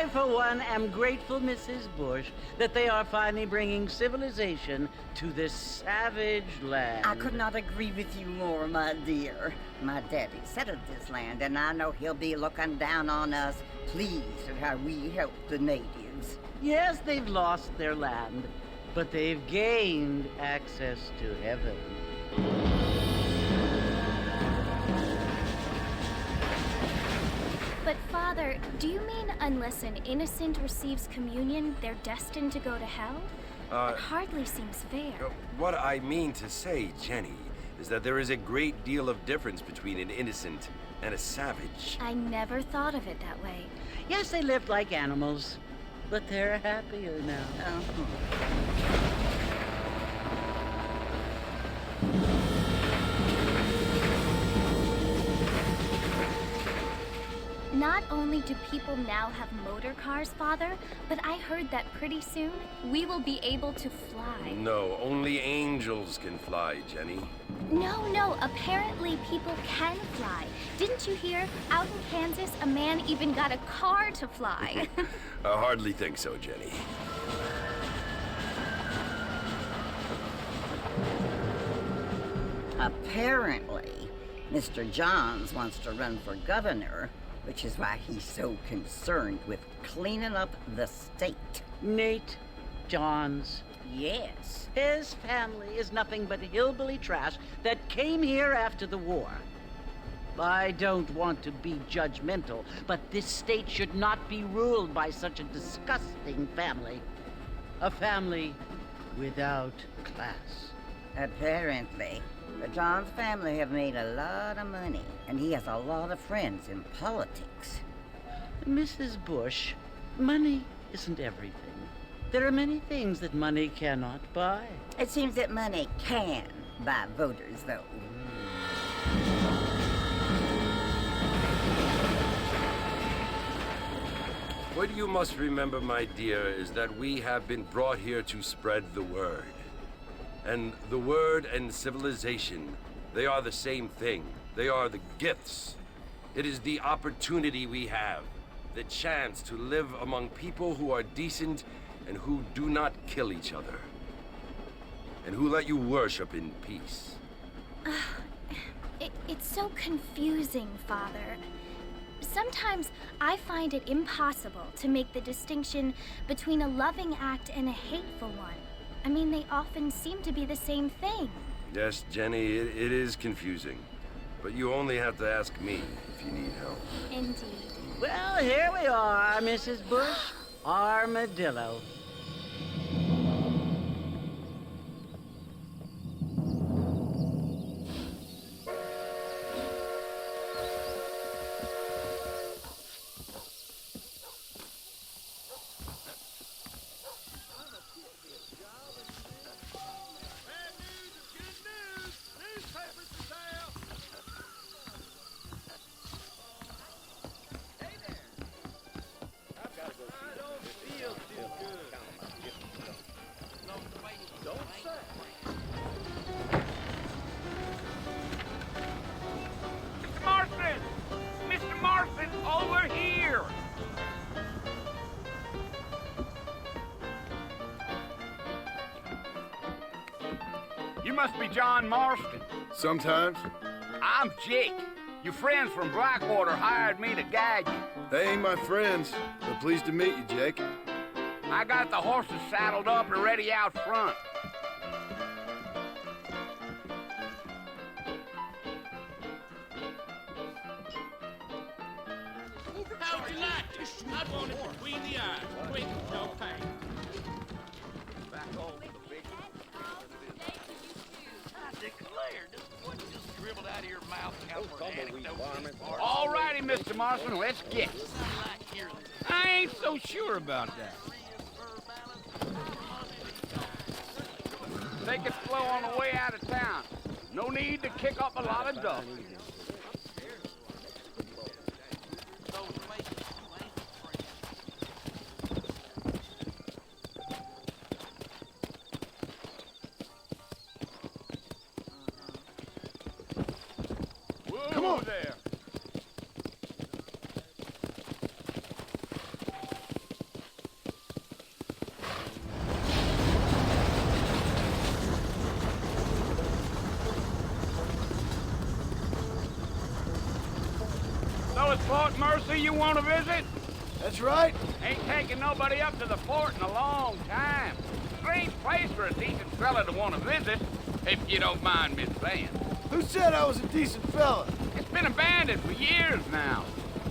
for one, am grateful, Mrs. Bush, that they are finally bringing civilization to this savage land. I could not agree with you more, my dear. My daddy settled this land, and I know he'll be looking down on us, pleased at how we help the natives. Yes, they've lost their land, but they've gained access to heaven. But Father, do you mean unless an innocent receives communion, they're destined to go to hell? It hardly seems fair. What I mean to say, Jenny, is that there is a great deal of difference between an innocent and a savage. I never thought of it that way. Yes, they lived like animals, but they're happier now. Not only do people now have motor cars, Father, but I heard that pretty soon we will be able to fly. No, only angels can fly, Jenny. No, apparently people can fly. Didn't you hear? Out in Kansas, a man even got a car to fly. I hardly think so, Jenny. Apparently, Mr. Johns wants to run for governor, which is why he's so concerned with cleaning up the state. Nate Johns. Yes. His family is nothing but hillbilly trash that came here after the war. I don't want to be judgmental, but this state should not be ruled by such a disgusting family. A family without class. Apparently. The Johns family have made a lot of money, and he has a lot of friends in politics. Mrs. Bush, money isn't everything. There are many things that money cannot buy. It seems that money can buy voters, though. What you must remember, my dear, is that we have been brought here to spread the word. And the word and civilization, they are the same thing. They are the gifts. It is the opportunity we have, the chance to live among people who are decent and who do not kill each other, and who let you worship in peace. It's so confusing, Father. Sometimes I find it impossible to make the distinction between a loving act and a hateful one. I mean, they often seem to be the same thing. Yes, Jenny, it is confusing. But you only have to ask me if you need help. Indeed. Well, here we are, Mrs. Bush. Armadillo. Mr. Marston, over here! You must be John Marston. Sometimes. I'm Jake. Your friends from Blackwater hired me to guide you. They ain't my friends, but pleased to meet you, Jake. I got the horses saddled up and ready out front. How'd you like this? I'd want it between the eyes. Quick, no pain. Back over the big I declare, this what just dribbled out of your mouth. All righty, Mr. Marston, let's get it. I ain't so sure about that. Take it slow on the way out of town. No need to kick up a lot of dust. Come on there. tell us Fort Mercy you want to visit? That's right. Ain't taking nobody up to the fort in a long time. Strange place for a decent fella to want to visit, if you don't mind me saying. Who said I was a decent fella? It's been abandoned for years now.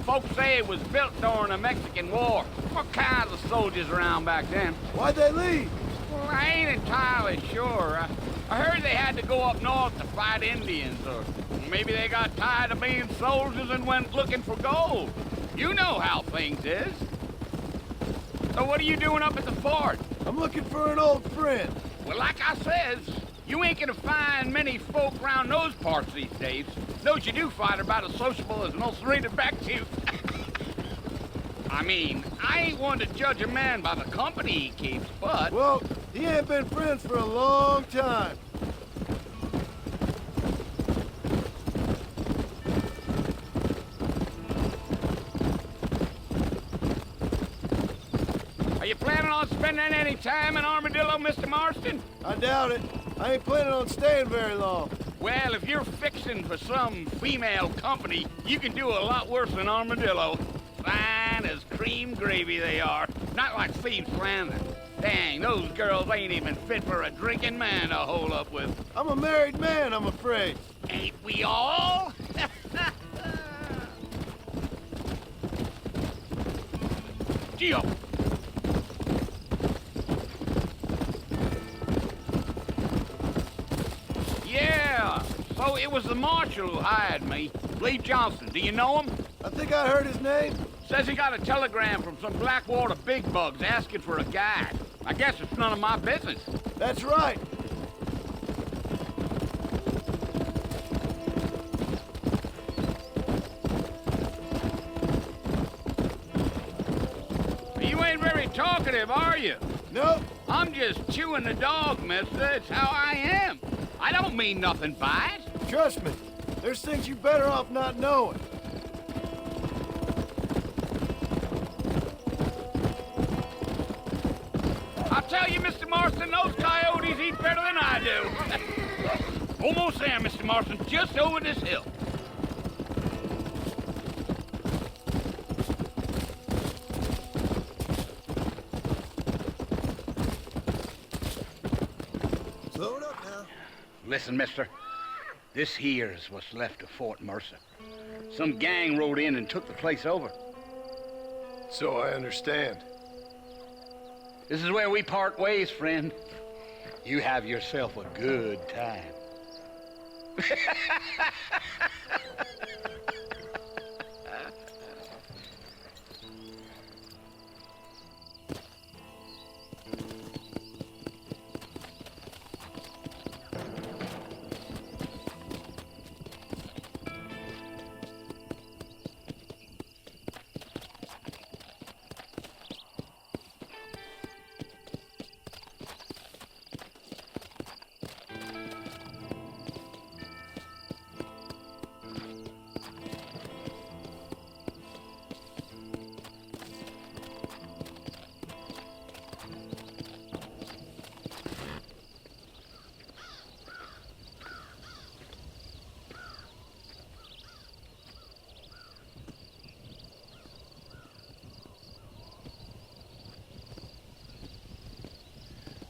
Folks say it was built during the Mexican War. What kinds of soldiers around back then? Why'd they leave? Well, I ain't entirely sure. I heard they had to go up north to fight Indians, or maybe they got tired of being soldiers and went looking for gold. You know how things is. So what are you doing up at the fort? I'm looking for an old friend. Well, like I says, you ain't gonna find many folk around those parts these days. Those you do find are about as sociable as most reading back to you. I mean, I ain't one to judge a man by the company he keeps, but... Well, he ain't been friends for a long time. Are you planning on spending any time in Armadillo, Mr. Marston? I doubt it. I ain't planning on staying very long. Well, if you're fixing for some female company, you can do a lot worse than Armadillo. Fine as cream gravy they are. Not like Steve's Landing. Dang, those girls ain't even fit for a drinking man to hole up with. I'm a married man, I'm afraid. Ain't we all? Gio. Yeah, so it was the marshal who hired me. Lee Johnson, do you know him? I think I heard his name. Says he got a telegram from some Blackwater big bugs asking for a guide. I guess it's none of my business. That's right. You ain't very talkative, are you? Nope. I'm just chewing the dog, mister. It's how I am. I don't mean nothing by it. Trust me. There's things you better off not knowing. I'll tell you, Mr. Marston, those coyotes eat better than I do. Almost there, Mr. Marston, just over this hill. Slow it up now. Listen, mister. This here is what's left of Fort Mercer. Some gang rode in and took the place over. So I understand. This is where we part ways, friend. You have yourself a good time.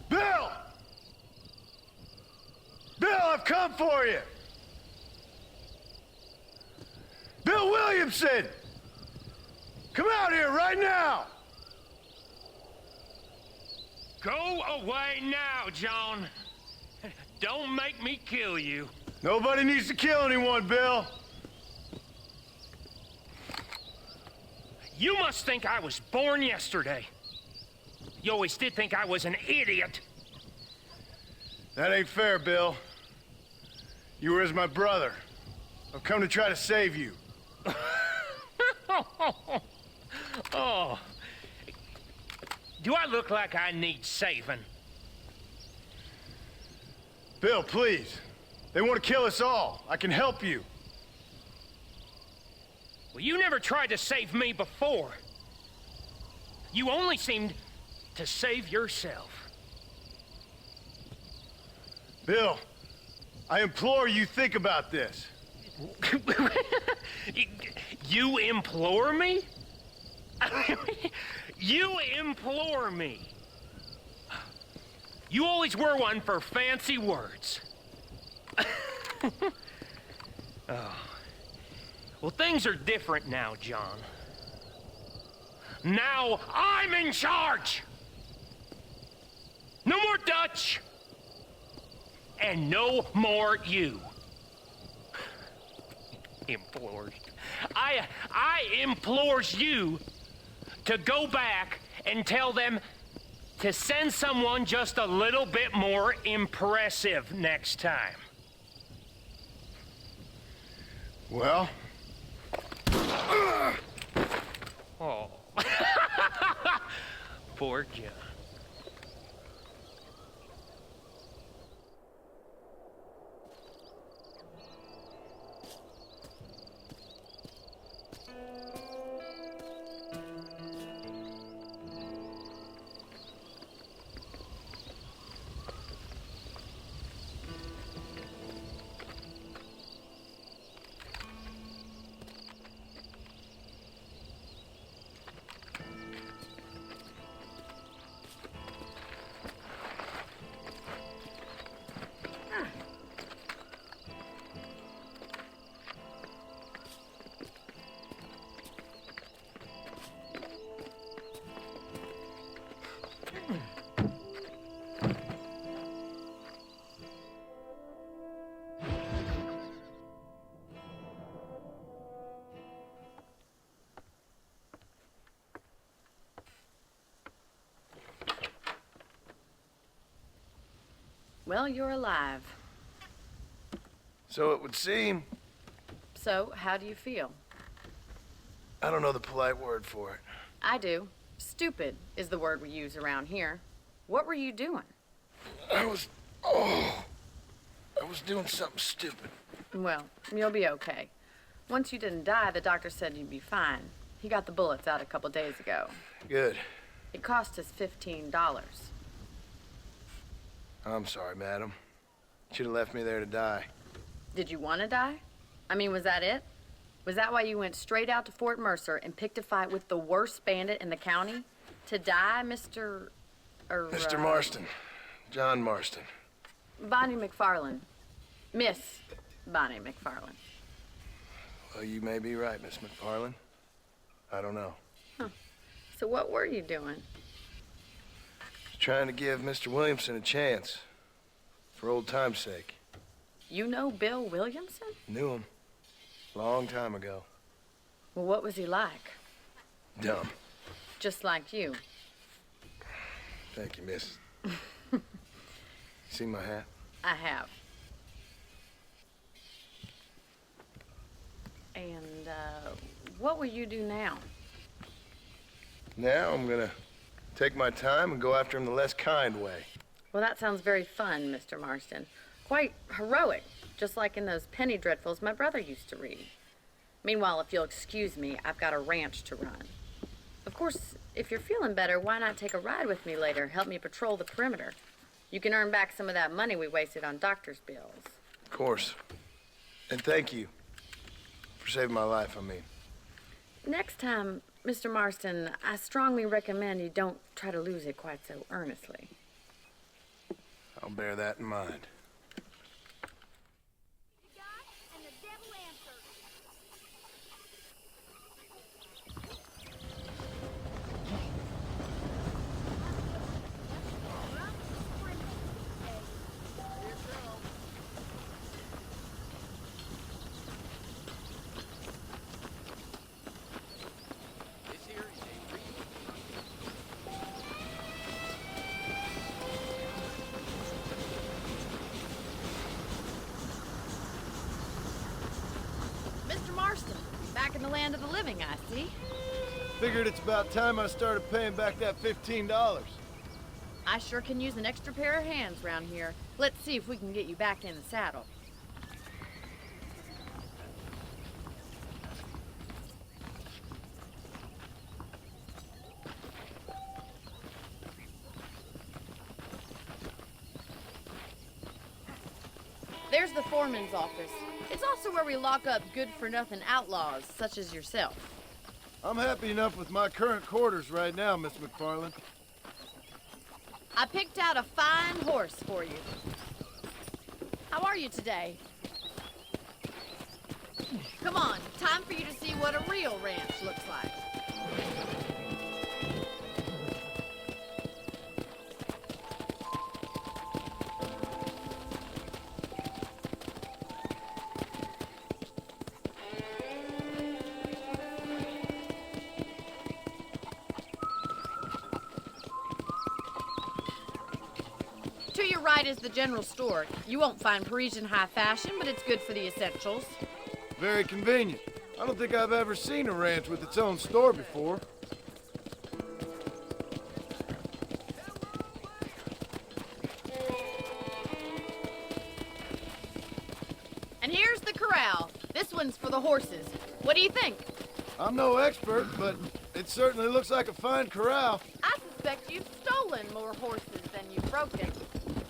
Bill! Bill, I've come for you! Bill Williamson! Come out here right now! Go away now, John. Don't make me kill you. Nobody needs to kill anyone, Bill. You must think I was born yesterday. You always did think I was an idiot. That ain't fair, Bill. You were as my brother. I've come to try to save you. Oh. Do I look like I need saving? Bill, please. They want to kill us all. I can help you. Well, you never tried to save me before. You only seemed to save yourself. Bill, I implore you think about this. You implore me? You implore me. You always were one for fancy words. Oh. Well, things are different now, John. Now I'm in charge! No more Dutch! And no more you. Implores. I implores you to go back and tell them to send someone just a little bit more impressive next time. Well? Oh. Poor John. Well, you're alive. So it would seem. So, how do you feel? I don't know the polite word for it. I do. Stupid is the word we use around here. What were you doing? I was doing something stupid. Well, you'll be okay. Once you didn't die, the doctor said you'd be fine. He got the bullets out a couple days ago. Good. It cost us $15. I'm sorry, madam. Should have left me there to die. Did you want to die? I mean, was that it? Was that why you went straight out to Fort Mercer and picked a fight with the worst bandit in the county? To die, Mr. Mr. Marston. John Marston. Bonnie McFarland. Miss Bonnie McFarland. Well, you may be right, Miss McFarland. I don't know. Huh. So what were you doing? Trying to give Mr. Williamson a chance. For old time's sake. You know Bill Williamson? Knew him. Long time ago. Well, what was he like? Dumb. Just like you. Thank you, miss. See my hat? I have. And, what will you do now? Now I'm gonna take my time and go after him the less kind way. Well, that sounds very fun, Mr. Marston. Quite heroic, just like in those penny dreadfuls my brother used to read. Meanwhile, if you'll excuse me, I've got a ranch to run. Of course, if you're feeling better, why not take a ride with me later? Help me patrol the perimeter. You can earn back some of that money we wasted on doctor's bills. Of course. And thank you for saving my life, I mean. Next time, Mr. Marston, I strongly recommend you don't try to lose it quite so earnestly. I'll bear that in mind. Mr. Marston, back in the land of the living, I see. Figured it's about time I started paying back that $15. I sure can use an extra pair of hands around here. Let's see if we can get you back in the saddle. There's the foreman's office. It's also where we lock up good-for-nothing outlaws, such as yourself. I'm happy enough with my current quarters right now, Miss McFarland. I picked out a fine horse for you. How are you today? Come on, time for you to see what a real ranch looks like. To your right is the general store. You won't find Parisian high fashion, but it's good for the essentials. Very convenient. I don't think I've ever seen a ranch with its own store before. And here's the corral. This one's for the horses. What do you think? I'm no expert, but it certainly looks like a fine corral. I suspect you've stolen more horses than you've broken.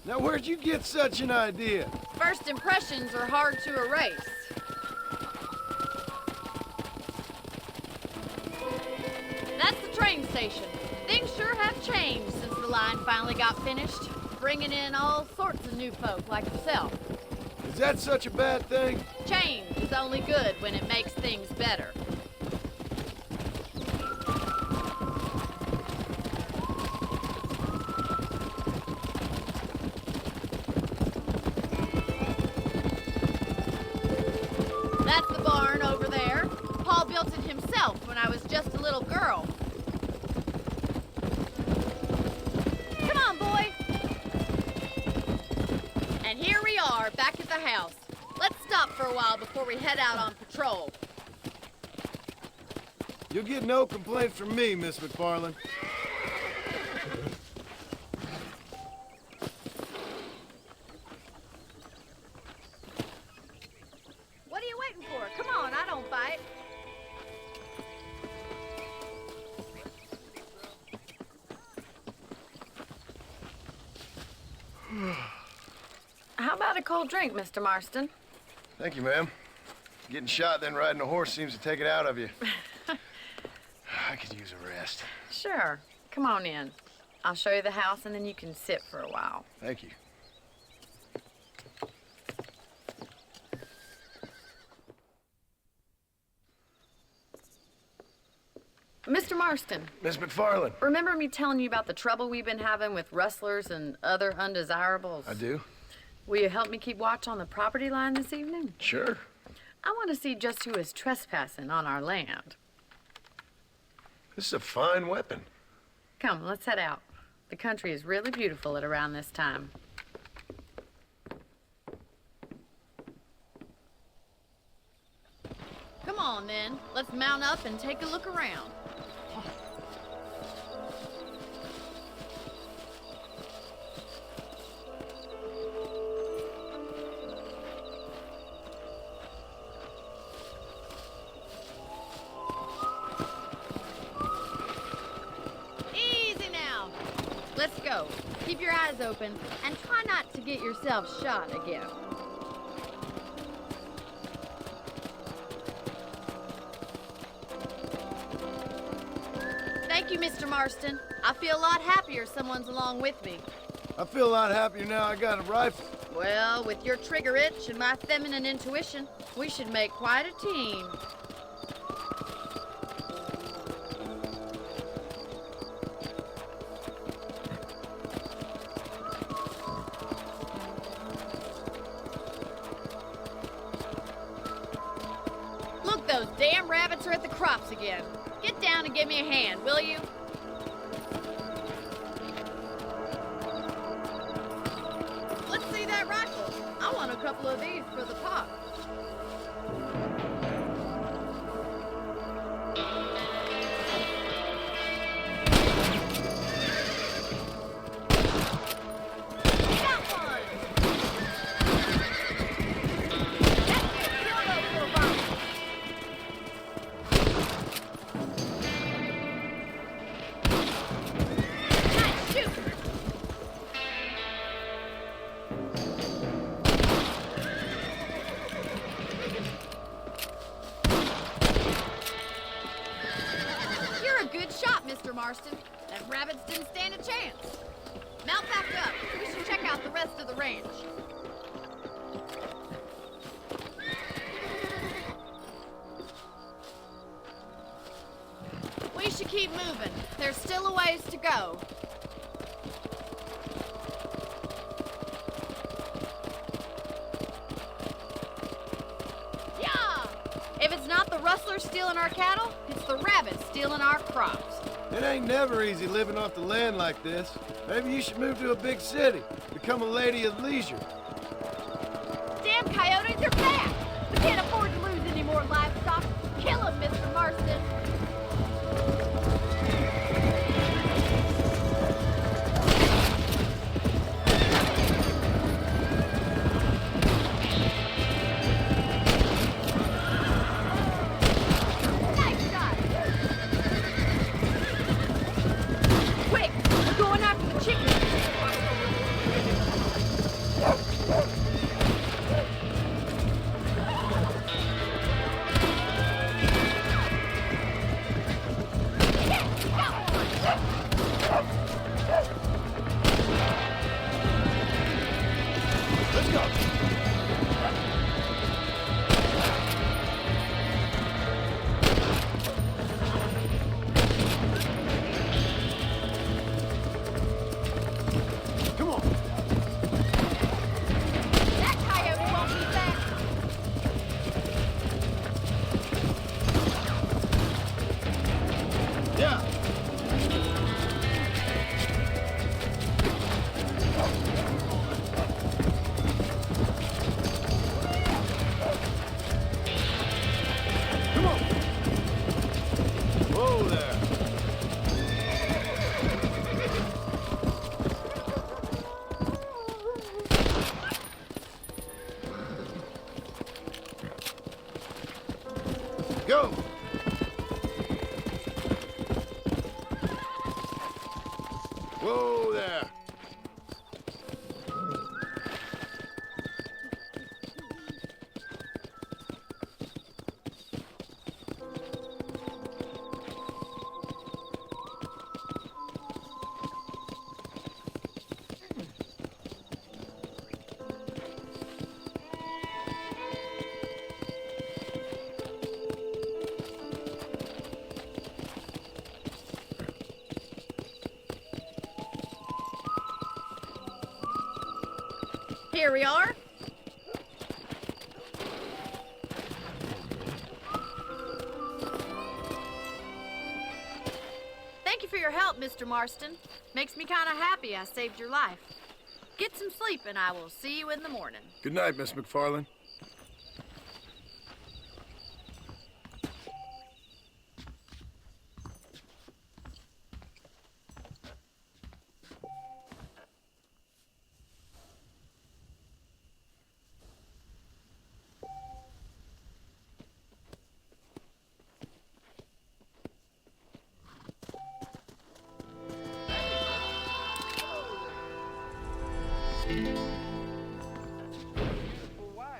Now, where'd you get such an idea? First impressions are hard to erase. That's the train station. Things sure have changed since the line finally got finished, bringing in all sorts of new folk like yourself. Is that such a bad thing? Change is only good when it makes things better. That's the barn over there. Paul built it himself when I was just a little girl. Come on, boy. And here we are, back at the house. Let's stop for a while before we head out on patrol. You'll get no complaints from me, Miss McFarland. What are you waiting for? Come on, I don't fight. How about a cold drink, Mr. Marston? Thank you, ma'am. Getting shot, then riding a horse seems to take it out of you. I could use a rest. Sure. Come on in. I'll show you the house, and then you can sit for a while. Thank you. Mr. Marston, Miss McFarland. remember me telling you about the trouble we've been having with rustlers and other undesirables? I do? Will you help me keep watch on the property line this evening? Sure. I want to see just who is trespassing on our land. This is a fine weapon. Come, let's head out. The country is really beautiful at around this time. Come on, then. Let's mount up and take a look around. Easy now. Let's go. Keep your eyes open and try not to get yourself shot again. Thank you, Mr. Marston. I feel a lot happier someone's along with me. I feel a lot happier now I got a rifle. Well, with your trigger itch and my feminine intuition, we should make quite a team. Look, those damn rabbits are at the crops again. Get down and give me a hand, will you? Let's see that rifle. I want a couple of these for the pot. Got one! That's it, kill those little bombs. Nice shooting. Marston. Them rabbits didn't stand a chance. Mount back up. We should check out the rest of the ranch. We should keep moving. There's still a ways to go. If it's not the rustlers stealing our cattle, it's the rabbits stealing our crops. It ain't never easy living off the land like this. Maybe you should move to a big city, become a lady of leisure. Damn coyotes, they're back! We can't afford to lose any more livestock. Kill them, Mr. Marston. Go! Whoa there! Here we are. Thank you for your help, Mr. Marston. Makes me kind of happy I saved your life. Get some sleep and I will see you in the morning. Good night, Miss McFarlane.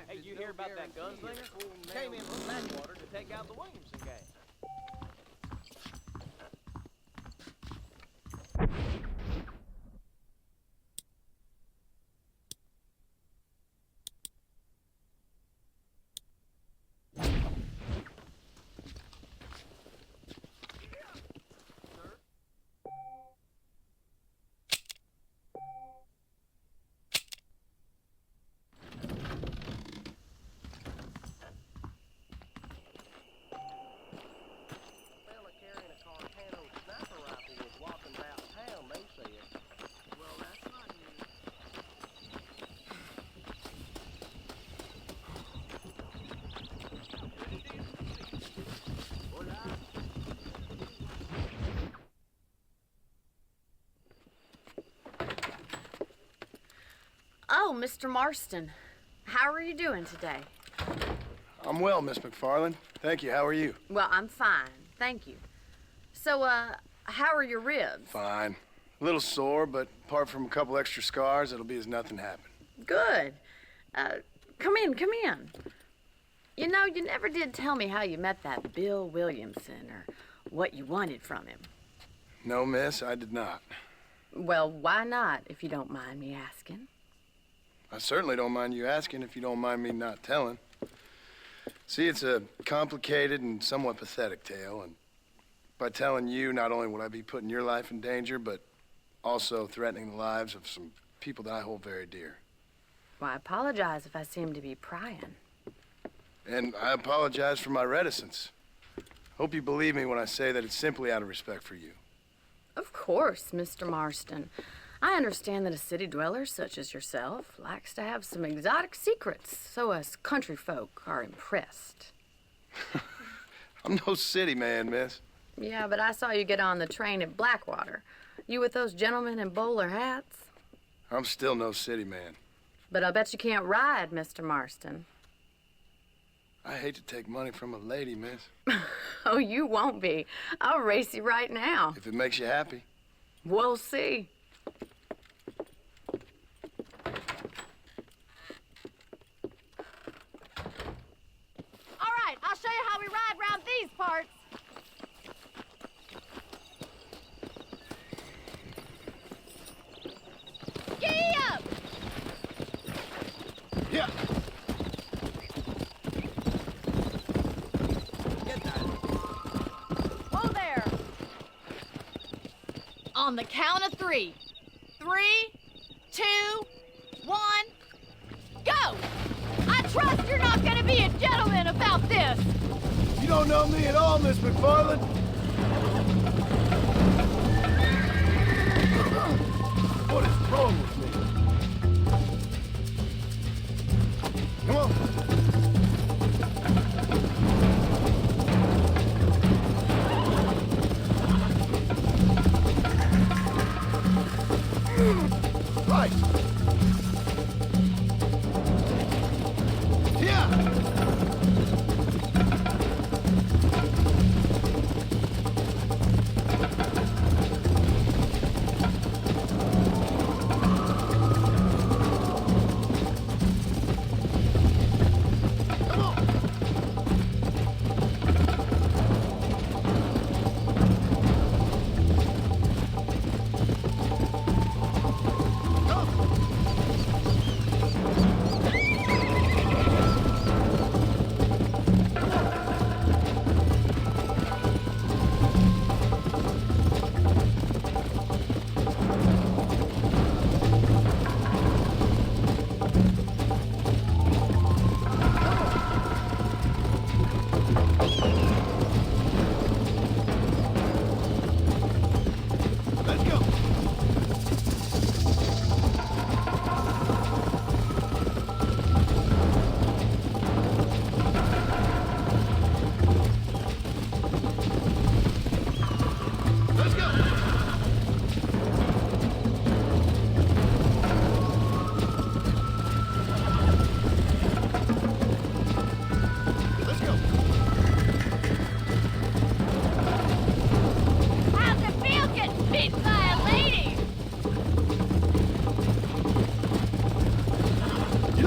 Hey, you hear about that gunslinger? Came in from Blackwater to take out the Williamson gang. Oh, Mr. Marston. How are you doing today? I'm well, Miss McFarlane. Thank you. How are you? Well, I'm fine. Thank you. So, how are your ribs? Fine. A little sore, but apart from a couple extra scars, it'll be as nothing happened. Good. Come in, come in. You know, you never did tell me how you met that Bill Williamson or what you wanted from him. No, miss, I did not. Well, why not, if you don't mind me asking? I certainly don't mind you asking if you don't mind me not telling. See, it's a complicated and somewhat pathetic tale, and by telling you, not only would I be putting your life in danger, but also threatening the lives of some people that I hold very dear. Well, I apologize if I seem to be prying. And I apologize for my reticence. Hope you believe me when I say that it's simply out of respect for you. Of course, Mr. Marston. I understand that a city dweller such as yourself likes to have some exotic secrets, so us country folk are impressed. I'm no city man, miss. Yeah, but I saw you get on the train at Blackwater. You with those gentlemen in bowler hats? I'm still no city man. But I'll bet you can't ride, Mr. Marston. I hate to take money from a lady, miss. Oh, you won't be. I'll race you right now. If it makes you happy. We'll see. All right, I'll show you how we ride round these parts. Giddy up! Yeah. Whoa there! On the count of 3. 3, 2, 1, go! I trust you're not gonna be a gentleman about this! You don't know me at all, Miss McFarland. What is wrong with me? Come on. Right. Yeah.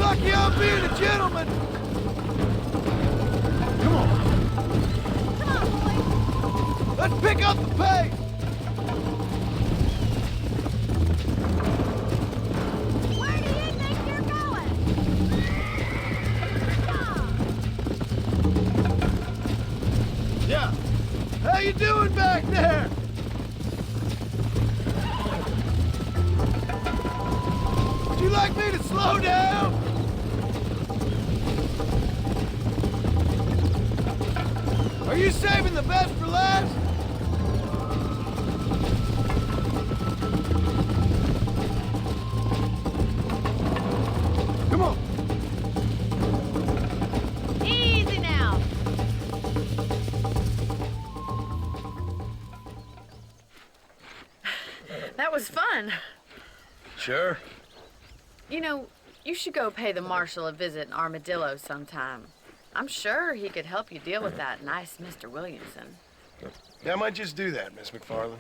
Lucky I'm being a gentleman! Come on. Come on, boys. Let's pick up the pace! Where do you think you're going? Yeah. How you doing back there? Would you like me to slow down? Are you saving the best for last? Come on. Easy now. That was fun. Sure. You know, you should go pay the marshal a visit in Armadillo sometime. I'm sure he could help you deal with that nice Mr. Williamson. Yeah, I might just do that, Miss McFarland.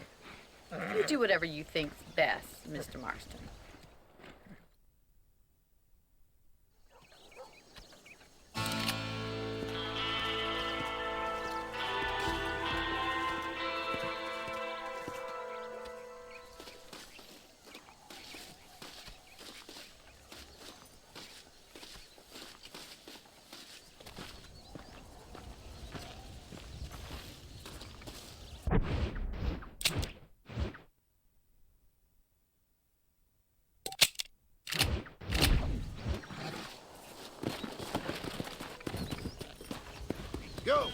You do whatever you think's best, Mr. Marston. Go!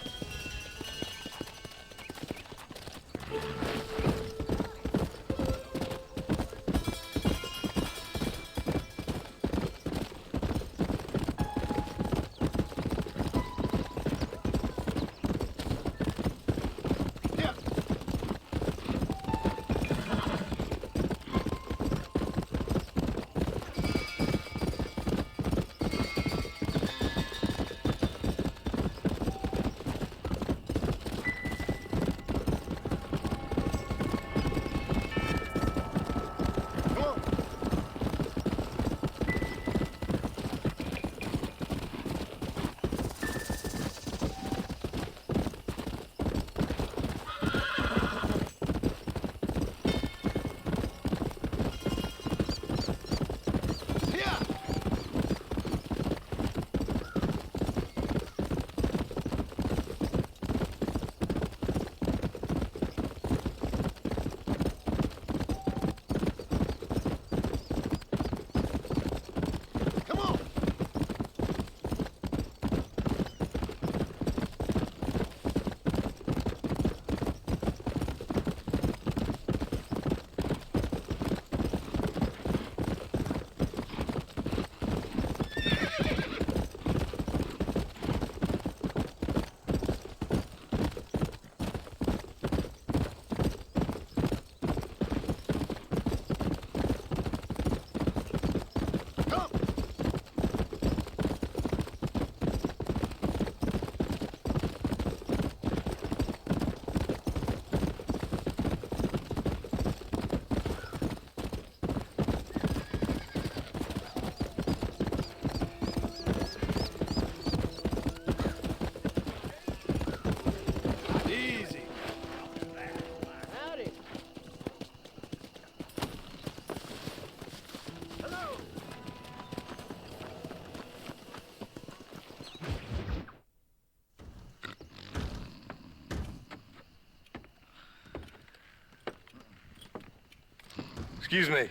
Excuse me.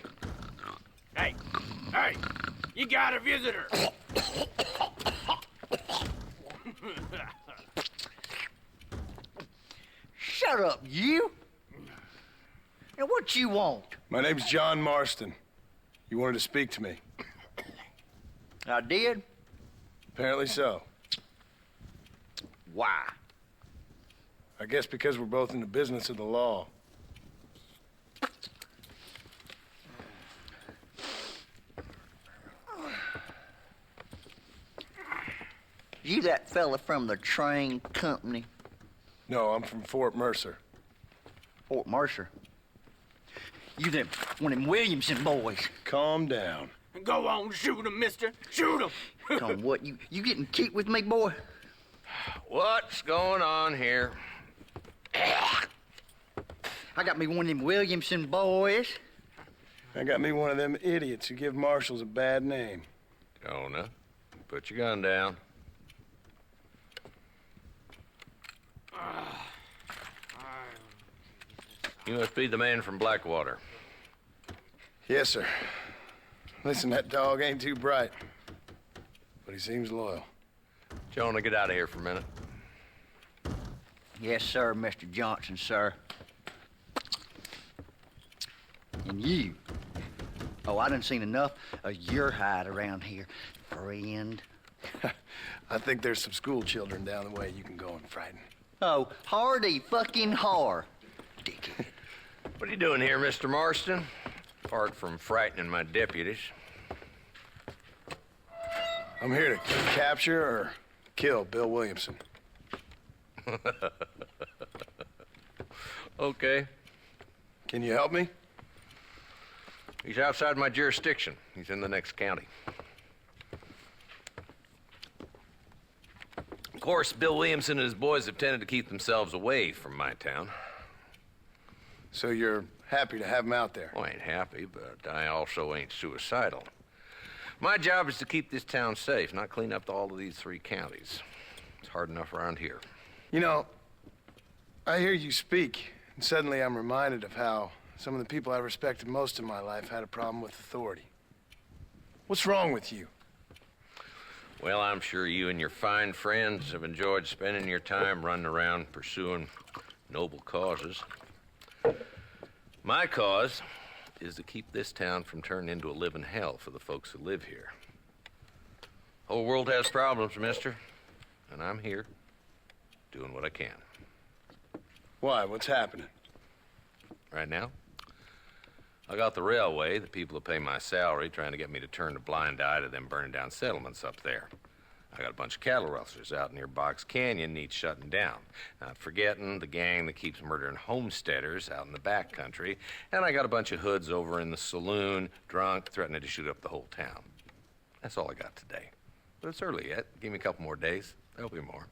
Hey, you got a visitor. Shut up, you! And what you want? My name's John Marston. You wanted to speak to me. I did? Apparently so. Why? I guess because we're both in the business of the law. You that fella from the train company? No, I'm from Fort Mercer. Fort Mercer? You them, one of them Williamson boys. Calm down. Go on, shoot him, mister. Shoot him. Come on, what, you getting cute with me, boy? What's going on here? I got me one of them Williamson boys. I got me one of them idiots who give marshals a bad name. Jonah, put your gun down. You must be the man from Blackwater. Yes, sir. Listen, that dog ain't too bright, but he seems loyal. Jonah, get out of here for a minute. Yes, sir, Mr. Johnson, sir. And you. Oh, I done seen enough of your hide around here, friend. I think there's some school children down the way you can go and frighten. Oh, hardy fucking har. Dickhead. What are you doing here, Mr. Marston? Apart from frightening my deputies. I'm here to capture or kill Bill Williamson. Okay. Can you help me? He's outside my jurisdiction. He's in the next county. Of course, Bill Williamson and his boys have tended to keep themselves away from my town. So you're happy to have him out there? Well, I ain't happy, but I also ain't suicidal. My job is to keep this town safe, not clean up all of these 3 counties. It's hard enough around here. You know, I hear you speak, and suddenly I'm reminded of how some of the people I respected most in my life had a problem with authority. What's wrong with you? Well, I'm sure you and your fine friends have enjoyed spending your time running around pursuing noble causes. My cause is to keep this town from turning into a living hell for the folks who live here. Whole world has problems, mister, and I'm here doing what I can. Why? What's happening? Right now, I got the railway, the people who pay my salary, trying to get me to turn a blind eye to them burning down settlements up there. I got a bunch of cattle rustlers out near Box Canyon needs shutting down. Not forgetting the gang that keeps murdering homesteaders out in the back country. And I got a bunch of hoods over in the saloon, drunk, threatening to shoot up the whole town. That's all I got today. But it's early yet. Give me a couple more days. There'll be more.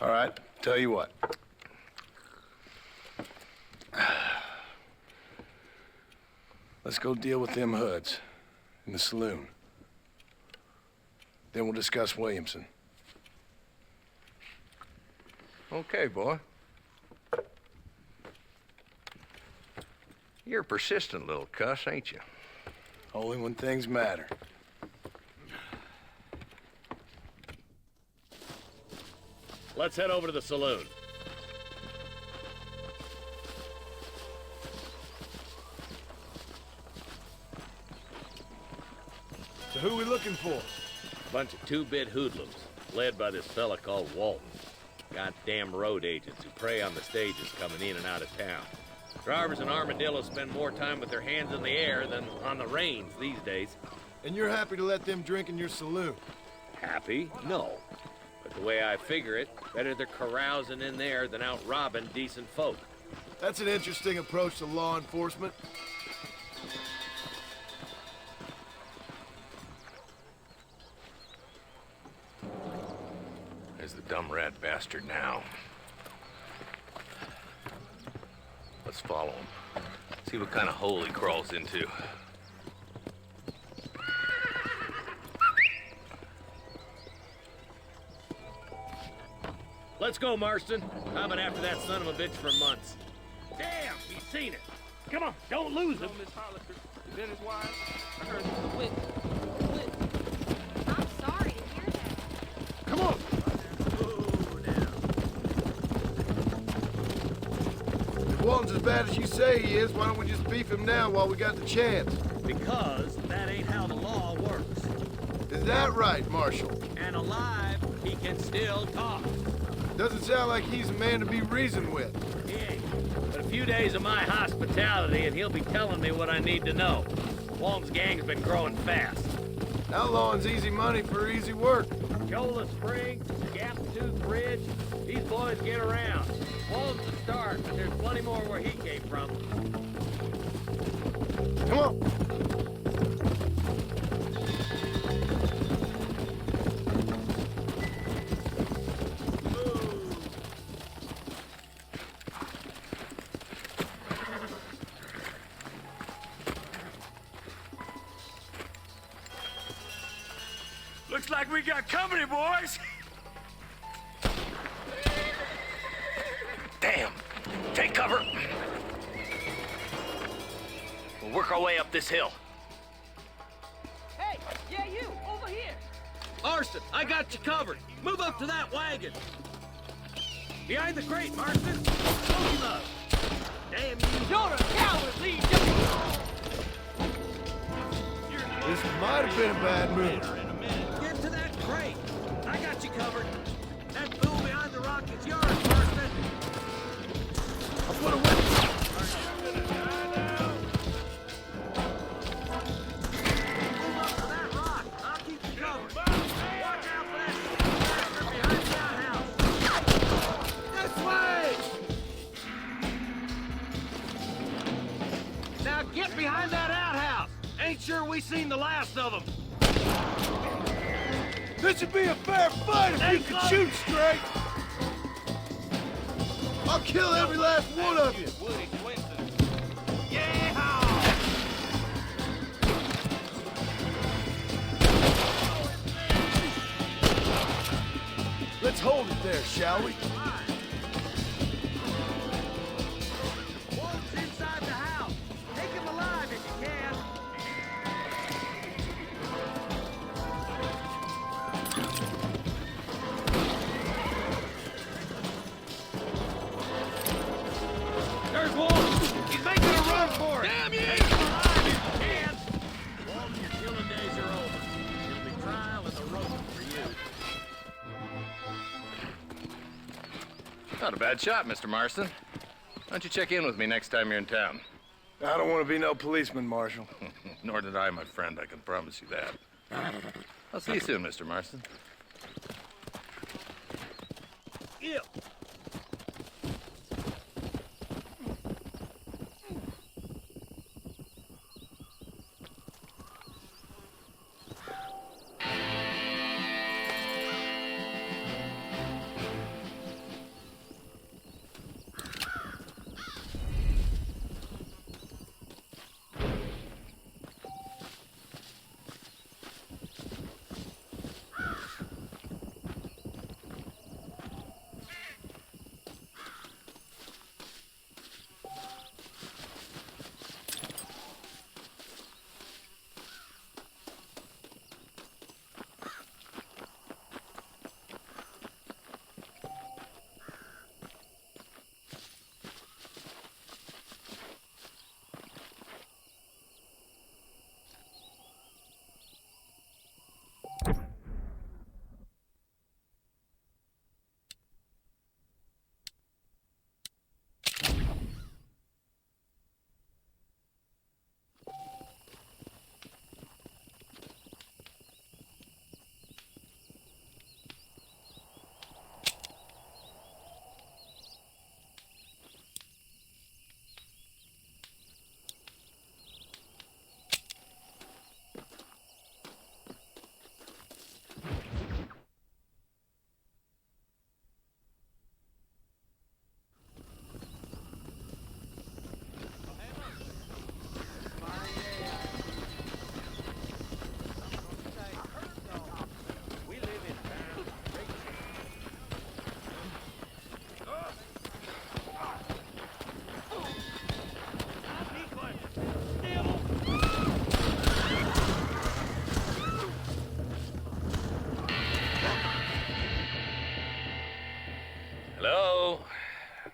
All right, tell you what. Let's go deal with them hoods in the saloon. Then we'll discuss Williamson. Okay, boy. You're a persistent little cuss, ain't you? Only when things matter. Let's head over to the saloon. So who are we looking for? Bunch of two-bit hoodlums, led by this fella called Walton. Goddamn road agents who prey on the stages coming in and out of town. Drivers in Armadillo spend more time with their hands in the air than on the reins these days. And you're happy to let them drink in your saloon? Happy? No. But the way I figure it, better they're carousing in there than out robbing decent folk. That's an interesting approach to law enforcement. There's the dumb rat bastard now. Let's follow him. See what kind of hole he crawls into. Let's go, Marston. I've been after that son of a bitch for months. Damn, he's seen it. Come on, don't lose him. Miss Hollister, is that his wife? I heard the whip. I'm sorry to hear that. Come on! If Walton's as bad as you say he is, why don't we just beef him now while we got the chance? Because that ain't how the law works. Is that right, Marshal? And alive, he can still talk. Doesn't sound like he's a man to be reasoned with. He ain't. But a few days of my hospitality and he'll be telling me what I need to know. Walton's gang's been growing fast. Outlawing's easy money for easy work. Jola Spring, Gap Tooth Bridge, these boys get around. Walton's the start, but there's plenty more where he came from. Come on! Looks like we got company, boys. Damn! Take cover! We'll work our way up this hill. Hey, yeah, you, over here. Marston, I got you covered. Move up to that wagon. Behind the crate, Marston. Smoke him up. Damn you. You're a coward, Lee. This might have been a bad move. Get to that crate. I got you covered. That fool behind the rock is yours, Marston. I'll put a whip. Move up to that rock. I'll keep you covered. Watch out for that bastard behind the outhouse. This way! Now get behind that outhouse. Ain't sure we seen the last of them. This should be a fair fight if you can shoot straight. I'll kill every last one of you. Let's hold it there, shall we? Walton's inside the house. Take him alive if you can. Not a bad shot, Mr. Marston. Why don't you check in with me next time you're in town? I don't want to be no policeman, Marshal. Nor did I, my friend. I can promise you that. I'll see you soon, Mr. Marston. Yeah.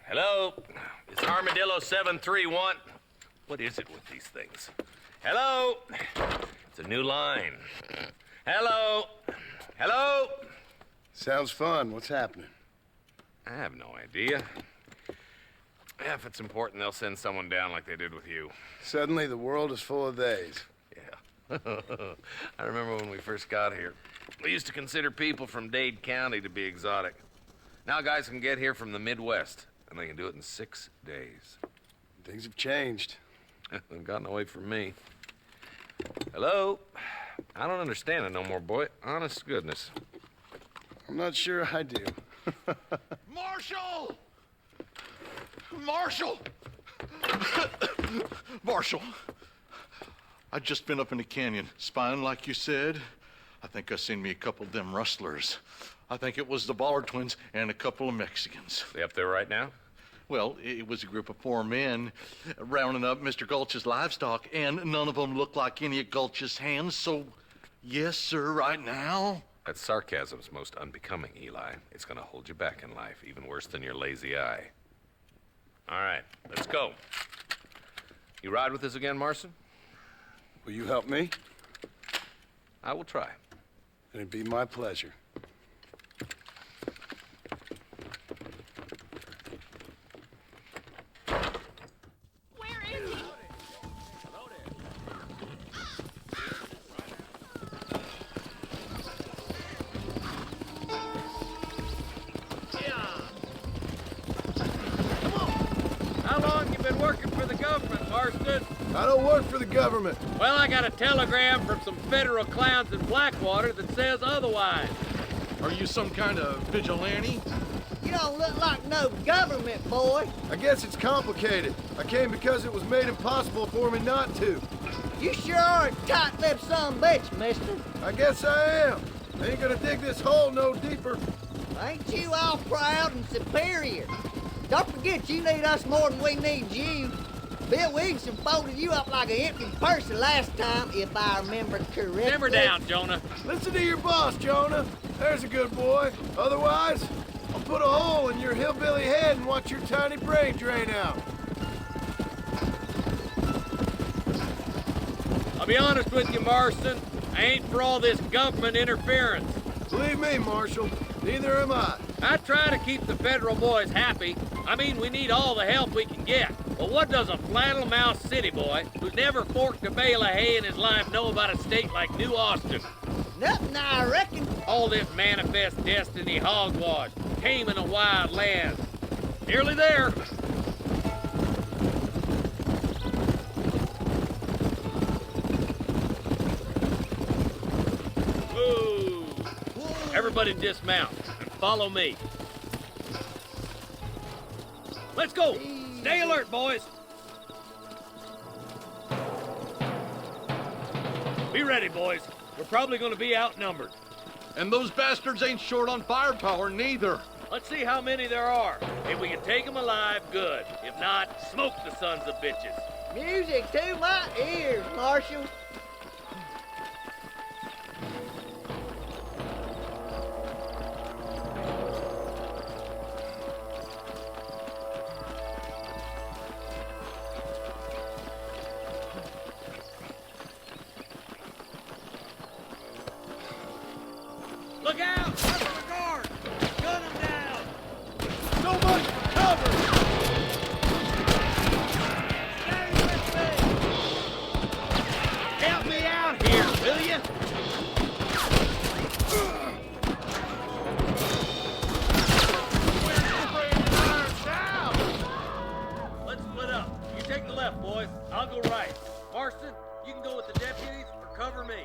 Hello? It's Armadillo 731. What is it with these things? Hello? It's a new line. Hello? Hello? Sounds fun. What's happening? I have no idea. Yeah, if it's important, they'll send someone down like they did with you. Suddenly, the world is full of theys. Yeah. I remember when we first got here. We used to consider people from Dade County to be exotic. Now guys can get here from the Midwest, and they can do it in 6 days. Things have changed. They've gotten away from me. Hello? I don't understand it no more, boy. Honest to goodness. I'm not sure I do. Marshal! Marshal! Marshal! I'd just been up in the canyon, spying like you said. I think I seen me a couple of them rustlers. I think it was the Ballard twins and a couple of Mexicans. They up there right now? Well, it was a group of 4 men rounding up Mr. Gulch's livestock, and none of them looked like any of Gulch's hands, so yes, sir, right now. That sarcasm's most unbecoming, Eli. It's gonna hold you back in life, even worse than your lazy eye. All right, let's go. You ride with us again, Marston? Will you help me? I will try. It'd be my pleasure. I don't work for the government. Well, I got a telegram from some federal clowns in Blackwater that says otherwise. Are you some kind of vigilante? You don't look like no government boy. I guess it's complicated. I came because it was made impossible for me not to. You sure are a tight-lipped son of a bitch, mister. I guess I am. I ain't gonna dig this hole no deeper. Ain't you all proud and superior? Don't forget you need us more than we need you. Bill Williamson folded you up like an empty person last time, if I remember correctly. Simmer down, Jonah. Listen to your boss, Jonah. There's a good boy. Otherwise, I'll put a hole in your hillbilly head and watch your tiny brain drain out. I'll be honest with you, Marston. I ain't for all this government interference. Believe me, Marshal, neither am I. I try to keep the federal boys happy. I mean, we need all the help we can get. But what does a flannel-mouthed city boy who's never forked a bale of hay in his life know about a state like New Austin? Nothing, I reckon. All this manifest destiny hogwash, taming a wild land. Nearly there. Whoa. Everybody dismount and follow me. Let's go. Stay alert, boys. Be ready, boys. We're probably going to be outnumbered. And those bastards ain't short on firepower, neither. Let's see how many there are. If we can take them alive, good. If not, smoke the sons of bitches. Music to my ears, Marshal. Look out! Cover the guard! Gun them down! So much cover! Stay with me! Help me out here, will you? Let's split up. You take the left, boys. I'll go right. Marston, you can go with the deputies or cover me.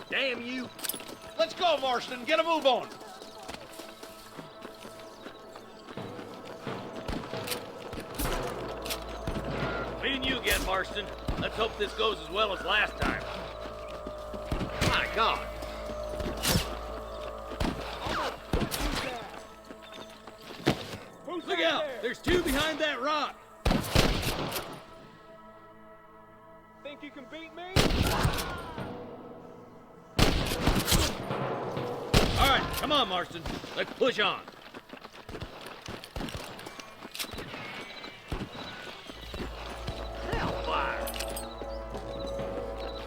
Damn you! Let's go, Marston. Get a move on. Me and you again, Marston. Let's hope this goes as well as last time. My God! Look out! There's two behind that rock! Think you can beat me? All right, come on, Marston. Let's push on. Hellfire!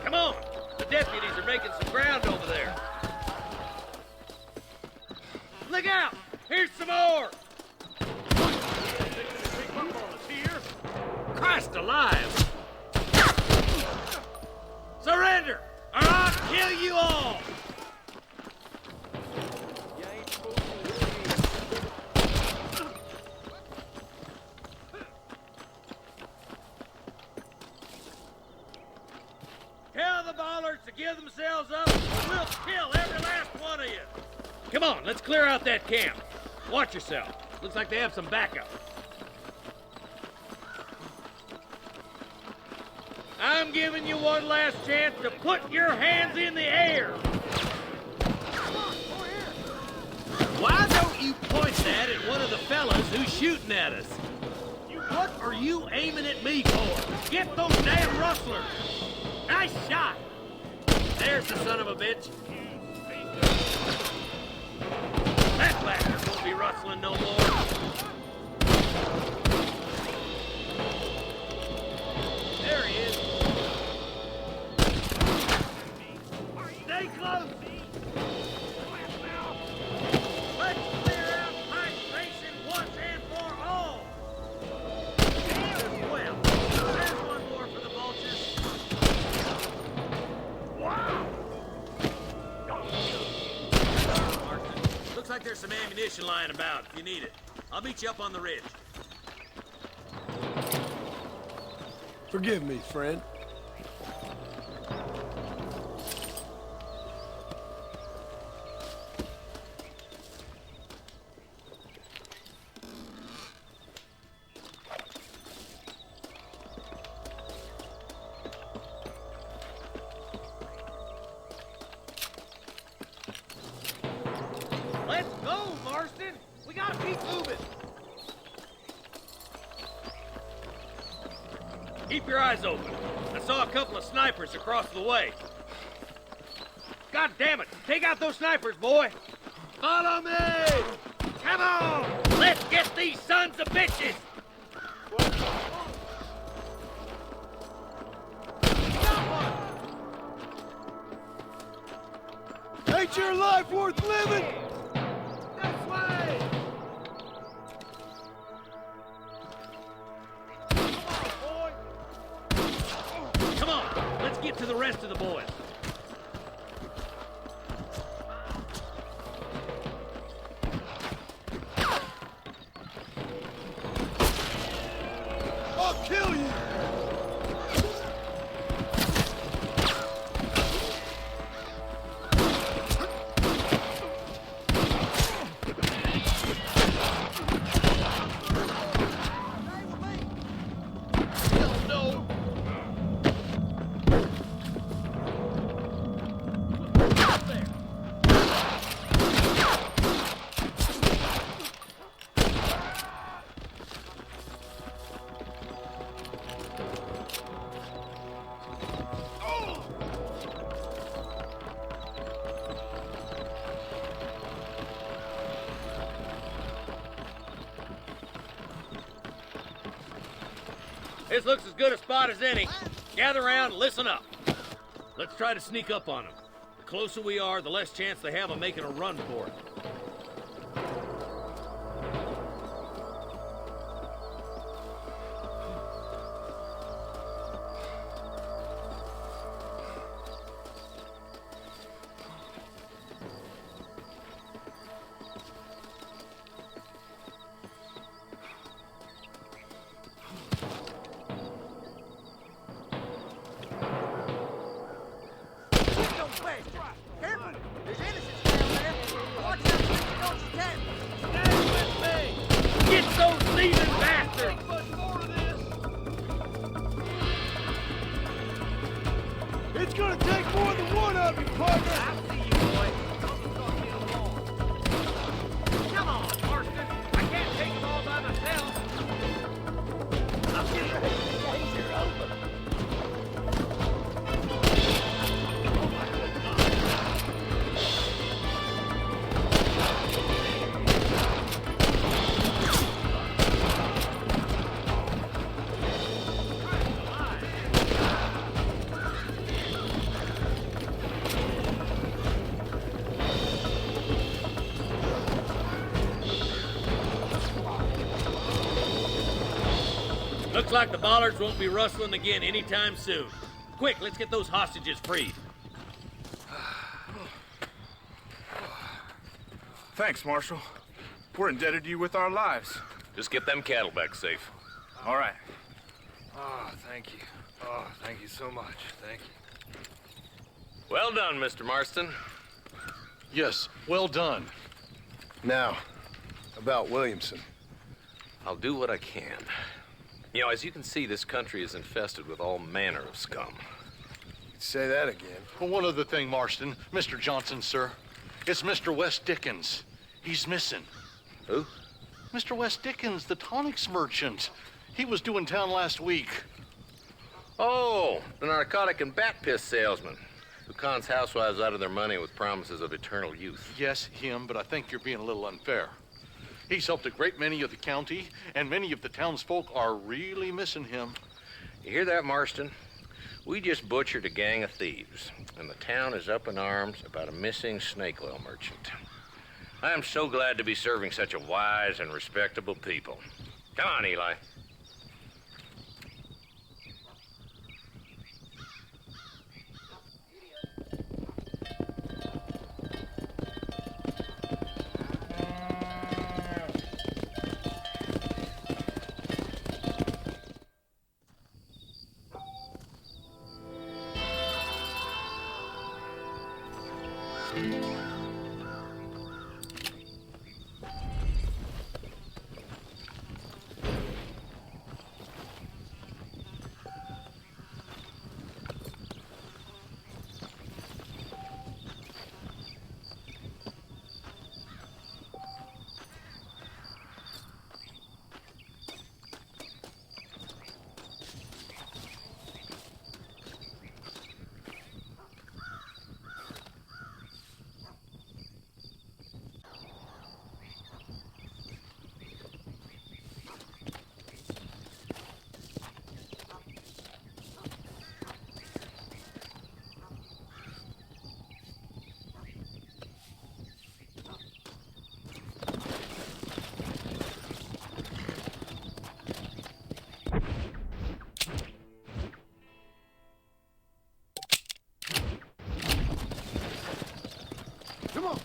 Come on! The deputies are making some ground over there. Look out! Here's some more! Christ alive! Surrender, or I'll kill you all! Tell the ballers to give themselves up, or we'll kill every last one of you! Come on, let's clear out that camp. Watch yourself. Looks like they have some backup. I'm giving you one last chance to put your hands in the air. Why don't you point that at one of the fellas who's shooting at us? What are you aiming at me for? Get those damn rustlers. Nice shot. There's the son of a bitch. That bastard won't be rustling no more. There he is. Stay close. Let's clear out pipe racing once and for all. Well, there's one more for the vultures. Wow. Looks like there's some ammunition lying about if you need it. I'll meet you up on the ridge. Forgive me, friend. Let's go, Marston! We gotta keep moving! Keep your eyes open. I saw a couple of snipers across the way. God damn it! Take out those snipers, boy! Follow me! Come on! Let's get these sons of bitches! Ain't your life worth living? This way! Come on, let's get to the rest of the boys. I'll kill you! This looks as good a spot as any. Gather around and listen up. Let's try to sneak up on them. The closer we are, the less chance they have of making a run for it. It's gonna take more than one of you, partner! I'll see you, boy. Come on, Marston. I can't take them all by myself. I'm getting ready to gaze her over. Looks like the bollards won't be rustling again anytime soon. Quick, let's get those hostages freed. Thanks, Marshal. We're indebted to you with our lives. Just get them cattle back safe. All right. Oh, thank you. Oh, thank you so much. Thank you. Well done, Mr. Marston. Yes, well done. Now, about Williamson. I'll do what I can. You know, as you can see, this country is infested with all manner of scum. Say that again. Well, one other thing, Marston. Mr. Johnson, sir. It's Mr. West Dickens. He's missing. Who? Mr. West Dickens, the tonics merchant. He was due in town last week. Oh, the narcotic and bat piss salesman who cons housewives out of their money with promises of eternal youth. Yes, him, but I think you're being a little unfair. He's helped a great many of the county, and many of the townsfolk are really missing him. You hear that, Marston? We just butchered a gang of thieves, and the town is up in arms about a missing snake oil merchant. I am so glad to be serving such a wise and respectable people. Come on, Eli. Come on.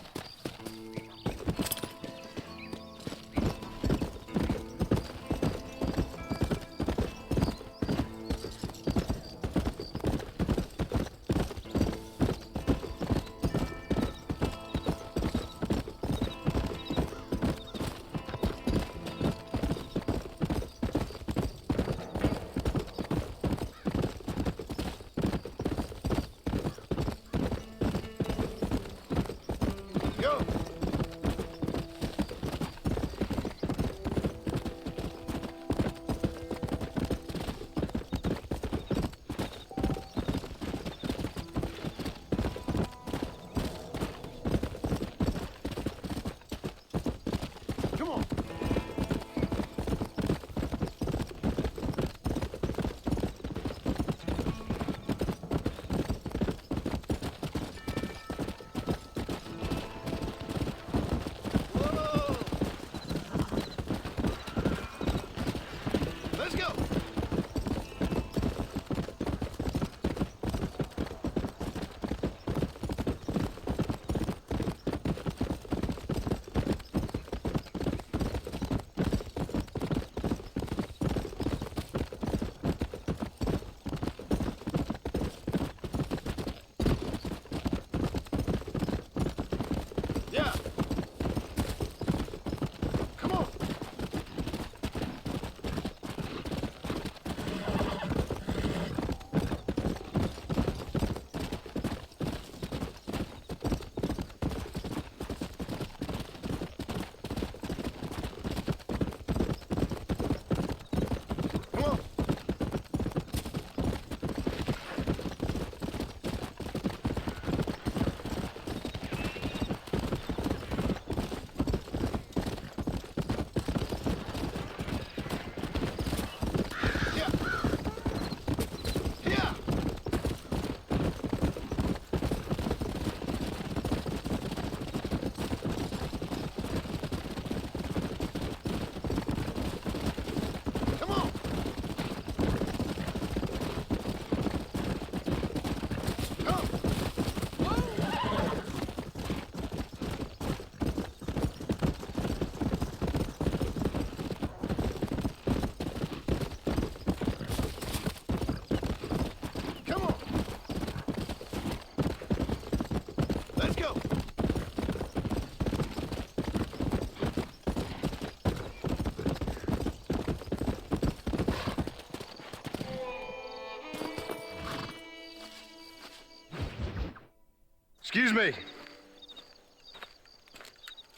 Excuse me.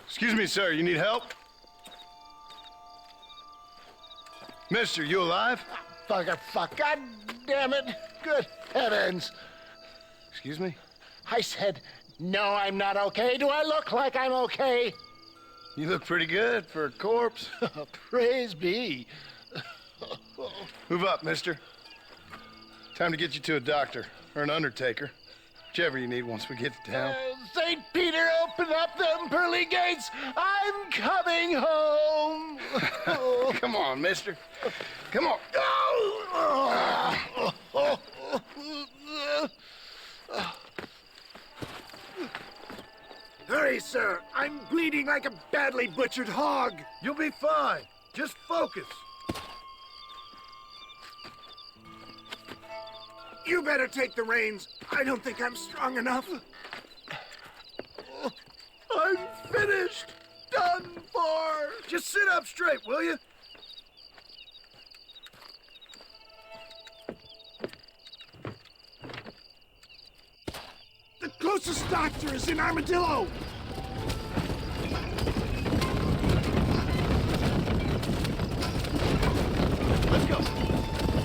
Excuse me, sir. You need help? Mister, you alive? Fuck. God damn it. Good heavens. Excuse me? I said, no, I'm not okay. Do I look like I'm okay? You look pretty good for a corpse. Praise be. Move up, mister. Time to get you to a doctor or an undertaker. Whichever you need once we get to town. St. Peter, open up them pearly gates. I'm coming home. Come on, mister. Come on. Hurry, sir. I'm bleeding like a badly butchered hog. You'll be fine. Just focus. You better take the reins. I don't think I'm strong enough. I'm finished. Done for. Just sit up straight, will you? The closest doctor is in Armadillo. Let's go.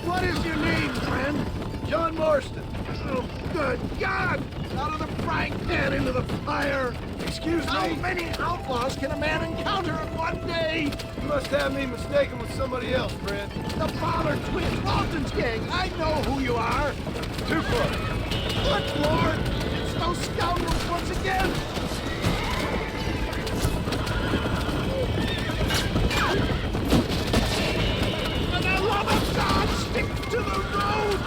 What is your name, friend? John Marston. Oh, good God! Out of the frying pan into the fire. Excuse me? How many outlaws can a man encounter in one day? You must have me mistaken with somebody else, Fred. The Fowler Twins, Walton's gang. I know who you are. Too close. Good Lord! It's those scoundrels once again! For the love of God, stick to the road!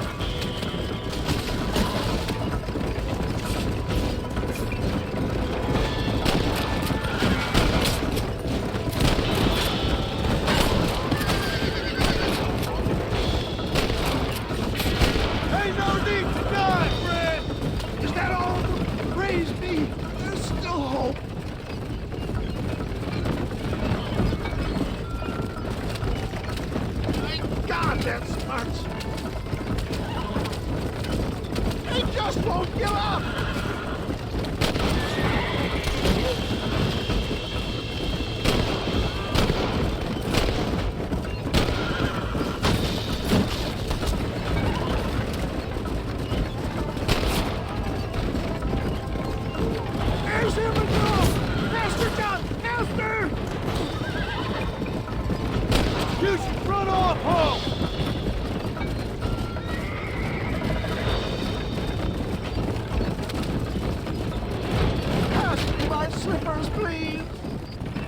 slippers, please.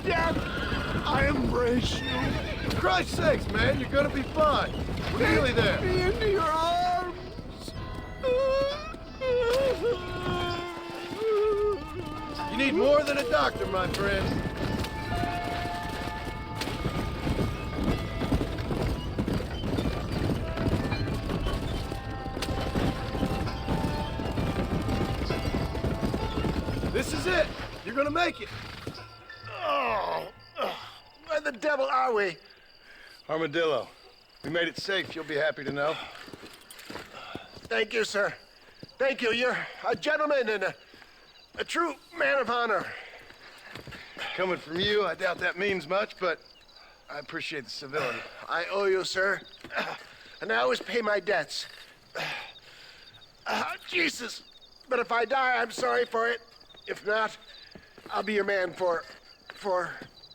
Death, I embrace you. For Christ's sakes, man, you're gonna be fine. We're nearly there. Take me into your arms. You need more than a doctor, my friend. This is it. You're gonna make it. Where the devil are we? Armadillo. We made it safe, you'll be happy to know. Thank you, sir. Thank you. You're a gentleman and a true man of honor. Coming from you, I doubt that means much, but I appreciate the civility. I owe you, sir. And I always pay my debts. Jesus. But if I die, I'm sorry for it. If not, I'll be your man for...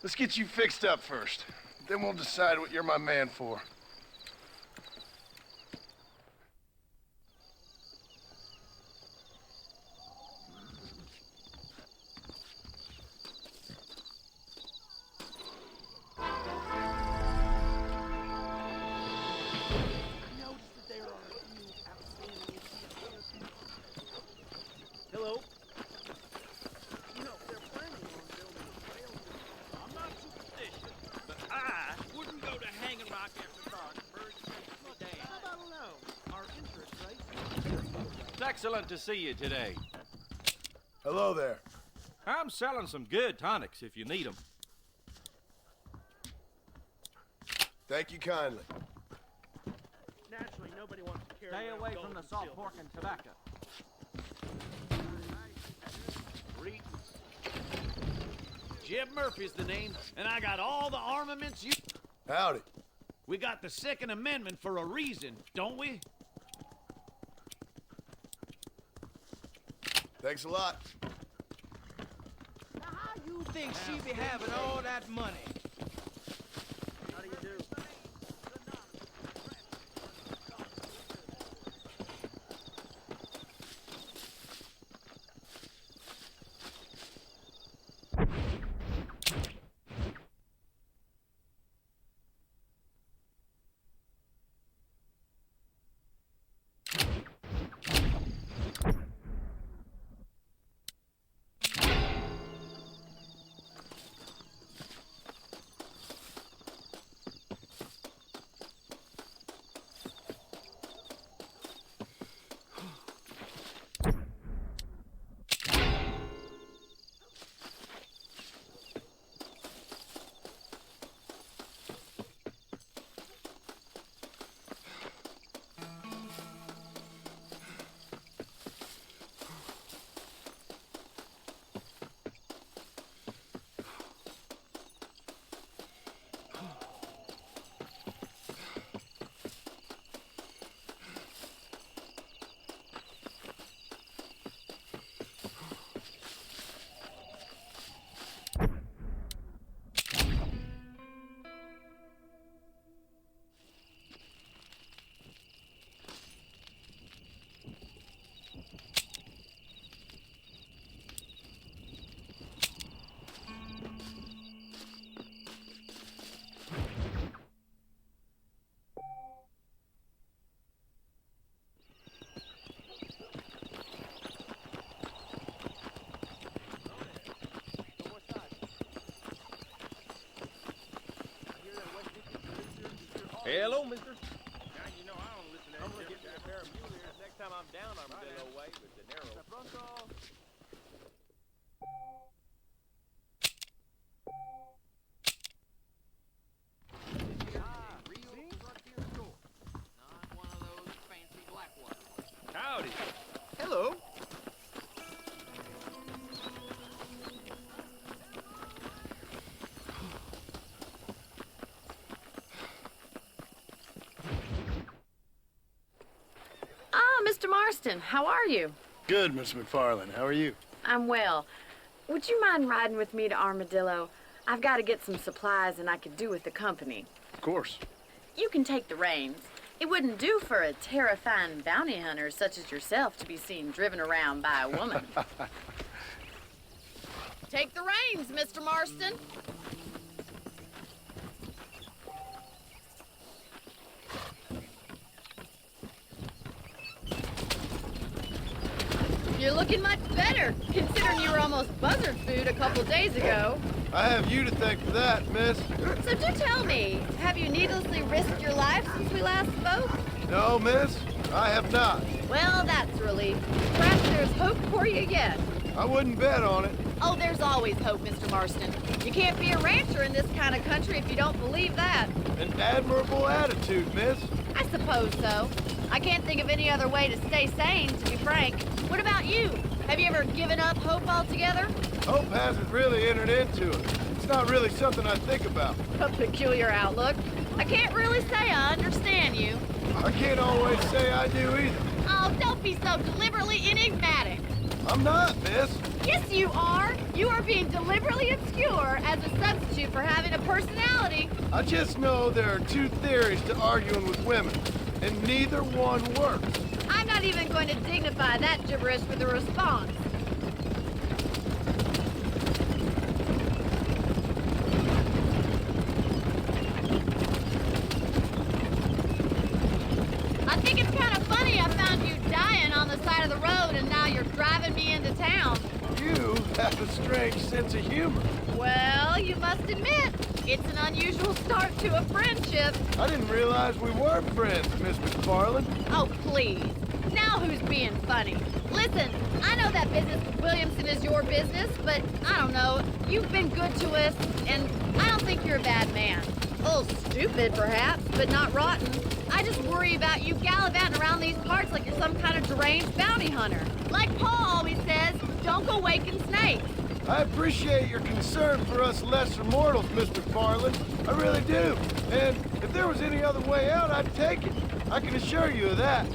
Let's get you fixed up first. Then we'll decide what you're my man for. Hello? You know, they're planning on building a railroad. I'm not superstitious, but I wouldn't go to Hanging Rock after dark. Birds of the day. I don't know. Our interest rates. It's excellent to see you today. Hello there. I'm selling some good tonics if you need them. Thank you kindly. Naturally, nobody wants to carry Stay around away gold from the and salt silver. pork and tobacco. Jeb Murphy's the name, and I got all the armaments you... Howdy. We got the Second Amendment for a reason, don't we? Thanks a lot. Now, how you think she be having all that money? How do you do? Hello, mister. Now you know I don't listen to that. I'm gonna get me a pair of mule ears next time I'm down Armadillo way with the narrow. Pronto. Howdy. Hello. Mr. Marston, how are you? Good, Miss McFarland. How are you? I'm well. Would you mind riding with me to Armadillo? I've got to get some supplies and I could do with the company. Of course. You can take the reins. It wouldn't do for a terrifying bounty hunter such as yourself to be seen driven around by a woman. Take the reins, Mr. Marston. You're looking much better, considering you were almost buzzard food a couple days ago. I have you to thank for that, miss. So do tell me, have you needlessly risked your life since we last spoke? No, miss, I have not. Well, that's a relief. Perhaps there's hope for you yet. I wouldn't bet on it. Oh, there's always hope, Mr. Marston. You can't be a rancher in this kind of country if you don't believe that. An admirable attitude, miss. I suppose so. I can't think of any other way to stay sane, to be frank. What about you? Have you ever given up hope altogether? Hope hasn't really entered into it. It's not really something I think about. A peculiar outlook. I can't really say I understand you. I can't always say I do either. Oh, don't be so deliberately enigmatic. I'm not, miss. Yes, you are. You are being deliberately obscure as a substitute for having a personality. I just know there are two theories to arguing with women, and neither one works. I'm not even going to dignify that gibberish with a response. I think it's kind of funny I found you dying on the side of the road and now you're driving me into town. You have a strange sense of humor. Well, you must admit, it's an unusual start to a friendship. I didn't realize we were friends, Miss McFarland. Oh, please. Now who's being funny? Listen, I know that business with Williamson is your business, but I don't know. You've been good to us, and I don't think you're a bad man. A little stupid, perhaps, but not rotten. I just worry about you gallivanting around these parts like you're some kind of deranged bounty hunter. Like Paul always says, don't go waking snakes. I appreciate your concern for us lesser mortals, Miss McFarland. I really do. And if there was any other way out, I'd take it. I can assure you of that.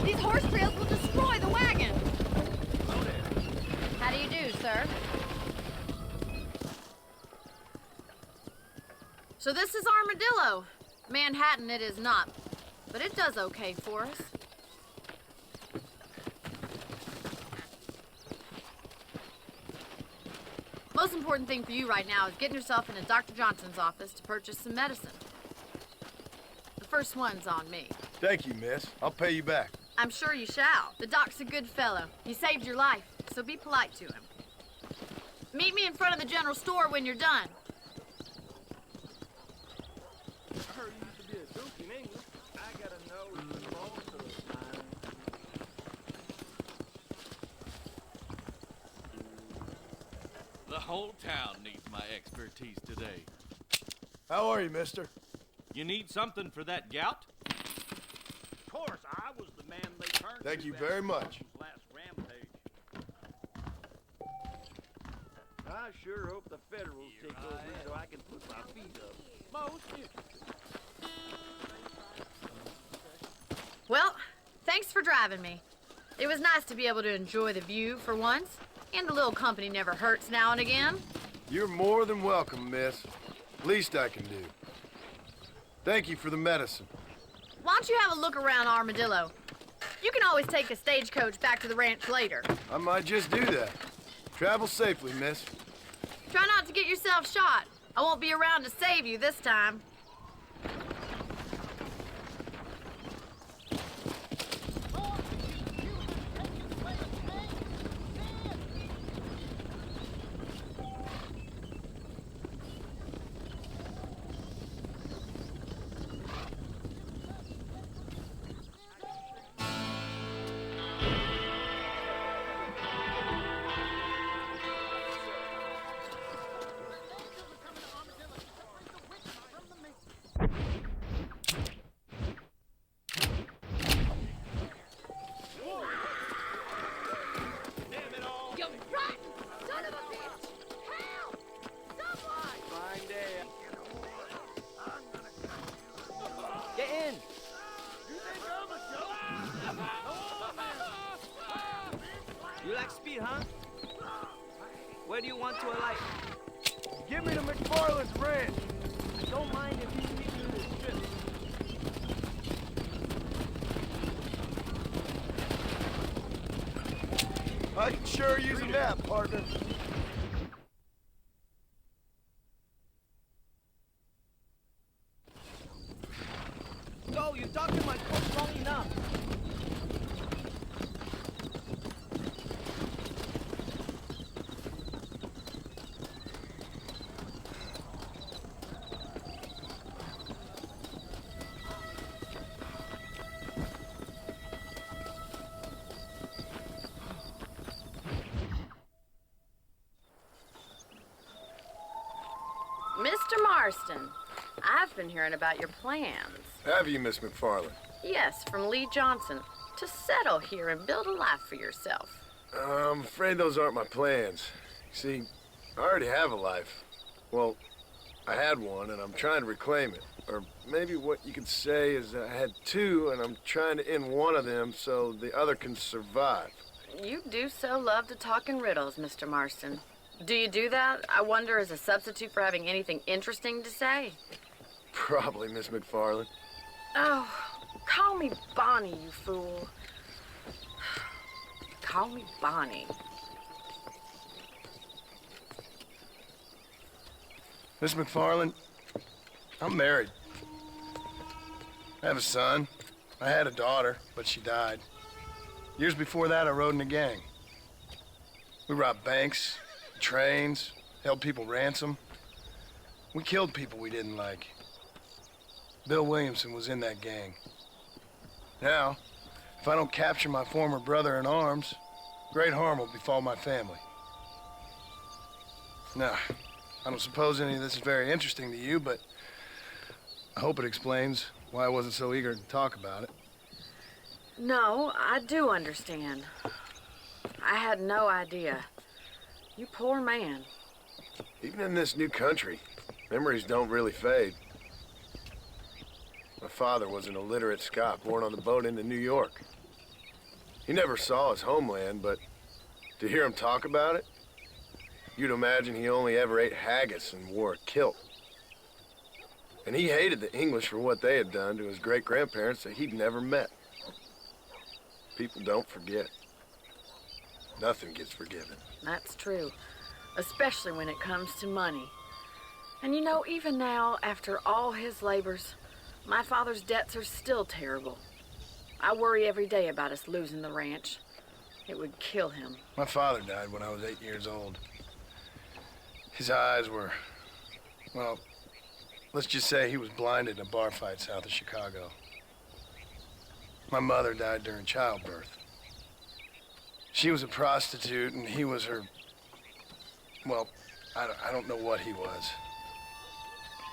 These horse trails will destroy the wagon. How do you do, sir? So this is Armadillo. Manhattan it is not, but it does okay for us. Most important thing for you right now is getting yourself into Dr. Johnson's office to purchase some medicine. The first one's on me. Thank you, miss. I'll pay you back. I'm sure you shall. The doc's a good fellow. He saved your life, so be polite to him. Meet me in front of the general store when you're done. I heard you used to be a duke in England. I gotta know the boss of mine. The whole town needs my expertise today. How are you, mister? You need something for that gout? Of course, I was the man they turned Thank to you after very much. last rampage. I sure hope the Federals take over so I can put my feet up. Most interesting. Well, thanks for driving me. It was nice to be able to enjoy the view for once, and a little company never hurts now and again. You're more than welcome, miss. Least I can do. Thank you for the medicine. Why don't you have a look around Armadillo? You can always take a stagecoach back to the ranch later. I might just do that. Travel safely, miss. Try not to get yourself shot. I won't be around to save you this time. like speed, huh? Where do you want to alight? Give me to McFarland's ranch. I don't mind if you keep me this trip. I can sure use a nap, partner. So, you talked to my coach long enough. Mr. Marston, I've been hearing about your plans. Have you, Miss McFarland? Yes, from Lee Johnson, to settle here and build a life for yourself. I'm afraid those aren't my plans. See, I already have a life. Well, I had one, and I'm trying to reclaim it. Or maybe what you could say is I had two, and I'm trying to end one of them so the other can survive. You do so love to talk in riddles, Mr. Marston. Do you do that, I wonder, as a substitute for having anything interesting to say? Probably, Miss McFarland. Oh, call me Bonnie, you fool. Call me Bonnie. Miss McFarland, I'm married. I have a son. I had a daughter, but she died. Years before that, I rode in a gang. We robbed banks, trains, held people ransom. We killed people we didn't like. Bill Williamson was in that gang. Now, if I don't capture my former brother in arms, great harm will befall my family. Now, I don't suppose any of this is very interesting to you, but I hope it explains why I wasn't so eager to talk about it. No, I do understand. I had no idea. You poor man. Even in this new country, memories don't really fade. My father was an illiterate Scot born on the boat into New York. He never saw his homeland, but to hear him talk about it, you'd imagine he only ever ate haggis and wore a kilt. And he hated the English for what they had done to his great-grandparents that he'd never met. People don't forget. Nothing gets forgiven. That's true, especially when it comes to money. And you know, even now, after all his labors, my father's debts are still terrible. I worry every day about us losing the ranch. It would kill him. My father died when I was 8 years old. His eyes were, well, let's just say he was blinded in a bar fight south of Chicago. My mother died during childbirth. She was a prostitute, and he was her, well, I don't know what he was.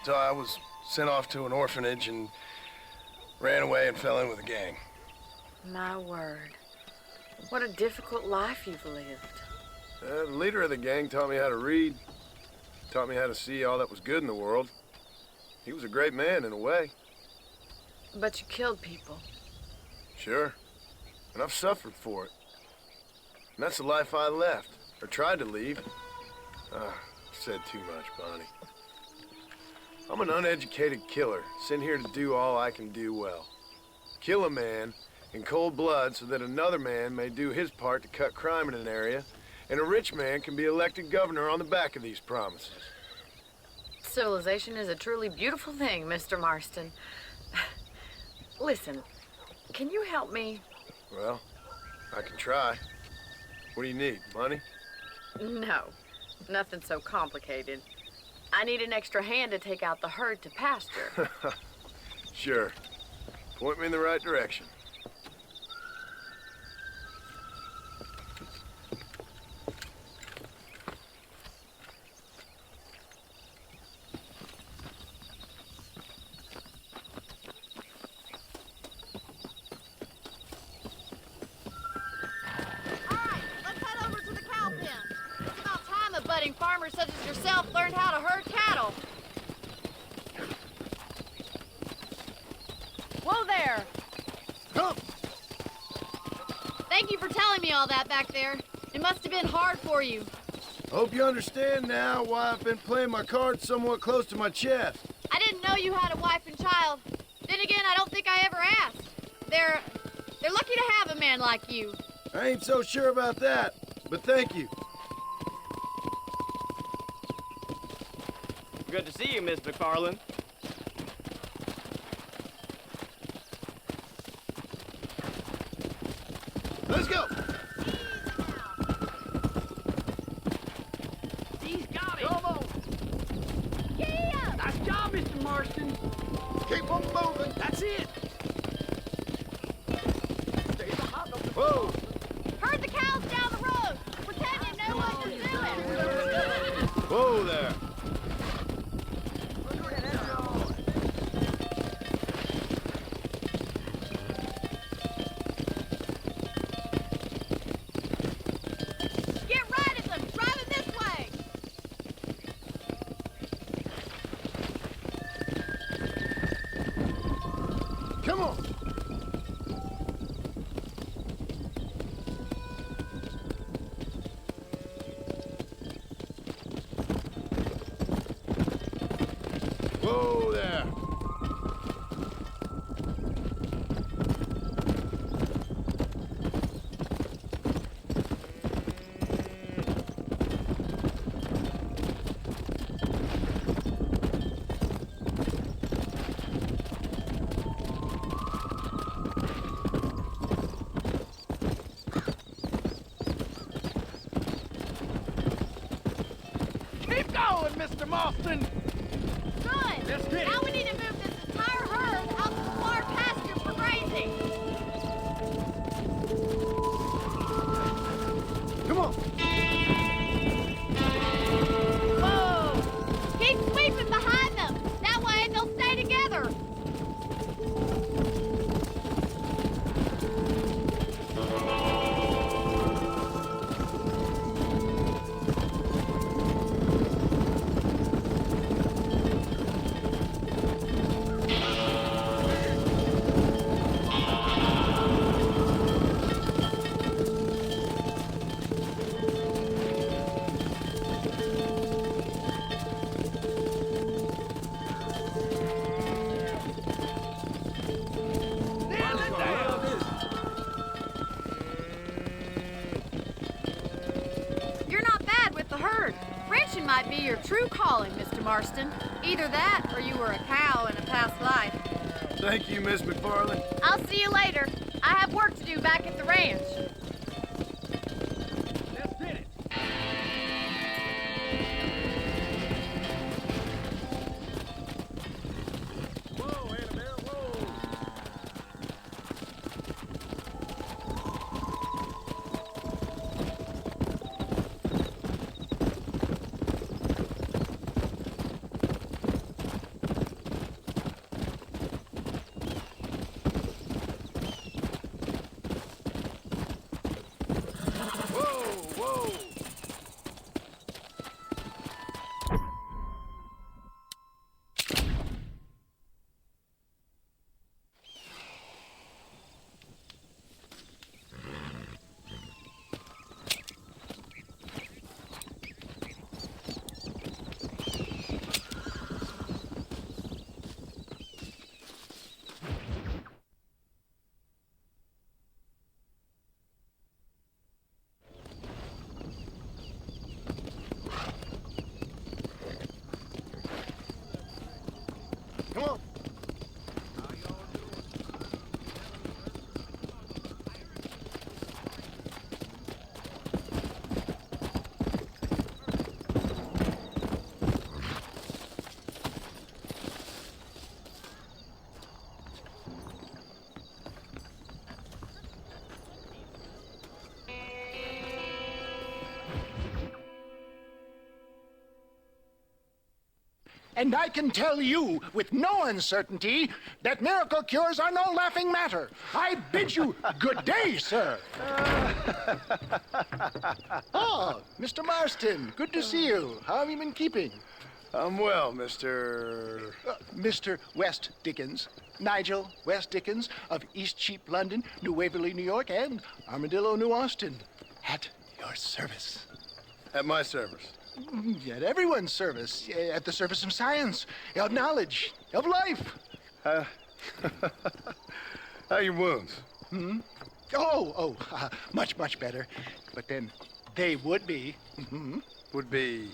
So I was sent off to an orphanage and ran away and fell in with a gang. My word. What a difficult life you've lived. The leader of the gang taught me how to read, taught me how to see all that was good in the world. He was a great man in a way. But you killed people. Sure. And I've suffered for it. And that's the life I left, or tried to leave. Said too much, Bonnie. I'm an uneducated killer, sent here to do all I can do well. Kill a man in cold blood so that another man may do his part to cut crime in an area, and a rich man can be elected governor on the back of these promises. Civilization is a truly beautiful thing, Mr. Marston. Listen, can you help me? Well, I can try. What do you need, money? No, nothing so complicated. I need an extra hand to take out the herd to pasture. Sure. Point me in the right direction. Farmers such as yourself learned how to herd cattle. Whoa there! Come! Thank you for telling me all that back there. It must have been hard for you. Hope you understand now why I've been playing my cards somewhat close to my chest. I didn't know you had a wife and child. Then again, I don't think I ever asked. They're lucky to have a man like you. I ain't so sure about that, but thank you. Good to see you, Miss McFarland. Let's go. He's got it. Come on. Yeah! Nice job, Mr. Marston. Keep on moving. That's it. Whoa. Herd the cows down the road. Pretend you know what you're doing. Whoa there. Get right at them. Driving this way. Come on. Whoa there. Keep going, Mr. Marston. Good. Let's get it. Now we need to move this entire herd out to the far pasture for grazing. Come on. Whoa! Keep sweeping behind them. That way they'll stay together. You're not bad with the herd. Ranching might be your true calling, Mr. Marston. Either that, or you were a cow in a past life. Thank you, Miss McFarland. I'll see you later. I have work to do back at the ranch. Let's get it. Whoa, Annabelle, whoa. Come on. And I can tell you with no uncertainty that miracle cures are no laughing matter. I bid you good day, sir. Oh, Mr. Marston, good to see you. How have you been keeping? I'm well, Mr. Mr. West Dickens. Nigel West Dickens of East Cheap, London, New Waverly, New York, and Armadillo, New Austin. At your service. At my service. At everyone's service. At the service of science, of knowledge, of life. How are your wounds? Much, much better. But then they would be. Would be?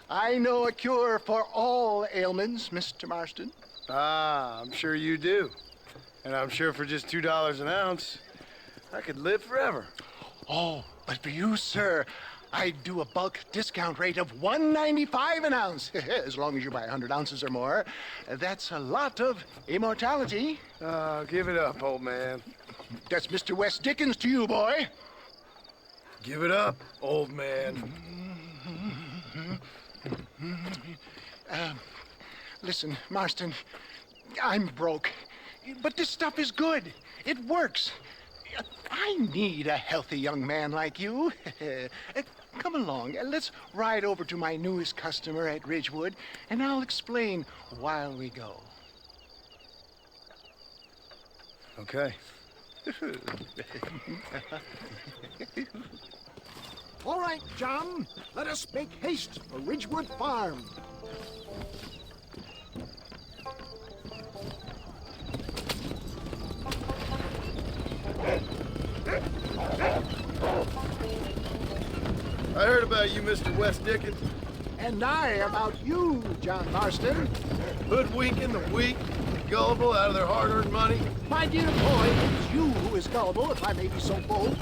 I know a cure for all ailments, Mr. Marston. Ah, I'm sure you do. And I'm sure for just $2 an ounce, I could live forever. Oh, but for you, sir, I'd do a bulk discount rate of $1.95 an ounce, as long as you buy 100 ounces or more. That's a lot of immortality. Give it up, old man. That's Mr. Wes Dickens to you, boy. Give it up, old man. Listen, Marston, I'm broke, but this stuff is good. It works. I need a healthy young man like you. Come along, let's ride over to my newest customer at Ridgewood, and I'll explain while we go. Okay. All right, John, let us make haste for Ridgewood Farm. I heard about you, Mr. Wes Dickens. And I about you, John Marston. Hoodwinking the weak, gullible out of their hard-earned money. My dear boy, it's you who is gullible, if I may be so bold.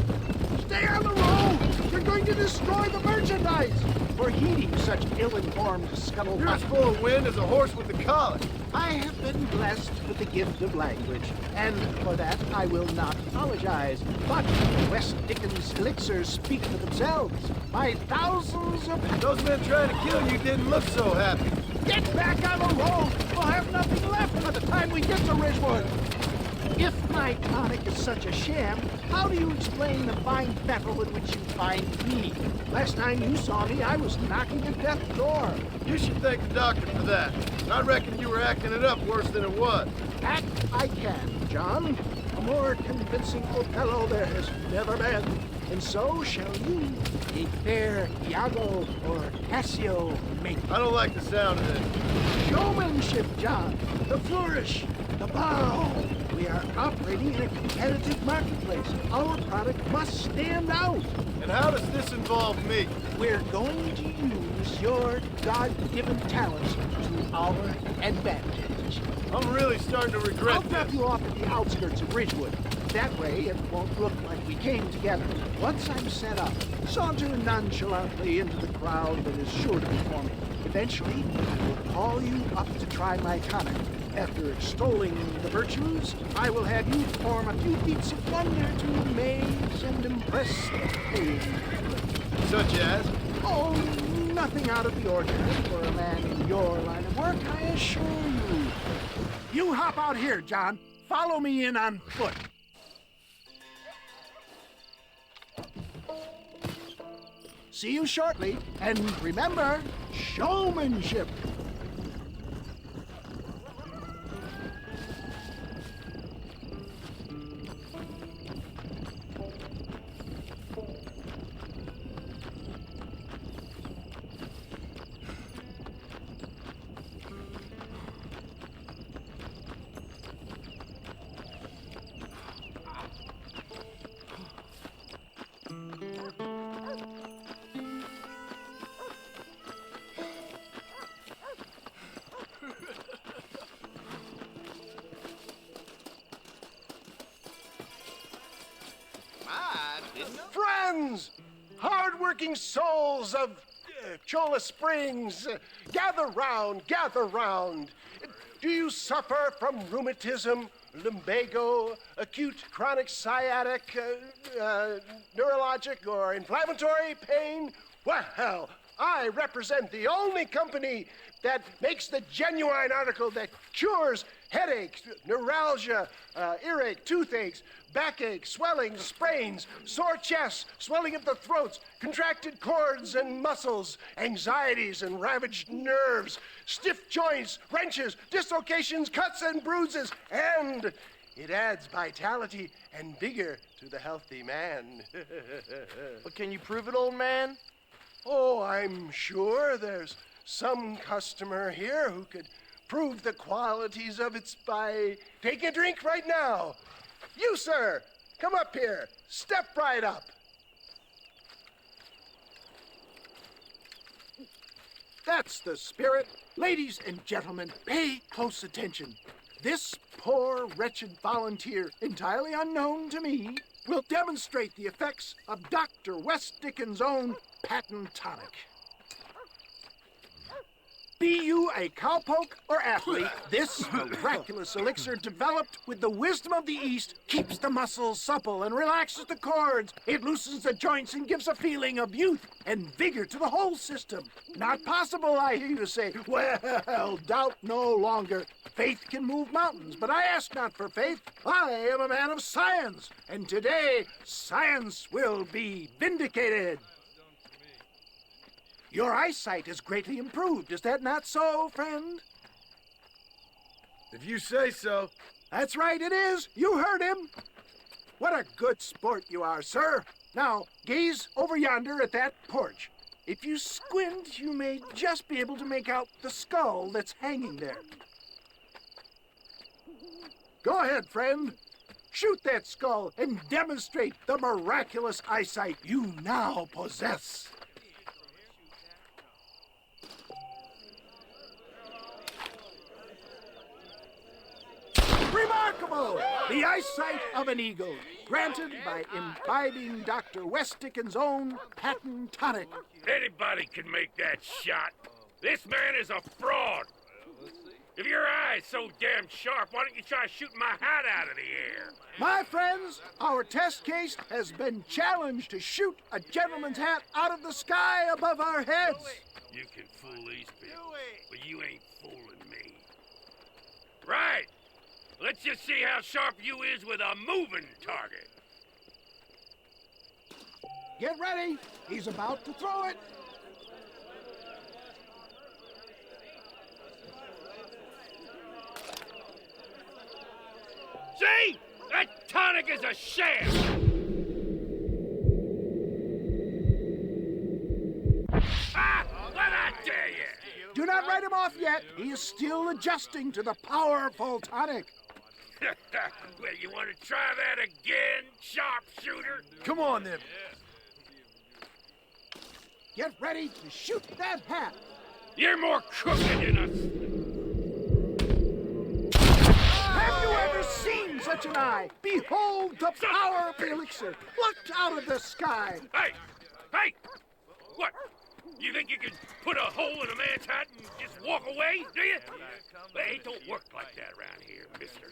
Stay on the road! You're going to destroy the merchandise! For heeding such ill-informed scuttlebutt. You're as full of wind as a horse with the colic. I have been blessed with the gift of language, and for that I will not apologize. But Wes Dickens' elixirs speak for themselves. My thousands of... Those men trying to kill you didn't look so happy. Get back on the road! We'll have nothing left by the time we get to Ridgewood. If my tonic is such a sham, how do you explain the fine fettle in which you find me? Last time you saw me, I was knocking at death's door. You should thank the doctor for that. I reckon you were acting it up worse than it was. Act I can, John. A more convincing Othello there has never been. And so shall you, a fair Iago or Cassio make. I don't like the sound of this. Showmanship, John. The flourish, the bow. We are operating in a competitive marketplace. Our product must stand out. And how does this involve me? We're going to use your God-given talents to our advantage. I'm really starting to regret I'll drop you off at the outskirts of Ridgewood. That way, it won't look like we came together. Once I'm set up, saunter nonchalantly into the crowd that is sure to be forming. Eventually, I will call you up to try my tonic. After extolling the virtues, I will have you perform a few feats of wonder to amaze and impress the page. Such as? Oh, nothing out of the ordinary for a man in your line of work, I assure you. You hop out here, John. Follow me in on foot. See you shortly, and remember, showmanship. Friends! Hard-working souls of Cholla Springs, gather round, gather round. Do you suffer from rheumatism, lumbago, acute chronic sciatic, neurologic, or inflammatory pain? Well, I represent the only company that makes the genuine article that cures headache, neuralgia, earache, toothaches, backache, swelling, sprains, sore chests, swelling of the throats, contracted cords and muscles, anxieties and ravaged nerves, stiff joints, wrenches, dislocations, cuts and bruises, and it adds vitality and vigor to the healthy man. But can you prove it, old man? Oh, I'm sure there's some customer here who could prove the qualities of it by taking a drink right now. You, sir, come up here. Step right up. That's the spirit. Ladies and gentlemen, pay close attention. This poor, wretched volunteer, entirely unknown to me, will demonstrate the effects of Dr. West Dickens' own patent tonic. Be you a cowpoke or athlete, this miraculous elixir developed with the wisdom of the East keeps the muscles supple and relaxes the cords. It loosens the joints and gives a feeling of youth and vigor to the whole system. Not possible, I hear you say. Well, doubt no longer. Faith can move mountains, but I ask not for faith. I am a man of science, and today science will be vindicated. Your eyesight is greatly improved. Is that not so, friend? If you say so. That's right, it is. You heard him. What a good sport you are, sir. Now, gaze over yonder at that porch. If you squint, you may just be able to make out the skull that's hanging there. Go ahead, friend. Shoot that skull and demonstrate the miraculous eyesight you now possess. Remarkable! The eyesight of an eagle, granted by imbibing Dr. West Dickens' own patent tonic. Anybody can make that shot. This man is a fraud. If your eye's so damn sharp, why don't you try shooting my hat out of the air? My friends, our test case has been challenged to shoot a gentleman's hat out of the sky above our heads. You can fool these people, but you ain't fooling me. Right. Let's just see how sharp you is with a moving target. Get ready. He's about to throw it. See? That tonic is a sham! Ah! What I tell you? Do not write him off yet. He is still adjusting to the powerful tonic. Well, you want to try that again, sharpshooter? Come on, then. Get ready to shoot that hat. You're more crooked than us. Have you ever seen such an eye? Behold the power of the elixir plucked out of the sky. Hey! Hey! What? You think you can put a hole in a man's hat and just walk away, do you? Well, it don't work like that around here, mister.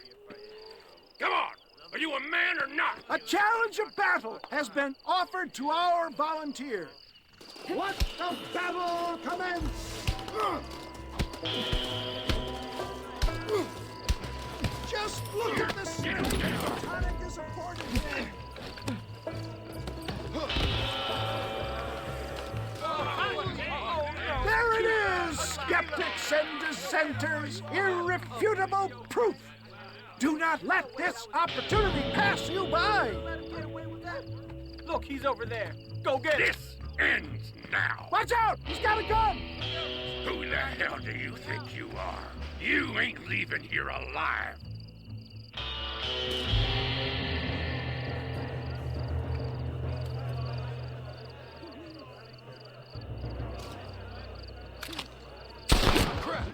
Come on! Are you a man or not? A challenge of battle has been offered to our volunteer. Let the battle commence! Just look at the speed the tonic is affording him. There it is, skeptics and dissenters, irrefutable proof. Do not let this opportunity pass you by. Look, he's over there. Go get him. This ends now. Watch out! He's got a gun! Who the hell do you think you are? You ain't leaving here alive. Crap!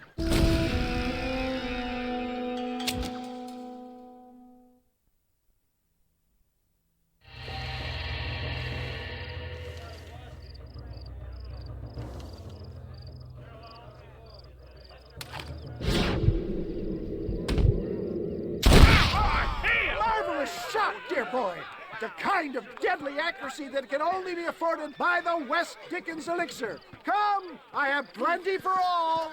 Shot, dear boy. The kind of deadly accuracy that can only be afforded by the West Dickens elixir. Come, I have plenty for all.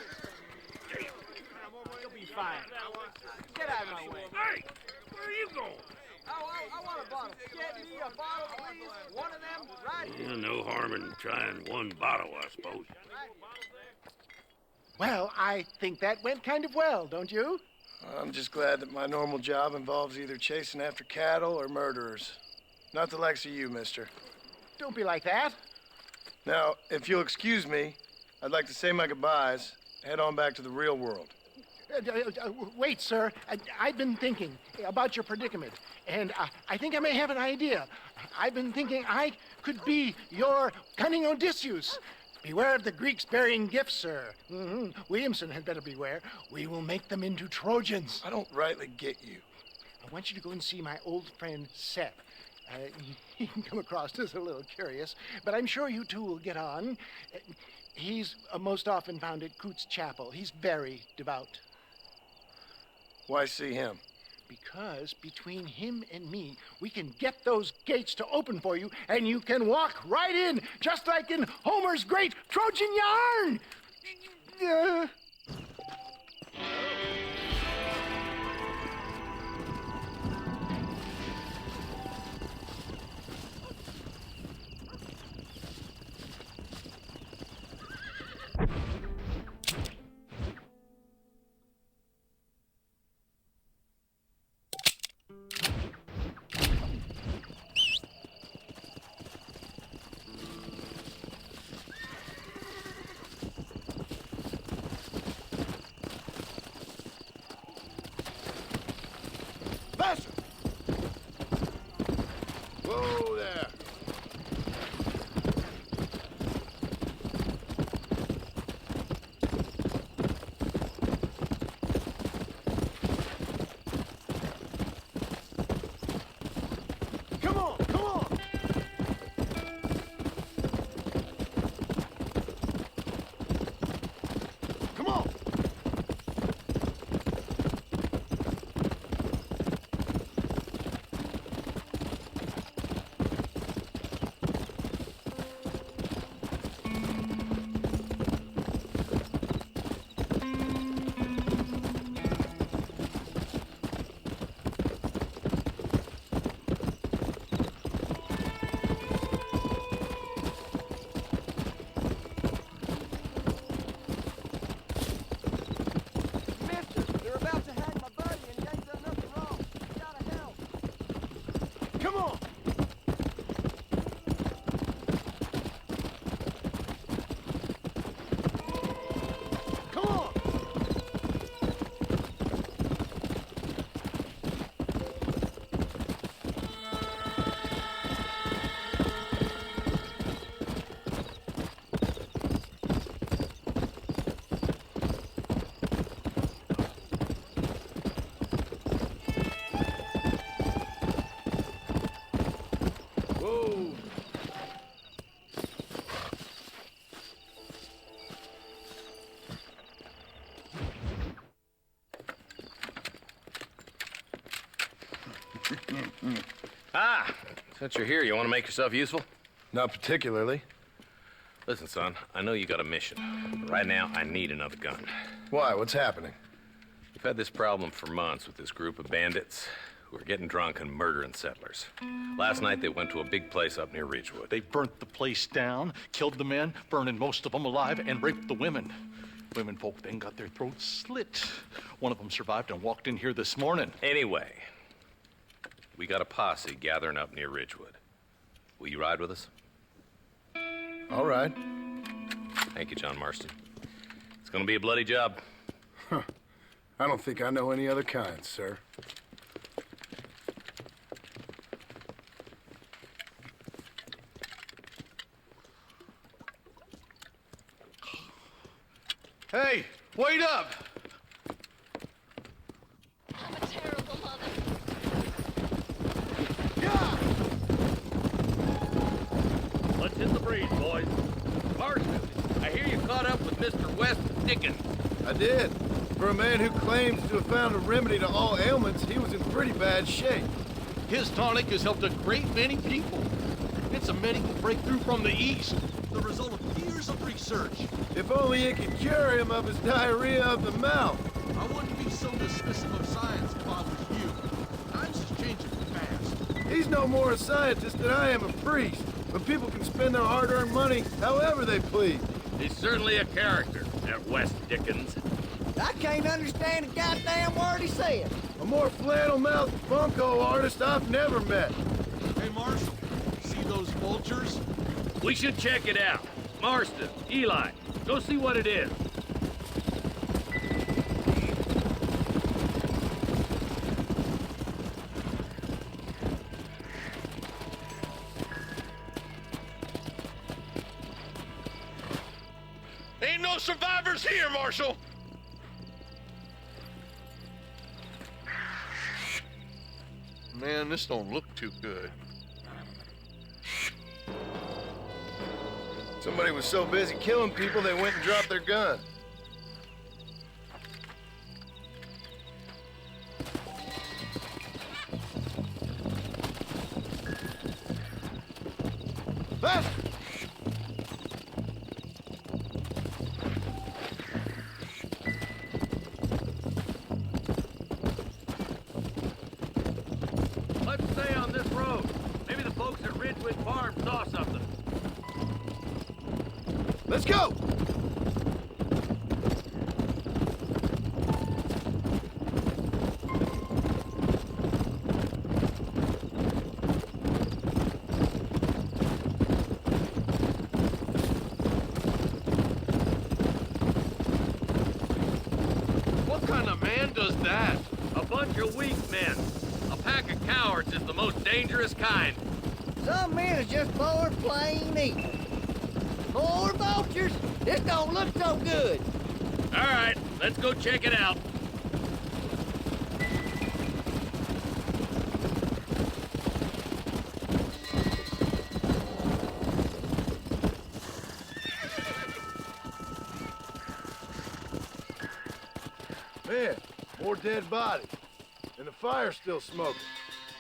fine. Get out of my way. Hey, where are you going? I want a bottle. Get me a bottle, please. One of them right here. No harm in trying one bottle, I suppose. Well, I think that went kind of well, don't you? I'm just glad that my normal job involves either chasing after cattle or murderers. Not the likes of you, mister. Don't be like that. Now, if you'll excuse me, I'd like to say my goodbyes, head on back to the real world. Wait, sir. I've been thinking about your predicament, and I think I may have an idea. I've been thinking I could be your cunning Odysseus. Beware of the Greeks burying gifts, sir. Williamson had better beware. We will make them into Trojans. I don't rightly get you. I want you to go and see my old friend Seth. He can come across as a little curious, but I'm sure you two will get on. He's most often found at Coots Chapel. He's very devout. Why see him? Because between him and me, we can get those gates to open for you, and you can walk right in, just like in Homer's great Trojan yarn! Faster! Whoa there! Come on, come on! Come on! Since you're here, you want to make yourself useful? Not particularly. Listen, son, I know you got a mission, but right now I need another gun. Why? What's happening? We've had this problem for months with this group of bandits who are getting drunk and murdering settlers. Last night they went to a big place up near Ridgewood. They burnt the place down, killed the men, burning most of them alive, and raped the women. Women folk then got their throats slit. One of them survived and walked in here this morning. Anyway, we got a posse gathering up near Ridgewood. Will you ride with us? All right. Thank you, John Marston. It's gonna be a bloody job. Huh. I don't think I know any other kind, sir. Hey, wait up! I'm a terrible mother. Let's hit the breeze, boys. Marston, I hear you caught up with Mr. West Dickens. I did. For a man who claims to have found a remedy to all ailments, he was in pretty bad shape. His tonic has helped a great many people. It's a medical breakthrough from the East. The result of years of research. If only it could cure him of his diarrhea of the mouth. I wouldn't be so so dismissive of science bothers you. Times is changing fast. He's no more a scientist than I am a priest. But people can spend their hard-earned money however they please. He's certainly a character, that West Dickens. I can't understand a goddamn word he said. A more flannel-mouthed bunco artist I've never met. Hey, Marshal, see those vultures? We should check it out. Marston, Eli, go see what it is. Ain't no survivors here, Marshal! Man, this don't look too good. Somebody was so busy killing people, they went and dropped their gun. Faster! Let's stay on this road. Maybe the folks at Ridgewood Farm saw something. Let's go! What kind of man does that? A bunch of weak men. A pack of cowards is the most dangerous kind. Some men is just born plain evil. More vultures? This don't look so good. All right, let's go check it out. Man, more dead bodies. And the fire's still smoking.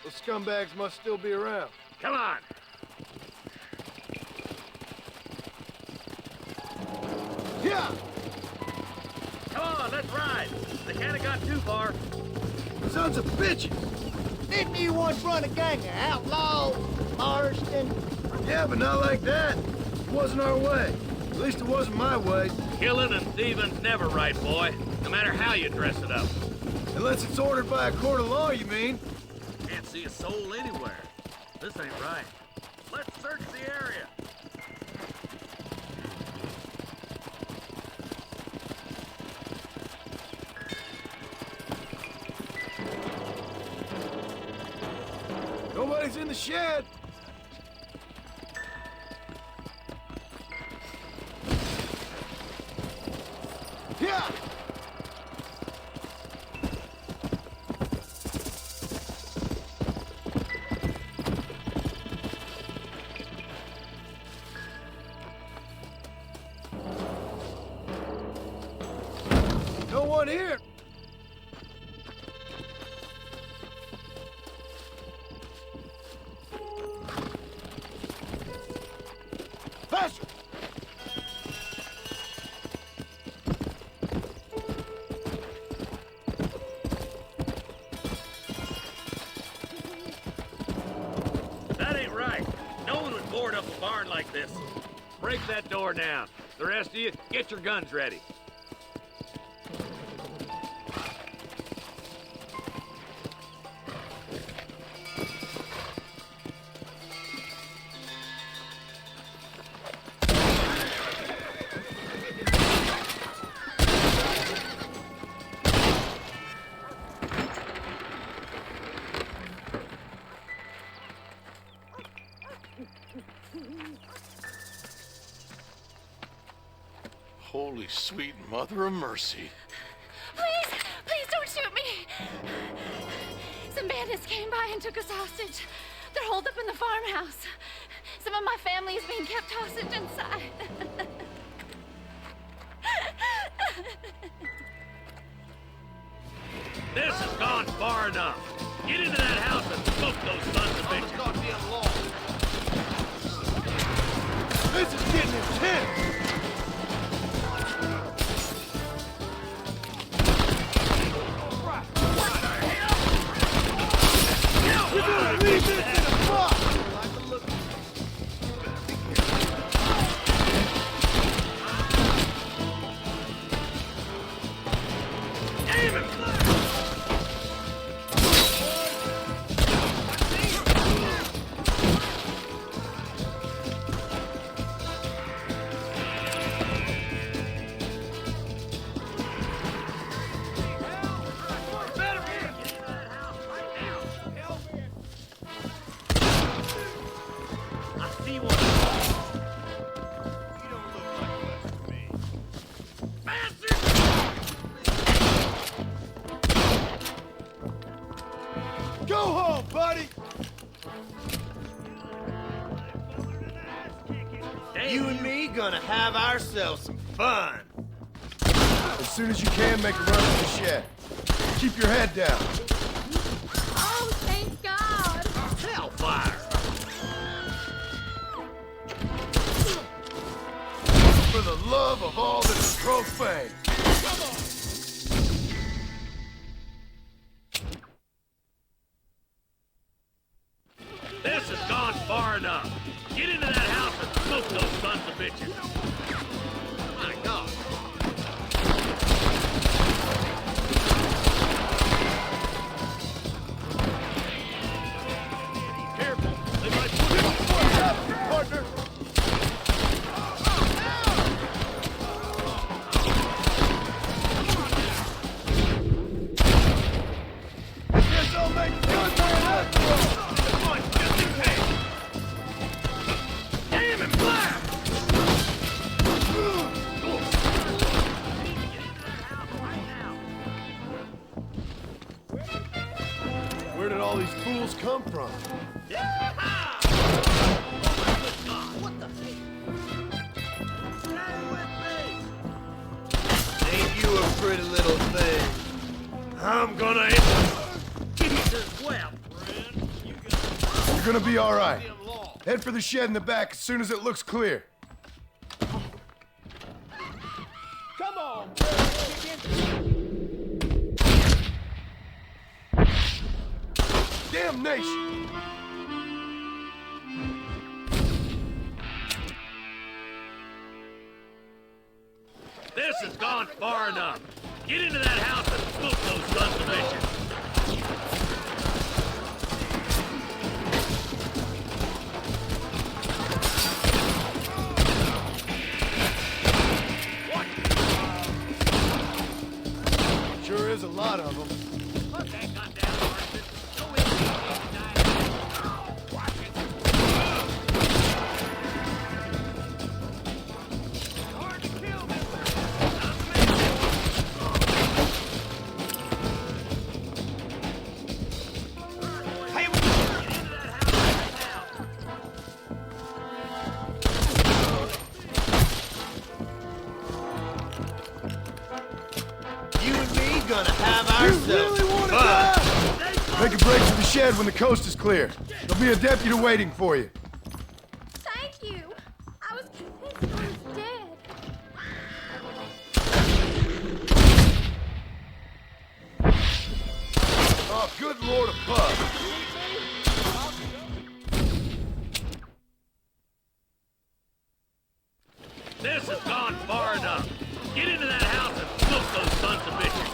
Those scumbags must still be around. Come on. Yeah! Come on, let's ride. They can't have got too far. Sons of bitches! Didn't you once run a gang of outlaws, Marston? Yeah, but not like that. It wasn't our way. At least it wasn't my way. Killing and thieving's never right, boy. No matter how you dress it up. Unless it's ordered by a court of law, you mean? Can't see a soul anywhere. This ain't right. Let's search the area. Nobody's in the shed. Yeah! No one here. Faster! That ain't right. No one would board up a barn like this. Break that door down. The rest of you, get your guns ready. Holy sweet mother of mercy. Please, please don't shoot me. Some bandits came by and took us hostage. They're holed up in the farmhouse. Some of my family is being kept hostage inside. This has gone far enough. Get into that house and smoke those sons of bitches. Goddamn law. This is getting intense! leave this in a box! Damn it! Go home, buddy! You and me gonna have ourselves some fun. As soon as you can, make a run for the shed. Keep your head down. Oh, thank God! Hellfire! For the love of all that is profane. This has gone far enough. Get into that house and smoke those sons of bitches. My God. Careful. They might put it partner. Guess I'll make good man after all! Damn it, Black! Where did all these fools come from? Ain't you a pretty little thing? I'm gonna... Jesus wept. You're gonna be all right. Head for the shed in the back as soon as it looks clear. Come on, Damnation! This has gone far enough. Get into that house and smoke those sons of bitches. Sure is a lot of them. Put that gun down, Marston. Go in. Watch it. Hard to kill, mister. Hey, get into that house right now. You and me gonna have ourselves really wanna fun. die? Make a break for the shed when the coast is clear. There'll be a deputy waiting for you. Thank you! I was convinced I was dead. Oh, good lord above. This has gone far enough. Get into that house and smoke those sons of bitches.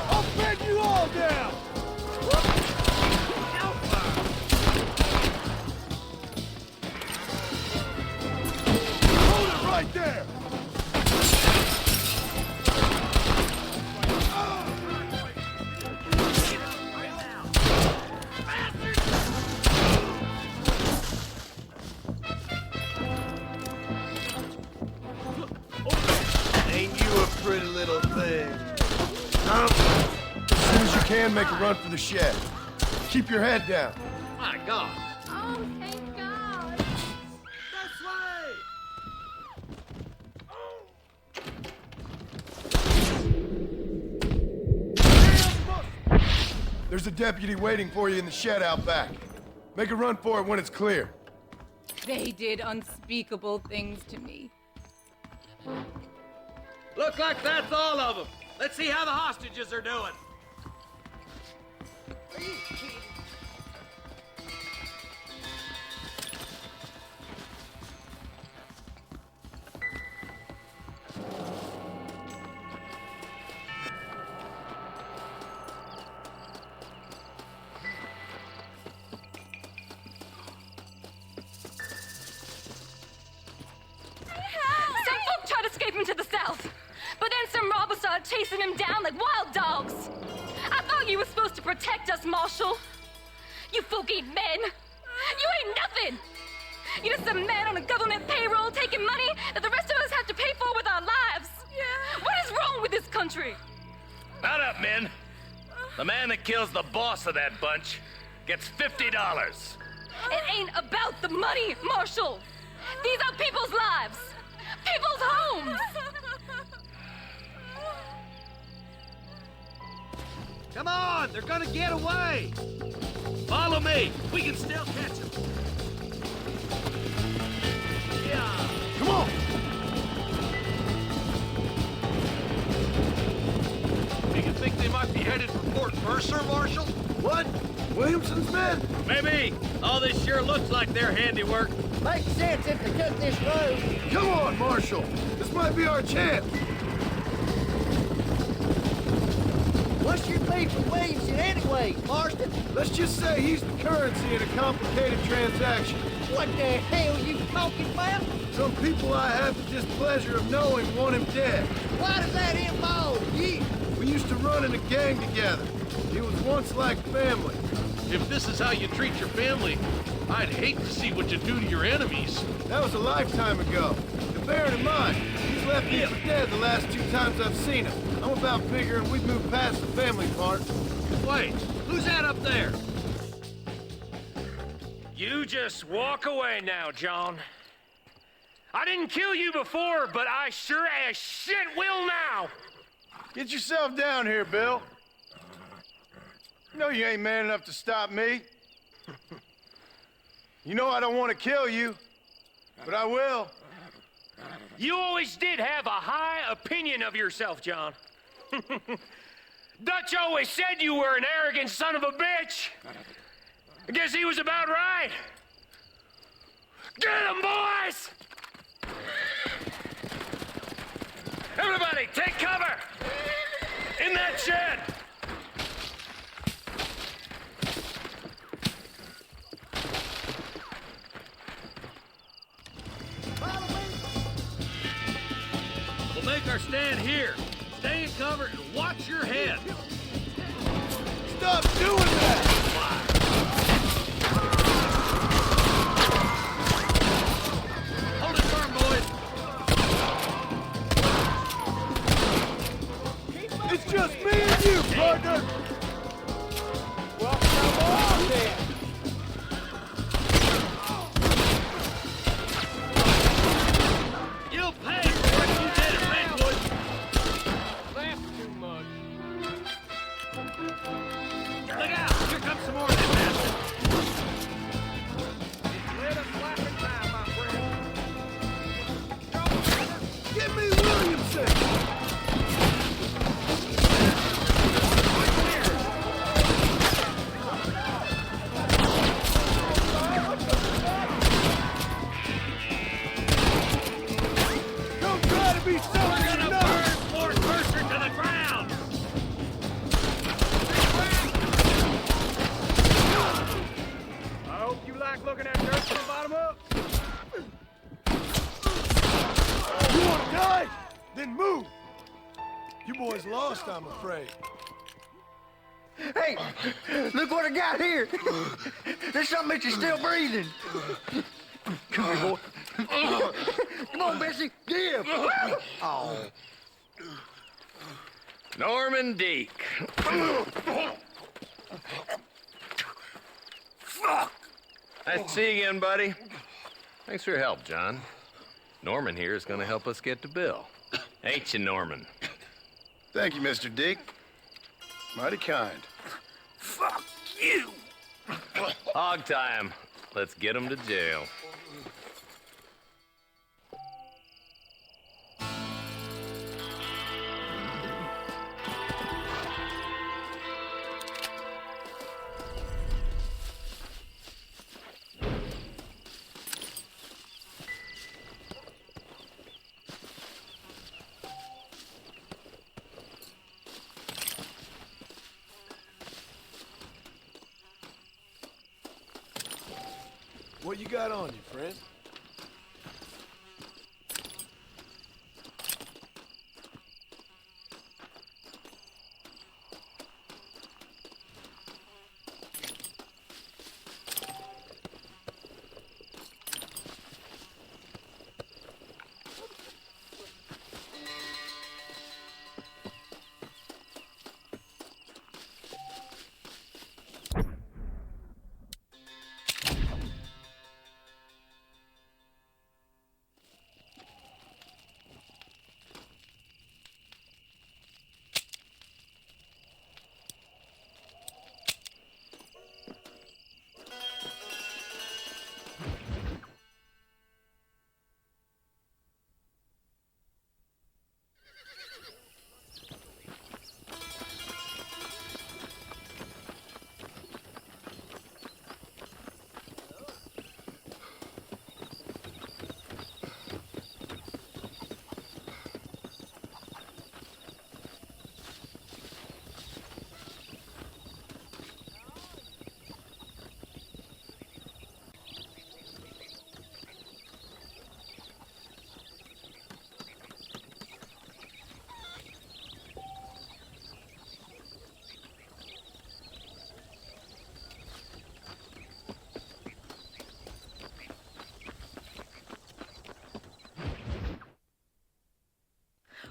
I'll bend you all down! Hold it right there! Ain't you a pretty little thing? As soon as you can, make a run for the shed. Keep your head down. My God. Oh, thank God! This way! There's a deputy waiting for you in the shed out back. Make a run for it when it's clear. They did unspeakable things to me. Look like that's all of them. Let's see how the hostages are doing. Are you kidding? Some folk tried to escape him to the south, but then some robbers started chasing him down like wild dogs. I thought you were supposed to protect us, Marshal. You folk ain't men. You ain't nothing. You're just a man on a government payroll taking money that the rest of us have to pay for with our lives. Yeah. What is wrong with this country? Mount up, men. The man that kills the boss of that bunch gets $50. It ain't about the money, Marshal. These are people's lives, people's homes. Come on, they're gonna get away. Follow me. We can still catch them. Yeah. Come on! Do you think they might be headed for Fort Mercer, Marshal? What? Williamson's men? Maybe. All this sure looks like their handiwork. Makes sense if they took this road. Come on, Marshal. This might be our chance. What's your beef with Williamson anyway, Marston? Let's just say he's the currency in a complicated transaction. What the hell you talking about? Some people I have the displeasure of knowing want him dead. Why does that involve you? We used to run in a gang together. He was once like family. If this is how you treat your family, I'd hate to see what you do to your enemies. That was a lifetime ago. And bearing in mind, he's left me for dead the last 2 times I've seen him. I'm about figuring we've moved past the family part. Wait, who's that up there? You just walk away now, John. I didn't kill you before, but I sure as shit will now. Get yourself down here, Bill. You know you ain't man enough to stop me. You know I don't want to kill you, but I will. You always did have a high opinion of yourself, John. Dutch always said you were an arrogant son of a bitch. I guess he was about right. Get him, boys! Everybody, take cover! In that shed! We'll make our stand here. Stay in cover and watch your head. Stop doing that! Hold it firm, boys. It's just me and you, partner! Well, come on then. You'll pay for what you did at Redwood. That's too much. Look out! Here comes some more of them bastards. Let us laugh in time, my friend. Give me Williamson! Don't try to be We're selfish gonna enough! burn Fort Mercer to the ground. I hope you like looking at dirt from the bottom up. You want to die? Then move! You boys lost, I'm afraid. Hey, look what I got here. There's something that you're still breathing. Come here, boy. Come on, Bessie. Give. Oh. Norman Deek. Fuck. Nice to see you again, buddy. Thanks for your help, John. Norman here is going to help us get to Bill. Ain't you, Norman? Thank you, Mr. Deek. Mighty kind. Fuck you. Hog time. Let's get him to jail. What you got on you, friend?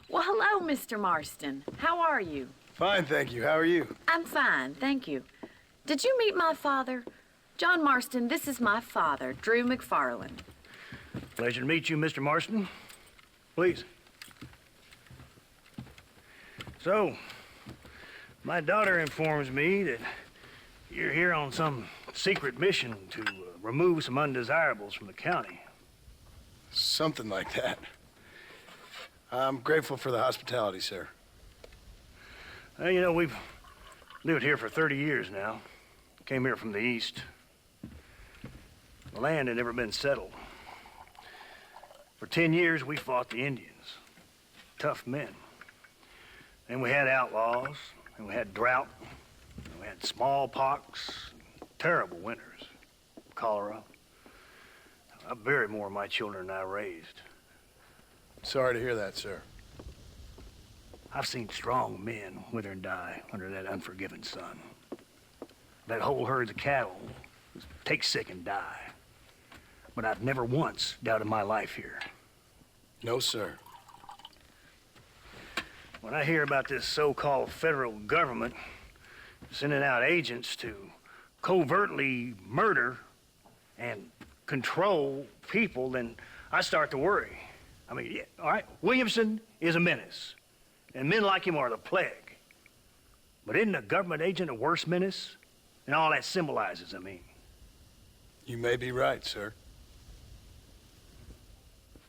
Well, hello, Mr. Marston. How are you? Fine, thank you. How are you? I'm fine, thank you. Did you meet my father? John Marston, this is my father, Drew McFarland. Pleasure to meet you, Mr. Marston. Please. So, my daughter informs me that you're here on some secret mission to remove some undesirables from the county. Something like that. I'm grateful for the hospitality, sir. You know, we've lived here for 30 years now. Came here from the east. The land had never been settled. For 10 years, we fought the Indians. Tough men. Then we had outlaws, and we had drought, and we had smallpox, terrible winters, cholera. I buried more of my children than I raised. Sorry to hear that, sir. I've seen strong men wither and die under that unforgiving sun. That whole herds of cattle take sick and die. But I've never once doubted my life here. No, sir. When I hear about this so-called federal government sending out agents to covertly murder and control people, then I start to worry. I mean, yeah, all right, Williamson is a menace, and men like him are the plague. But isn't a government agent a worse menace? And all that symbolizes, I mean. You may be right, sir.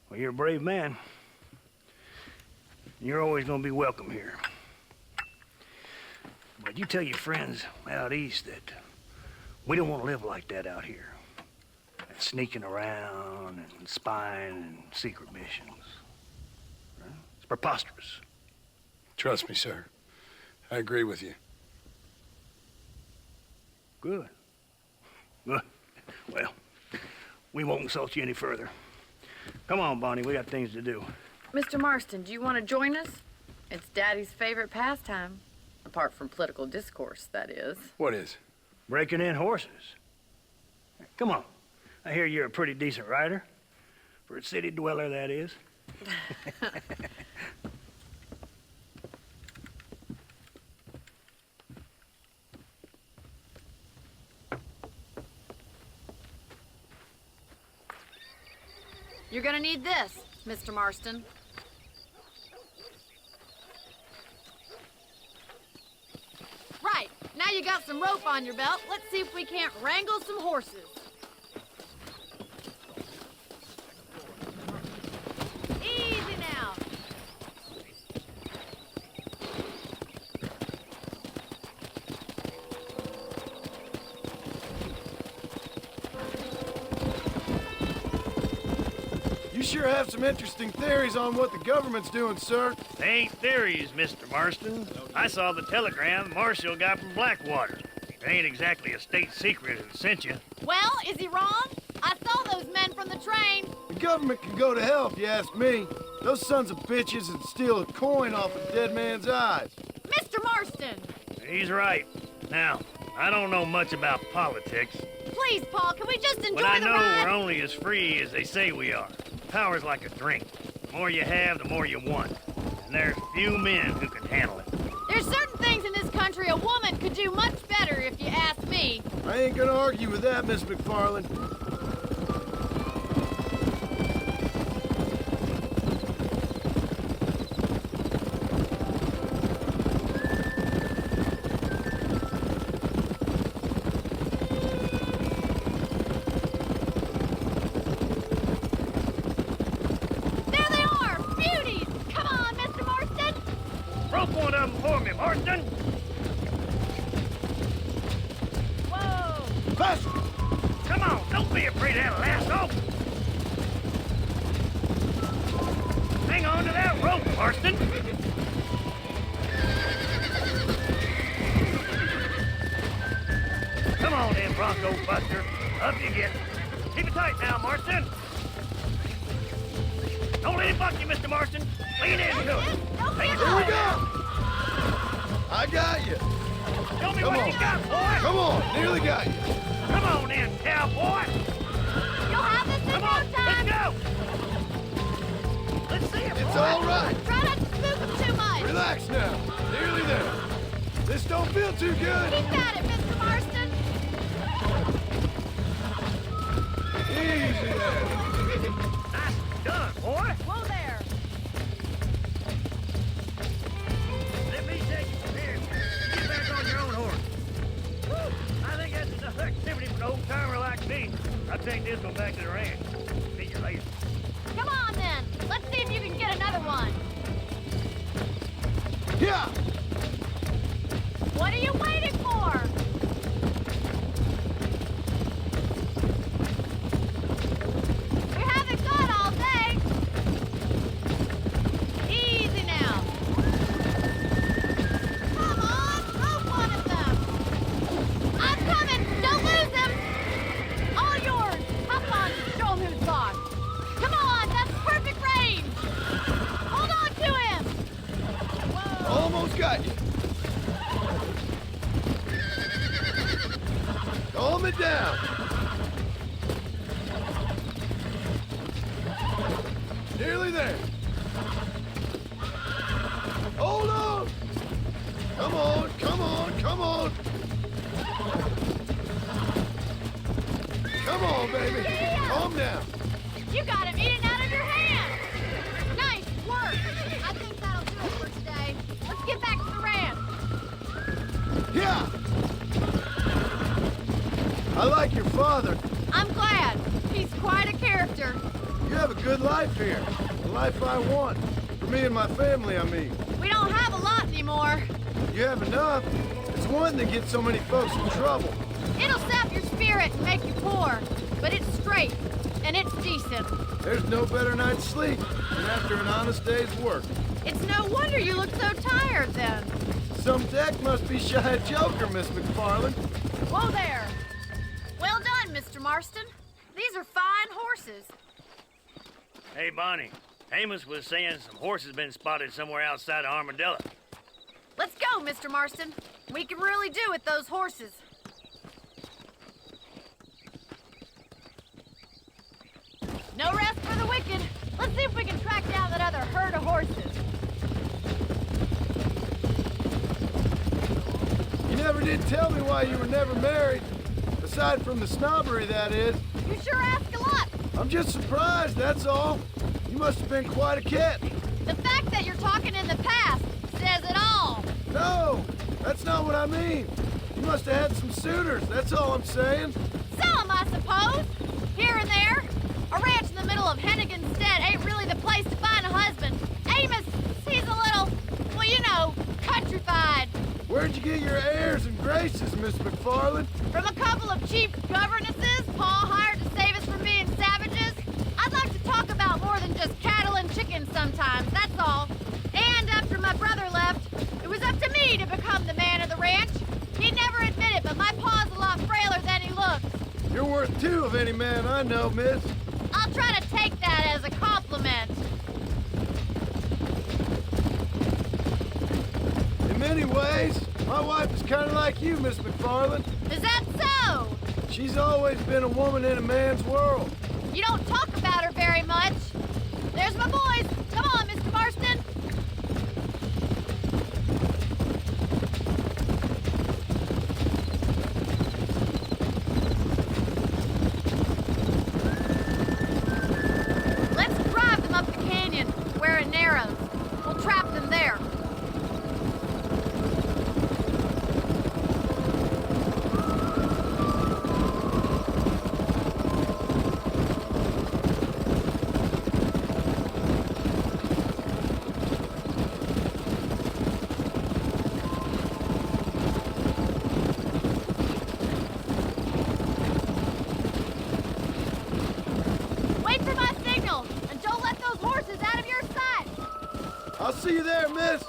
Well, you're a brave man. You're always gonna be welcome here. But you tell your friends out east that we don't want to live like that out here. Sneaking around and spying and secret missions. It's preposterous. Trust me, sir. I agree with you. Good. Good. Well, we won't insult you any further. Come on, Bonnie, we got things to do. Mr. Marston, do you want to join us? It's Daddy's favorite pastime. Apart from political discourse, that is. What is? Breaking in horses. Come on. I hear you're a pretty decent rider. For a city dweller, that is. You're gonna need this, Mr. Marston. Right, now you got some rope on your belt, let's see if we can't wrangle some horses. Easy now. You sure have some interesting theories on what the government's doing, sir. They ain't theories, Mr. Marston. I saw the telegram Marshall got from Blackwater. It ain't exactly a state secret who sent you. Well, is he wrong? I thought men from the train. The government can go to hell if you ask me. Those sons of bitches would steal a coin off a dead man's eyes. Mr. Marston! He's right. Now, I don't know much about politics, Please, Paul, can we just enjoy but I the know ride? we're only as free as they say we are. Power's like a drink. The more you have, the more you want. And there's few men who can handle it. There's certain things in this country a woman could do much better, if you ask me. I ain't gonna argue with that, Miss McFarland. There they are! Beauties! Come on, Mr. Marston! Rope one of them for me, Marston! Whoa! Faster! Come on, don't be afraid of that lasso! Hang on to that rope, Marston! Come on in, Bronco Buster. Up you get. Keep it tight now, Marston. Don't let him buck you, Mr. Marston. Lean into it. Take it Here we slow. go! I got you. Show me Come what on. you got, boy. Come on, nearly got you. Come on in, cowboy. You'll have this in Come no on, time! let's go. Let's see it, It's boy. all right. Try not to spook them too much! Relax now. Nearly there. This don't feel too good. Keep at it, Mr. Marston! Easy there. Nice done, boy. Whoa there! Let me take you from here. Get back on your own horse. Whew. I think that's enough activity for an old-timer like me. I'll take this one back to the ranch. See you later. Come on, then! Let's see if you can get another one! Yeah. What are you waiting for? We haven't got all day! Easy now! Come on, rope one of them! I'm coming! Don't lose him! All yours! Hop on, show him who's boss! Come on, that's perfect range! Hold on to him! Whoa! Almost got you. Calm it down. Nearly there. Hold on. Come on, come on, come on. Come on, baby. Calm down. You got him eating out of your hand! Nice work! I think that'll do it for today. Let's get back to the ranch. Yeah. I like your father. I'm glad. He's quite a character. You have a good life here. The life I want. For me and my family, I mean. We don't have a lot anymore. You have enough. It's one that gets so many folks in trouble. It'll sap your spirit and make you poor. But it's straight, and it's decent. There's no better night's sleep than after an honest day's work. It's no wonder you look so tired then. Some deck must be shy of Joker, Miss McFarland. Whoa there! Well done, Mr. Marston. These are fine horses. Hey, Bonnie. Amos was saying some horses been spotted somewhere outside of Armadillo. Let's go, Mr. Marston. We can really do with those horses. No rest for the wicked. Let's see if we can track down that other herd of horses. You never did tell me why you were never married. Aside from the snobbery, that is. You sure ask a lot. I'm just surprised, that's all. You must have been quite a cat. The fact that you're talking in the past says it all. No, that's not what I mean. You must have had some suitors, that's all I'm saying. Some, I suppose. Here and there. A ranch in the middle of Hennigan's Stead ain't really the place to find a husband. Amos, he's a little, well, you know, countrified. Where'd you get your airs and graces, Miss McFarland? From a couple of cheap governesses Paul hired to save us from being savages. I'd like to talk about more than just cattle and chickens sometimes, that's all. And after my brother left, it was up to me to become the man of the ranch. He'd never admit it, but my paw's a lot frailer than he looks. You're worth two of any man I know, miss. ways. My wife is kind of like you, Miss McFarland. Is that so? She's always been a woman in a man's world. You don't talk about her very much. There's my boys. Come on, Mr. Marston. Let's drive them up the canyon where it narrows. We'll trap them there. Wait for my signal, and don't let those horses out of your sight. I'll see you there, miss.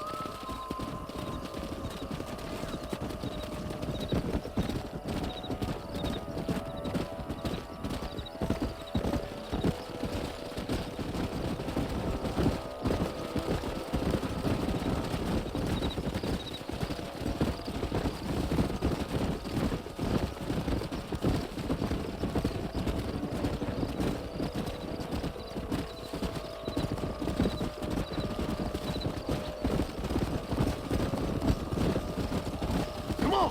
Come on.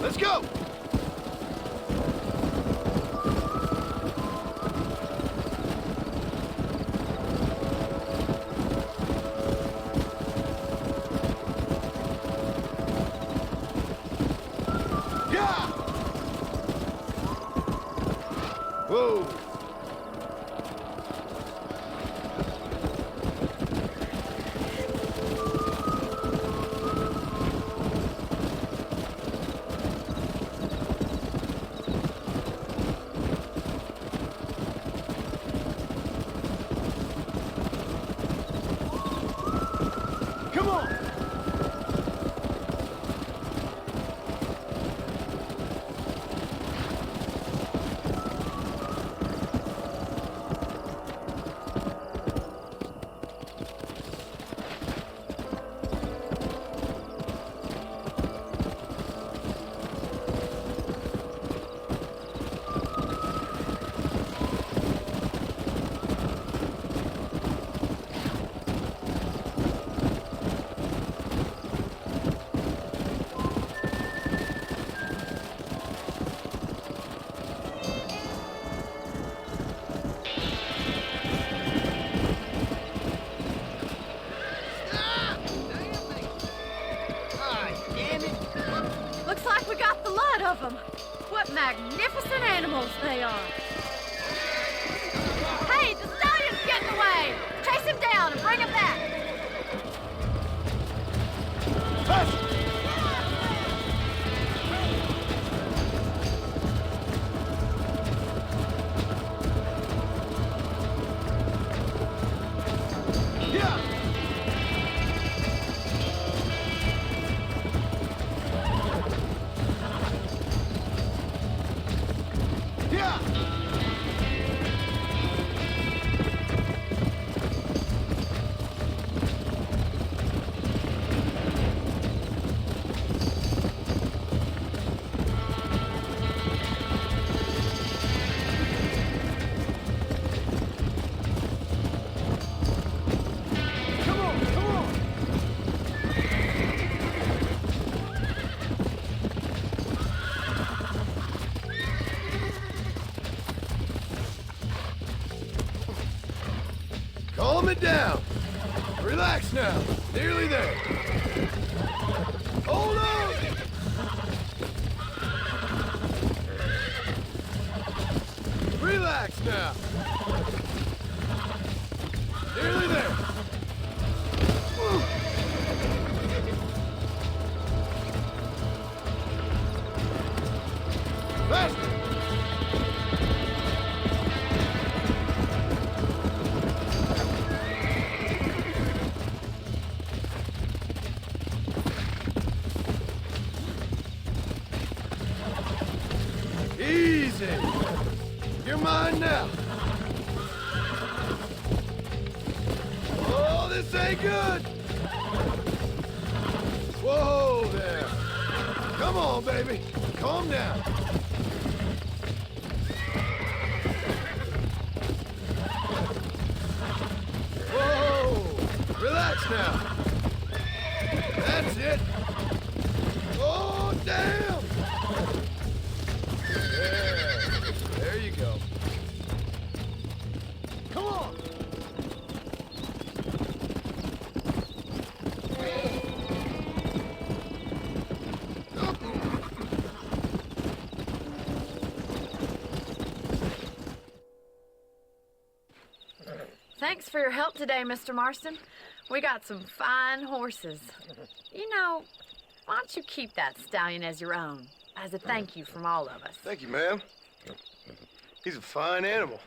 Let's go. Yeah. Whoa. Come on. Looks like we got the lot of them. What magnificent animals they are. Hey, the stallion's getting away. Chase him down and bring him back. Yeah. Yeah. Come on, come on. Calm it down. Relax now. Nearly there. Hold on. Relax now. Nearly there. Woo. Faster. Easy. You're mine now. this ain't good! Whoa there! Come on, baby. Calm down. Whoa! Relax now. That's it. Oh, damn! There you go. Come on! Thanks for your help today, Mr. Marston. We got some fine horses. You know, why don't you keep that stallion as your own, as a thank you from all of us? Thank you, ma'am. He's a fine animal.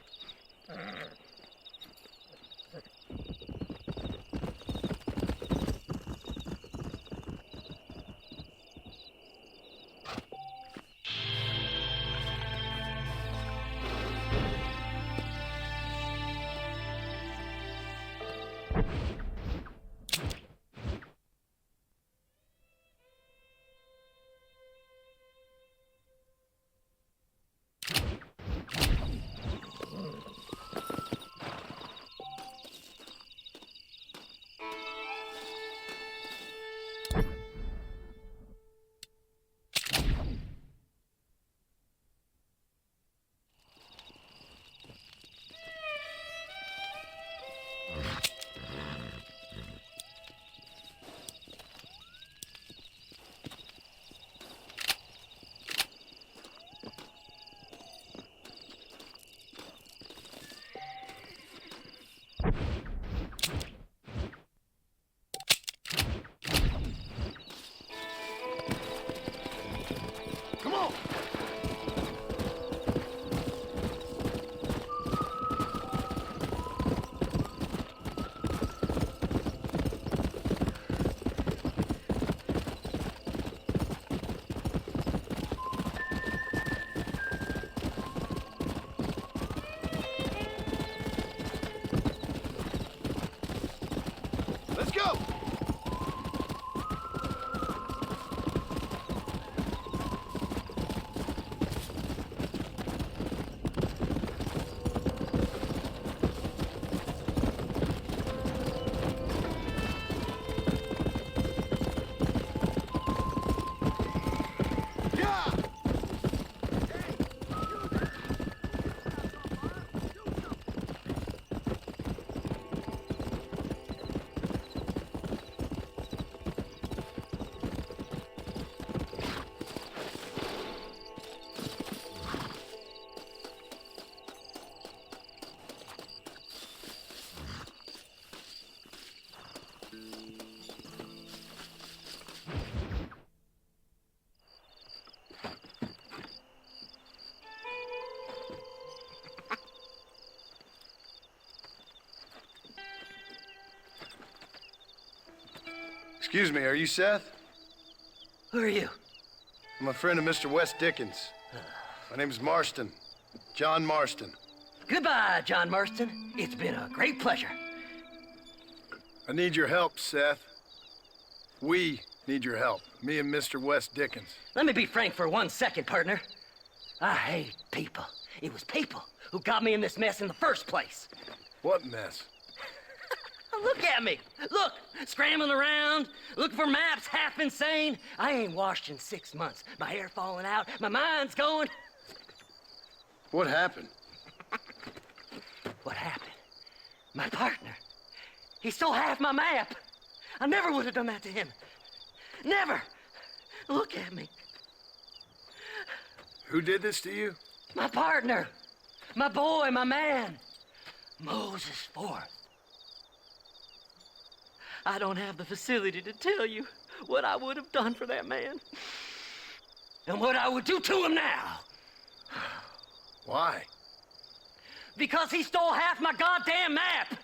Excuse me, are you Seth? Who are you? I'm a friend of Mr. West Dickens. My name's Marston. John Marston. Goodbye, John Marston. It's been a great pleasure. I need your help, Seth. We need your help. Me and Mr. West Dickens. Let me be frank for 1 second, partner. I hate people. It was people who got me in this mess in the first place. What mess? Look at me. Look, scrambling around, looking for maps, half insane. I ain't washed in 6 months. My hair falling out, my mind's going. What happened? What happened? My partner. He stole half my map. I never would have done that to him. Never. Look at me. Who did this to you? My partner. My boy, my man. Moses Forth. I don't have the facility to tell you what I would have done for that man. And what I would do to him now. Why? Because he stole half my goddamn map.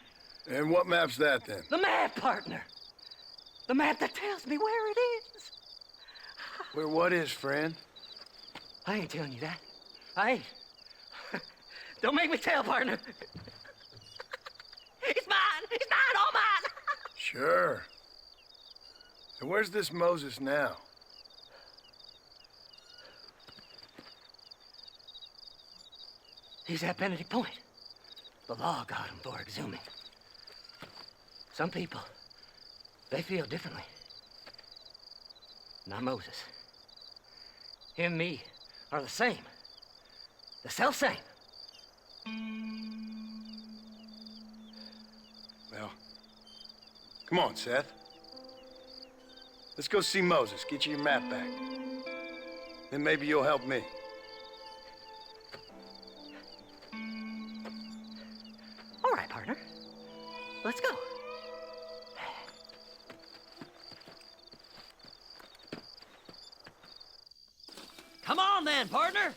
And what map's that, then? The map, partner. The map that tells me where it is. Where what is, friend? I ain't telling you that. I ain't. Don't make me tell, partner. It's mine. It's mine, all mine. Sure. And where's this Moses now? He's at Benedict Point. The law got him for exhuming. Some people, they feel differently. Not Moses. Him and me are the same. The self-same. Well, come on, Seth. Let's go see Moses, get you your map back. Then maybe you'll help me. All right, partner. Let's go. Come on then, partner.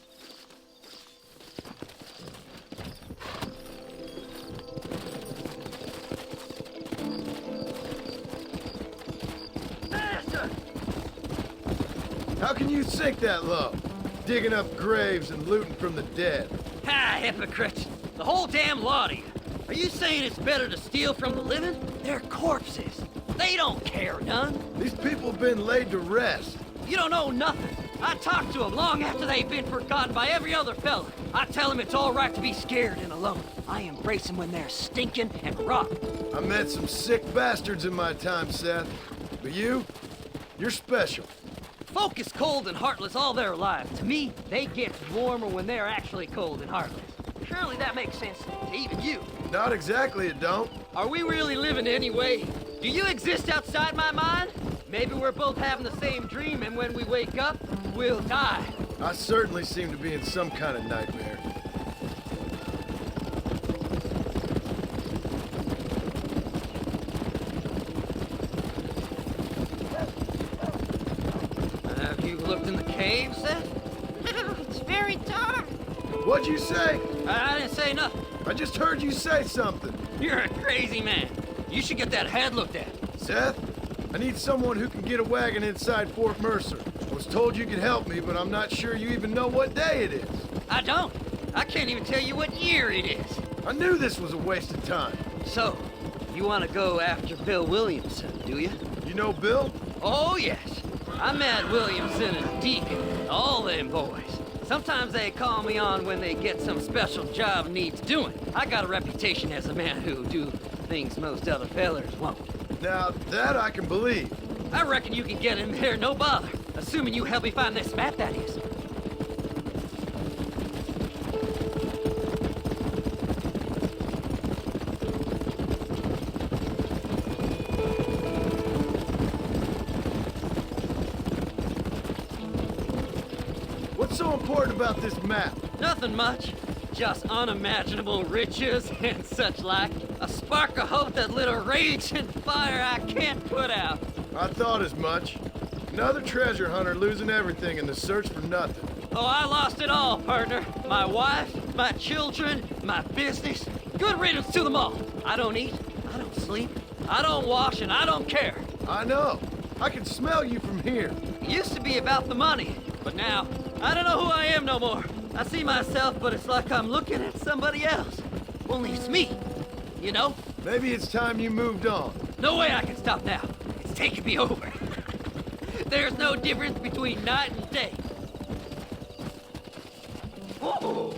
How can you sink that low? Digging up graves and looting from the dead. Ha, hypocrite. The whole damn lot of you. Are you saying it's better to steal from the living? They're corpses. They don't care none. These people have been laid to rest. You don't know nothing. I talk to them long after they've been forgotten by every other fella. I tell them it's all right to be scared and alone. I embrace them when they're stinking and rotten. I met some sick bastards in my time, Seth. But you're special. Folk is cold and heartless all their lives. To me, they get warmer when they're actually cold and heartless. Surely that makes sense to even you. Not exactly, it don't. Are we really living anyway? Do you exist outside my mind? Maybe we're both having the same dream, and when we wake up, we'll die. I certainly seem to be in some kind of nightmare. Have you looked in the cave, Seth? It's very dark. What'd you say? I didn't say nothing. I just heard you say something. You're a crazy man. You should get that head looked at. Seth, I need someone who can get a wagon inside Fort Mercer. I was told you could help me, but I'm not sure you even know what day it is. I don't. I can't even tell you what year it is. I knew this was a waste of time. So, you want to go after Bill Williamson, do you? You know Bill? Oh, yes. I met Williamson and Deacon, all them boys. Sometimes they call me on when they get some special job needs doing. I got a reputation as a man who'll do things most other fellers won't. Now, that I can believe. I reckon you can get in there, no bother. Assuming you help me find this map, that is. What's so important about this map? Nothing much. Just unimaginable riches and such like. A spark of hope that lit a raging fire I can't put out. I thought as much. Another treasure hunter losing everything in the search for nothing. Oh, I lost it all, partner. My wife, my children, my business. Good riddance to them all. I don't eat, I don't sleep, I don't wash, and I don't care. I know. I can smell you from here. It used to be about the money, but now, I don't know who I am no more. I see myself, but it's like I'm looking at somebody else. Only it's me, you know? Maybe it's time you moved on. No way I can stop now. It's taking me over. There's no difference between night and day. Whoa.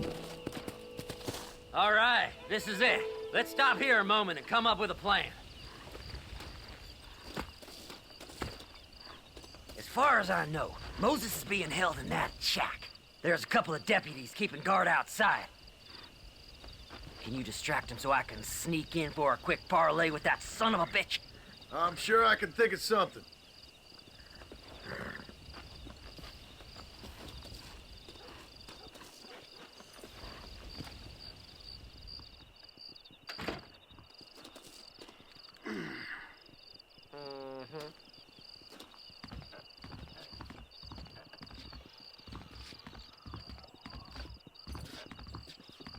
All right, this is it. Let's stop here a moment and come up with a plan. As far as I know, Moses is being held in that shack. There's a couple of deputies keeping guard outside. Can you distract him so I can sneak in for a quick parlay with that son of a bitch? I'm sure I can think of something.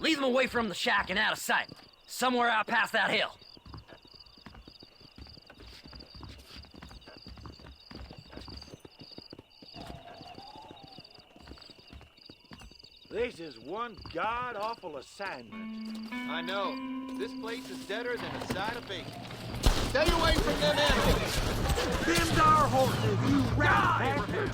Lead them away from the shack and out of sight. Somewhere out past that hill. This is one god-awful assignment. I know. This place is deader than a side of bacon. Stay away from them enemies. Them's our horses, you rat bastard!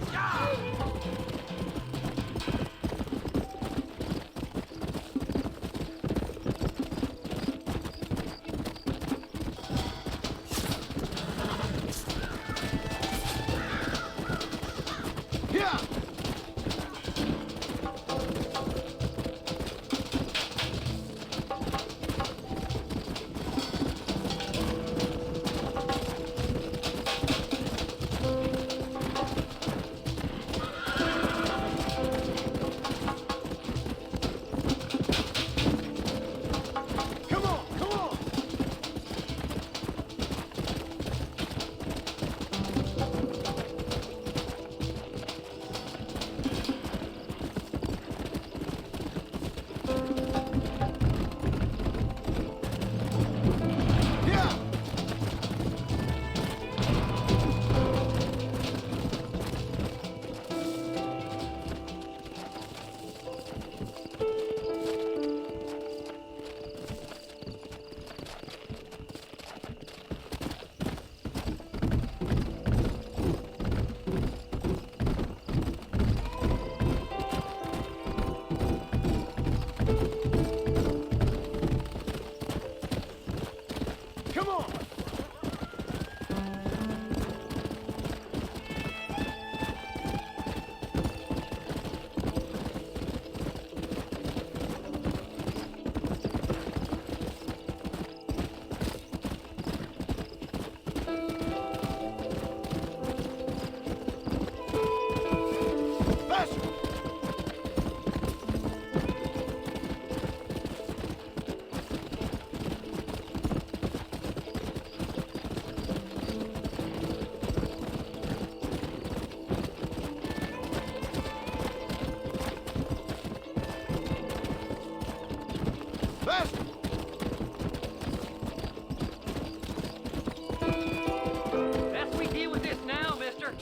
Best we deal with this now, mister.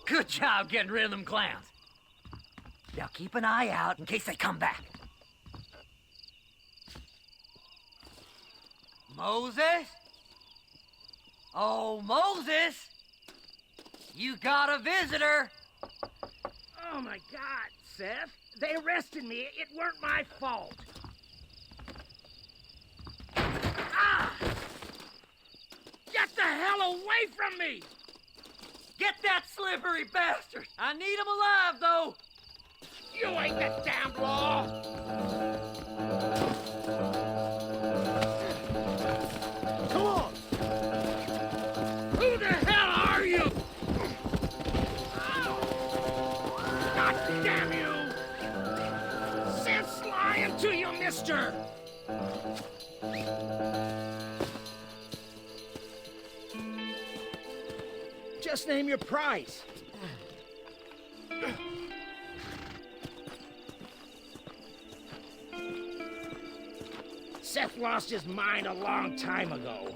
Good job getting rid of them clowns. Now keep an eye out in case they come back. Moses? Oh, Moses! You got a visitor! Oh my God, Seth. They arrested me. It weren't my fault. Ah! Get the hell away from me! Get that slippery bastard! I need him alive, though! You ain't the damn law! Come on! Who the hell are you? God damn you! Seth's lying to you, mister! Just name your price. Seth lost his mind a long time ago.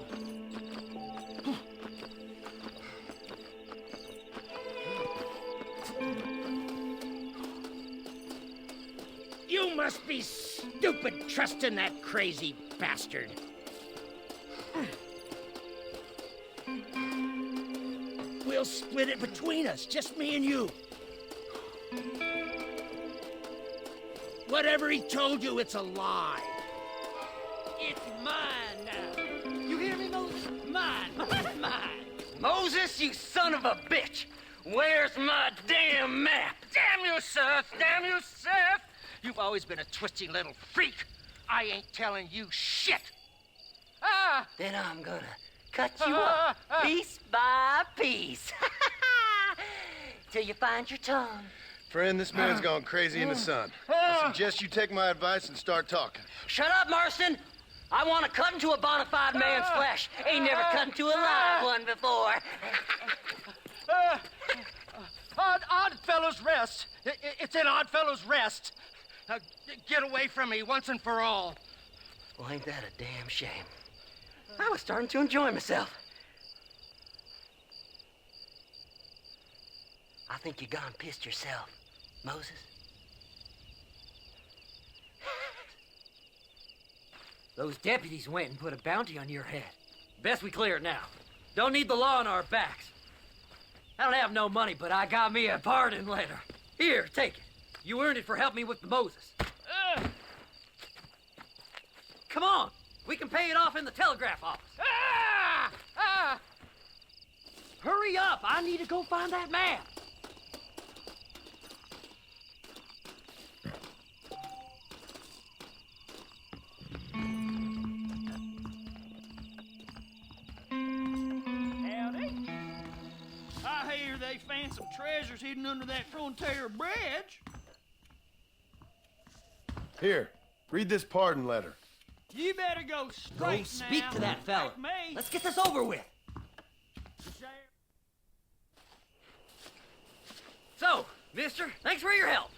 You must be stupid trusting that crazy bastard. We'll split it between us, just me and you. Whatever he told you, it's a lie. It's mine now. You hear me, Moses? Mine. Mine. Moses, you son of a bitch! Where's my damn map? Damn you, Seth! Damn you, Seth! You've always been a twisty little freak. I ain't telling you shit. Ah! Then I'm gonna cut you up piece by piece. Till you find your tongue. Friend, this man's gone crazy in the sun. I suggest you take my advice and start talking. Shut up, Marston! I want to cut into a bona fide man's flesh. Ain't never cut into a live one before. Oddfellows Rest. It's in Oddfellows Rest. Now, get away from me once and for all. Well, ain't that a damn shame? I was starting to enjoy myself. I think you gone pissed yourself, Moses. Those deputies went and put a bounty on your head. Best we clear it now. Don't need the law on our backs. I don't have no money, but I got me a pardon letter. Here, take it. You earned it for helping me with the Moses. Come on. We can pay it off in the telegraph office. Hurry up. I need to go find that man. Howdy. I hear they found some treasures hidden under that frontier bridge. Here, read this pardon letter. You better go straight Go speak now, to that fella. like me. Let's get this over with. So, mister, thanks for your help.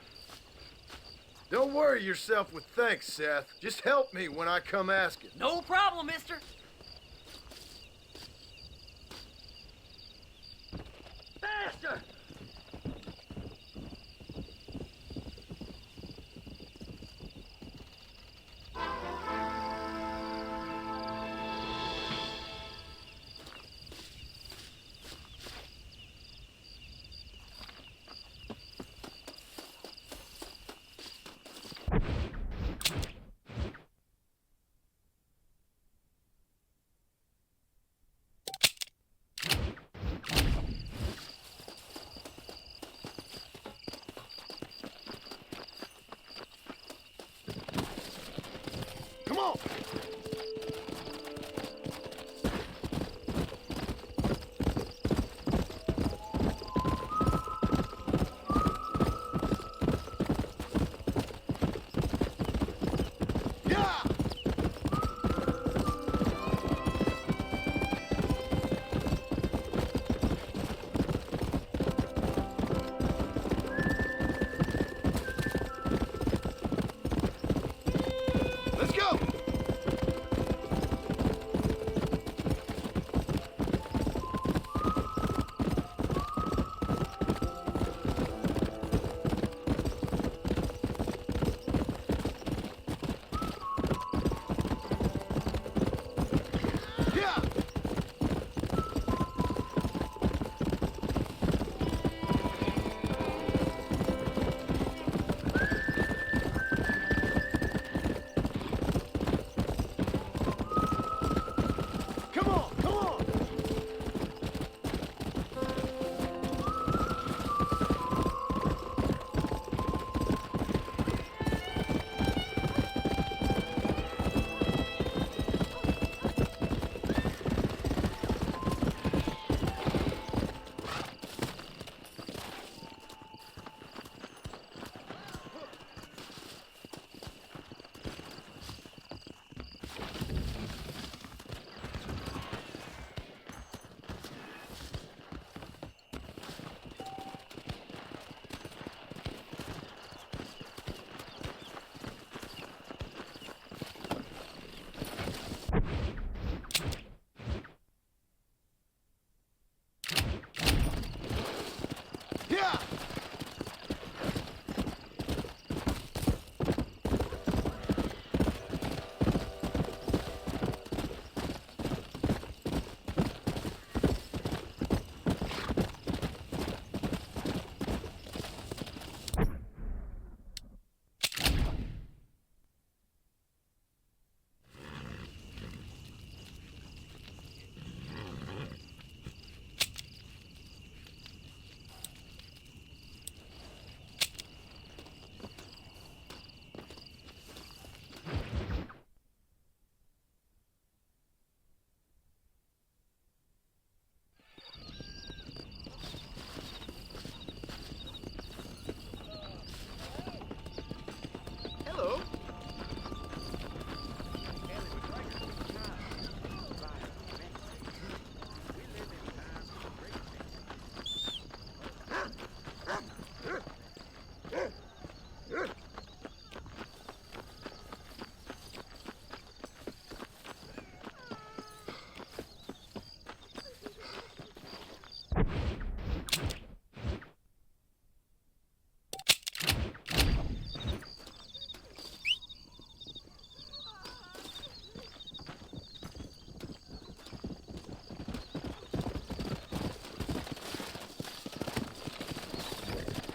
Don't worry yourself with thanks, Seth. Just help me when I come asking. No problem, mister. Faster!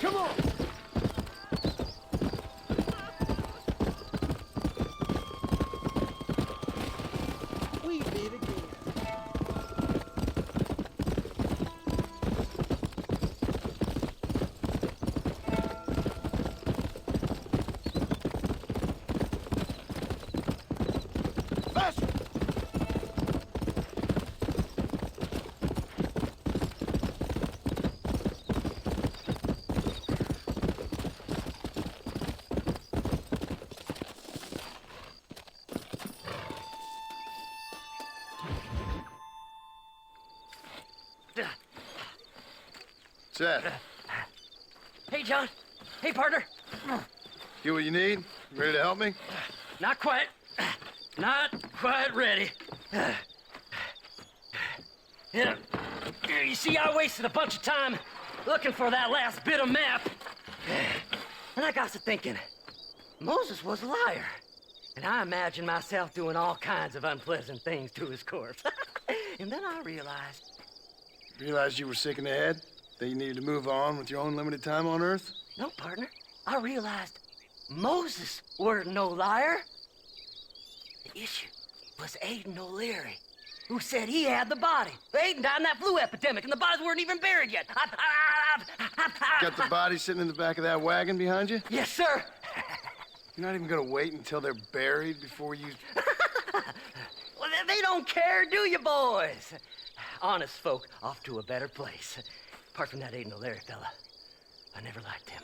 Come on! We did again. Faster! Seth, Hey, John. Hey, partner. get what you need? Ready to help me? Not quite. Not quite ready. Yeah. You see, I wasted a bunch of time looking for that last bit of map. And I got to thinking, Moses was a liar. And I imagined myself doing all kinds of unpleasant things to his corpse. And then I realized... Realized you were sick in the head? That you needed to move on with your own limited time on Earth? No, partner. I realized Moses weren't no liar. The issue was Aiden O'Leary, who said he had the body. Aiden died in that flu epidemic, and the bodies weren't even buried yet. Got the body sitting in the back of that wagon behind you? Yes, sir. You're not even gonna wait until they're buried before you... Well, they don't care, do you, boys? Honest folk off to a better place. Apart from that Aiden O'Leary fella, I never liked him.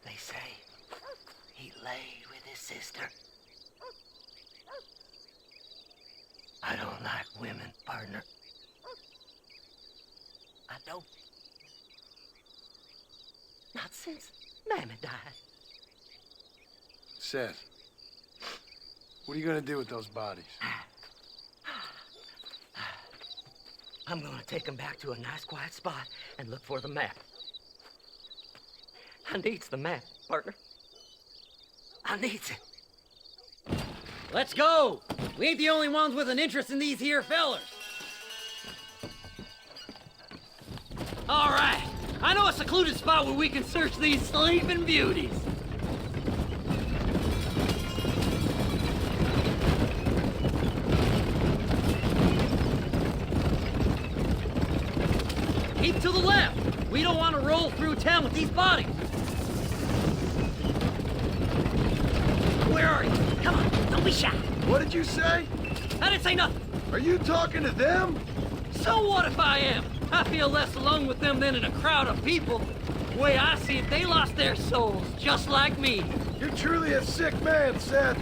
They say he laid with his sister. I don't like women, partner. I don't. Not since Mammy died. Seth, what are you gonna do with those bodies? I'm gonna take them back to a nice quiet spot and look for the map. I needs the map, partner. I needs it. Let's go! We ain't the only ones with an interest in these here fellers. All right, I know a secluded spot where we can search these sleeping beauties. Keep to the left. We don't want to roll through town with these bodies. Where are you? Come on, don't be shy. What did you say? I didn't say nothing. Are you talking to them? So what if I am? I feel less alone with them than in a crowd of people. The way I see it, they lost their souls, just like me. You're truly a sick man, Seth.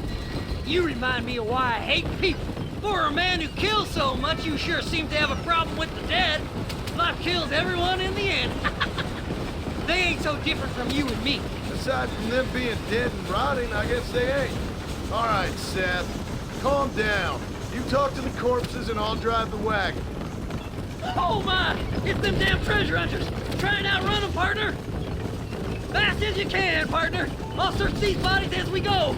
You remind me of why I hate people. For a man who kills so much, you sure seem to have a problem with the dead. Life kills everyone in the end. They ain't so different from you and me. Aside from them being dead and rotting, I guess they ain't. All right, Seth, calm down. You talk to the corpses and I'll drive the wagon. Oh my! It's them damn treasure hunters! Try and outrun them, partner! Fast as you can, partner! I'll search these bodies as we go!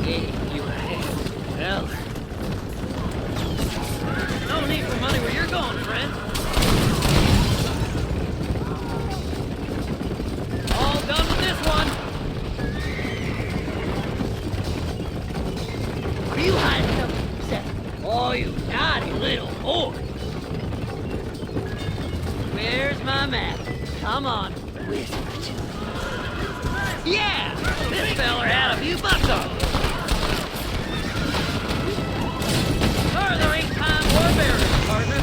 Hey, you handsome fella. No need for money where you're going, friend. All done with this one. Are you hiding something, Seth? Oh, you naughty little whore. Where's my map? Come on, whisper to me. Yeah! This feller had a few bucks on him. Sorry, there ain't time for barriers, partner.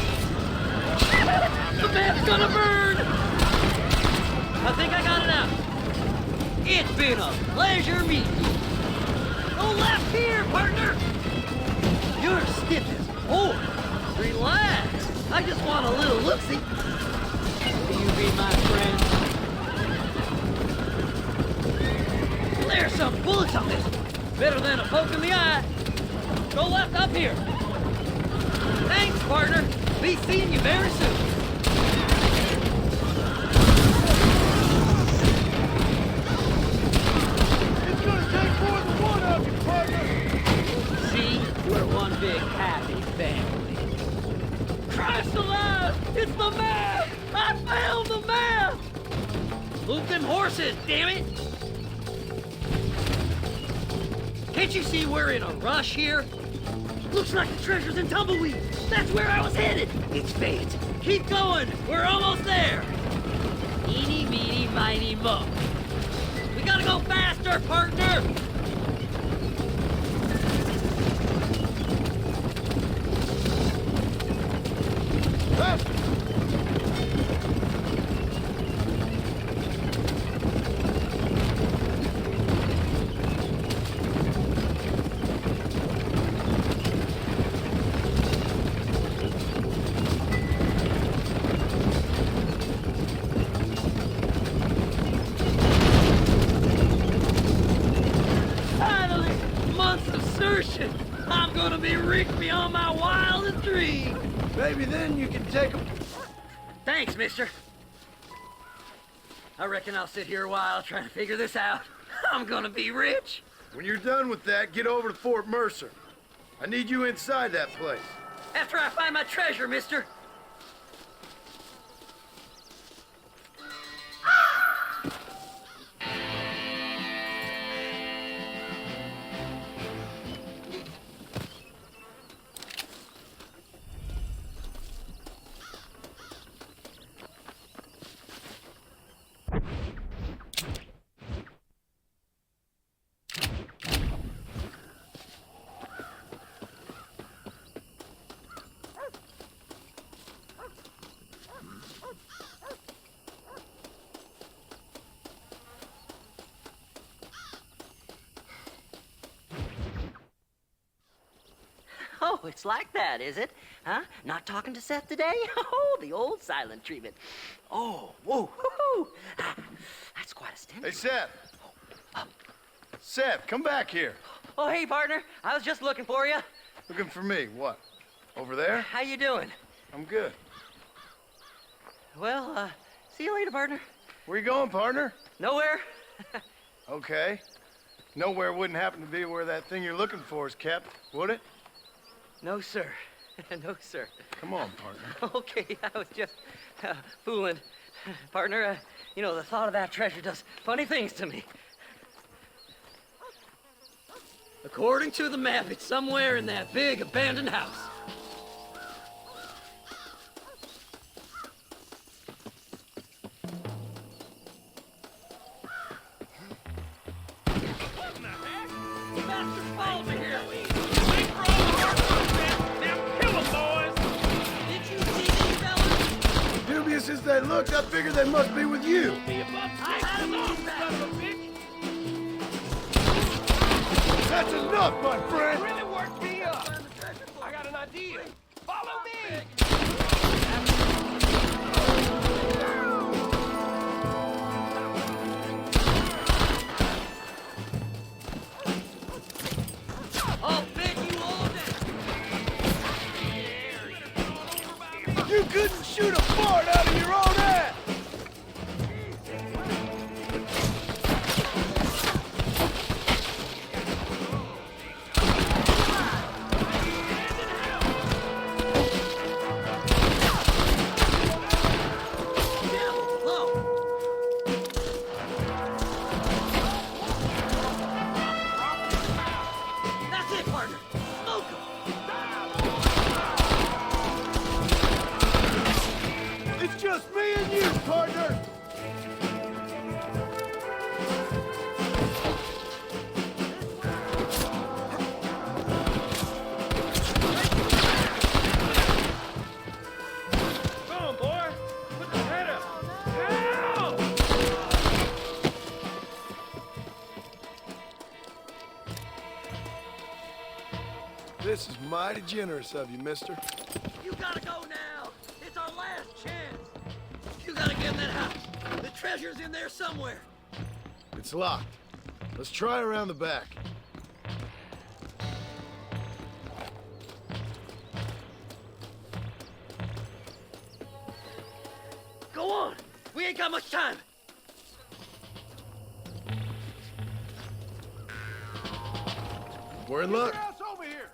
The map's gonna burn! I think I got it out. It's been a pleasure meeting you. Go left here, partner! You're stiff as board. Relax. I just want a little look-see. Will you be my friend? There's some bullets on this. Better than a poke in the eye. Go left up here. Thanks, partner. Be seeing you very soon. It's gonna take more than one of you, partner. See, we're one big happy family. Christ alive! God! It's the map! I found the map! Move them horses, damn it! Can't you see we're in a rush here? Looks like the treasure's in Tumbleweed. That's where I was headed. It's fate. Keep going. We're almost there. Eeny, meeny, miny, mo. We gotta go faster, partner! Finally! Months of searching! I'm gonna be rich beyond my wildest dreams! Maybe then you can take them. Thanks, mister. I reckon I'll sit here a while trying to figure this out. I'm gonna be rich. When you're done with that, get over to Fort Mercer. I need you inside that place. After I find my treasure, mister. Oh, it's like that, is it? Huh? Not talking to Seth today? Oh, the old silent treatment. Oh, whoa, hoo-hoo. That's quite a stint. Hey, Seth. Seth, come back here. Oh, hey, partner. I was just looking for you. Looking for me? What? Over there? How you doing? I'm good. Well, see you later, partner. Where you going, partner? Nowhere. Okay. Nowhere wouldn't happen to be where that thing you're looking for is kept, would it? No, sir. No, sir. Come on, partner. Okay, I was just fooling. Partner, you know, the thought of that treasure does funny things to me. According to the map, it's somewhere in that big abandoned house. Dubious as they looked, I figured they must be with you. That's enough, my friend! Really worked me up. I got an idea. Follow me. I'll bet you all day. You couldn't shoot a fart out of your own ass! That's it, partner. Smoke 'em. It's just me and you, partner! Come on, boy. Put your head up. Help! This is mighty generous of you, mister. You gotta go now. It's our last chance. You gotta get in that house. The treasure's in there somewhere. It's locked. Let's try around the back. Go on. We ain't got much time. We're in luck. Ass over here.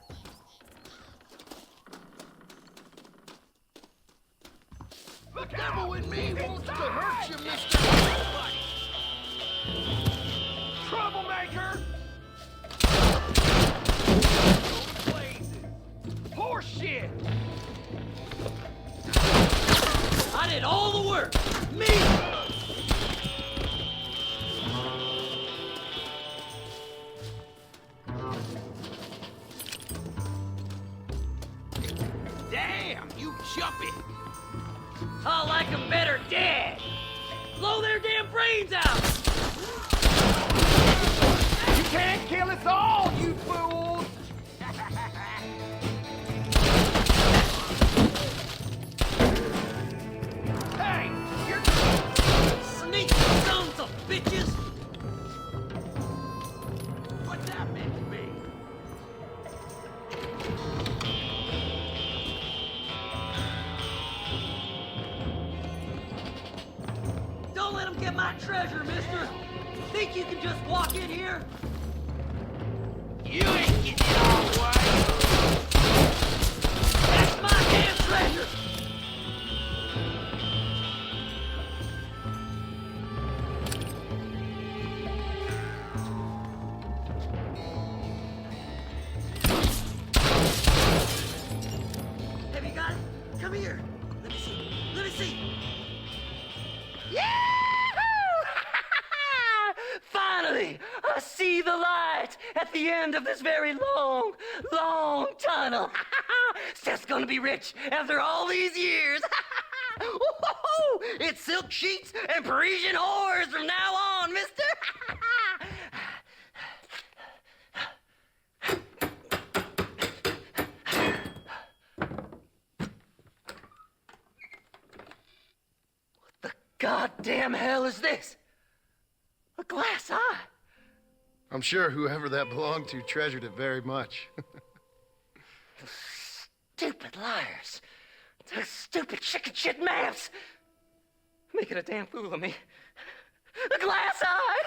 The devil in me wants to hurt you, Mr. Troublemaker! Horse shit! I did all the work. Me! Damn, you jumpy! I like 'em better dead. Blow their damn brains out. You can't kill us all, you fools! Hey, you're Sneaky sons of bitches. what's that meant to be? Don't let them get my treasure, mister. Think you can just walk in here? You ain't getting it all the way! That's my damn treasure. Have you got it? Come here. Let me see. Let me see. Finally, I see the light at the end of this very long, long tunnel. Seth's gonna be rich after all these years. Woo-hoo-hoo! It's silk sheets and Parisian whores from now on, mister. What the goddamn hell is this? A glass eye. I'm sure whoever that belonged to treasured it very much. Stupid liars. Those stupid chicken shit maps. Making a damn fool of me. A glass eye.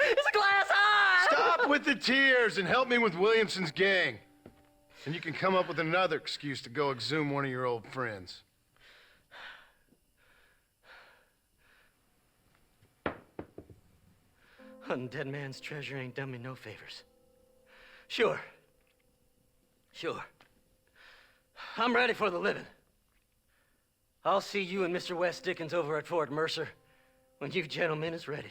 It's a glass eye. Stop with the tears and help me with Williamson's gang. And you can come up with another excuse to go exhume one of your old friends. Hunting dead man's treasure ain't done me no favors. Sure. I'm ready for the living. I'll see you and Mr. West Dickens over at Fort Mercer when you gentlemen is ready.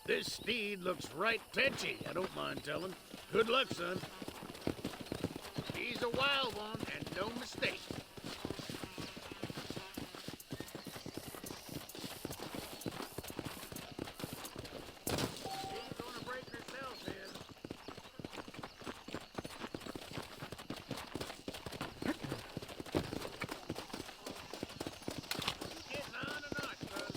This steed looks right tetchy, I don't mind telling. Good luck, son. He's a wild one, and no mistake. She's gonna break herself, Ed. Getting on or not, bud?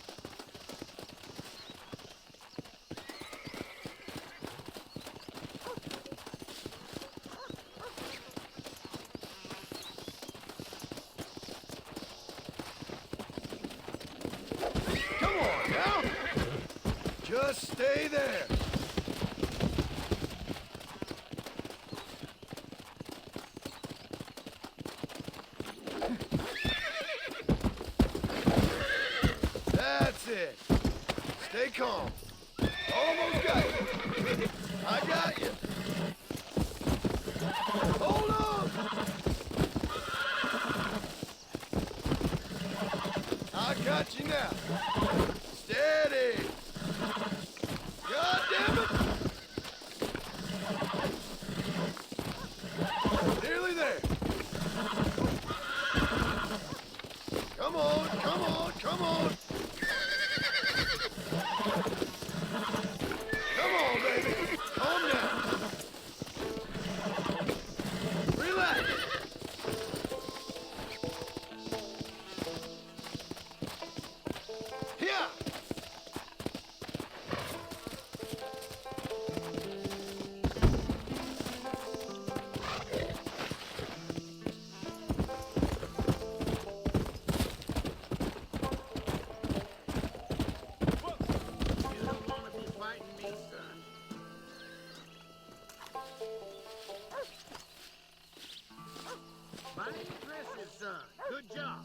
Come on now! Just stay there. That's it. Stay calm. Almost got you. I got you. Hold on. I got you now. Steady. God damn it. Nearly there. Come on, come on, come on. Come on, baby. Calm down. Relax. Here. You don't want to be fighting me, son. Mighty impressive, son. Good job.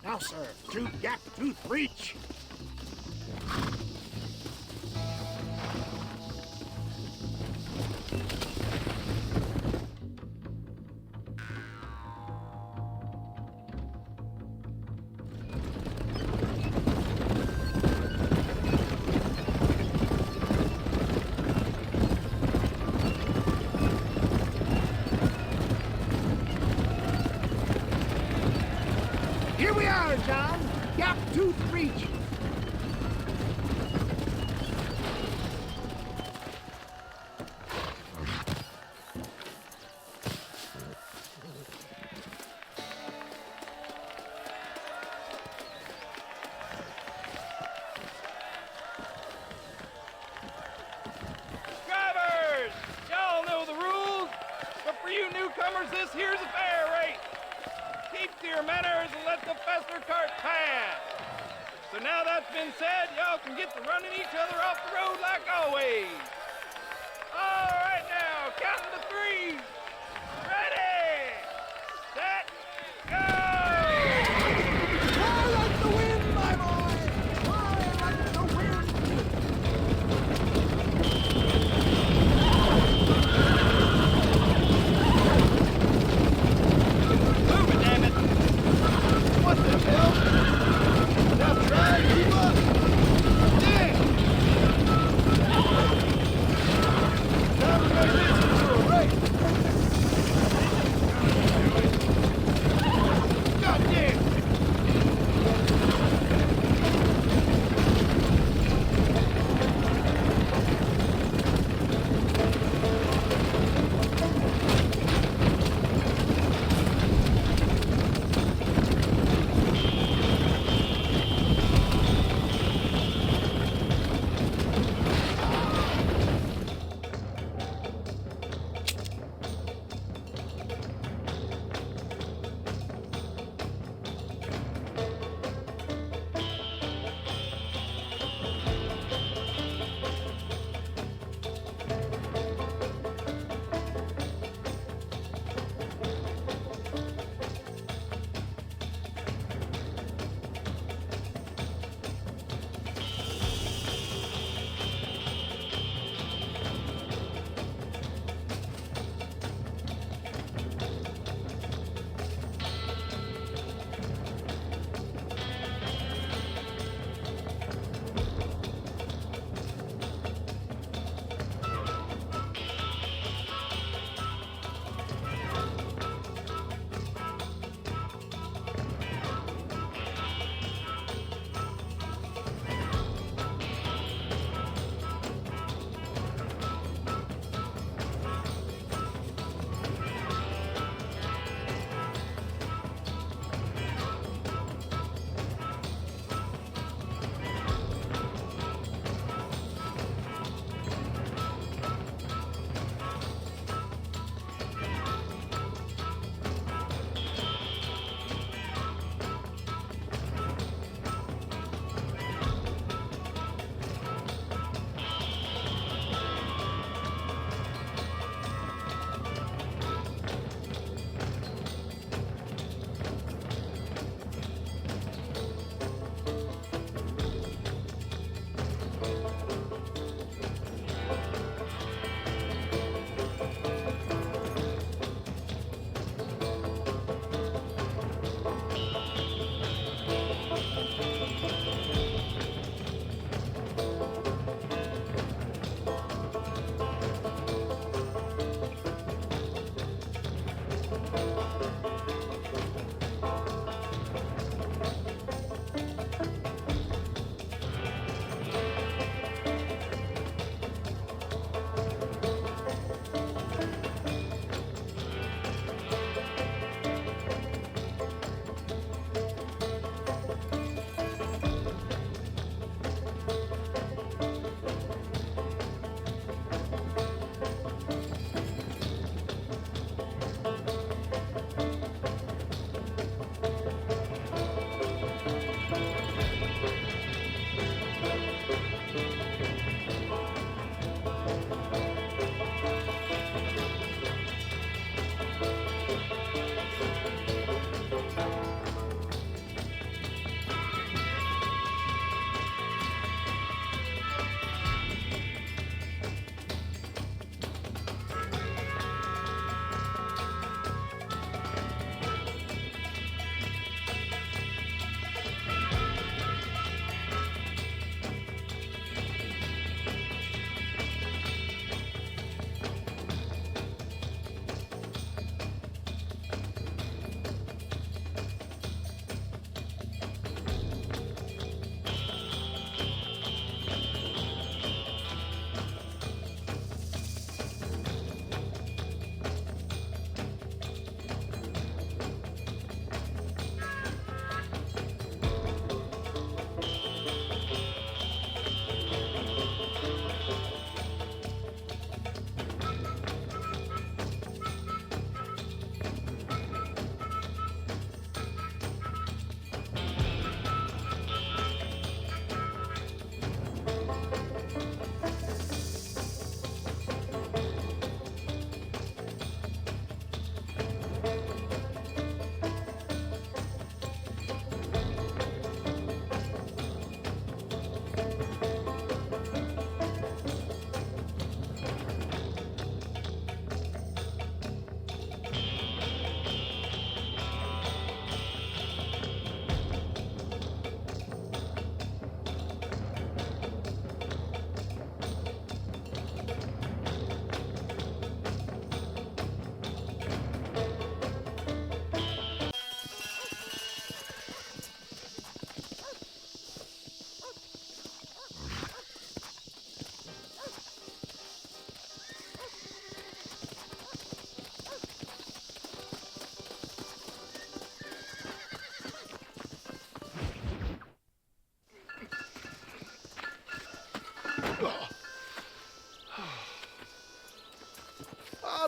Now, sir, two gap tooth reach. Here we are, John. Gap tooth reach. Drivers! Y'all know the rules, but for you newcomers, this here's a fair rate. Keep to your manners and let the fester cart pass. So now that's been said, y'all can get to running each other off the road like always. All right now, counting to three. Ready, set, go! Fly like the wind, my boy! Fly like the wind! Move it, damn it! What the hell? Now try and keep up. Damn! Time to make this into a race.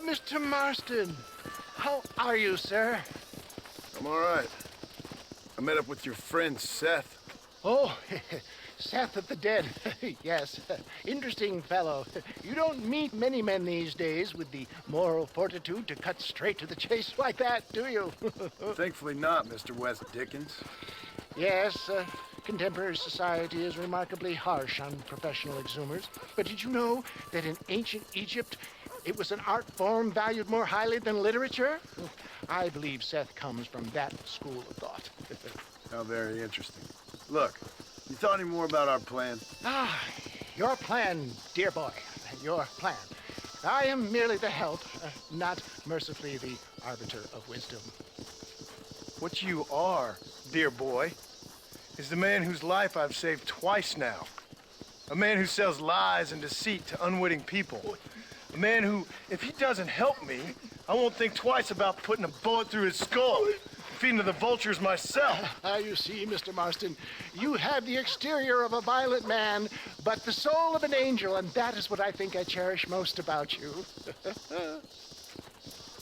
Mr. Marston. How are you, sir? I'm all right. I met up with your friend, Seth. Oh, Seth of the Dead. Yes, interesting fellow. You don't meet many men these days with the moral fortitude to cut straight to the chase like that, do you? Thankfully not, Mr. West Dickens. Yes, contemporary society is remarkably harsh on professional exhumers. But did you know that in ancient Egypt, it was an art form valued more highly than literature? I believe Seth comes from that school of thought. How very interesting. Look, you thought any more about our plan? Ah, your plan, dear boy, your plan. I am merely the help, not mercifully the arbiter of wisdom. What you are, dear boy, is the man whose life I've saved twice now. A man who sells lies and deceit to unwitting people. A man who, if he doesn't help me, I won't think twice about putting a bullet through his skull, feeding to the vultures myself. You see, Mr. Marston, you have the exterior of a violent man, but the soul of an angel, and that is what I think I cherish most about you.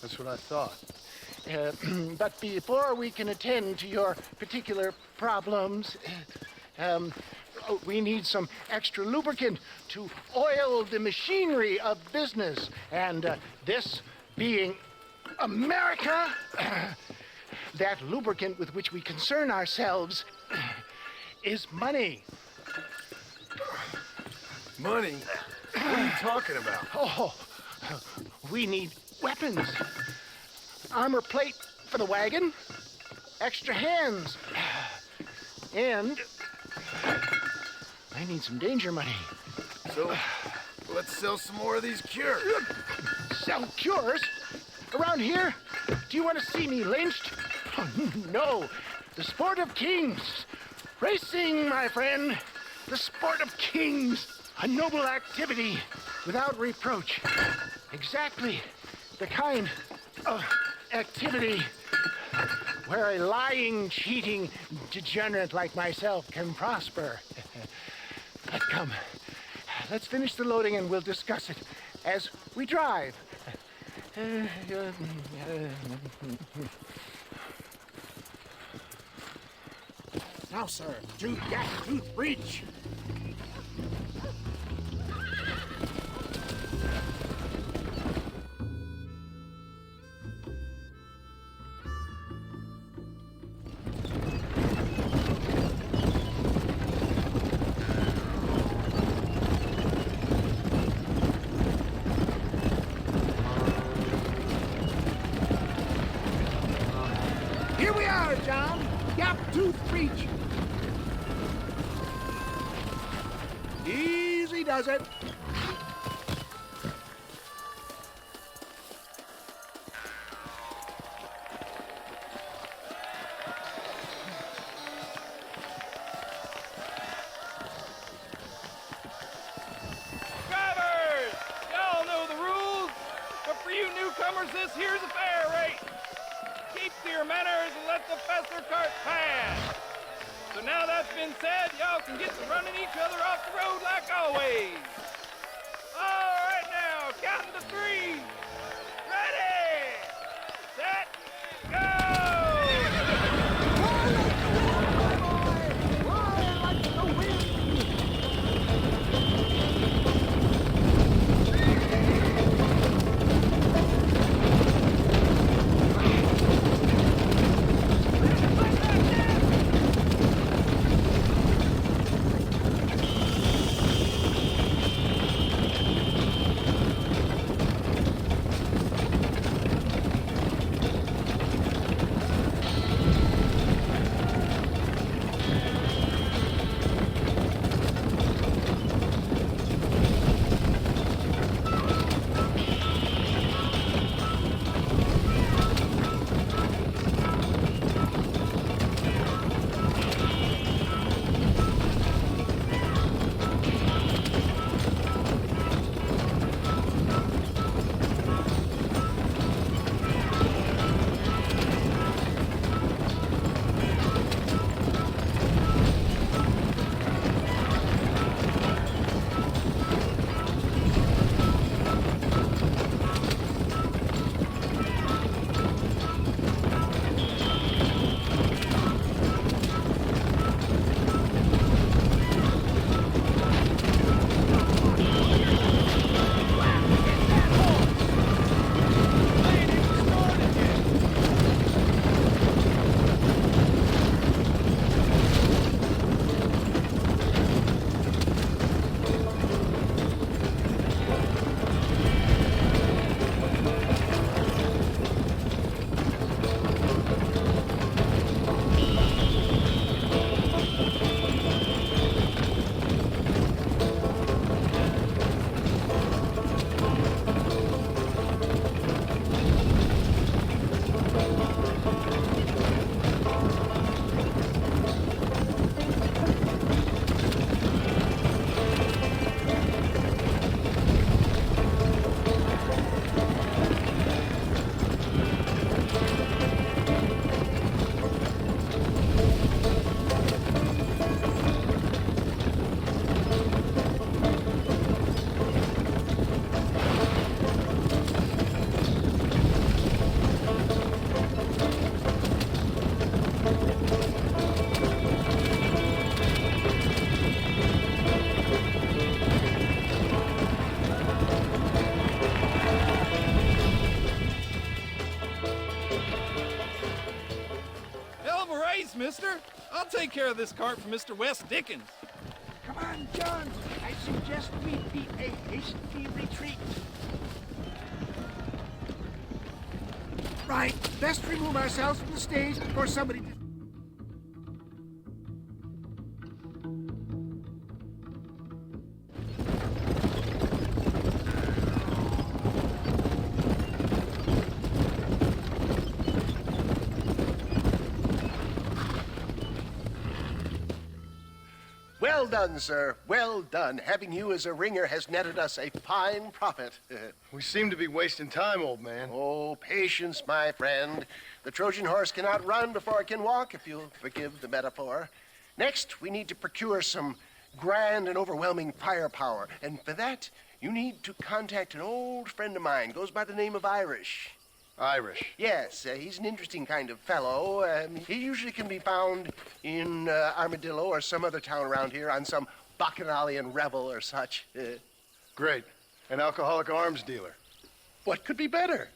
That's what I thought. But before we can attend to your particular problems, we need some extra lubricant to oil the machinery of business. And this being America, that lubricant with which we concern ourselves is money. Money? What are you talking about? Oh, we need weapons. Armor plate for the wagon, extra hands, and I need some danger money. So, let's sell some more of these cures. Sell cures? Around here? Do you want to see me lynched? Oh, no. The sport of kings. Racing, my friend. The sport of kings. A noble activity without reproach. Exactly the kind of activity where a lying, cheating degenerate like myself can prosper. But come, let's finish the loading and we'll discuss it as we drive. Now, sir, tooth gap, tooth breach. Here we are, John. Gap tooth breach. Easy does it. Drivers! Y'all know the rules, but for you newcomers, this here's a fair rate. Keep to your manners and let the fester cart pass. So now that's been said, y'all can get to running each other off the road like always. All right now, counting to 3. Ready, set, Hell of a race, mister. I'll take care of this cart for Mr. Wes Dickens. Come on, John. I suggest we beat a hasty retreat. Right. Best remove ourselves from the stage before somebody... Well done, sir. Well done. Having you as a ringer has netted us a fine profit. We seem to be wasting time, old man. Oh, patience, my friend. The Trojan horse cannot run before it can walk, if you'll forgive the metaphor. Next, we need to procure some grand and overwhelming firepower. And for that, you need to contact an old friend of mine. Goes by the name of Irish. Irish? Yes, he's an interesting kind of fellow. He usually can be found in Armadillo or some other town around here on some bacchanalian revel or such. Great. An alcoholic arms dealer. What could be better?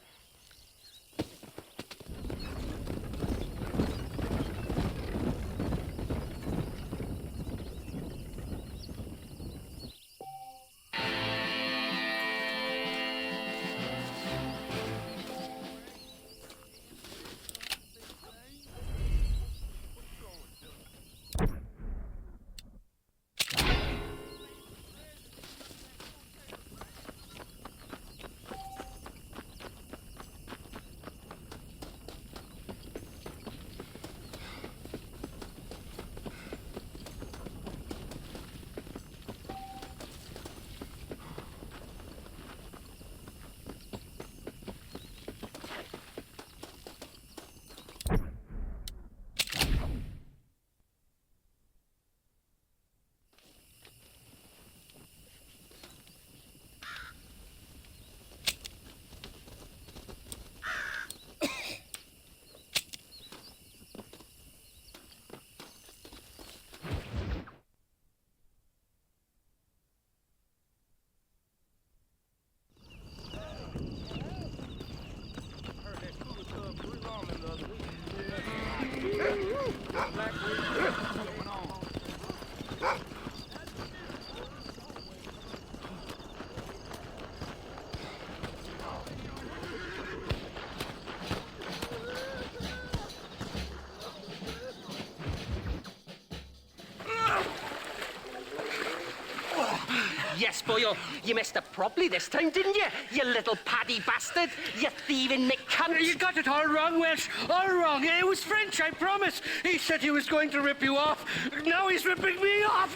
Yes, boyo, you messed up properly this time, didn't you? You little paddy bastard. You thieving McCunt. You got it all wrong, Welsh. All wrong. It was French, I promise. He said he was going to rip you off. Now he's ripping me off.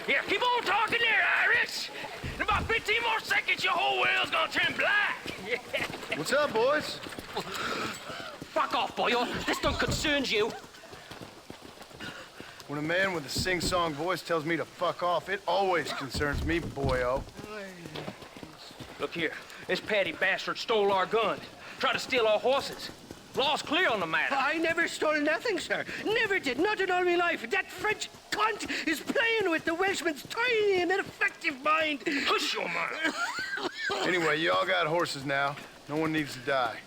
Here, keep on talking there, Irish. In about 15 more seconds, your whole whale's gonna turn black. What's up, boys? Fuck off, boyo. This don't concern you. When a man with a sing-song voice tells me to fuck off, it always concerns me, boyo. Look here, this patty bastard stole our gun. Tried to steal our horses. Law's clear on the matter. I never stole nothing, sir. Never did. Not in all my life. That French cunt is playing with the Welshman's tiny and ineffective mind. Hush your mouth. Anyway, you all got horses now. No one needs to die.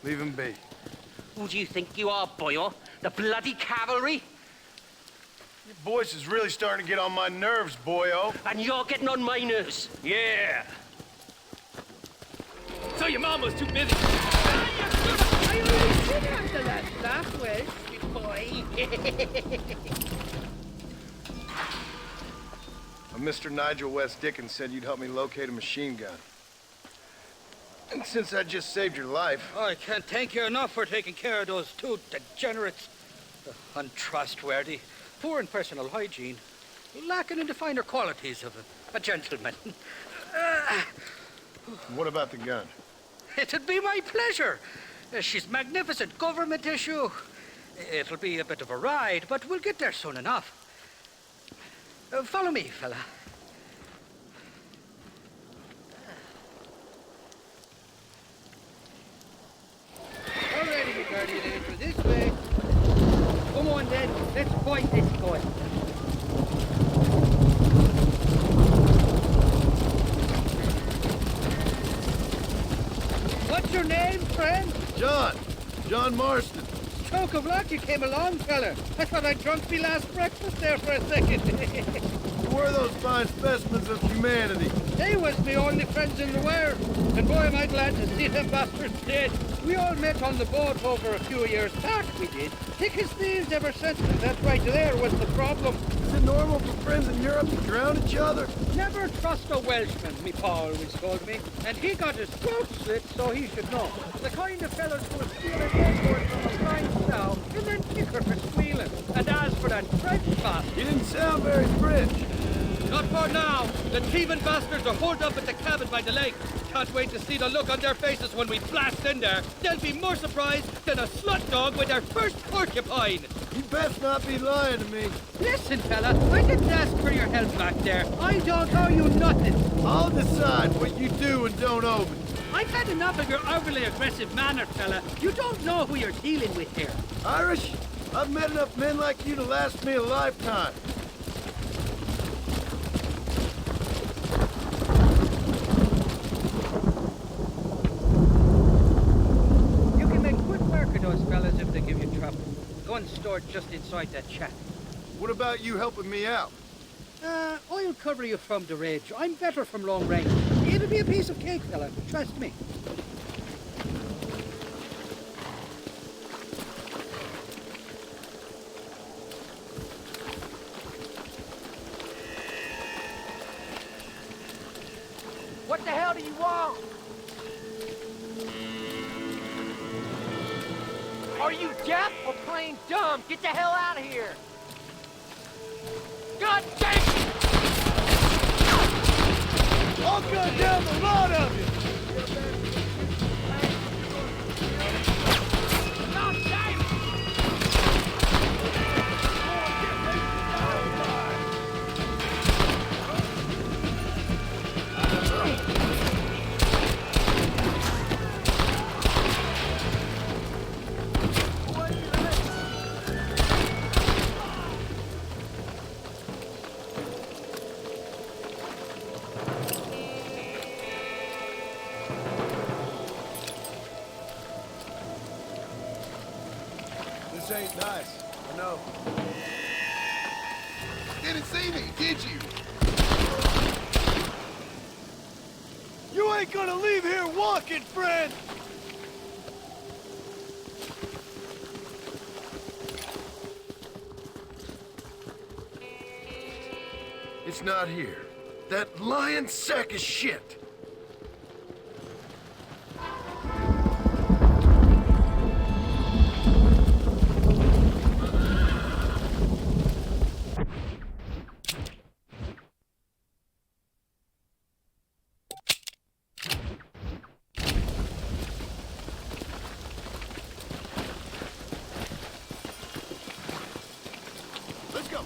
Leave him be. Who do you think you are, boyo? The bloody cavalry? Your voice is really starting to get on my nerves, boyo. And you're getting on my nerves. Yeah. So your mama's too busy. I always did have the last Welsh, sweet boy. Mr. Nigel West Dickens said you'd help me locate a machine gun. And since I just saved your life... I can't thank you enough for taking care of those two degenerates. Untrustworthy, poor in personal hygiene, lacking in the finer qualities of a gentleman. What about the gun? It'd be my pleasure. She's magnificent, government issue. It'll be a bit of a ride, but we'll get there soon enough. Follow me, fella. All righty, you guardian angel, this way. John Marston. Stroke of luck you came along, fella. I thought I'd drunk me last breakfast there for a second. Who were those fine specimens of humanity? They was me only friends in the world. And boy, am I glad to see them bastards dead. We all met on the boat over a few years back, we did. Thick as thieves ever since, and that right there was the problem. Is it normal for friends in Europe to drown each other? Never trust a Welshman, me pa always told me. And he got his throat slit, so he should know. The kind of fellas who would steal a dead horse from a flying sow and then kick her for squealing. And as for that French bastard... You didn't sound very French. Not for now. The thieving bastards are holed up at the cabin by the lake. Can't wait to see the look on their faces when we blast in there. They'll be more surprised than a slut dog with their first porcupine. You best not be lying to me. Listen, fella, I didn't ask for your help back there. I don't owe you nothing. I'll decide what you do and don't owe me. I've had enough of your overly aggressive manner, fella. You don't know who you're dealing with here. Irish, I've met enough men like you to last me a lifetime. You can make quick work of those fellas if they give you trouble. Gun stored just inside that shack. What about you helping me out? I'll cover you from the ridge. I'm better from long range. It'll be a piece of cake, fella. Trust me. What the hell do you want? Are you deaf or plain dumb? Get the hell out of here! God damn it! I'll gun down the lot of you! God damn it! This ain't nice, I know. Didn't see me, did you? You ain't gonna leave here walking, friend! It's not here. That lying sack of shit! Let's go.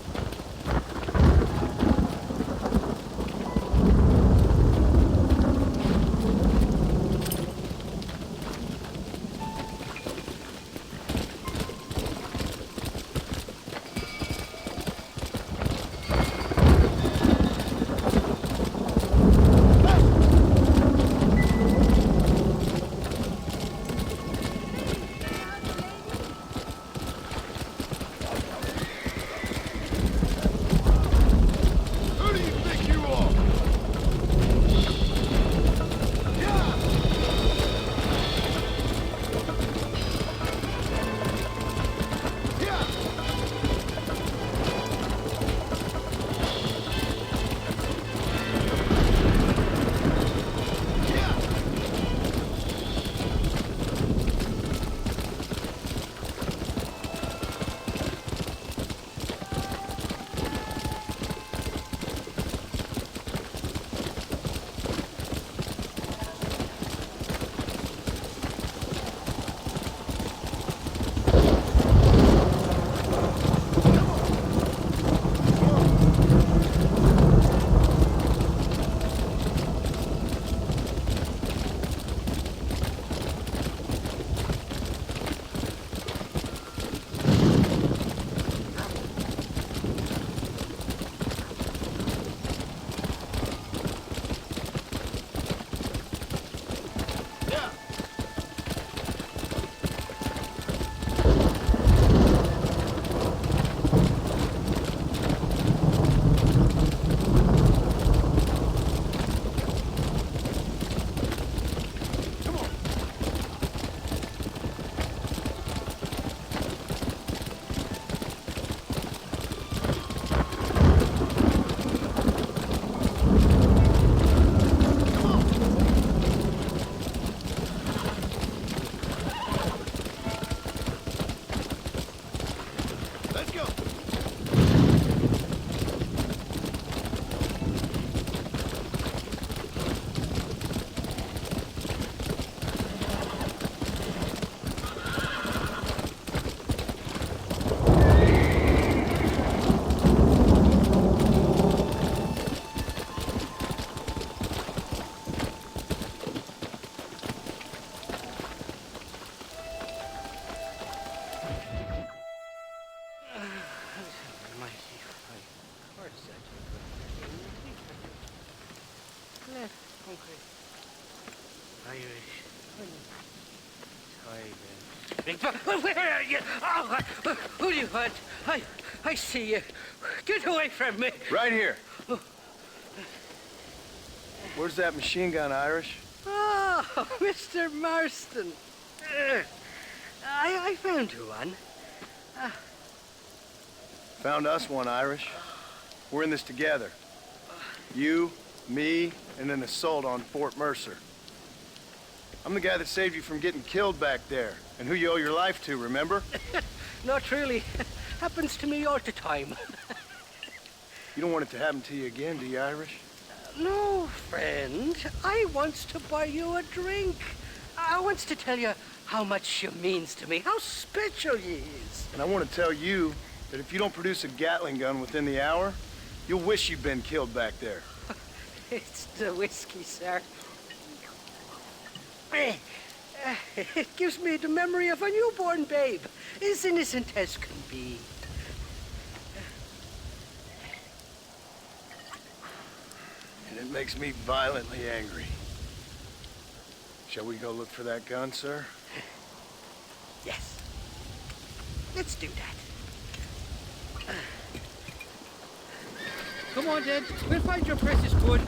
Let's go. Where are you? Oh, who do you want? I see you. Get away from me. Right here. Where's that machine gun, Irish? Oh, Mr. Marston. I found you one. Found us one, Irish. We're in this together. You, me, and an assault on Fort Mercer. I'm the guy that saved you from getting killed back there, and who you owe your life to, remember? Not really. Happens to me all the time. You don't want it to happen to you again, do you, Irish? No, friend. I wants to buy you a drink. I wants to tell you how much you means to me, how special you is. And I want to tell you that if you don't produce a Gatling gun within the hour, you'll wish you'd been killed back there. It's the whiskey, sir. It gives me the memory of a newborn babe, as innocent as can be. And it makes me violently angry. Shall we go look for that gun, sir? Yes. Let's do that. Come on, then. We'll find your precious good.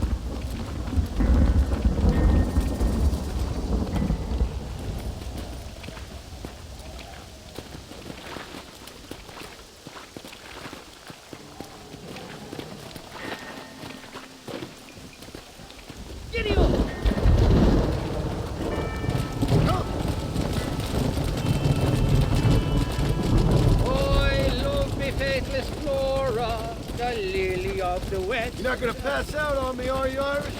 You're not gonna pass out on me, are you, Irish?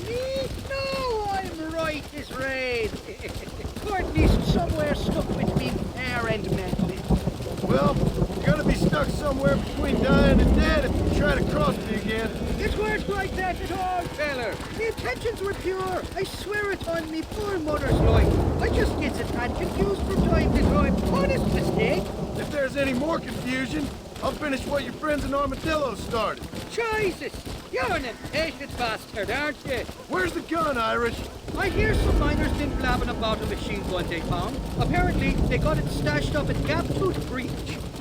Me? No, I'm right as rain. Courtney's somewhere stuck between air and metal. Well, you're gonna be stuck somewhere between dying and dead if you try to cross me again. It weren't like that at all, feller. My intentions were pure. I swear it on me poor mother's life. I just gets a tad confused from time to time. Honest mistake. If there's any more confusion, I'll finish what your friends in Armadillo started. Jesus! You're an impatient bastard, aren't you? Where's the gun, Irish? I hear some miners been blabbing about a machine gun they found. Apparently, they got it stashed up at Gap Tooth Breach.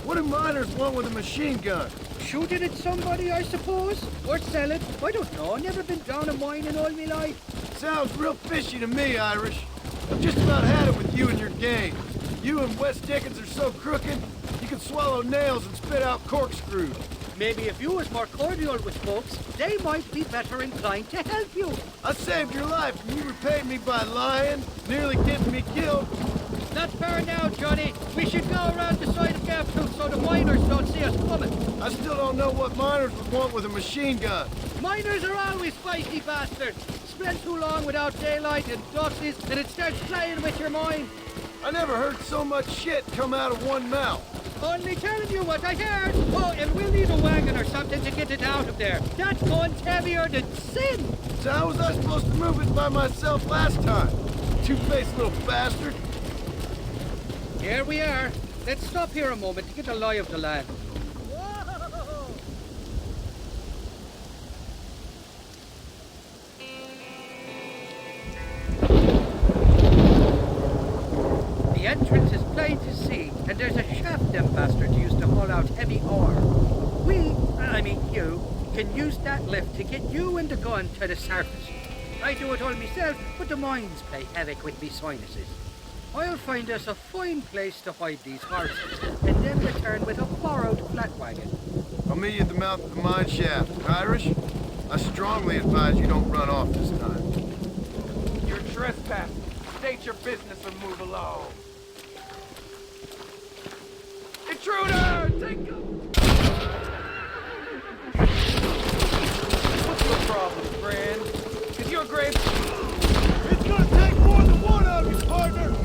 What do miners want with a machine gun? Shoot it at somebody, I suppose? Or sell it? I don't know. Never been down a mine in all my life. Sounds real fishy to me, Irish. I've just about had it with you and your gang. You and Wes Dickens are so crooked, you can swallow nails and spit out corkscrews. Maybe if you was more cordial with folks, they might be better inclined to help you. I saved your life and you repaid me by lying, nearly getting me killed. Not fair now, Johnny. We should go around the side of Gap Tooth so the miners don't see us coming. I still don't know what miners would want with a machine gun. Miners are always feisty bastards. Spend too long without daylight and ducksies and it starts playing with your mind. I never heard so much shit come out of one mouth. Only telling you what I heard. Oh, and we'll need a wagon or something to get it out of there. That gun's heavier than sin. So how was I supposed to move it by myself last time? Two-faced little bastard. Here we are. Let's stop here a moment to get a lie of the land. The entrance is plain to see, and there's a shaft them bastards used to haul out heavy ore. I mean you, can use that lift to get you and the gun to the surface. I do it all myself, but the mines play havoc with me sinuses. I'll find us a fine place to hide these horses, and then return with a borrowed flat wagon. I'll meet you at the mouth of the mine shaft. Irish, I strongly advise you don't run off this time. You're trespassing. State your business and move along. Intruder! What's your problem, friend? Is your grave... It's gonna take more than one of you, partner!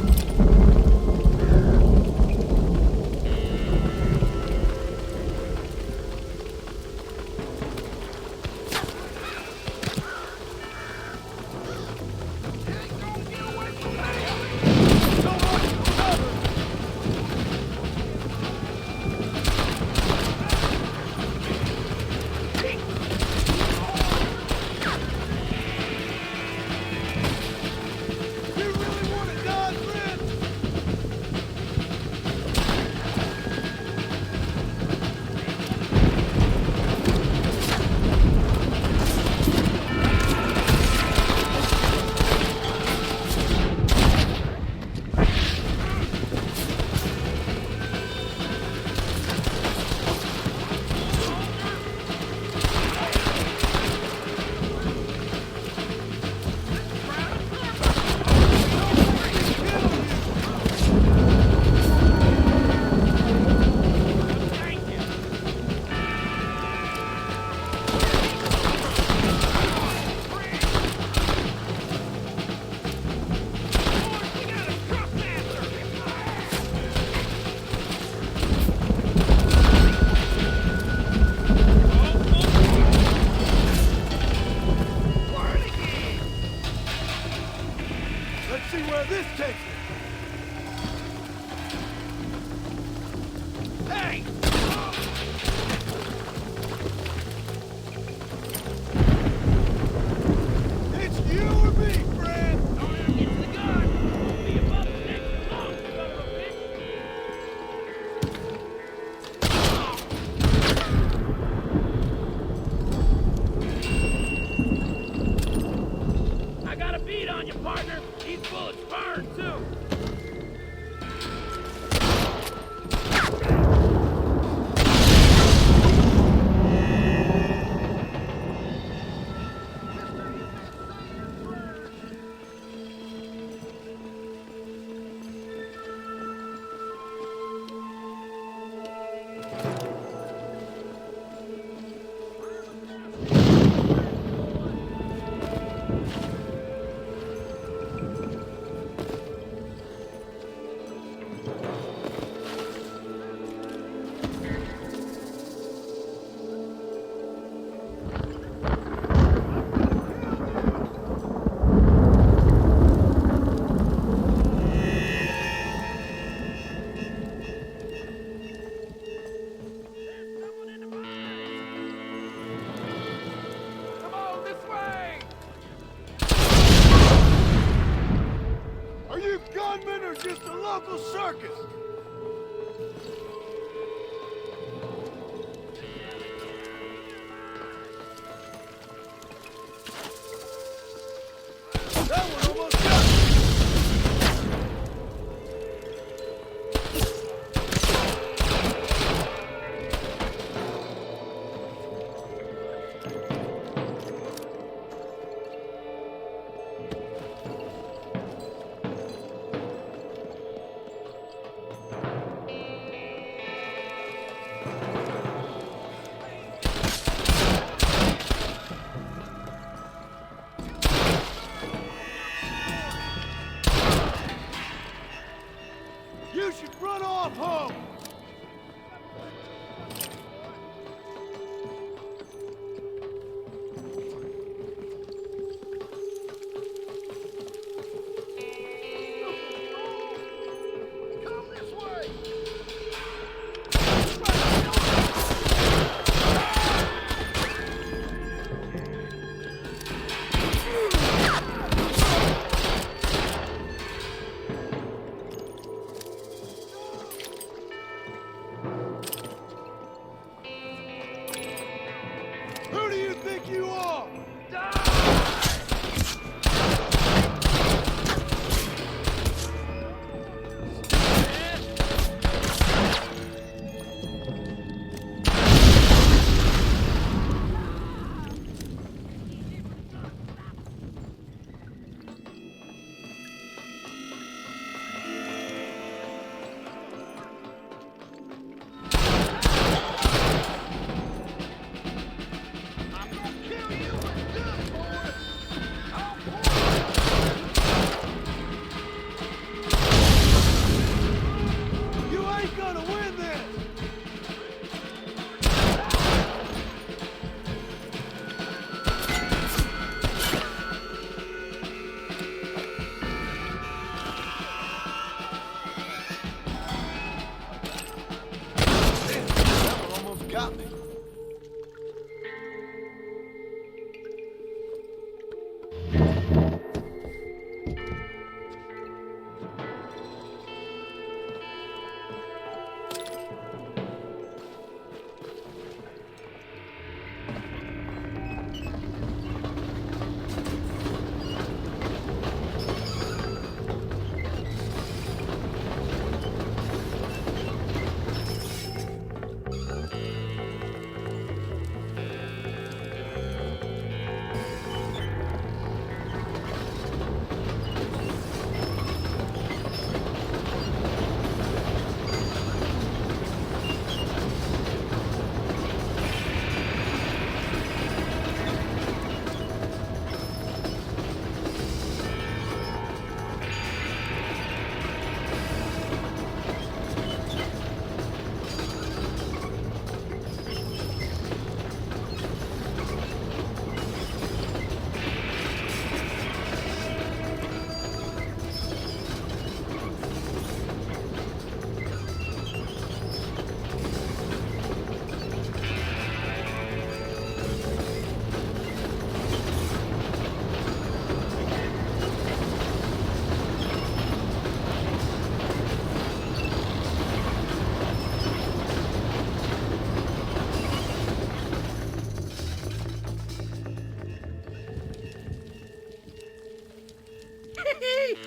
stop me.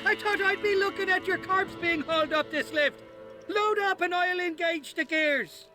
I thought I'd be looking at your corpse being hauled up this lift. Load up and I'll engage the gears.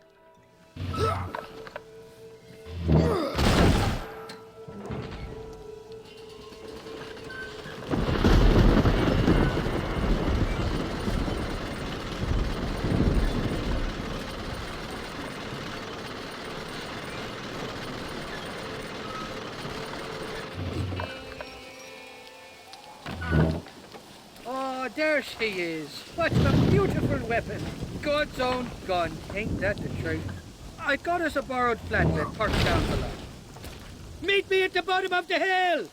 Oh, there she is. What a beautiful weapon. God's own gun. Ain't that the truth? I got us a borrowed flatbed parked down below. Meet me at the bottom of the hill!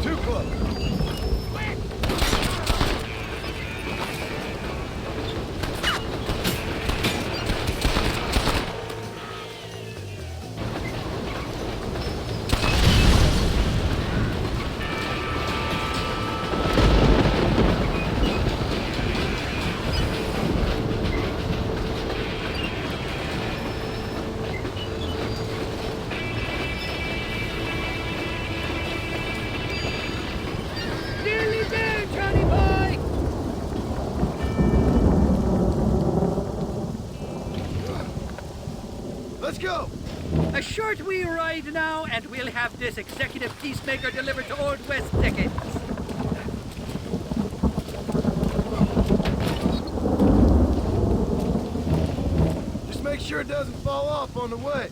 Too close. Nearly there, Johnny boy! Let's go. A short wee ride now, and we'll have this executive peacemaker delivered to Old West Dickens. Just make sure it doesn't fall off on the way.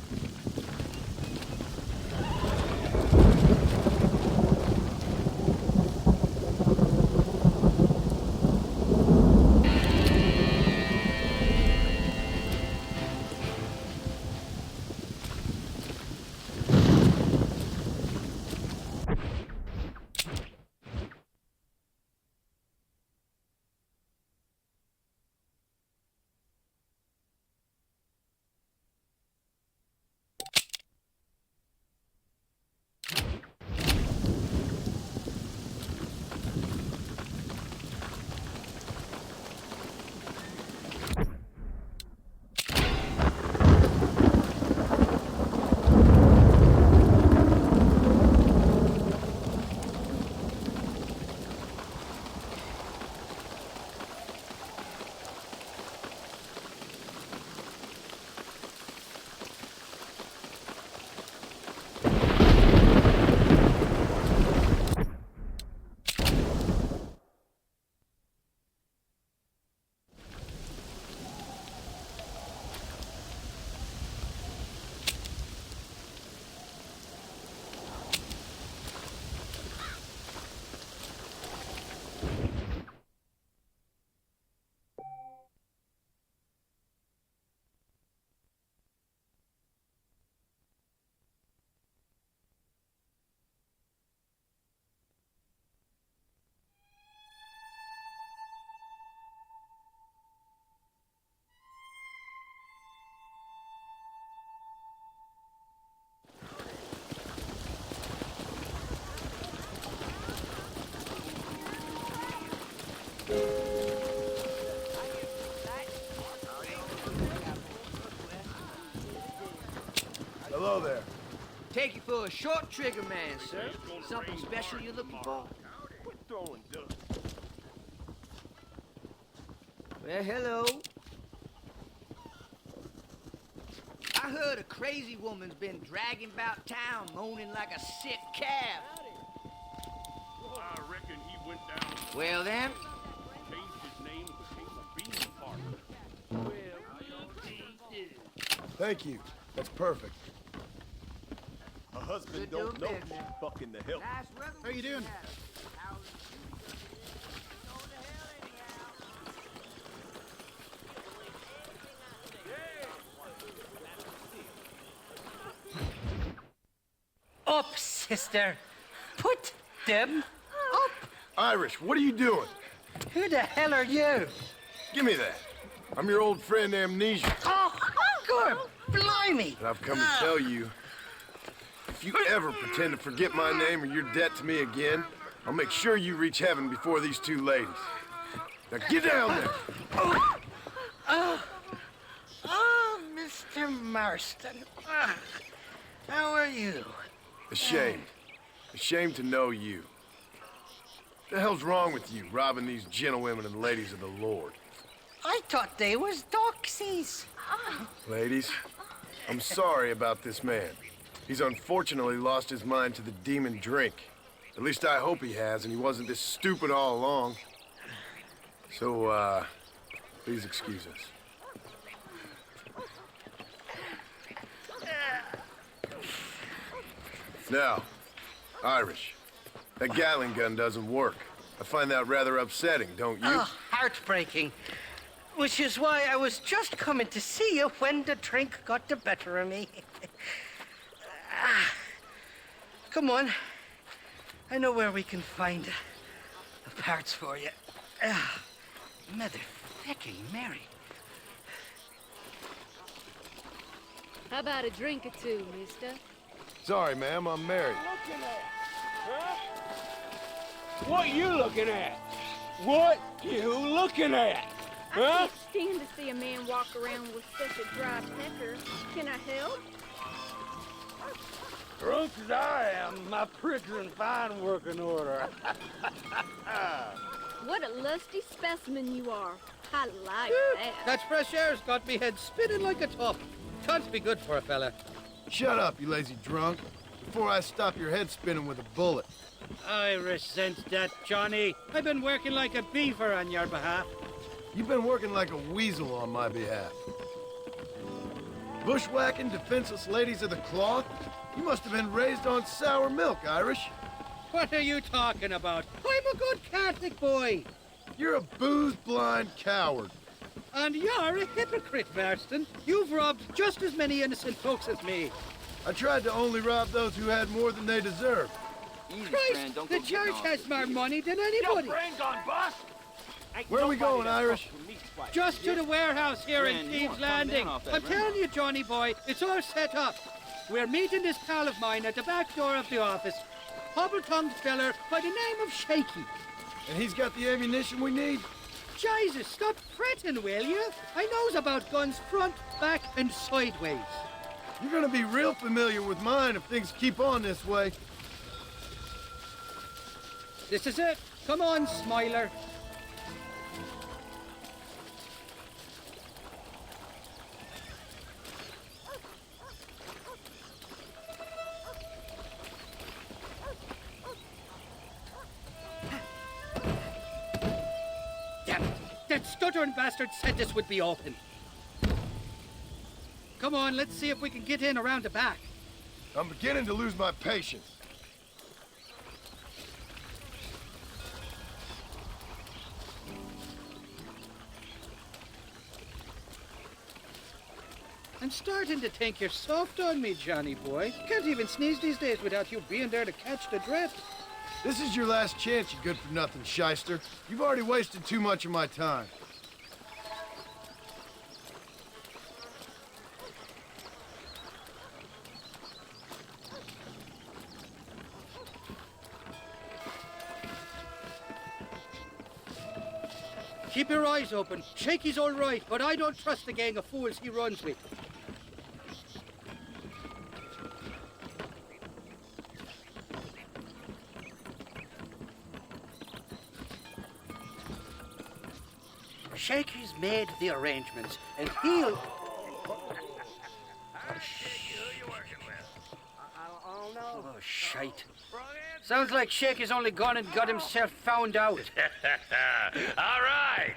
a short trigger man, sir. Something special you're looking for? Quit throwing dust. Well, hello. I heard a crazy woman's been dragging about town, moaning like a sick calf. I reckon he went down. Well then, Changed his name and became a bean farmer. Well, he did. Thank you. That's perfect. A husband Good don't know doing she's business. bucking the help. how you doing? Up, sister. Put them up. Irish, what are you doing? Who the hell are you? Give me that. I'm your old friend Amnesia. Oh, Uncle! Blimey! And I've come to tell you, if you ever pretend to forget my name or your debt to me again, I'll make sure you reach heaven before these two ladies. Now get down there. Oh, Mr. Marston. How are you? Ashamed. Ashamed to know you. What the hell's wrong with you, robbing these gentlewomen and ladies of the Lord? I thought they was doxies. Ladies, I'm sorry about this man. He's unfortunately lost his mind to the demon drink. At least I hope he has, and he wasn't this stupid all along. So, please excuse us. Now, Irish, that Gatling gun doesn't work. I find that rather upsetting, don't you? Oh, heartbreaking. Which is why I was just coming to see you when the drink got the better of me. Come on. I know where we can find the parts for you. Motherfucking Mary. How about a drink or two, mister? Sorry, ma'am, I'm married. Looking at? Huh? What you looking at? What you looking at? I Huh? can't stand to see a man walk around with such a dry pecker. Can I help? Drunk as I am, my prick's in fine working order. What a lusty specimen you are. I like that. That fresh air's got me head spinning like a top. Can't be good for a fella. Shut up, you lazy drunk, before I stop your head spinning with a bullet. I resent that, Johnny. I've been working like a beaver on your behalf. You've been working like a weasel on my behalf. Bushwhacking defenseless ladies of the cloth? You must have been raised on sour milk, Irish. What are you talking about? I'm a good Catholic boy. You're a booze-blind coward. And you're a hypocrite, Marston. You've robbed just as many innocent folks as me. I tried to only rob those who had more than they deserved. Christ, the church has more money than anybody. Your brain gone bust? Where are we going, Irish? Just to the warehouse here in Thieves Landing. I'm telling you, Johnny boy, it's all set up. We're meeting this pal of mine at the back door of the office. Hobble-tongued feller by the name of Shaky. And he's got the ammunition we need? Jesus, stop fretting, will you? I knows about guns front, back, and sideways. You're gonna be real familiar with mine if things keep on this way. This is it. Come on, Smiler. Damn it. That stuttering bastard said this would be open. Come on, let's see if we can get in around the back. I'm beginning to lose my patience. I'm starting to think you're soft on me, Johnny boy. Can't even sneeze these days without you being there to catch the drift. This is your last chance, you good-for-nothing shyster. You've already wasted too much of my time. Keep your eyes open. Shaky's all right, but I don't trust the gang of fools he runs with. Shaky's made the arrangements, and he'll... Oh, shite. Sounds like Shaky's only gone and got himself found out. All right.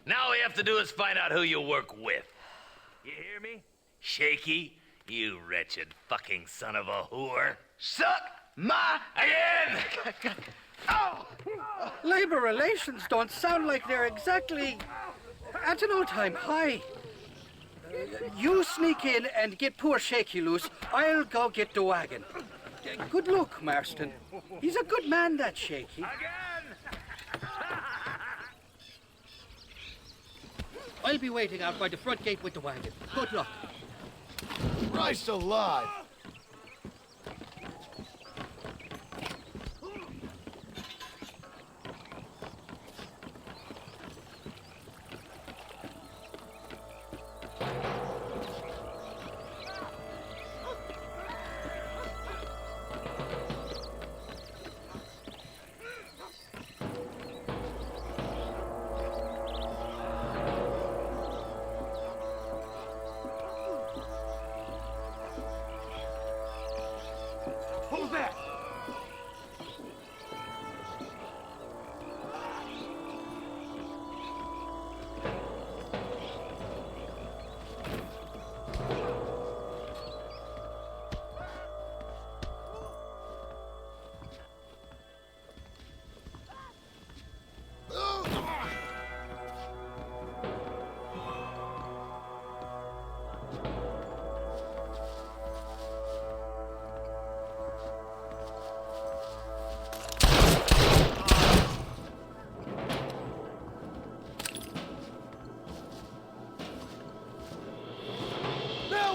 Now all we have to do is find out who you work with. You hear me? Shaky, you wretched fucking son of a whore. Suck my again! Oh! Labor relations don't sound like they're exactly at an all-time high. You sneak in and get poor Shaky loose. I'll go get the wagon. Good luck, Marston. He's a good man, that Shaky. I'll be waiting out by the front gate with the wagon. Good luck. Christ alive! Hold that!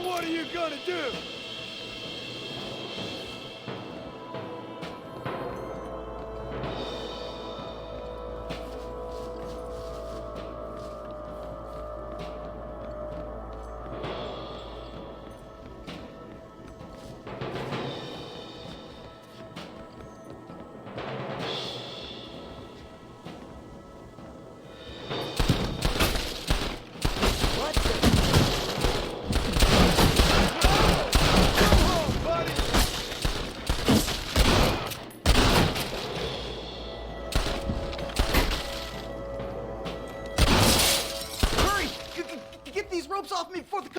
What are you gonna do? Off me before the...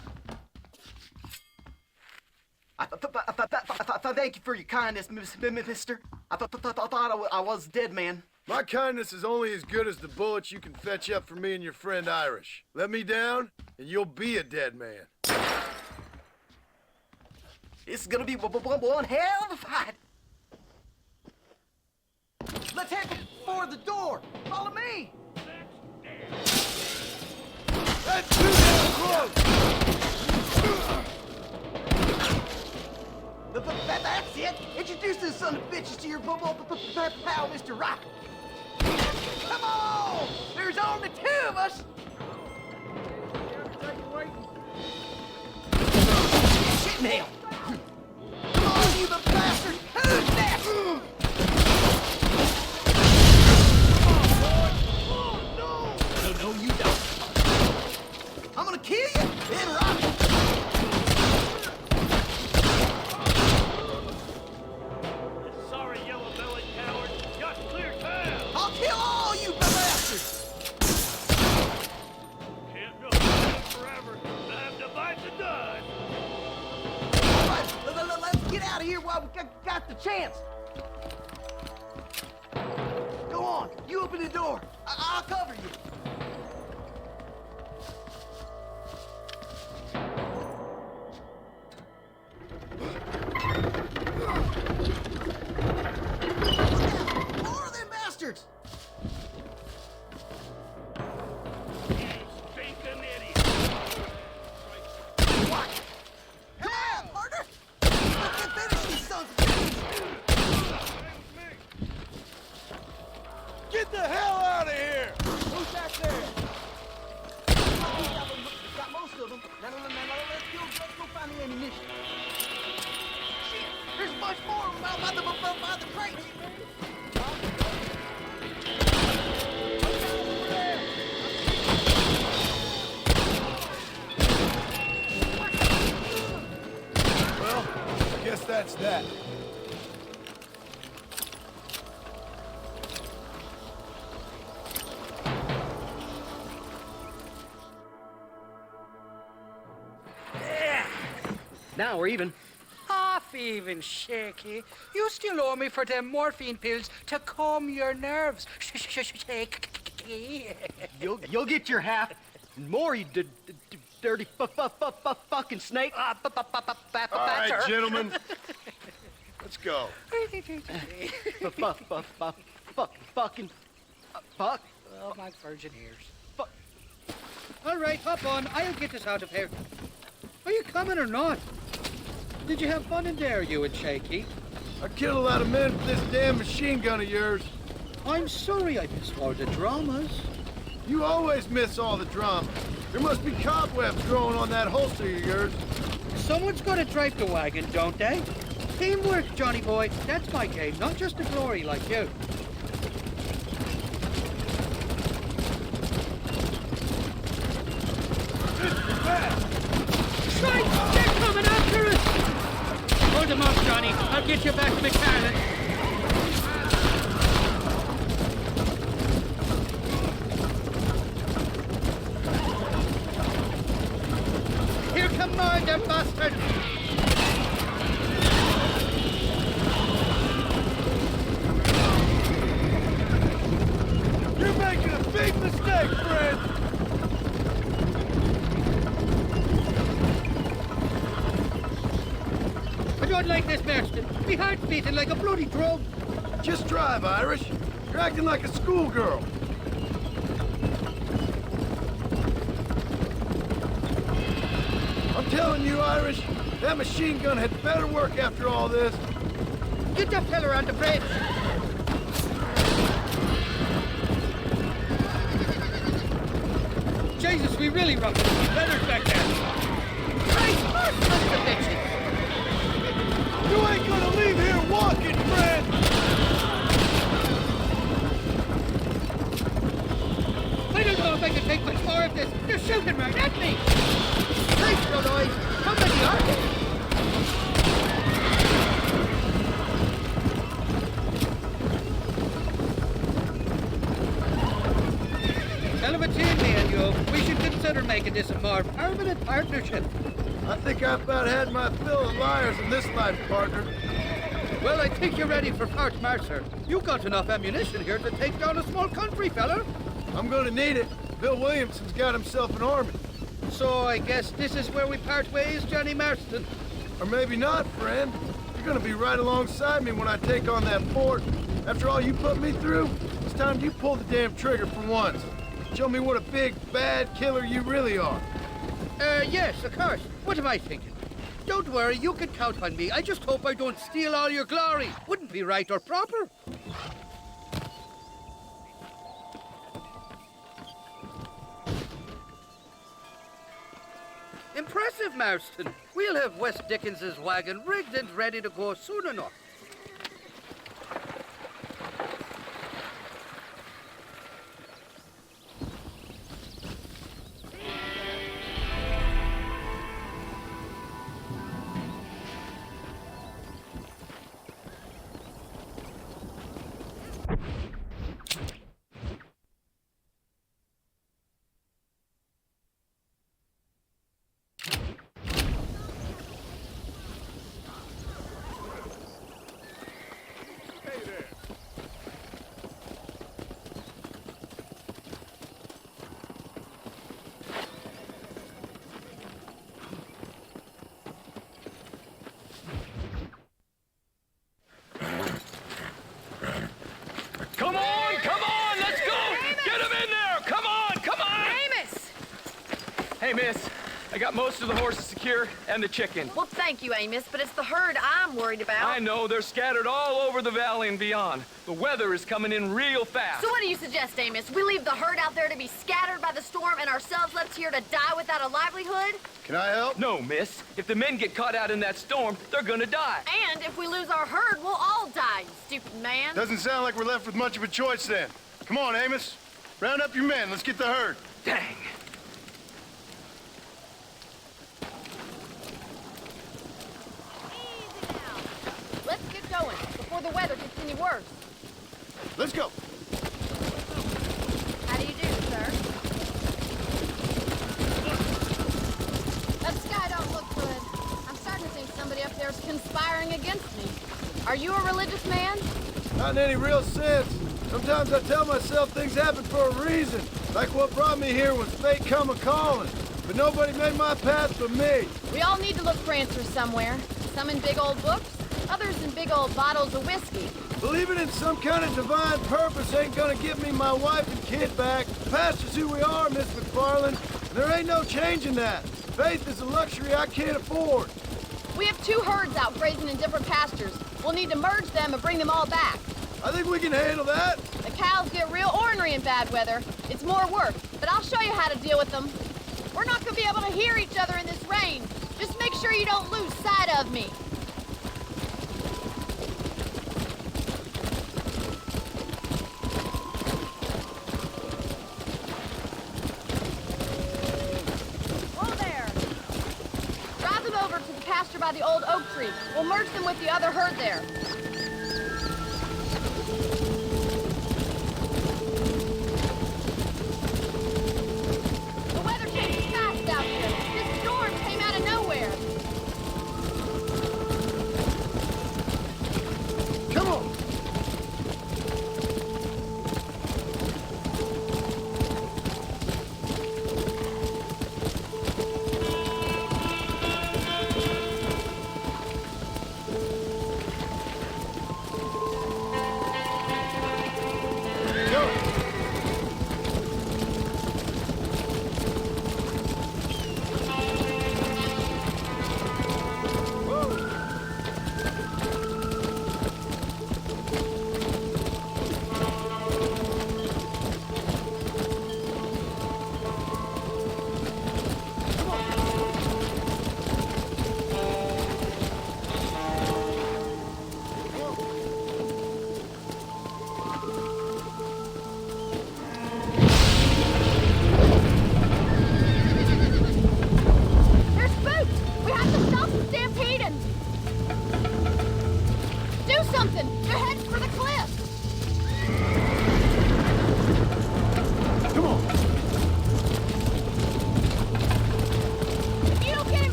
Thank you for your kindness, mister. I thought I was dead, man. My kindness is only as good as the bullets you can fetch up for me and your friend Irish. Let me down, and you'll be a dead man. This is gonna be one hell of a fight. Let's head for the door. Follow me. That's too damn close! That's it! Introduce this son of bitches to your pal, Mr. Rock! Come on! There's only two of us! Shit nail! Come on, you little bastard! Who's next? No, you don't. I'm gonna kill you, then rock you. Sorry, yellow-bellied coward. Just clear town. I'll kill all you bastards. Can't go forever. Time to bite the dust. All right, let's get out of here while we got the chance. Go on, you open the door. I'll cover you. More of them bastards! You stinking idiot. What? Come on, partner! Let's finish these sons of bitches! Get the hell out of here! Who's that that. Now we're even. Half even, Shaky. You still owe me for them morphine pills to calm your nerves. Shaky. You'll get your half. More, you dirty fucking snake. All right, gentlemen. Let's go. Fucking fuck. Oh, my virgin ears. All right, hop on. I'll get us out of here. Are you coming or not? Did you have fun in there, you and Shaky? I killed a lot of men with this damn machine gun of yours. I'm sorry I missed all the dramas. You always miss all the drama. There must be cobwebs growing on that holster of yours. Someone's got to drive the wagon, don't they? Teamwork, Johnny boy. That's my game, not just the glory like you. Right! They're coming after us! Hold them up, Johnny. I'll get you back to McCarran. Here come more, them bastards! You're making a big mistake, friend! I don't like this, Marston. My heart's beating like a bloody drum. Just drive, Irish. You're acting like a schoolgirl. I'm telling you, Irish, that machine gun had better work after all this. Get that fella on the bridge. Jesus, we really rocked it. Leather's back there. Christ, more sons of bitches. You ain't gonna leave here walking, friend! I don't know if I can take much more of this. They're shooting right at me. Christ, no noise. How many are there? Hell of a team, me and you. We should consider making this a more permanent partnership. I think I've about had my fill of liars in this life, partner. Well, I think you're ready for Fort Mercer. You got enough ammunition here to take down a small country, fella. I'm gonna need it. Bill Williamson's got himself an army. So I guess this is where we part ways, Johnny Marston. Or maybe not, friend. You're gonna be right alongside me when I take on that fort. After all you put me through, it's time you pull the damn trigger for once. Show me what a big, bad killer you really are. Yes, of course. What am I thinking? Don't worry, you can count on me. I just hope I don't steal all your glory. Wouldn't be right or proper. Impressive, Marston. We'll have Wes Dickens's wagon rigged and ready to go soon enough. Hey, miss. I got most of the horses secure and the chicken. Well, thank you, Amos, but it's the herd I'm worried about. I know. They're scattered all over the valley and beyond. The weather is coming in real fast. So what do you suggest, Amos? We leave the herd out there to be scattered by the storm and ourselves left here to die without a livelihood? Can I help? No, miss. If the men get caught out in that storm, they're gonna die. And if we lose our herd, we'll all die, you stupid man. Doesn't sound like we're left with much of a choice then. Come on, Amos. Round up your men. Let's get the herd. Dang. the weather gets any worse. Let's go. How do you do, sir? That sky don't look good. I'm starting to think somebody up there's conspiring against me. Are you a religious man? Not in any real sense. Sometimes I tell myself things happen for a reason. Like what brought me here was fate come a-calling. But nobody made my path but me. We all need to look for answers somewhere. Some in big old books, others in big old bottles of whiskey. Believing in some kind of divine purpose ain't gonna give me my wife and kid back. The past is who we are, Miss McFarland, and there ain't no changing that. Faith is a luxury I can't afford. We have 2 herds out grazing in different pastures. We'll need to merge them and bring them all back. I think we can handle that. The cows get real ornery in bad weather. It's more work, but I'll show you how to deal with them. We're not gonna be able to hear each other in this rain. Just make sure you don't lose sight of me. Whoa there. Drive them over to the pasture by the old oak tree. We'll merge them with the other herd there.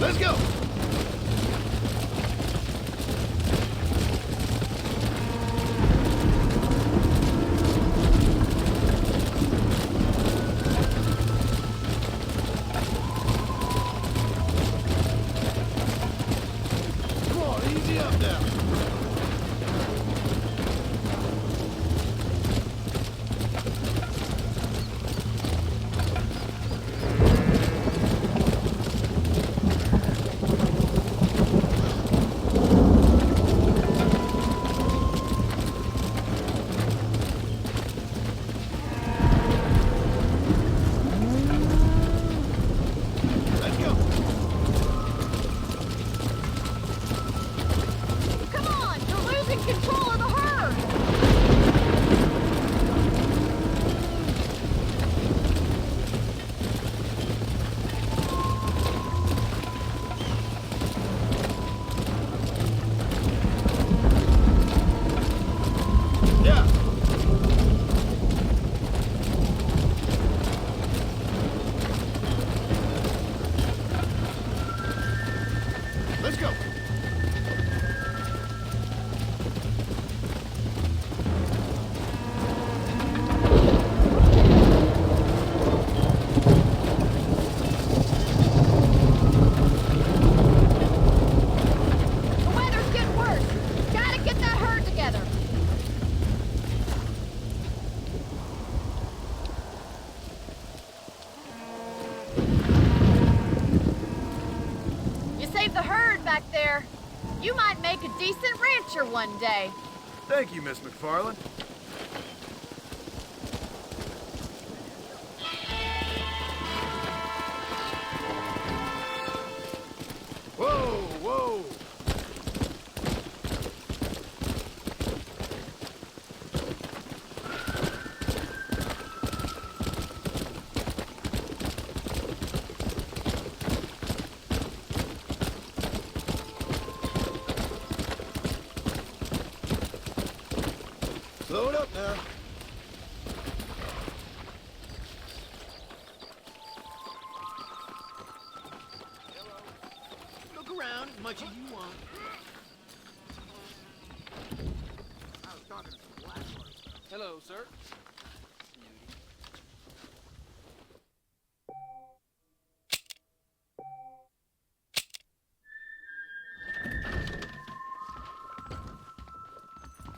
Let's go! Come on, easy up now. back there. You might make a decent rancher one day. Thank you, Miss McFarland. Whoa, whoa! Slow it up now. Look around as much as you want. I was talking to some black ones. Hello, sir.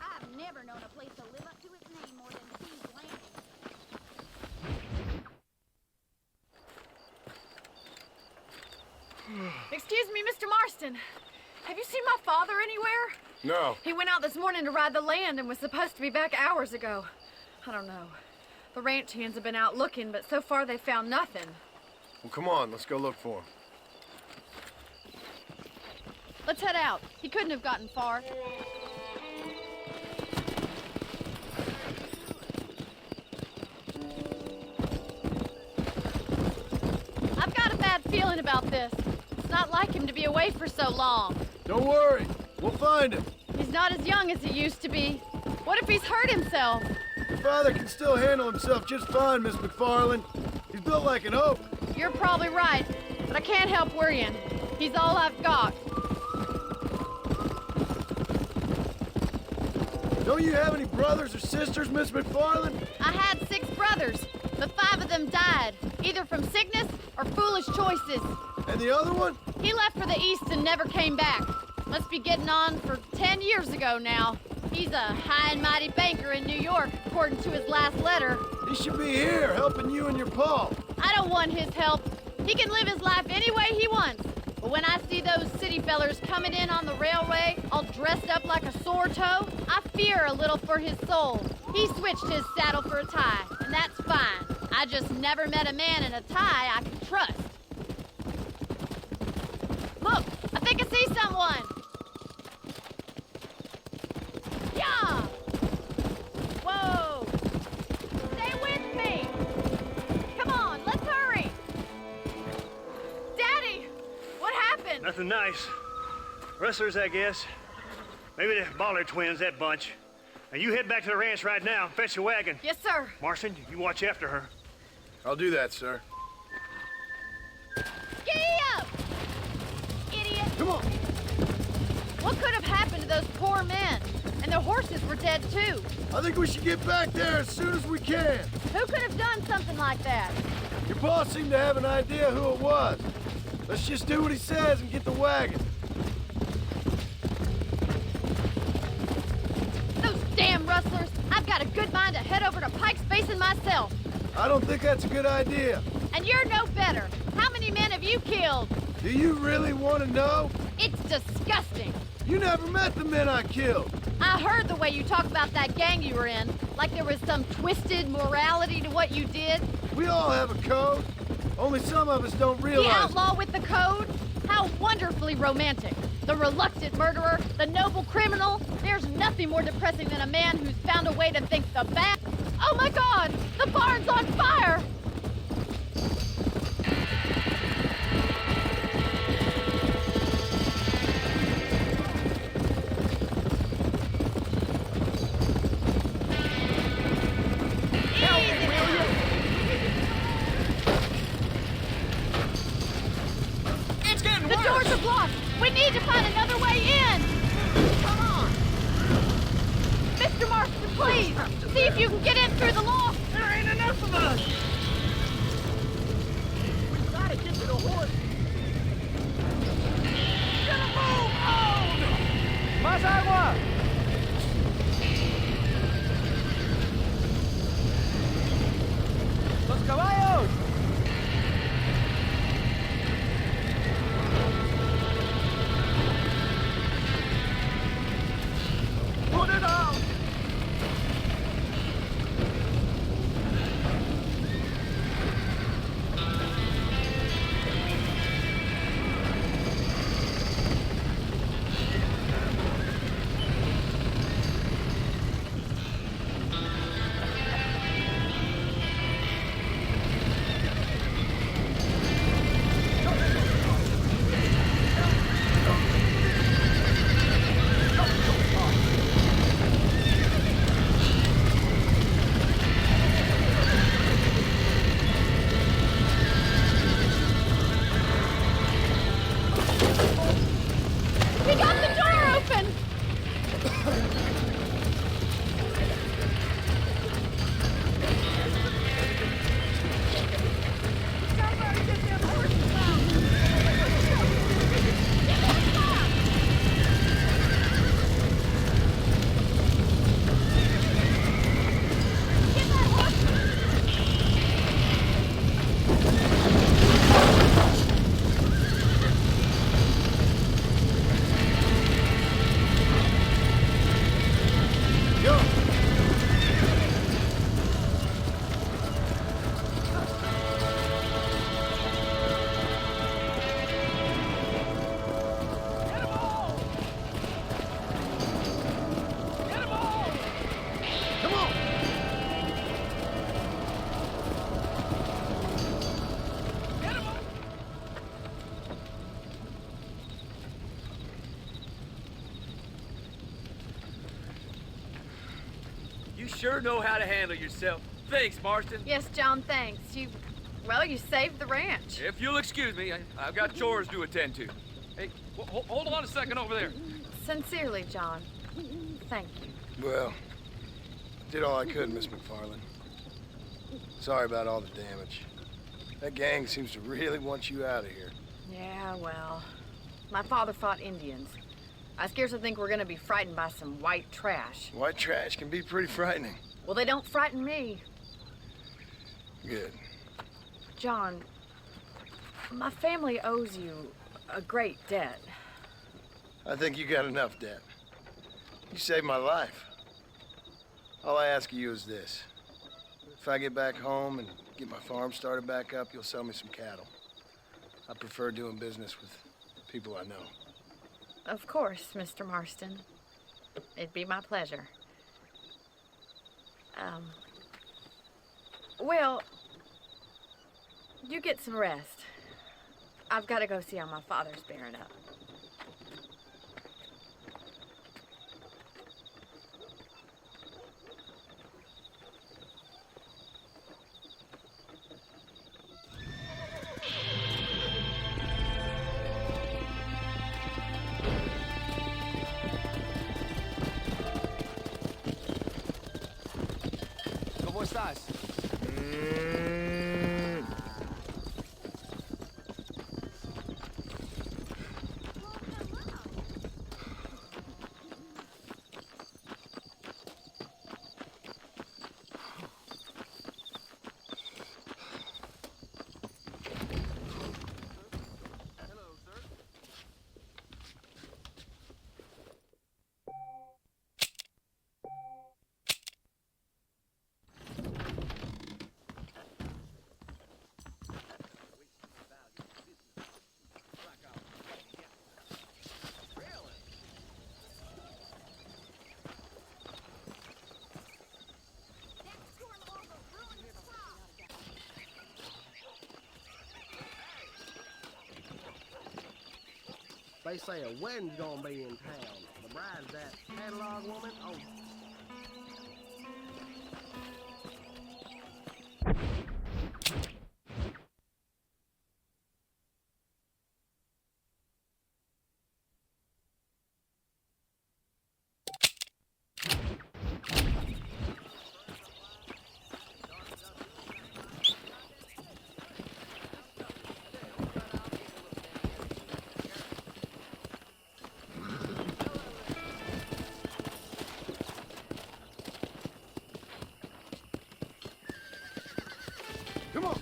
I've never known a place to live up to its name more than Key's Landing. Excuse me, Mr. Marston. Have you seen my father anywhere? No. He went out this morning to ride the land and was supposed to be back hours ago. I don't know. The ranch hands have been out looking, but so far they found nothing. Well, come on, let's go look for him. Let's head out. He couldn't have gotten far. I've got a bad feeling about this. It's not like him to be away for so long. Don't worry, we'll find him. He's not as young as he used to be. What if he's hurt himself? Your father can still handle himself just fine, Miss McFarland. He's built like an oak. You're probably right, but I can't help worrying. He's all I've got. Don't you have any brothers or sisters, Miss McFarland? I had 6 brothers, but 5 of them died, either from sickness or foolish choices. And the other one? He left for the east and never came back. Must be getting on for 10 years ago now. He's a high and mighty banker in New York, according to his last letter. He should be here, helping you and your pa. I don't want his help. He can live his life any way he wants. But when I see those city fellers coming in on the railway, all dressed up like a sore toe, I fear a little for his soul. He switched his saddle for a tie, and that's fine. I just never met a man in a tie I could trust. Look, I think I see someone. Yeah! Whoa! Stay with me! Come on, let's hurry! Daddy! What happened? Nothing nice. Rustlers, I guess. Maybe the Baller twins, that bunch. Now you head back to the ranch right now and fetch a wagon. Yes, sir. Marston, you watch after her. I'll do that, sir. Giddy up! Idiot! Come on! What could have happened to those poor men? And their horses were dead, too. I think we should get back there as soon as we can. Who could have done something like that? Your boss seemed to have an idea who it was. Let's just do what he says and get the wagon. Those damn rustlers! I've got a good mind to head over to Pike's Basin myself. I don't think that's a good idea. And you're no better. How many men have you killed? Do you really want to know? It's disgusting. You never met the men I killed. I heard the way you talk about that gang you were in, like there was some twisted morality to what you did. We all have a code. Only some of us don't realize. The outlaw with the code? How wonderfully romantic. The reluctant murderer, the noble criminal. There's nothing more depressing than a man who's found a way to think the bad. Oh my God! The barn's on fire! The doors are blocked! We need to find another way in! Come on! Mr. Marston, please! See if you can get in through the loft! There ain't enough of us! We've got to get to the horse! Gonna move! Oh! Más agua! ¡Los caballos! sure know how to handle yourself. Thanks, Marston. Yes, John, thanks. Well, you saved the ranch. If you'll excuse me, I've got chores to attend to. Hey, hold on a second over there. Sincerely, John. Thank you. Well, I did all I could, Miss McFarland. Sorry about all the damage. That gang seems to really want you out of here. Yeah, well, my father fought Indians. I scarcely think we're gonna be frightened by some white trash. White trash can be pretty frightening. Well, they don't frighten me. Good. John, my family owes you a great debt. I think you got enough debt. You saved my life. All I ask of you is this. If I get back home and get my farm started back up, you'll sell me some cattle. I prefer doing business with people I know. Of course, Mr. Marston. It'd be my pleasure. Well, you get some rest. I've got to go see how my father's bearing up. ¿Cómo estás? They say a wedding's gonna be in town. The bride's that catalog woman. Oh. Come on.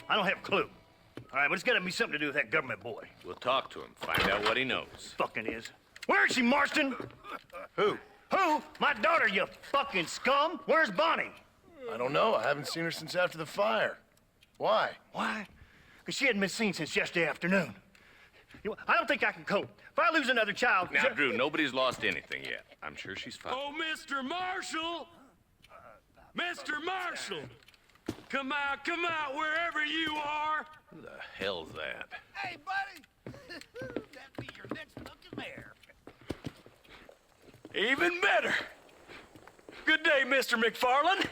I don't have a clue. All right, but it's got to be something to do with that government boy. We'll talk to him, find out what he knows. Fucking is. Where is she, Marston? Who? Who? My daughter, you fucking scum. Where's Bonnie? I don't know. I haven't seen her since after the fire. Why? Why? Because she hadn't been seen since yesterday afternoon. I don't think I can cope. If I lose another child... Now, Drew, nobody's lost anything yet. I'm sure she's fine. Oh, Mr. Marshall! Mr. Marshall! Come out, wherever you are! Who the hell's that? Hey, buddy! That'd be your next looking mare. Even better! Good day, Mr. McFarland.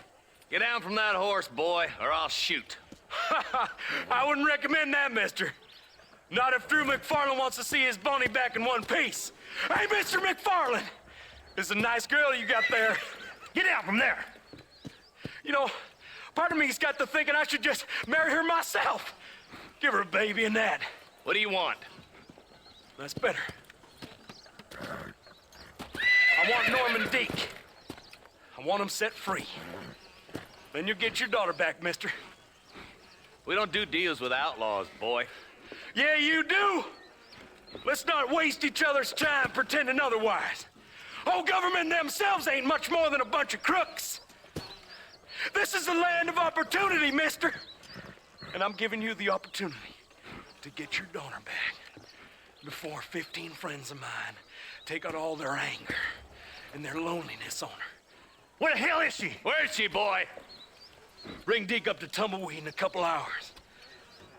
Get down from that horse, boy, or I'll shoot. I wouldn't recommend that, mister. Not if Drew McFarland wants to see his Bonnie back in one piece. Hey, Mr. McFarland! This is a nice girl you got there. Get out from there! You know, part of me's got to thinking I should just marry her myself. Give her a baby and that. What do you want? That's better. I want Norman Deek. I want him set free. Then you'll get your daughter back, mister. We don't do deals with outlaws, boy. Yeah, you do. Let's not waste each other's time pretending otherwise. Oh, government themselves ain't much more than a bunch of crooks. This is the land of opportunity, mister. And I'm giving you the opportunity to get your daughter back before 15 friends of mine take out all their anger and their loneliness on her. Where the hell is she? Where is she, boy? Bring Deke up to Tumbleweed in a couple hours.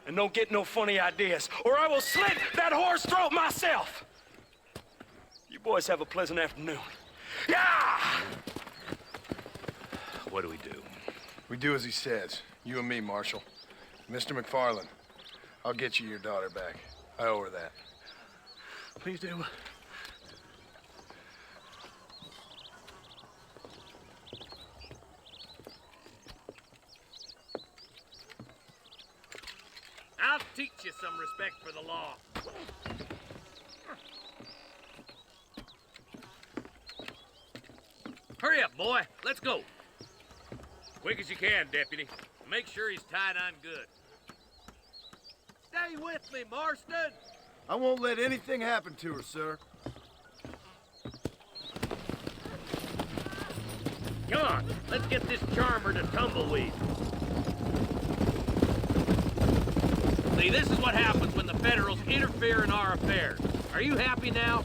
And don't get no funny ideas, or I will slit that horse throat myself. You boys have a pleasant afternoon. Yeah! What do we do? We do as he says. You and me, Marshal. Mr. McFarland, I'll get you your daughter back. I owe her that. Please do. I'll teach you some respect for the law. Hurry up, boy. Let's go. Quick as you can, Deputy. Make sure he's tied on good. Stay with me, Marston. I won't let anything happen to her, sir. Come on, let's get this charmer to Tumbleweed. See, this is what happens when the Federals interfere in our affairs. Are you happy now?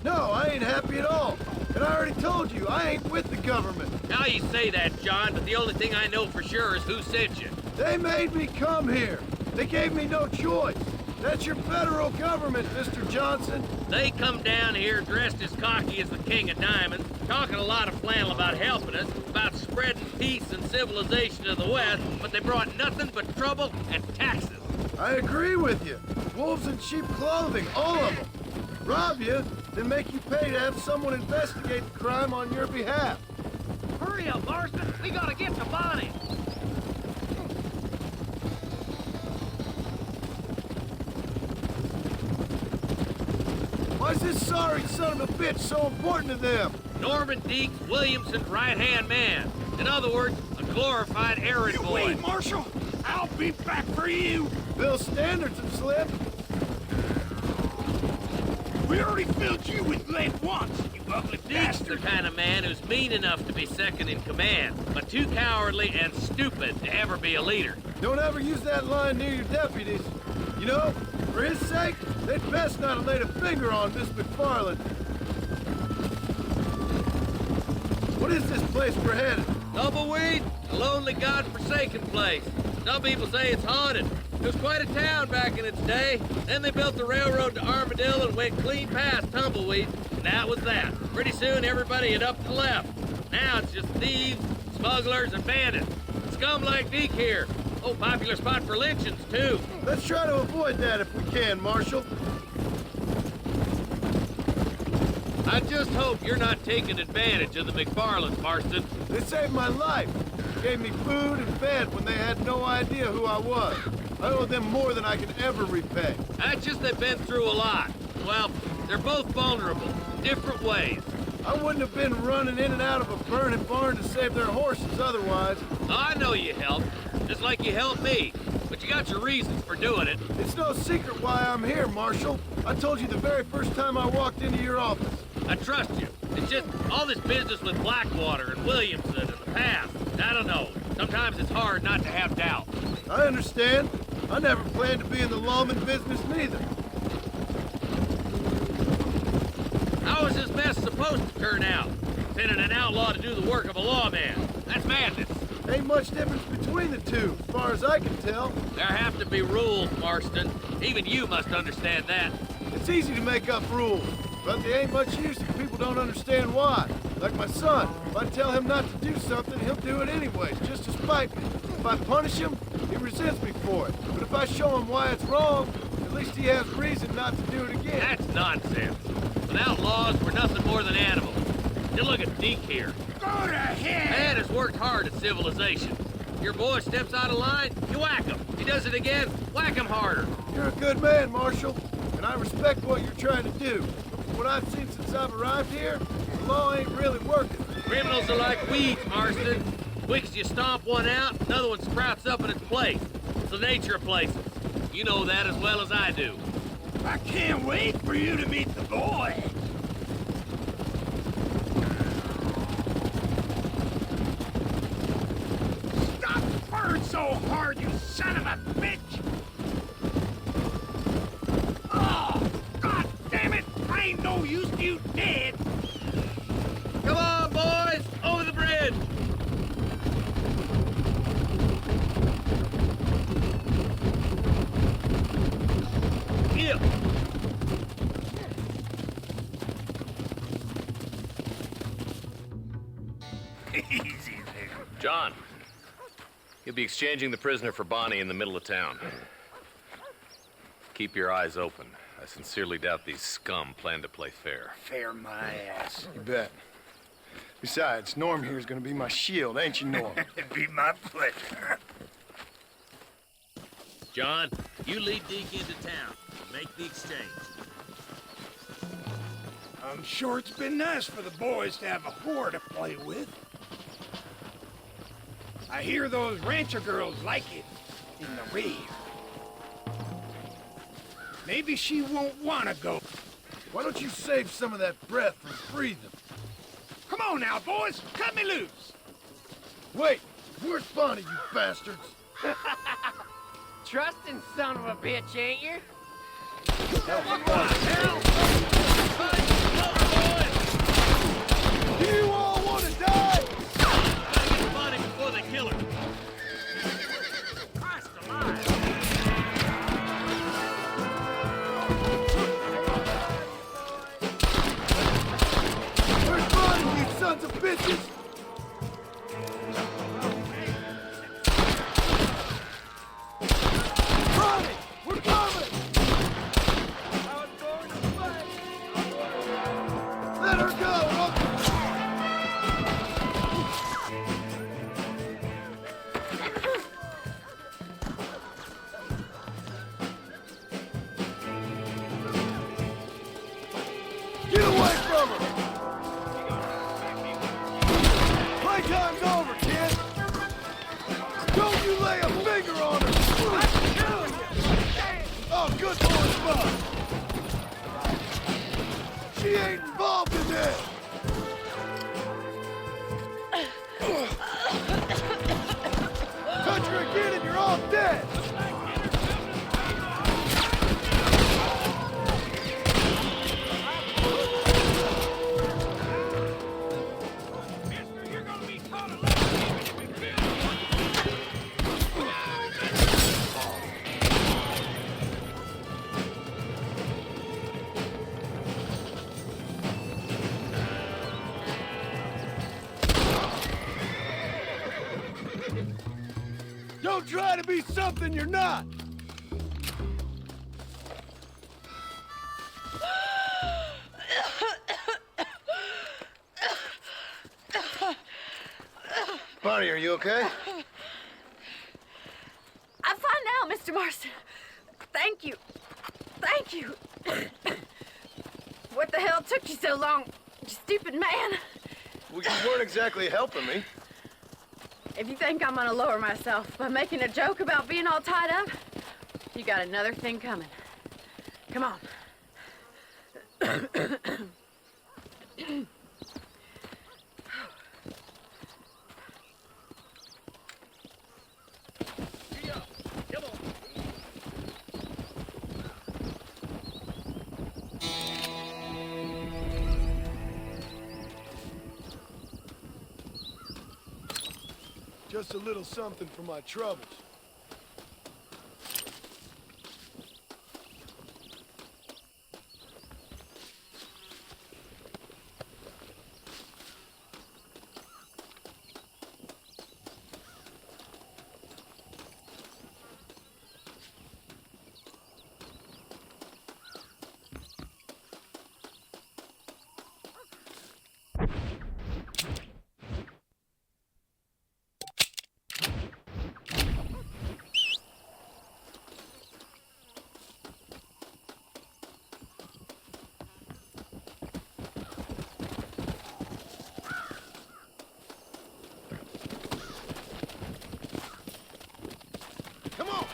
No, I ain't happy at all. And I already told you, I ain't with the government. Now you say that, John, but the only thing I know for sure is who sent you. They made me come here. They gave me no choice. That's your federal government, Mr. Johnson. They come down here dressed as cocky as the King of Diamonds, talking a lot of flannel about helping us, about spreading peace and civilization to the West, but they brought nothing but trouble and taxes. I agree with you. Wolves in sheep clothing, all of them. Rob you, then make you pay to have someone investigate the crime on your behalf. Hurry up, Marston. We gotta get to Bonnie. Why is this sorry son of a bitch so important to them? Norman Deeks, Williamson's right-hand man. In other words, a glorified errand boy. Wait, Marshal. I'll be back for you. Bill's standards have slipped. We already filled you with lead once, you ugly Deeks the kind of man who's mean enough to be second in command, but too cowardly and stupid to ever be a leader. Don't ever use that line near your deputies. You know, for his sake, they'd best not have laid a finger on Miss McFarland. What is this place we're headed? Tumbleweed, a lonely, god-forsaken place. Some people say it's haunted. It was quite a town back in its day. Then they built the railroad to Armadillo and went clean past Tumbleweed, and that was that. Pretty soon, everybody had up and left. Now it's just thieves, smugglers, and bandits. Scum like Deke here. Oh, popular spot for lynchings, too. Let's try to avoid that if we can, Marshal. I just hope you're not taking advantage of the McFarlands, Marston. They saved my life. Gave me food and bed when they had no idea who I was. I owe them more than I can ever repay. That's just they've been through a lot. Well, they're both vulnerable, different ways. I wouldn't have been running in and out of a burning barn to save their horses otherwise. I know you helped, just like you helped me. But you got your reasons for doing it. It's no secret why I'm here, Marshal. I told you the very first time I walked into your office. I trust you. It's just all this business with Blackwater and Williamson and the past. I don't know. Sometimes it's hard not to have doubt. I understand. I never planned to be in the lawman business neither. How is this mess supposed to turn out? Sending an outlaw to do the work of a lawman. That's madness. Ain't much difference between the two, as far as I can tell. There have to be rules, Marston. Even you must understand that. It's easy to make up rules, but they ain't much use if people don't understand why. Like my son, if I tell him not to do something, he'll do it anyways, just to spite me. If I punish him, he resents me for it. But if I show him why it's wrong, at least he has reason not to do it again. That's nonsense. But outlaws were nothing more than animals. You look at Deke here. Go to hell! Dad has worked hard at civilization. Your boy steps out of line, you whack him. He does it again, whack him harder. You're a good man, Marshal, and I respect what you're trying to do. But from what I've seen since I've arrived here, the law ain't really working. Criminals are like weeds, Marston. Quick you stomp one out, another one sprouts up in its place. It's the nature of places. You know that as well as I do. I can't wait for you to meet the boy. Stop purring so hard, you son of a bitch! Oh, God damn it! I ain't no use to you dead! Come on, boys! Over the bridge! Here! Easy there. John, you'll be exchanging the prisoner for Bonnie in the middle of town. Keep your eyes open. I sincerely doubt these scum plan to play fair. Fair my ass. You bet. Besides, Norm here's gonna be my shield, ain't you, Norm? It'd be my pleasure. John, you lead Deke into town. Make the exchange. I'm sure it's been nice for the boys to have a whore to play with. I hear those rancher girls like it in the rear. Maybe she won't want to go. Why don't you save some of that breath for breathing? Come on now, boys. Cut me loose. Wait, where's Bonnie, you bastards? Trusting son of a bitch, ain't you? Do you all want to die? Gotta get Bonnie before they kill her. Christ alive. Where's Bonnie, you sons of bitches? Bonnie, we're coming! Let her go! Get away from her! Playtime's over, kid! Don't you lay a finger on her! I'm killing you! Oh, good boy, Bud! She ain't involved in this! Touch her again and you're all dead! Don't try to be something you're not! Bonnie, are you okay? I'm fine now, Mr. Marston. Thank you. Thank you. What the hell took you so long, you stupid man? Well, you weren't exactly helping me. If you think I'm gonna lower myself by making a joke about being all tied up, you got another thing coming. Come on. Just a little something for my troubles. Come on!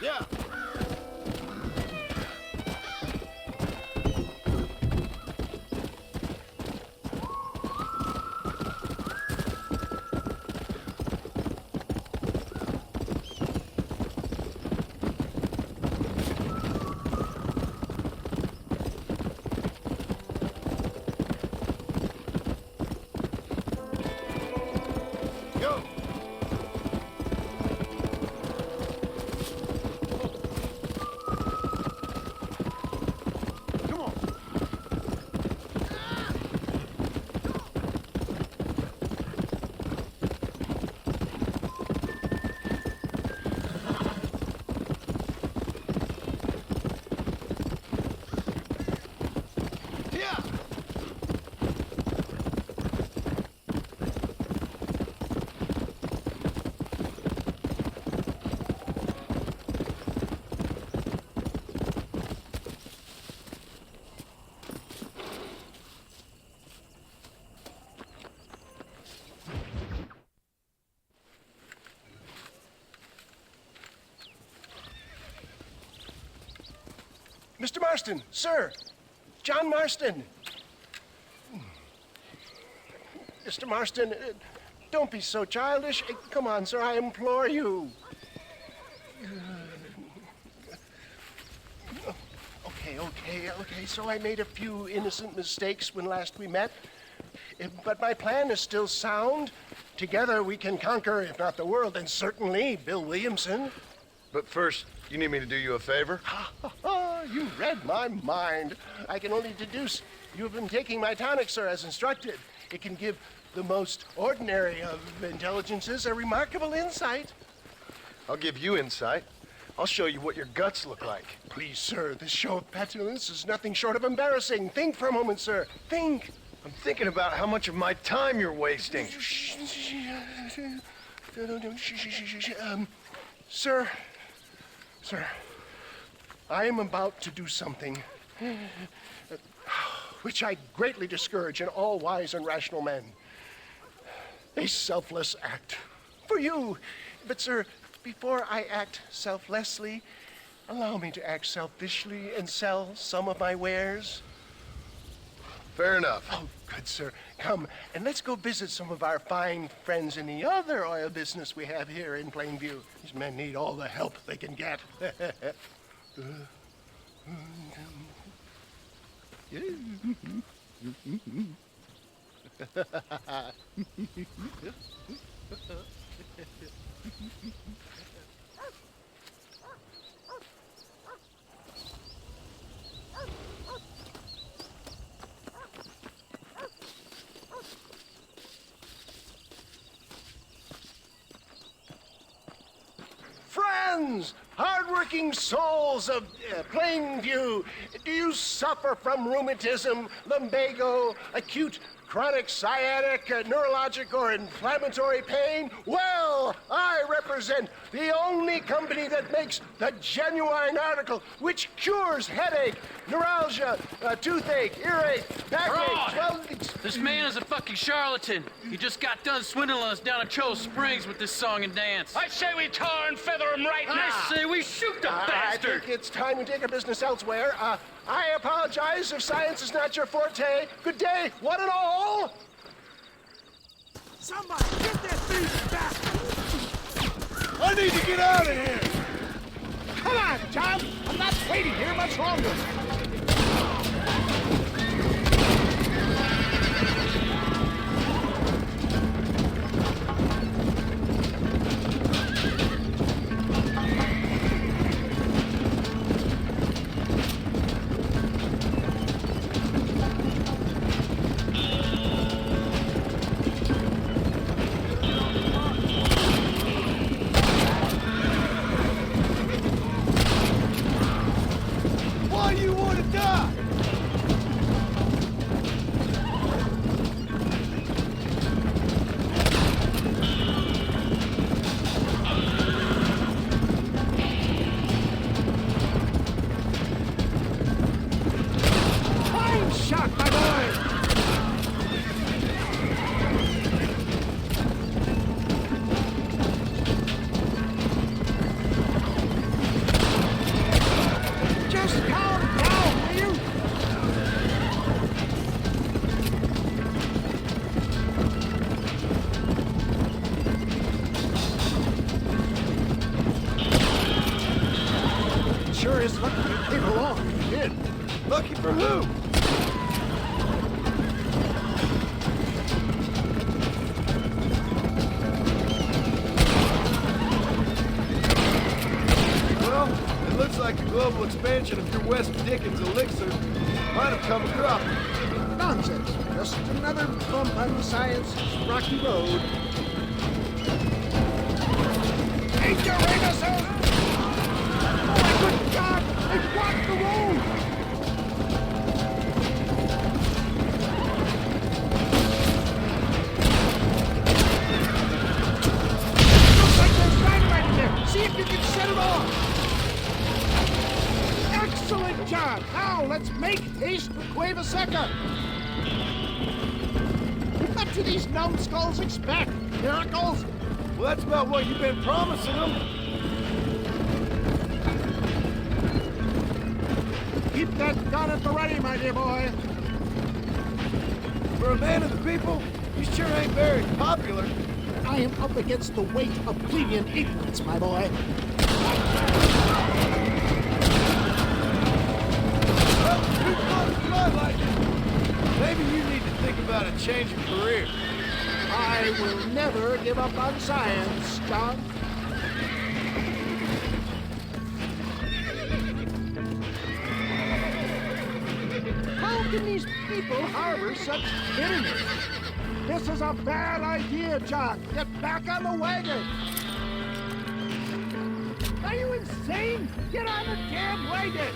Yeah. Go. Mr. Marston, sir. John Marston. Mr. Marston, don't be so childish. Come on, sir, I implore you. Okay, so I made a few innocent mistakes when last we met. But my plan is still sound. Together we can conquer, if not the world, then certainly Bill Williamson. But first, you need me to do you a favor? You read my mind. I can only deduce you have been taking my tonic, sir, as instructed. It can give the most ordinary of intelligences a remarkable insight. I'll give you insight. I'll show you what your guts look like. Please, sir, this show of petulance is nothing short of embarrassing. Think for a moment, sir. Think. I'm thinking about how much of my time you're wasting. Sir, I am about to do something which I greatly discourage in all wise and rational men. A selfless act for you. But, sir, before I act selflessly, allow me to act selfishly and sell some of my wares. Fair enough. Oh, good, sir. Come, and let's go visit some of our fine friends in the other oil business we have here in Plainview. These men need all the help they can get. Friends, hardworking souls of Plainview, do you suffer from rheumatism, lumbago, acute chronic sciatic, neurologic, or inflammatory pain? Well, I represent the only company that makes the genuine article which cures headache, neuralgia, toothache, earache, backache, swelling. This man is a fucking charlatan. He just got done swindling us down at Cho Springs with this song and dance. I say we tar and feather him right now. I say we shoot the bastard. I think it's time we take our business elsewhere. I apologize if science is not your forte. Good day, one and all. Somebody get that thief back! I need to get out of here. Come on, John. I'm not waiting here much longer. Sure is lucky you came along. You did. Lucky for who? Well, it looks like the global expansion of your West Dickens elixir might have come a crop. Nonsense. Just another bump on the science's rocky road. Ain't your innocent? Oh my good God! They've blocked the road! Looks like there's dynamite in there. See if you can set it off. Excellent job. Now let's make haste with Cueva Seca. What do these numbskulls expect? Miracles? Well, that's about what you've been promising them. Keep that gun at the ready, my dear boy. For a man of the people, you sure ain't very popular. I am up against the weight of plebeian ignorance, my boy. Well, you thought like it. Maybe you need to think about a change of career. I will never give up on science, John. How can these people harbor such bitterness? This is a bad idea, John. Get back on the wagon. Are you insane? Get on the damn wagon.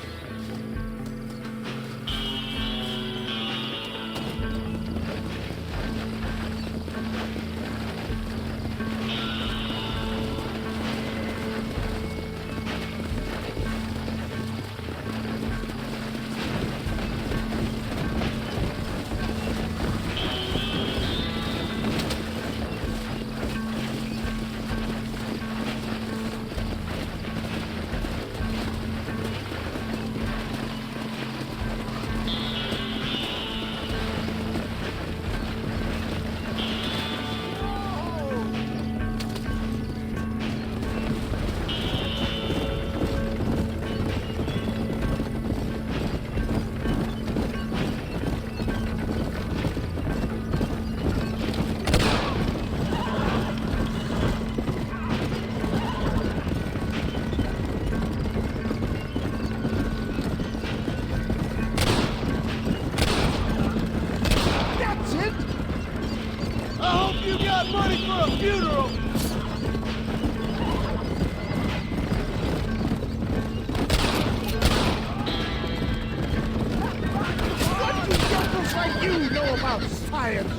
know about science.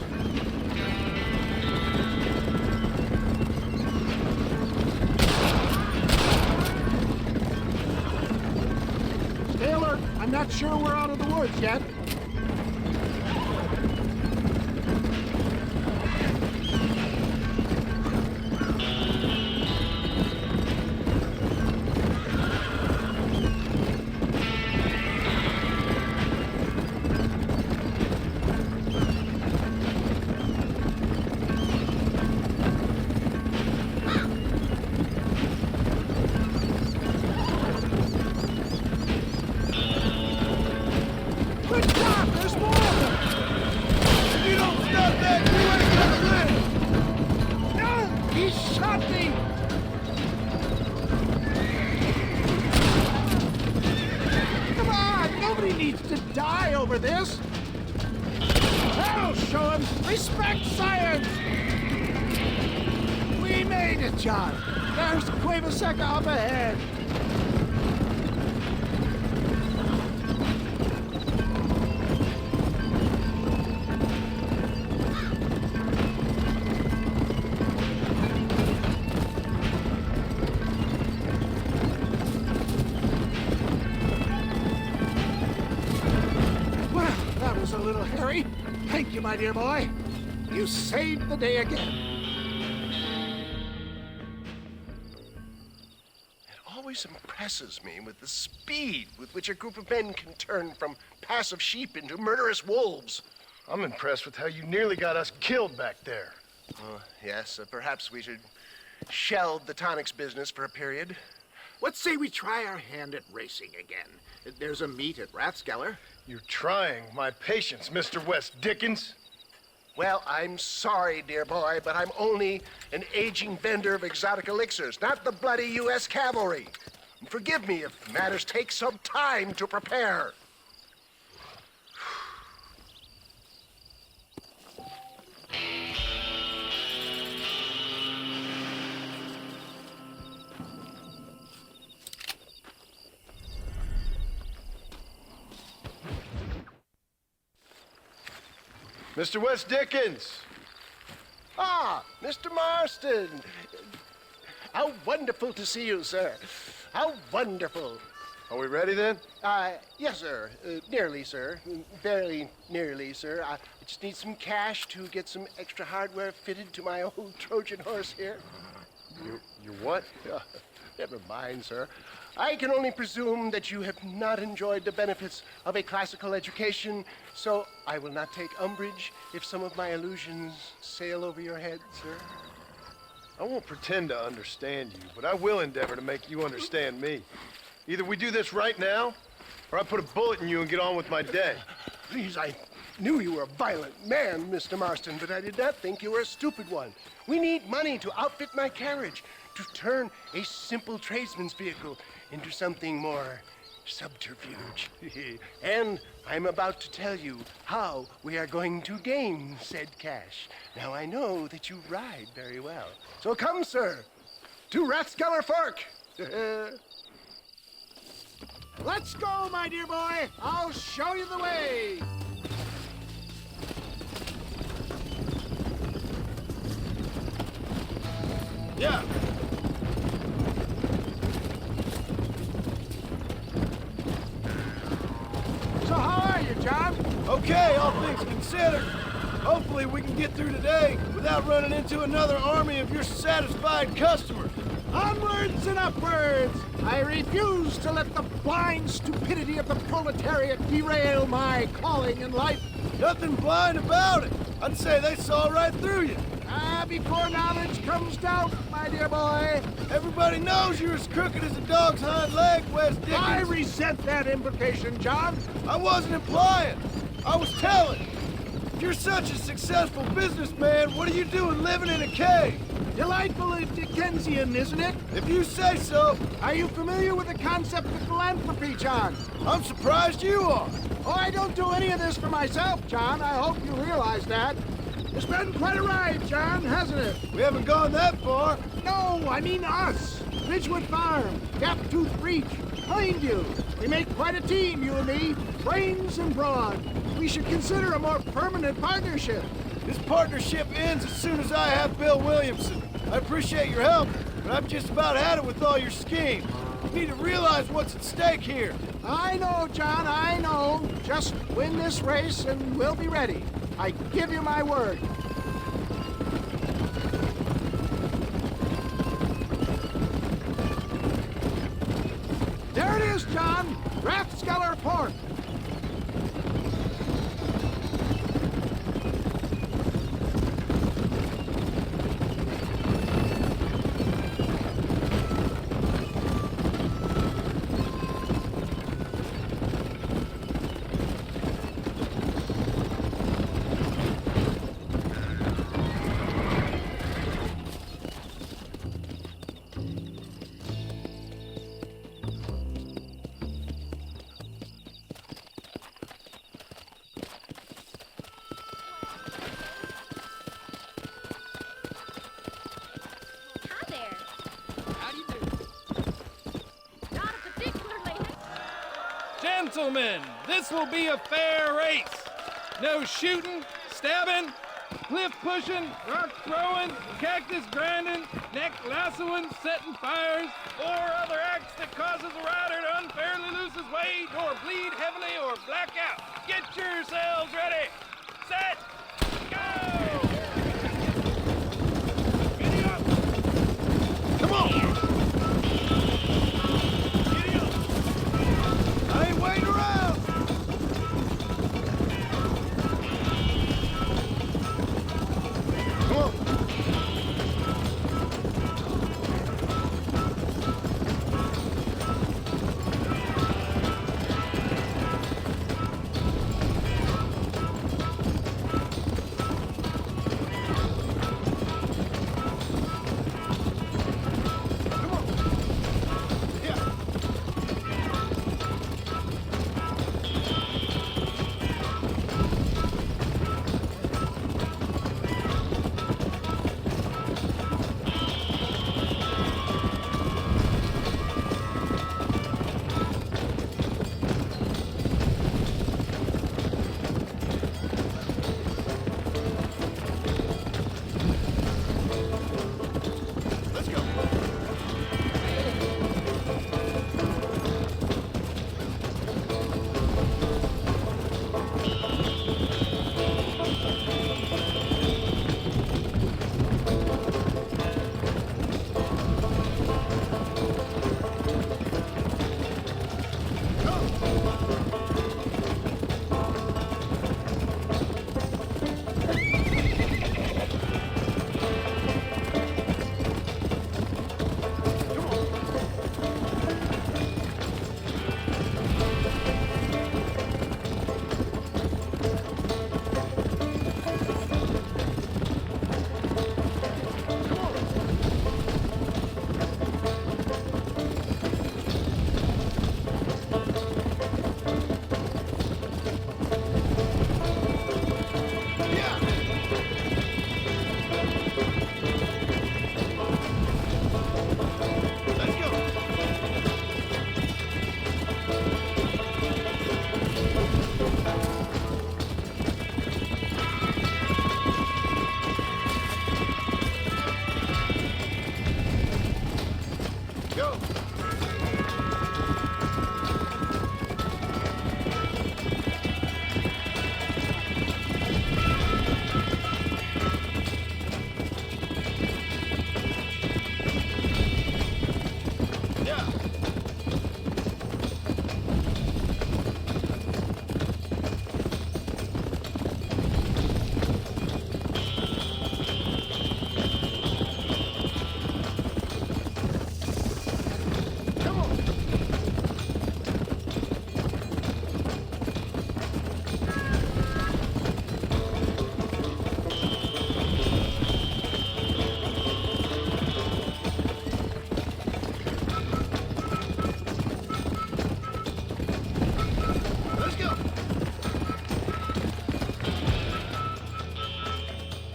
Stay alert. I'm not sure we're out of the woods yet. This? I'll show him. Respect science! We made it, John. There's Cueva Seca up ahead. Thank you, my dear boy. You saved the day again. It always impresses me with the speed with which a group of men can turn from passive sheep into murderous wolves. I'm impressed with how you nearly got us killed back there. Yes, perhaps we should shelve the tonics business for a period. What say we try our hand at racing again? There's a meet at Rathskeller. You're trying my patience, Mr. West Dickens. Well, I'm sorry, dear boy, but I'm only an aging vendor of exotic elixirs, not the bloody U.S. cavalry. And forgive me if matters take some time to prepare. Mr. West Dickens! Ah, Mr. Marston! How wonderful to see you, sir. How wonderful. Are we ready then? Yes, sir. Nearly, sir. Very nearly, sir. I just need some cash to get some extra hardware fitted to my old Trojan horse here. You what? Never mind, sir. I can only presume that you have not enjoyed the benefits of a classical education, so I will not take umbrage if some of my illusions sail over your head, sir. I won't pretend to understand you, but I will endeavor to make you understand me. Either we do this right now, or I put a bullet in you and get on with my day. Please, I knew you were a violent man, Mr. Marston, but I did not think you were a stupid one. We need money to outfit my carriage, to turn a simple tradesman's vehicle into something more subterfuge. And I'm about to tell you how we are going to gain said cash. Now, I know that you ride very well. So come, sir, to Rathskeller Fork. Let's go, my dear boy. I'll show you the way. Yeah. So how are you, John? Okay, all things considered. Hopefully we can get through today without running into another army of your satisfied customers. Onwards and upwards! I refuse to let the blind stupidity of the proletariat derail my calling in life. Nothing blind about it. I'd say they saw right through you. Before knowledge comes doubt, my dear boy. Everybody knows you're as crooked as a dog's hind leg, West Dickens. I resent that implication, John. I wasn't implying. I was telling. If you're such a successful businessman, what are you doing living in a cave? Delightfully Dickensian, isn't it? If you say so. Are you familiar with the concept of philanthropy, John? I'm surprised you are. Oh, I don't do any of this for myself, John. I hope you realize that. It's been quite a ride, John, hasn't it? We haven't gone that far. No, I mean us. Ridgewood Farm, Gaptooth Reach, Plainview. We make quite a team, you and me. Brains and brawn. we should consider a more permanent partnership. This partnership ends as soon as I have Bill Williamson. I appreciate your help, but I've just about had it with all your schemes. You need to realize what's at stake here. I know, John, I know. Just win this race and we'll be ready. I give you my word. There it is, John. Rathskeller Port. Gentlemen, this will be a fair race. No shooting, stabbing, cliff pushing, rock throwing, cactus grinding, neck lassoing, setting fires, or other acts that causes a rider to unfairly lose his weight or bleed heavily or black out. Get yourselves ready. Set. Go! Giddy up! Come on! I ain't waiting around! Come on!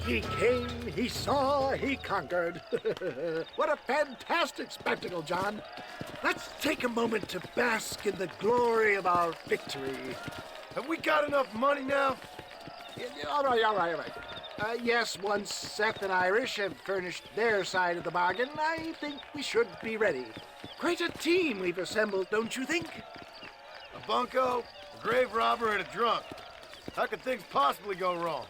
He came, he saw, he conquered. What a fantastic spectacle, John. Let's take a moment to bask in the glory of our victory. Have we got enough money now? All right. Yes, once Seth and Irish have furnished their side of the bargain, I think we should be ready. Quite a team we've assembled, don't you think? A bunco, a grave robber, and a drunk. How could things possibly go wrong?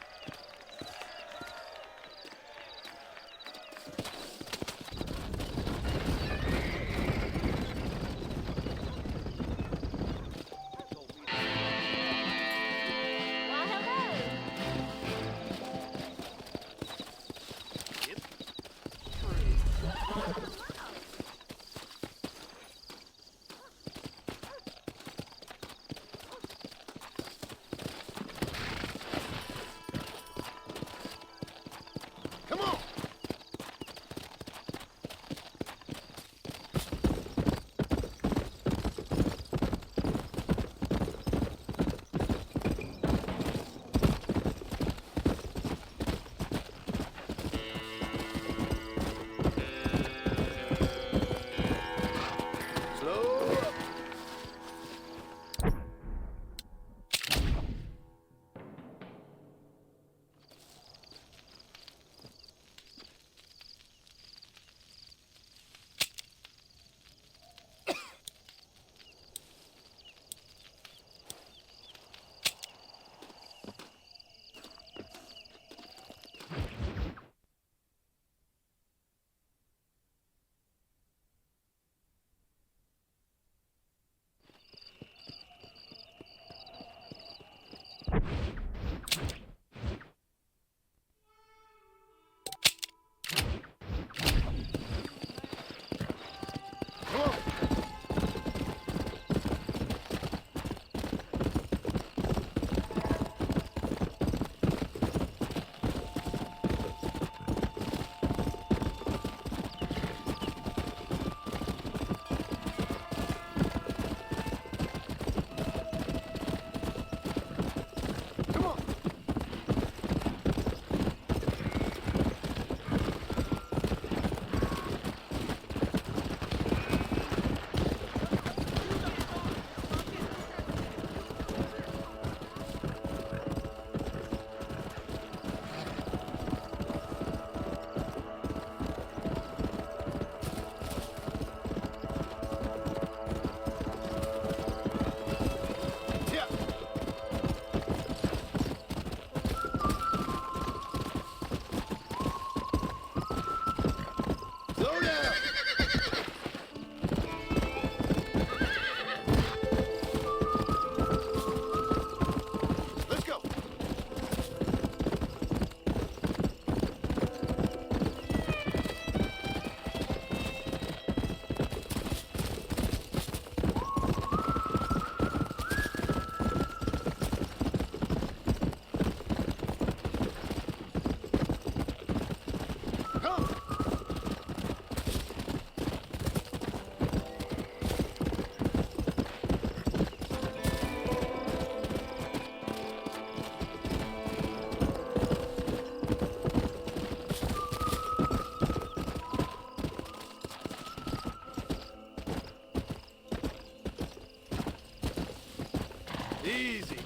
Easy.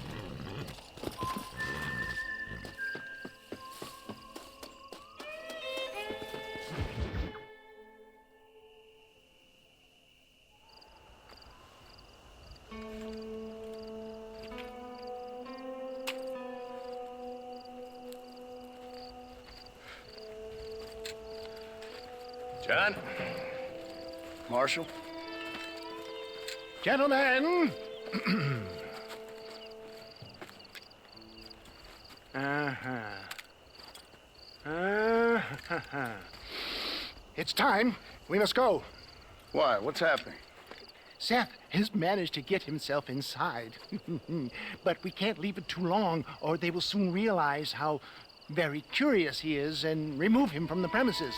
John? Marshal? Gentlemen! It's time. We must go. Why? What's happening? Seth has managed to get himself inside. But we can't leave it too long, or they will soon realize how very curious he is and remove him from the premises.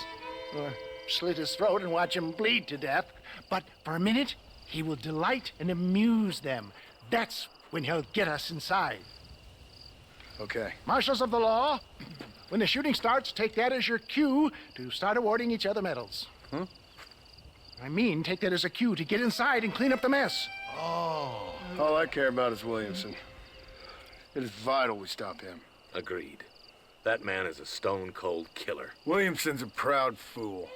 Or slit his throat and watch him bleed to death. But for a minute, he will delight and amuse them. That's when he'll get us inside. Okay. Marshals of the law, when the shooting starts, take that as your cue to start awarding each other medals. Huh? I mean, take that as a cue to get inside and clean up the mess. Oh. All I care about is Williamson. It is vital we stop him. Agreed. That man is a stone-cold killer. Williamson's a proud fool.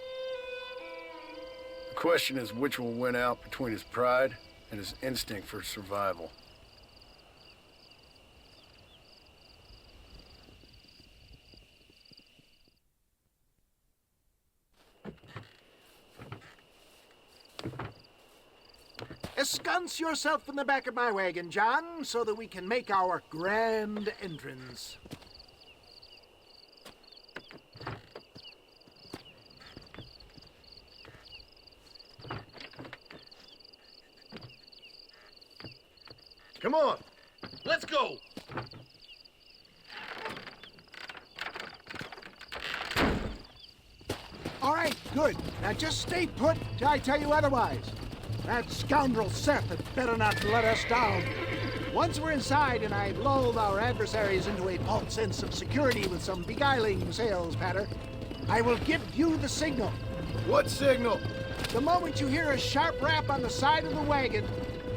The question is which will win out between his pride and his instinct for survival. Ensconce yourself in the back of my wagon, John, so that we can make our grand entrance. Come on, let's go. All right, good. Now just stay put till I tell you otherwise. That scoundrel Seth had better not let us down. Once we're inside and I've lulled our adversaries into a false sense of security with some beguiling sales patter, I will give you the signal. What signal? The moment you hear a sharp rap on the side of the wagon,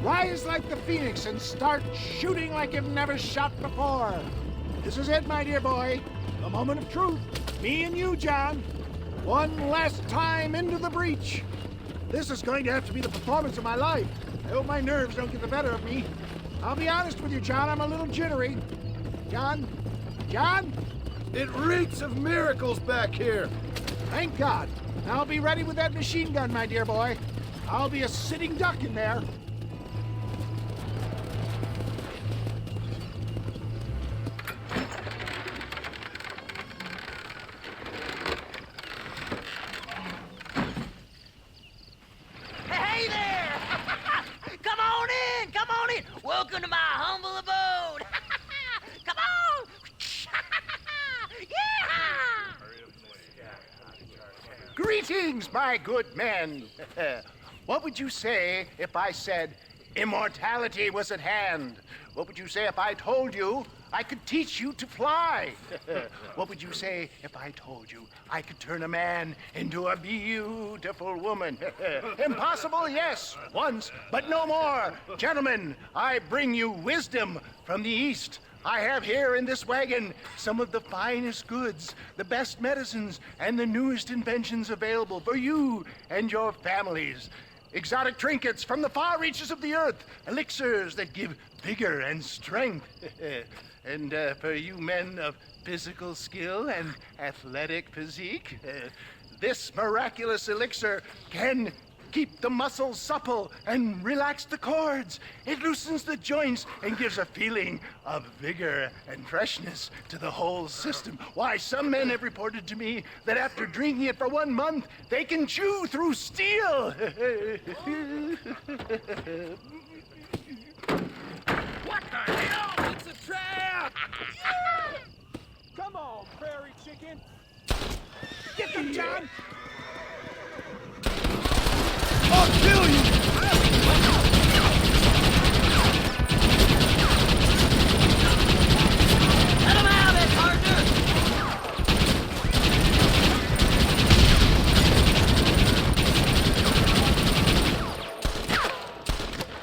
rise like the phoenix and start shooting like you've never shot before. This is it, my dear boy. The moment of truth. Me and you, John. One last time into the breach. This is going to have to be the performance of my life. I hope my nerves don't get the better of me. I'll be honest with you, John, I'm a little jittery. John? John? It reeks of miracles back here. Thank God. I'll be ready with that machine gun, my dear boy. I'll be a sitting duck in there. Hey there! Come on in! Come on in! Welcome to my humble abode! Come on! Yeah! Greetings, my good men. What would you say if I said immortality was at hand? What would you say if I told you I could teach you to fly? What would you say if I told you I could turn a man into a beautiful woman? Impossible, yes, once, but no more. Gentlemen, I bring you wisdom from the East. I have here in this wagon some of the finest goods, the best medicines, and the newest inventions available for you and your families. Exotic trinkets from the far reaches of the earth, elixirs that give vigor and strength. And for you men of physical skill and athletic physique, this miraculous elixir can keep the muscles supple and relax the cords. It loosens the joints and gives a feeling of vigor and freshness to the whole system. Why, some men have reported to me that after drinking it for 1 month, they can chew through steel. What the hell? It's a trap! Come on, prairie chicken. Get them, John! I'll kill you! Let him have it, partner!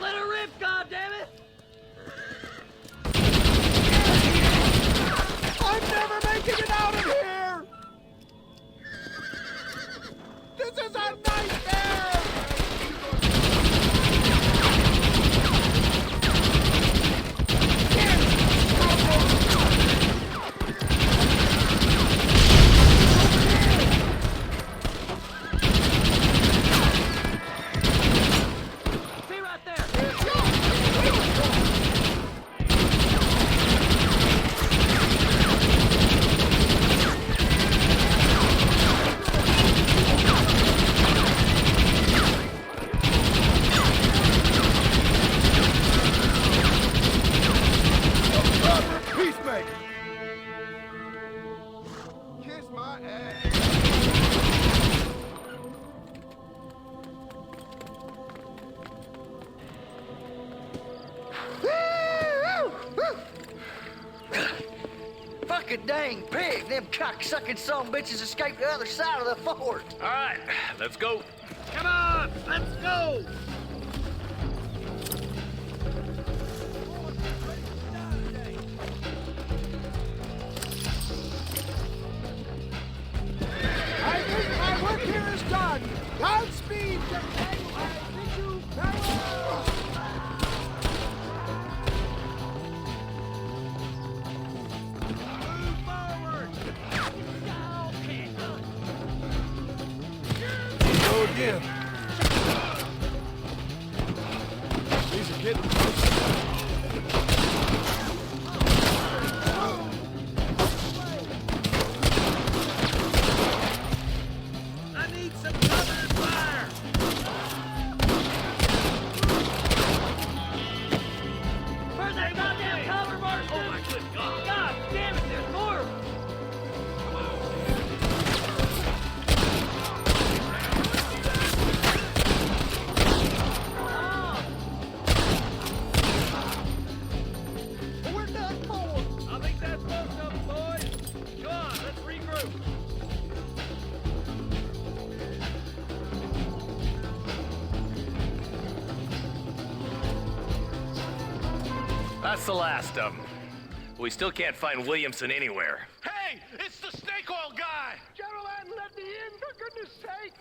Let her rip, goddammit! I'm never making it out of here! This is a nightmare! See right there! Peacemaker! Kiss my ass! Fucking dang pig! Them cocksucking son bitches escaped the other side of the fort. All right, let's go. Come on, let's go! Go again. These are getting close. I need some cover and fire! Where's that goddamn cover, Marston? Oh my good God! God damn it, there's more! We're done for. I think that's most of them, boys. Go on, let's regroup. That's the last of them. We still can't find Williamson anywhere. Hey, it's the snake oil guy! Gentlemen, let me in, for goodness sake!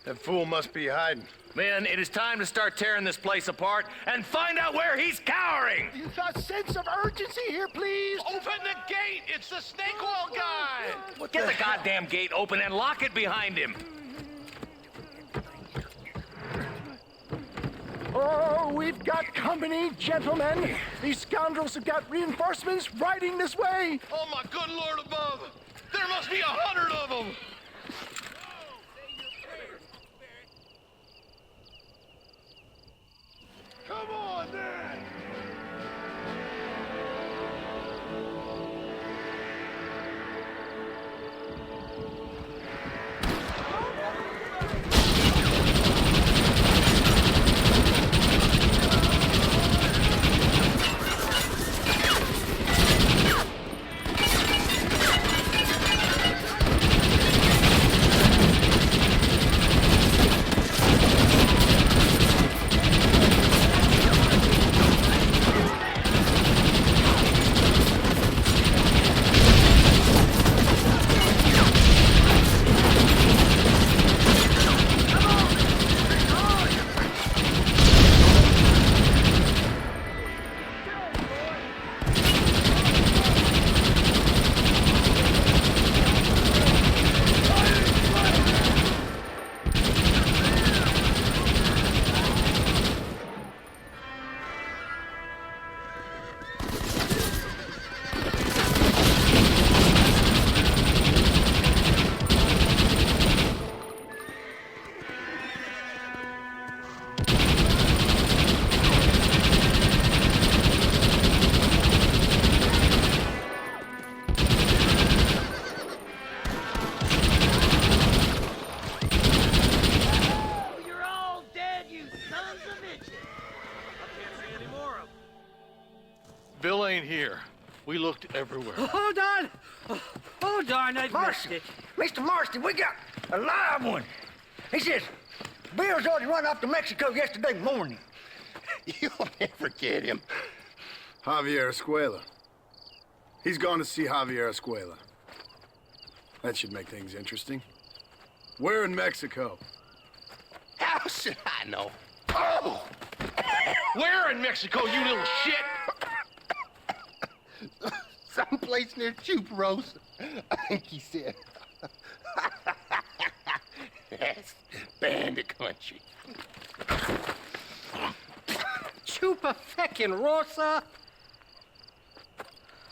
That fool must be hiding. Men, it is time to start tearing this place apart and find out where he's cowering! A sense of urgency here, please! Open the gate! It's the snake oil guy! Get the goddamn gate open and lock it behind him! Oh, we've got company, gentlemen. These scoundrels have got reinforcements riding this way. Oh my good Lord above! There must be 100 of them! Come on, then! Bill ain't here. We looked everywhere. Hold on! Oh, darn, I missed Marston, it. Mr. Marston, we got a live one. He says, Bill's already run off to Mexico yesterday morning. You'll never get him. Javier Escuela. He's gone to see Javier Escuela. That should make things interesting. Where in Mexico? How should I know? Oh! Where in Mexico, you little shit? Someplace near Chuparosa, I think he said. That's bandit country. Chupa feckin' Rosa.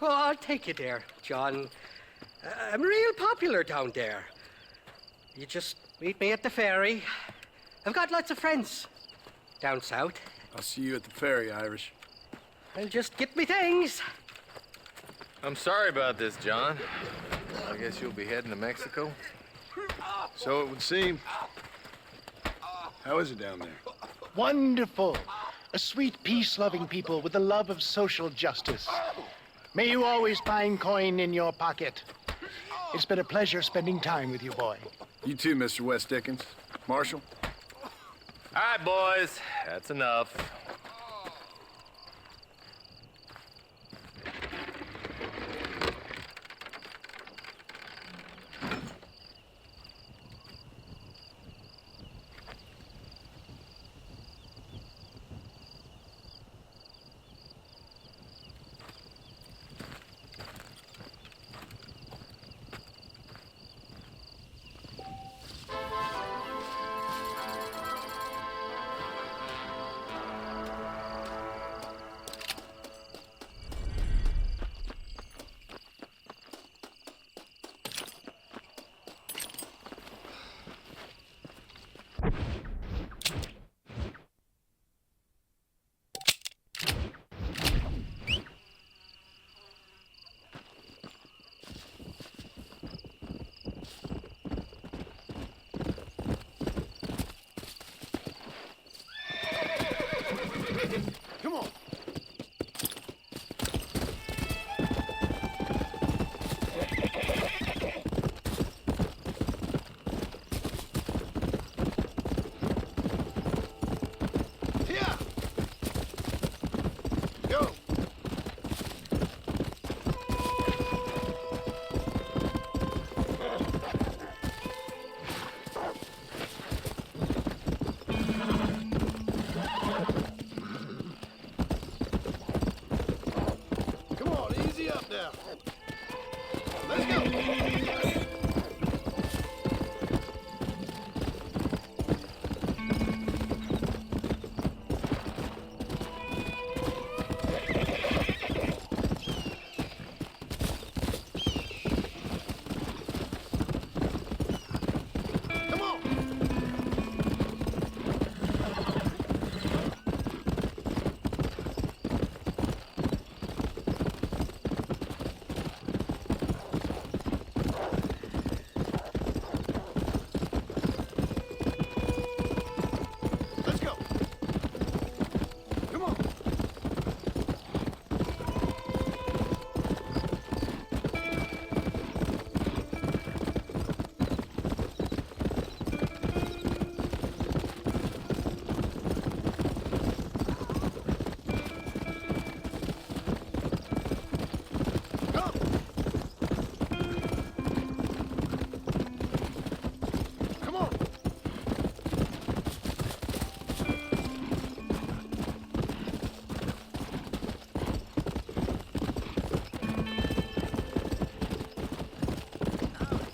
Well, I'll take you there, John. I'm real popular down there. You just meet me at the ferry. I've got lots of friends down south. I'll see you at the ferry, Irish. I'll just get me things. I'm sorry about this, John. I guess you'll be heading to Mexico? So it would seem. How is it down there? Wonderful. A sweet, peace-loving people with the love of social justice. May you always find coin in your pocket. It's been a pleasure spending time with you, boy. You too, Mr. West Dickens. Marshal? All right, boys. That's enough.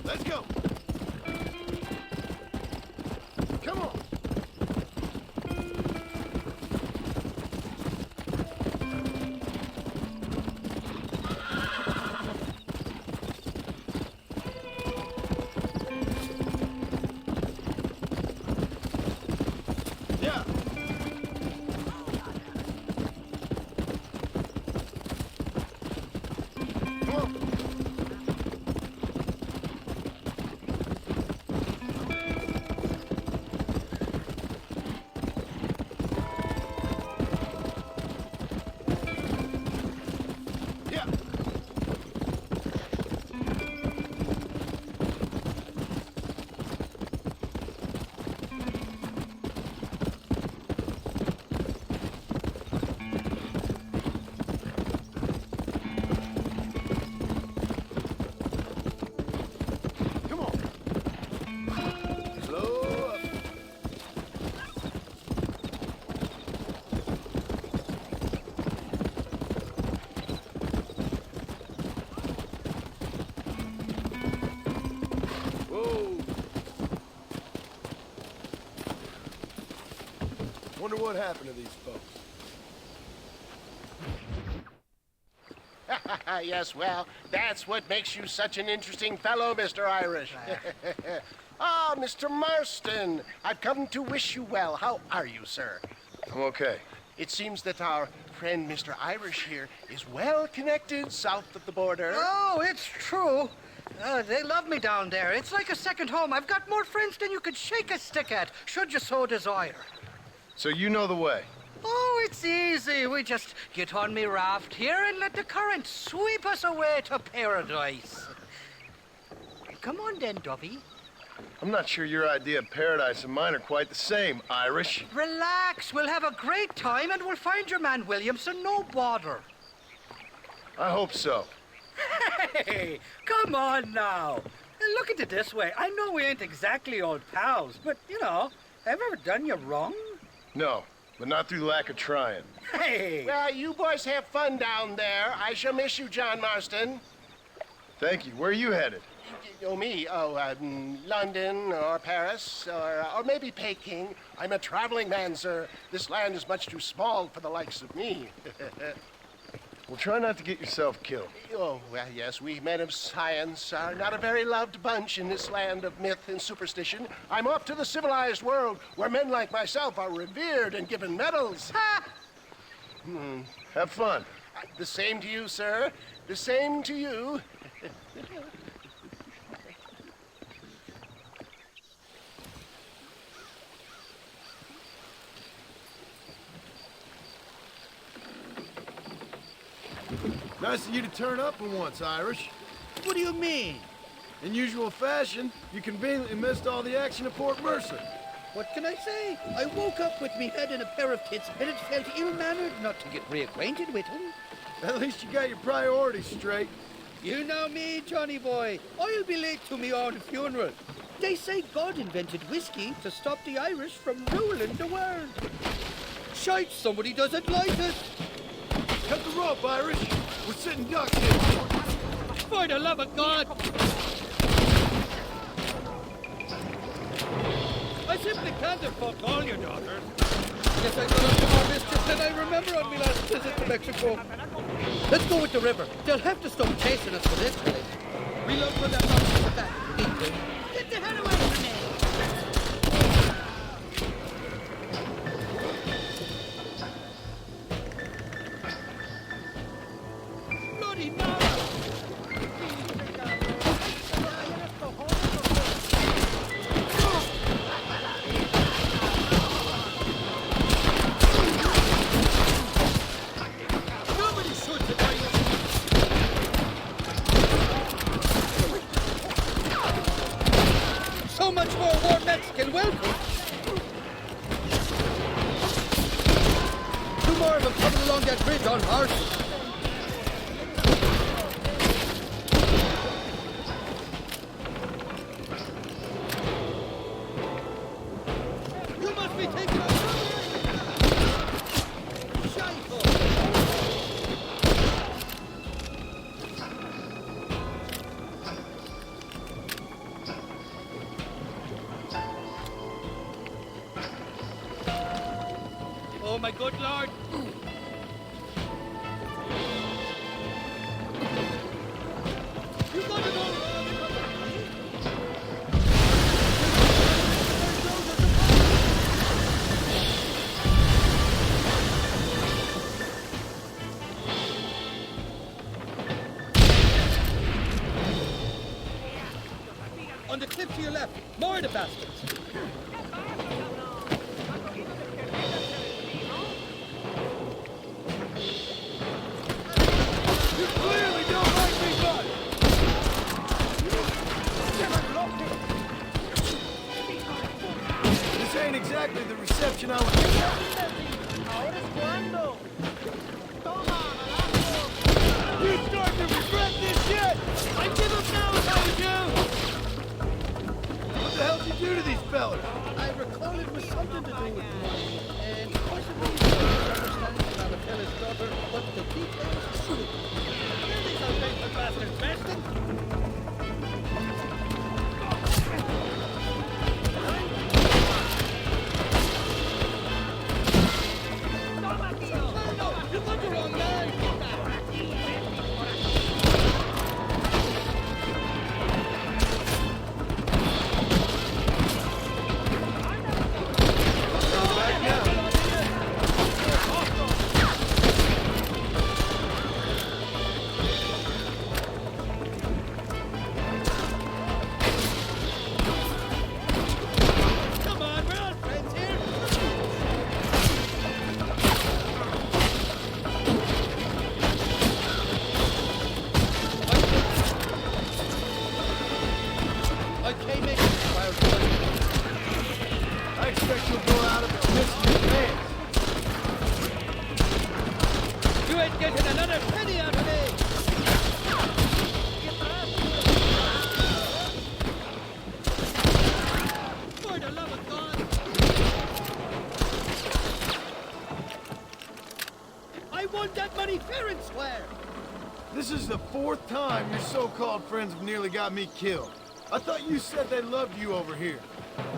Let's go. Come on. Yeah. Come on. Yeah. Come on. Slow up. Whoa. Wonder what happened to these folks. Yes, well, that's what makes you such an interesting fellow, Mr. Irish. Ah, Mr. Marston, I've come to wish you well. How are you, sir? I'm okay. It seems that our friend Mr. Irish here is well connected south of the border. Oh, it's true. They love me down there. It's like a second home. I've got more friends than you could shake a stick at, should you so desire. So you know the way. Oh, it's easy. We just get on me raft here and let the current sweep us away to paradise. Come on then, Dovey. I'm not sure your idea of paradise and mine are quite the same, Irish. Relax. We'll have a great time and we'll find your man Williamson, no bother. I hope so. Hey, come on now. Look at it this way. I know we ain't exactly old pals, but, you know, have I ever done you wrong? No, but not through lack of trying. Hey! Well, you boys have fun down there. I shall miss you, John Marston. Thank you. Where are you headed? Oh, me? Oh, London or Paris or maybe Peking. I'm a traveling man, sir. This land is much too small for the likes of me. Well, try not to get yourself killed. Oh, well, yes, we men of science are not a very loved bunch in this land of myth and superstition. I'm off to the civilized world where men like myself are revered and given medals. Ha! Have fun. The same to you, sir. The same to you. Nice of you to turn up for once, Irish. What do you mean? In usual fashion, you conveniently missed all the action at Port Mercer. What can I say? I woke up with me head in a pair of tits and it felt ill-mannered not to get reacquainted with him. At least you got your priorities straight. You know me, Johnny boy. I'll be late to me own funeral. They say God invented whiskey to stop the Irish from ruling the world. Shite, somebody doesn't like it. Cut the rope, Irish. We're sitting ducks here. For the love of God! I simply can't fuck all your daughters. Guess I got up to more mischief than I remember on my last visit to Mexico. Let's go with the river. They'll have to stop chasing us for this place. Reload for that box in the back. Get the hell away from me! Bloody no! So much more war Mexican welcome. Two more of them coming along that bridge on horse. You must be taking us Oh, my good lord. You gotta go. On the cliff to your left. More of the bastards. You clearly don't like me much! This ain't exactly the reception I was You start to regret this shit! I'd give up now if I was you! What the hell did you do to these fellas? I recall it was something to do with money, and possibly misunderstanding about a fella's daughter, but the details true. Where these ungrateful bastards, Marston? You got the wrong man! I expect you'll go out of it missing your pants. You ain't getting another penny out of me! For the love of God! I want that money fair and square! This is the 4th time your so-called friends have nearly got me killed. I thought you said they loved you over here.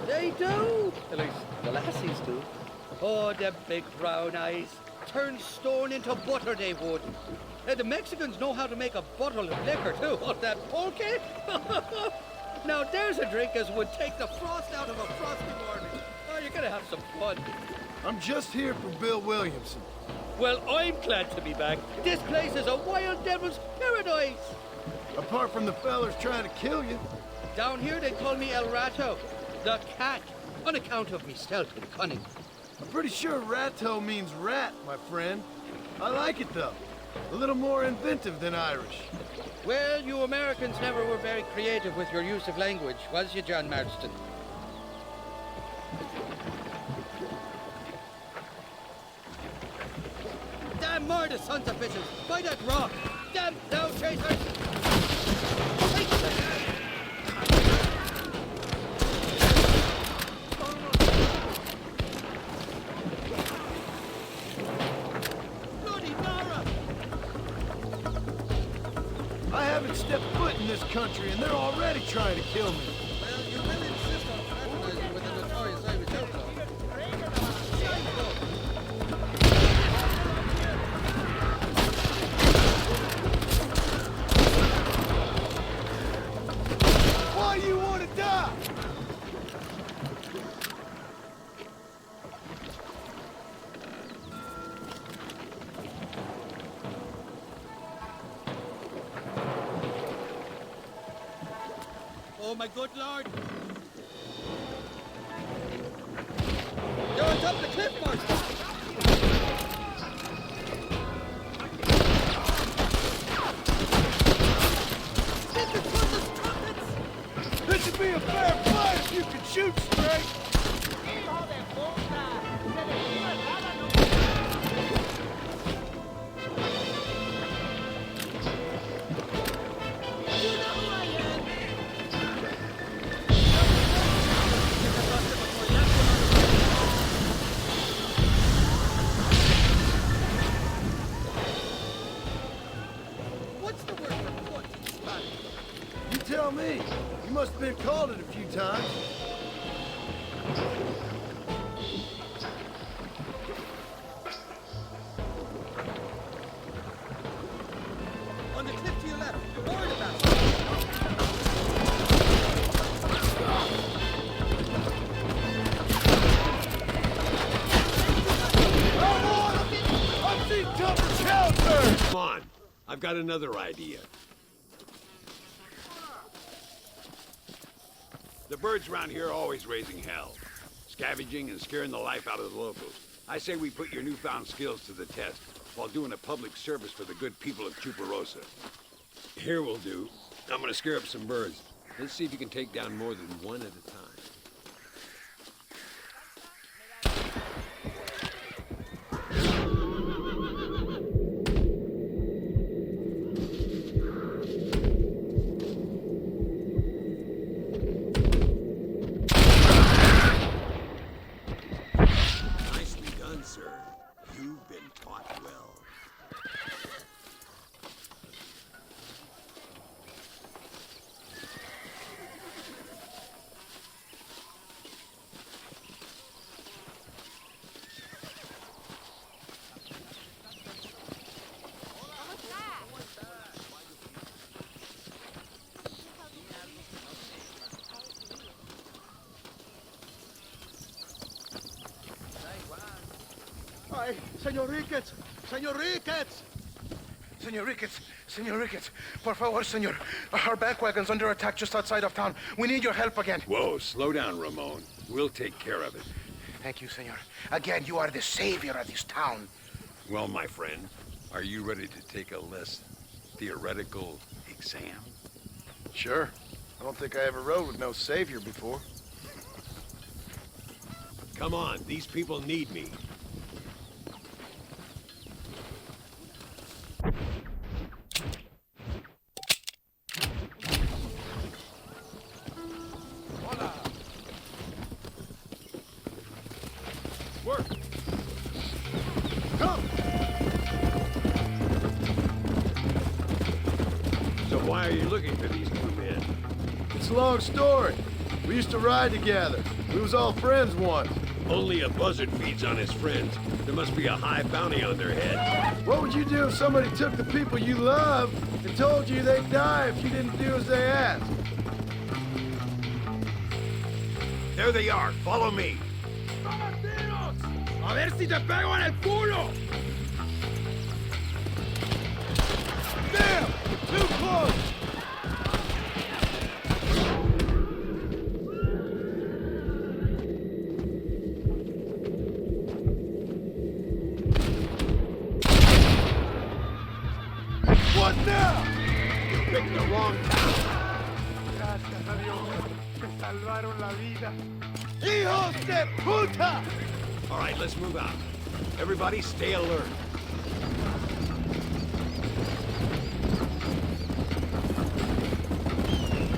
They do! At least the lassies do. Oh, them big brown eyes. Turn stone into butter, they would. And the Mexicans know how to make a bottle of liquor, too. Oh, that pulque? Now, there's a drink as would take the frost out of a frosty morning. Oh, you're gonna have some fun. I'm just here for Bill Williamson. Well, I'm glad to be back. This place is a wild devil's paradise. Apart from the fellers trying to kill you. Down here, they call me El Rato, the cat, on account of me stealth and cunning. I'm pretty sure Rato means rat, my friend. I like it, though. A little more inventive than Irish. Well, you Americans never were very creative with your use of language, was you, John Marston? Damn more the sons of bitches! By that rock! Damn down chasers! I haven't stepped foot in this country, and they're already trying to kill me. Well, you will insist on fraternizing with the notorious Irish outlaw. Why you want to die? Oh, my good lord! You're on top of the cliff, Marston! This should be a fair fight if you can shoot straight! Tell me. You must have been called it a few times. I've got another idea. The birds around here are always raising hell, scavenging and scaring the life out of the locals. I say we put your newfound skills to the test while doing a public service for the good people of Chuparosa. Here will do. I'm gonna scare up some birds. Let's see if you can take down more than one at a time. Ay, Señor Ricketts! Señor Ricketts! Senor Ricketts, Senor Ricketts, por favor, senor. Our bank wagon's under attack just outside of town. We need your help again. Whoa, slow down, Ramon. We'll take care of it. Thank you, senor. Again, you are the savior of this town. Well, my friend, are you ready to take a less theoretical exam? Sure. I don't think I ever rode with no savior before. Come on, these people need me. Work! Come! So why are you looking for these two men? It's a long story. We used to ride together. We was all friends once. Only a buzzard feeds on his friends. There must be a high bounty on their heads. What would you do if somebody took the people you love and told you they'd die if you didn't do as they asked? There they are. Follow me. ¡A ver si te pego en el culo! Damn! Too close! What now? You picked the wrong town. Gracias a Dios, me salvaron la vida. ¡Hijos de puta! All right, let's move out. Everybody stay alert.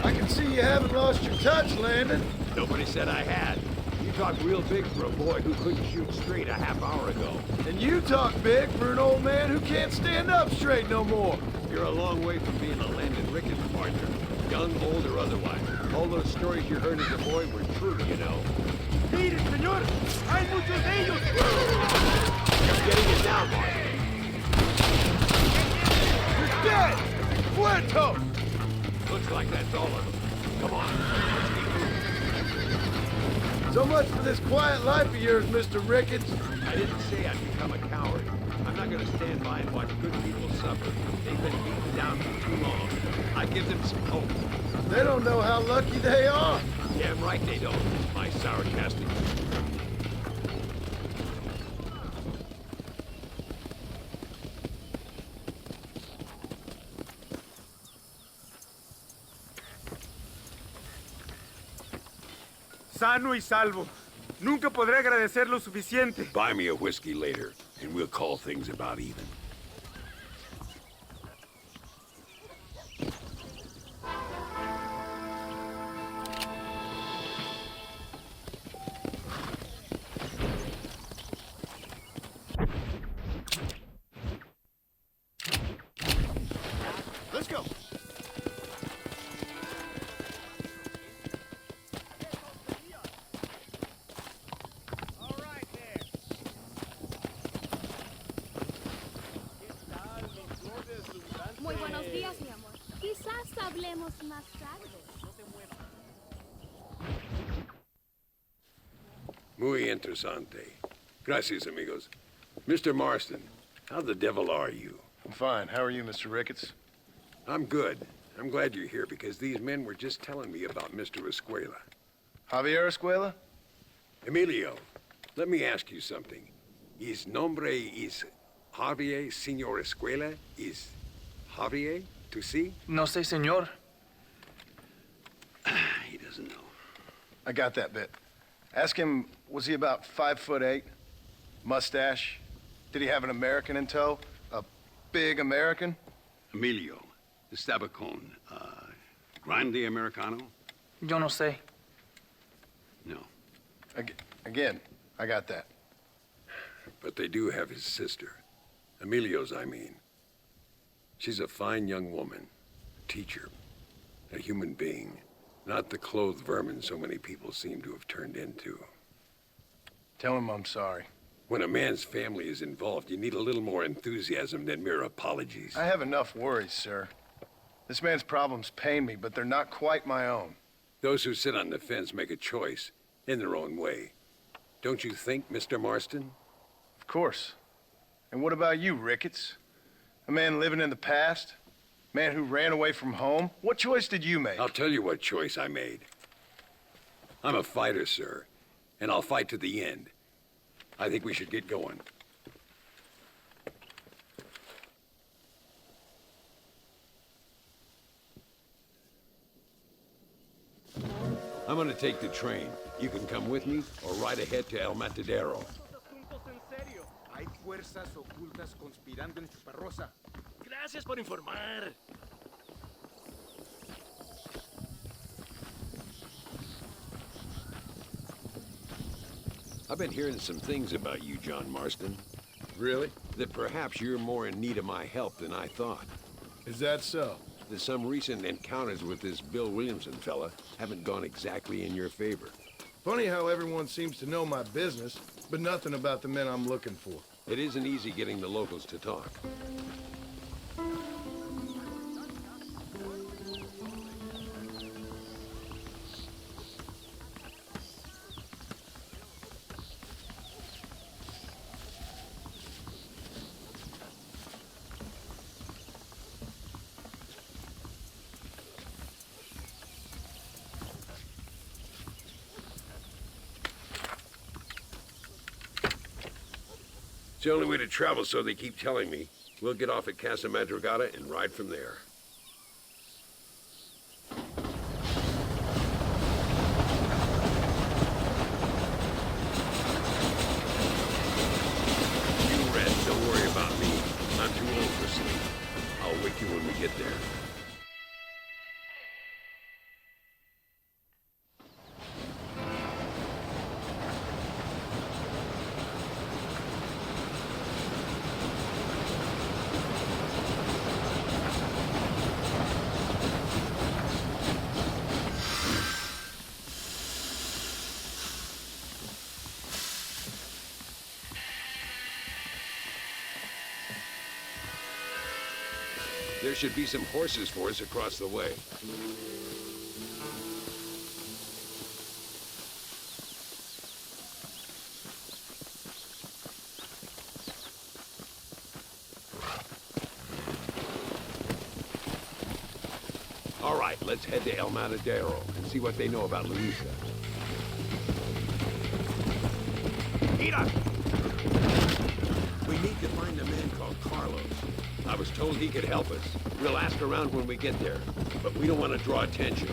I can see you haven't lost your touch, Landon. Nobody said I had. You talked real big for a boy who couldn't shoot straight a half hour ago. And you talk big for an old man who can't stand up straight no more. You're a long way from being a Landon Ricketts partner, young, old, or otherwise. All those stories you heard as a boy were true, you know. Mire, señor, hay muchos de ellos. You're getting it now, Martin. You're dead! Muerto! Looks like that's all of them. Come on, let's keep moving. So much for this quiet life of yours, Mr. Ricketts. I didn't say I'd become a coward. I'm not gonna stand by and watch good people suffer. They've been beaten down for too long. I give them some hope. They don't know how lucky they are. Damn right they don't. My sarcastic. Sano y salvo. Nunca podré agradecer lo suficiente. Buy me a whiskey later, and we'll call things about even. Let's go. Muy buenos días, mi amor. Quizás hablemos más tarde. Muy interesante. Gracias, amigos. Mr. Marston, how the devil are you? I'm fine. How are you, Mr. Ricketts? I'm good. I'm glad you're here because these men were just telling me about Mr. Escuela. Javier Escuela? Emilio, let me ask you something. His nombre is Javier Señor Escuela? Is Javier to see? No sé, señor. He doesn't know. I got that bit. Ask him, was he about 5'8"? Mustache? Did he have an American in tow? A big American? Emilio, the Stabacon, Grande Americano? Yo no sé. No. Again, I got that. But they do have his sister. Emilio's, I mean. She's a fine young woman, a teacher, a human being, not the clothed vermin so many people seem to have turned into. Tell him I'm sorry. When a man's family is involved, you need a little more enthusiasm than mere apologies. I have enough worries, sir. This man's problems pain me, but they're not quite my own. Those who sit on the fence make a choice in their own way. Don't you think, Mr. Marston? Of course. And what about you, Ricketts? A man living in the past? A man who ran away from home? What choice did you make? I'll tell you what choice I made. I'm a fighter, sir, and I'll fight to the end. I think we should get going. I'm gonna take the train. You can come with me or ride ahead to El Matadero. Hay fuerzas ocultas conspirando en Chuparrosa. Gracias por informar. I've been hearing some things about you, John Marston. Really? That perhaps you're more in need of my help than I thought. Is that so? That some recent encounters with this Bill Williamson fella haven't gone exactly in your favor. Funny how everyone seems to know my business, but nothing about the men I'm looking for. It isn't easy getting the locals to talk. It's the only way to travel, so they keep telling me. We'll get off at Casa Madrugada and ride from there. You, Red, don't worry about me. I'm too old for sleep. I'll wake you when we get there. There should be some horses for us across the way. All right, let's head to El Matadero and see what they know about Luisa. Ida! We need to find a man called Carlos. I was told he could help us. We'll ask around when we get there, but we don't want to draw attention.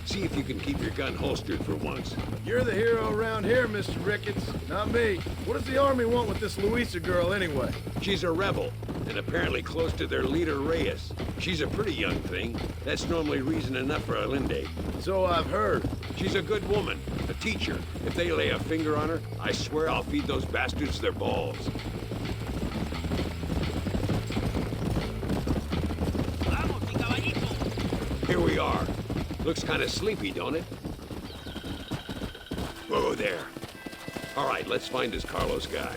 See if you can keep your gun holstered for once. You're the hero around here, Mr. Ricketts, not me. What does the army want with this Luisa girl anyway? She's a rebel, and apparently close to their leader, Reyes. She's a pretty young thing. That's normally reason enough for Allende. So I've heard. She's a good woman, a teacher. If they lay a finger on her, I swear I'll feed those bastards their balls. Here we are. Looks kind of sleepy, don't it? Whoa there. All right, let's find this Carlos guy.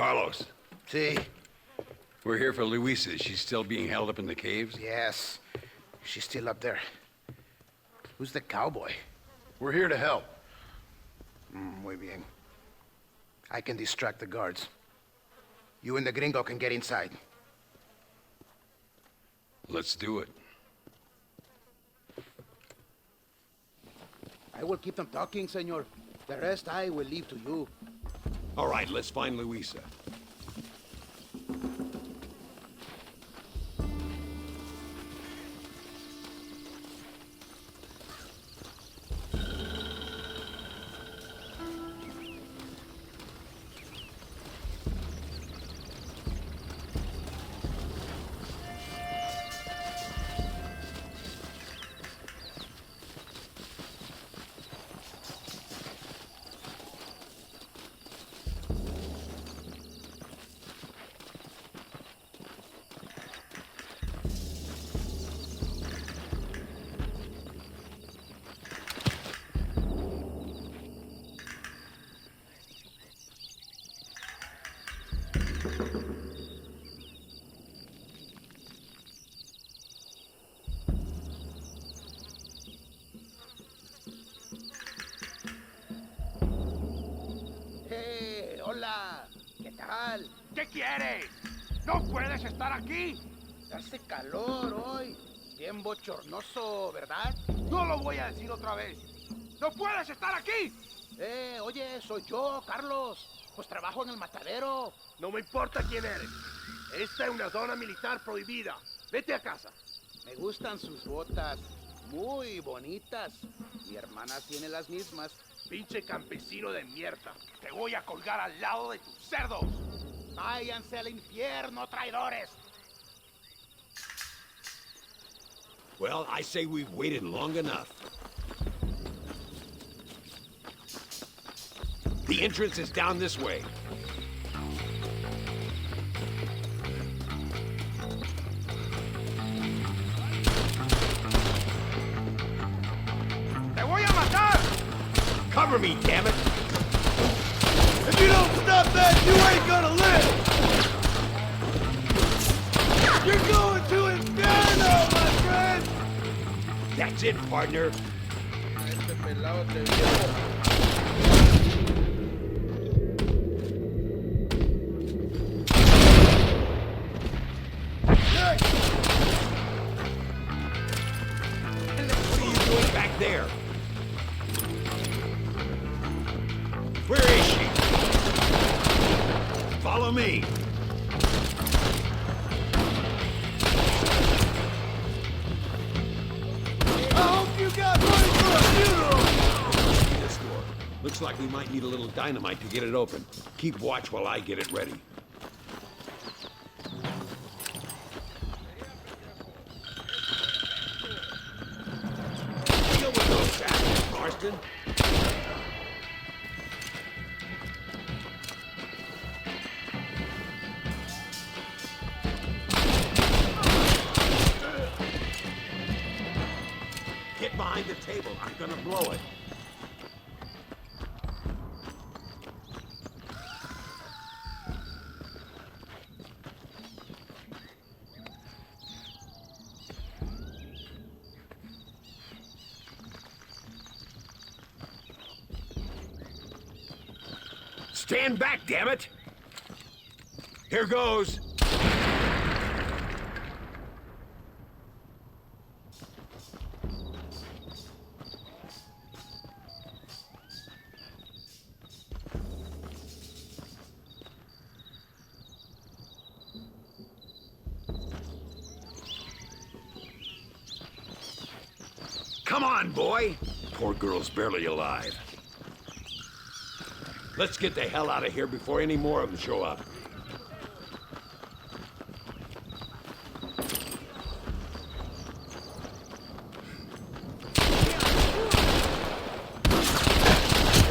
Carlos. See? We're here for Luisa. Is she still being held up in the caves? Yes. She's still up there. Who's the cowboy? We're here to help. Muy bien. I can distract the guards. You and the gringo can get inside. Let's do it. I will keep them talking, senor. The rest I will leave to you. All right, let's find Luisa. Hola, ¿qué tal? ¿Qué quieres? ¿No puedes estar aquí? Hace calor hoy. Bien bochornoso, ¿verdad? No lo voy a decir otra vez. ¡No puedes estar aquí! Oye, soy yo, Carlos. Pues trabajo en el matadero. No me importa quién eres. Esta es una zona militar prohibida. Vete a casa. Me gustan sus botas. Muy bonitas. Mi hermana tiene las mismas. Pinche campesino de mierda. Te voy a colgar al lado de tus cerdos. Váyanse al infierno, traidores. Well, I say we've waited long enough. The entrance is down this way. ¡Te voy a matar! Cover me, damn it! If you don't stop that, you ain't gonna live! You're going to Inferno, my friend! That's it, partner. What are you doing back there? Where is she? Follow me. I hope you got money for a funeral! This door. Looks like we might need a little dynamite to get it open. Keep watch while I get it ready. Deal with those bastards, Marston. Get behind the table. I'm gonna blow it. Stand back, damn it! Here goes. Come on, boy! Poor girl's barely alive. Let's get the hell out of here before any more of them show up.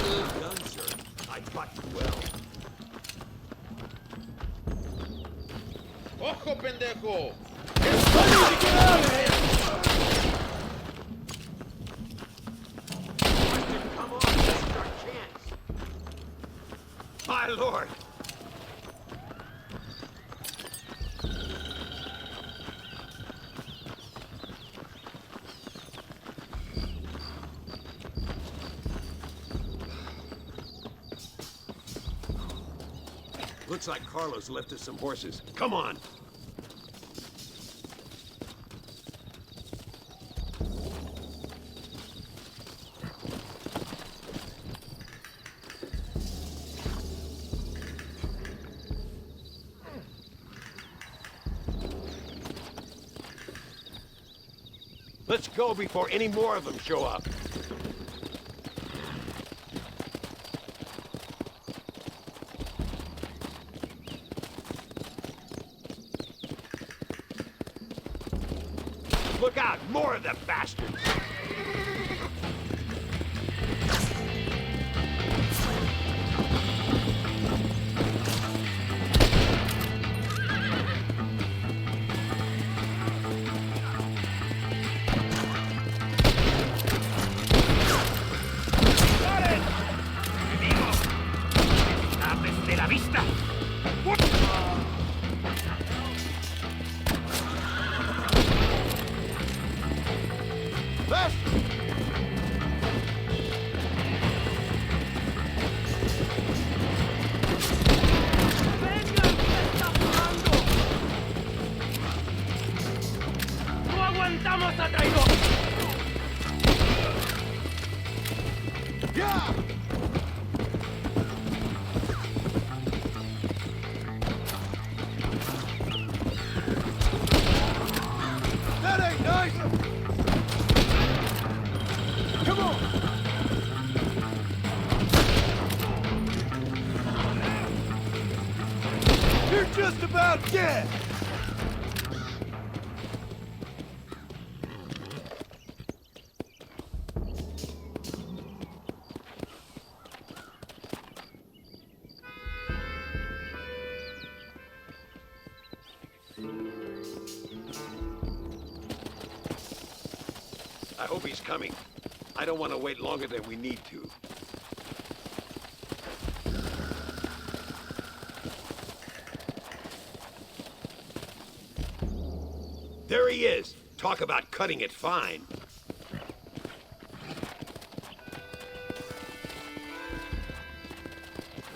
Well done, sir. I fought you well. ¡Ojo, pendejo! My lord! Looks like Carlos left us some horses. Come on. Let's go before any more of them show up. Look out! More of them bastards! That ain't nice! Come on! You're just about dead! I hope he's coming. I don't want to wait longer than we need to. There he is. Talk about cutting it fine.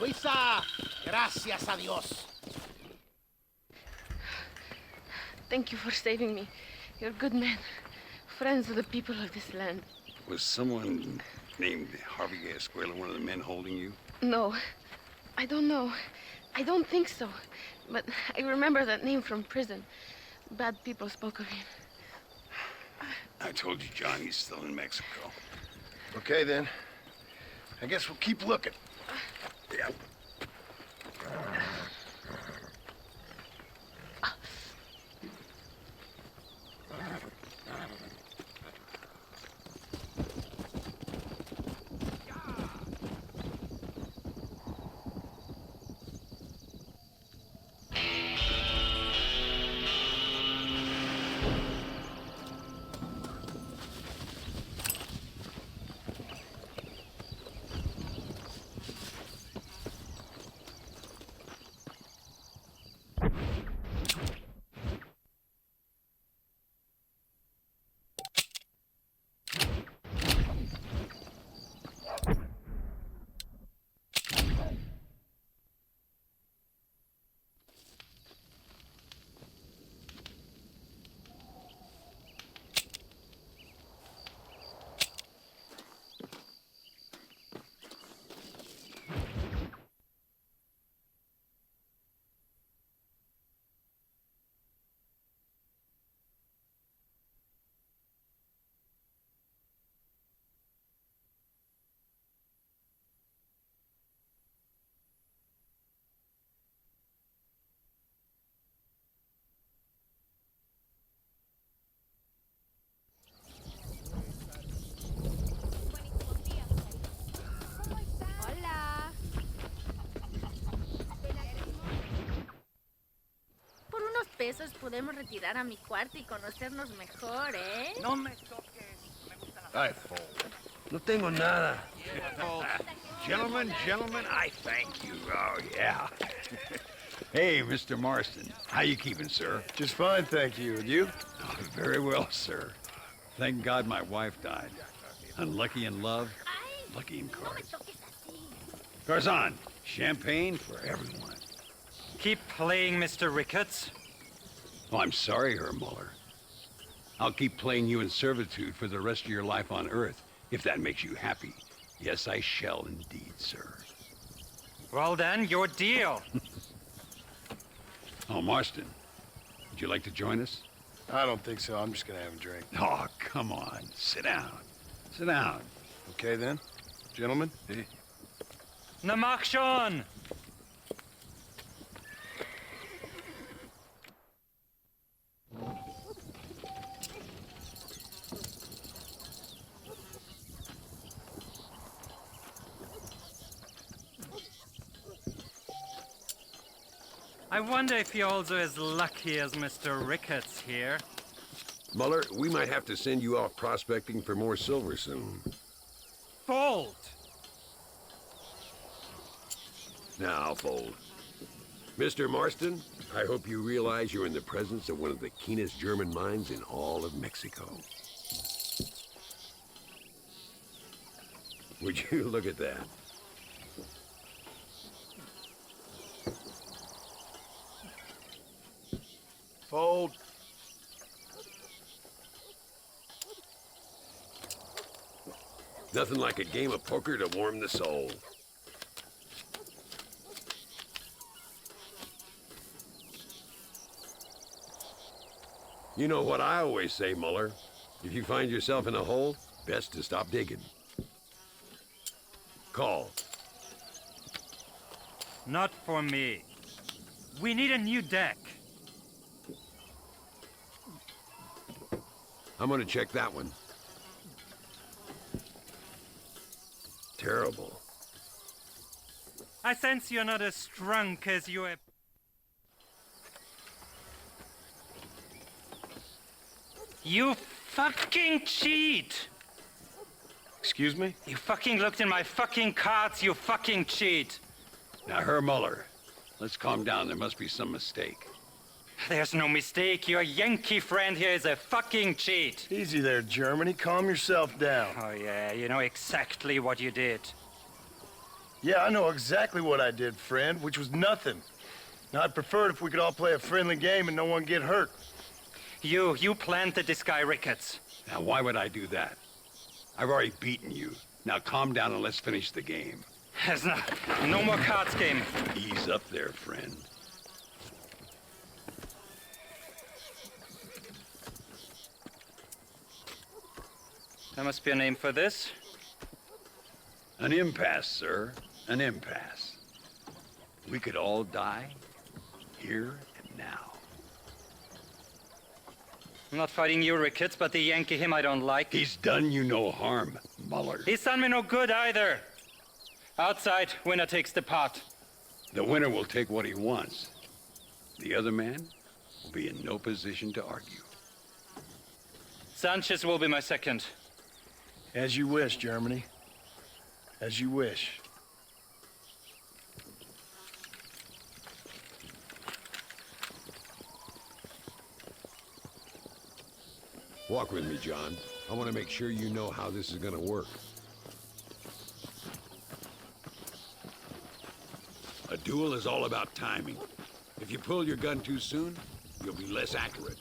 Luisa, gracias a Dios. Thank you for saving me. You're good men. Friends of the people of this land. Was someone named Harvey Escuela one of the men holding you? No, I don't know. I don't think so. But I remember that name from prison. Bad people spoke of him. I told you, John, he's still in Mexico. Okay, then. I guess we'll keep looking. Yeah. Pesos podemos retirar a mi cuarto y conocernos mejor, ¿eh? No me toques. Me gusta la... Ay, no tengo nada. Gentlemen, I thank you. Oh, yeah. Hey, Mr. Marston. How you keeping, sir? Just fine, thank you. And you? Oh, very well, sir. Thank God my wife died. Unlucky in love, lucky in cards. Garzon, champagne for everyone. Keep playing, Mr. Ricketts. Oh, I'm sorry, Herr Muller. I'll keep playing you in servitude for the rest of your life on Earth, if that makes you happy. Yes, I shall indeed, sir. Well then, your deal. Oh, Marston, would you like to join us? I don't think so. I'm just gonna have a drink. Oh, come on. Sit down. Sit down. Okay, then. Gentlemen? Hey. Na mach schon! I wonder if you're also as lucky as Mr. Ricketts here. Muller, we might have to send you off prospecting for more silver soon. Fold! Now, fold. Mr. Marston, I hope you realize you're in the presence of one of the keenest German minds in all of Mexico. Would you look at that? Fold. Nothing like a game of poker to warm the soul. You know what I always say, Muller. If you find yourself in a hole, best to stop digging. Call. Not for me. We need a new deck. I'm gonna check that one. Terrible. I sense you're not as drunk as you have. You fucking cheat! Excuse me? You fucking looked in my fucking cards, you fucking cheat! Now, Herr Muller, let's calm down. There must be some mistake. There's no mistake. Your Yankee friend here is a fucking cheat. Easy there, Germany. Calm yourself down. Oh, yeah, you know exactly what you did. Yeah, I know exactly what I did, friend, which was nothing. Now, I'd prefer it if we could all play a friendly game and no one get hurt. You planted this guy, Ricketts. Now, why would I do that? I've already beaten you. Now, calm down and let's finish the game. There's no more cards game. Ease up there, friend. There must be a name for this. An impasse, sir. An impasse. We could all die here and now. I'm not fighting you, Ricketts, but the Yankee him I don't like. He's done you no harm, Muller. He's done me no good either. Outside, winner takes the pot. The winner will take what he wants. The other man will be in no position to argue. Sanchez will be my second. As you wish, Germany. As you wish. Walk with me, John. I want to make sure you know how this is going to work. A duel is all about timing. If you pull your gun too soon, you'll be less accurate.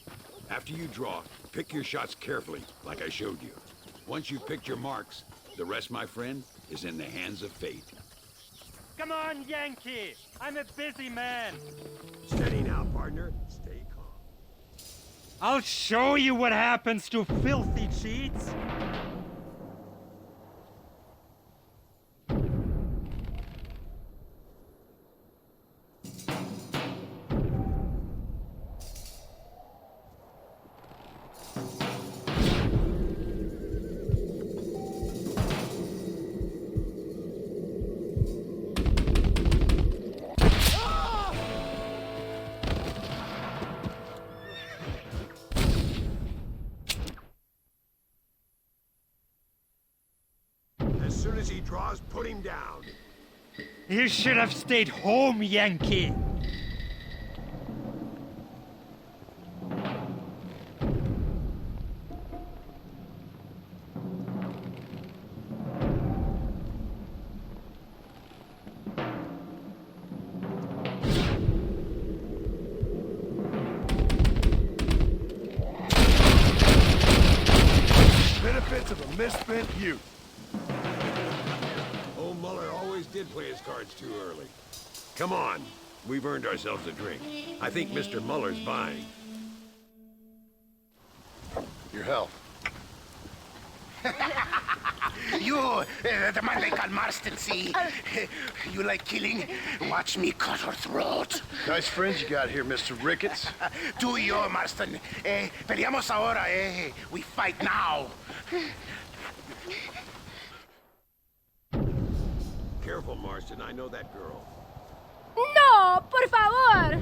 After you draw, pick your shots carefully, like I showed you. Once you've picked your marks, the rest, my friend, is in the hands of fate. Come on, Yankee! I'm a busy man. Steady now, partner. Stay calm. I'll show you what happens to filthy cheats. As soon as he draws, put him down. You should have stayed home, Yankee. benefits of a misspent youth. Old Muller always did play his cards too early. Come on. We've earned ourselves a drink. I think Mr. Muller's buying. Your health. You, the man they call Marston, see? You like killing? Watch me cut her throat. Nice friends you got here, Mr. Ricketts. Do you, Marston? Peleamos ahora, eh? We fight now. Careful, Marston. I know that girl. No, por favor.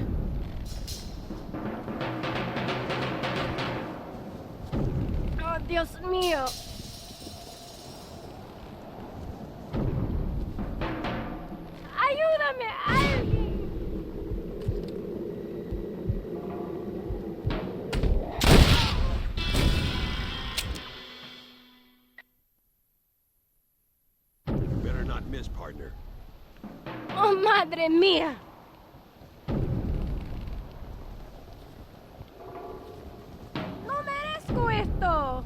Oh, Dios mío. Ayúdame, alguien. Better not miss, partner. Oh, madre mía. No merezco esto.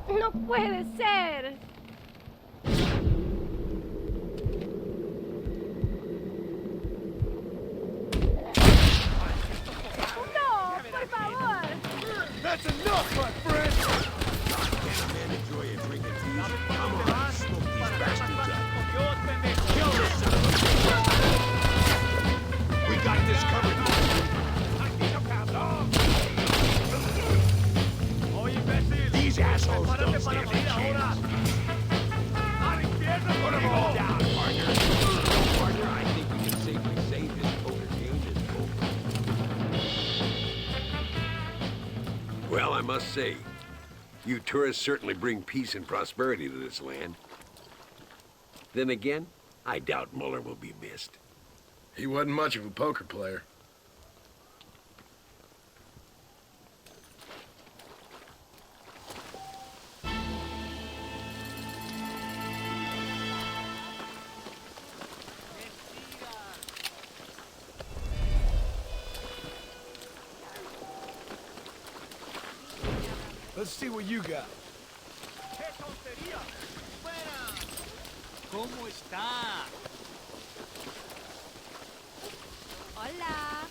No puede ser. No, por favor. That's enough, my friend! Man, enjoy a drink and tea. Come on, smoke these bastards up. Kill this son of a bitch. We got this covered. These assholes don't stand a chance. Put them all down, partner. Partner, I think we can safely say this poker game is over. Well, I must say, you tourists certainly bring peace and prosperity to this land. Then again, I doubt Muller will be missed. He wasn't much of a poker player. Let's see what you got. ¿Cómo está? Hola.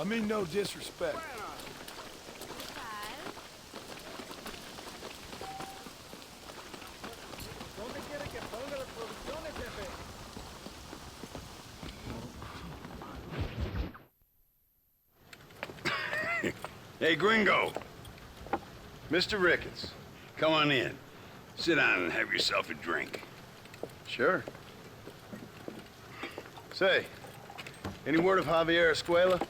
I mean no disrespect. ¿Dónde quiere que ponga las provisiones, jefe? Hey, Gringo. Mr. Ricketts. Come on in. Sit down and have yourself a drink. Sure. Say, any word of Javier Escuela?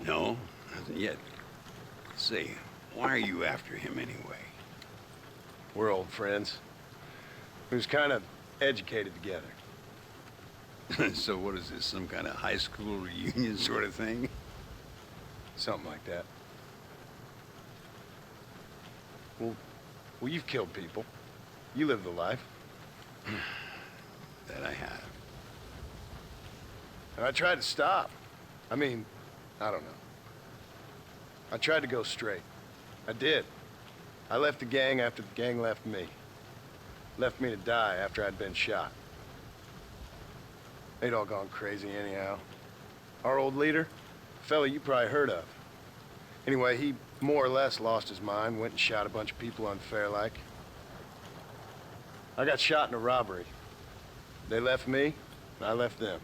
No, nothing yet. Say, why are you after him anyway? We're old friends. We was kind of educated together. So what is this, some kind of high school reunion sort of thing? Something like that. Well, you've killed people. You live the life. That I have. And I tried to stop. I mean, I don't know. I tried to go straight. I did. I left the gang after the gang left me. Left me to die after I'd been shot. They'd all gone crazy anyhow. Our old leader, a fella you probably heard of. Anyway, he more or less lost his mind, went and shot a bunch of people unfair like. I got shot in a robbery. They left me, and I left them.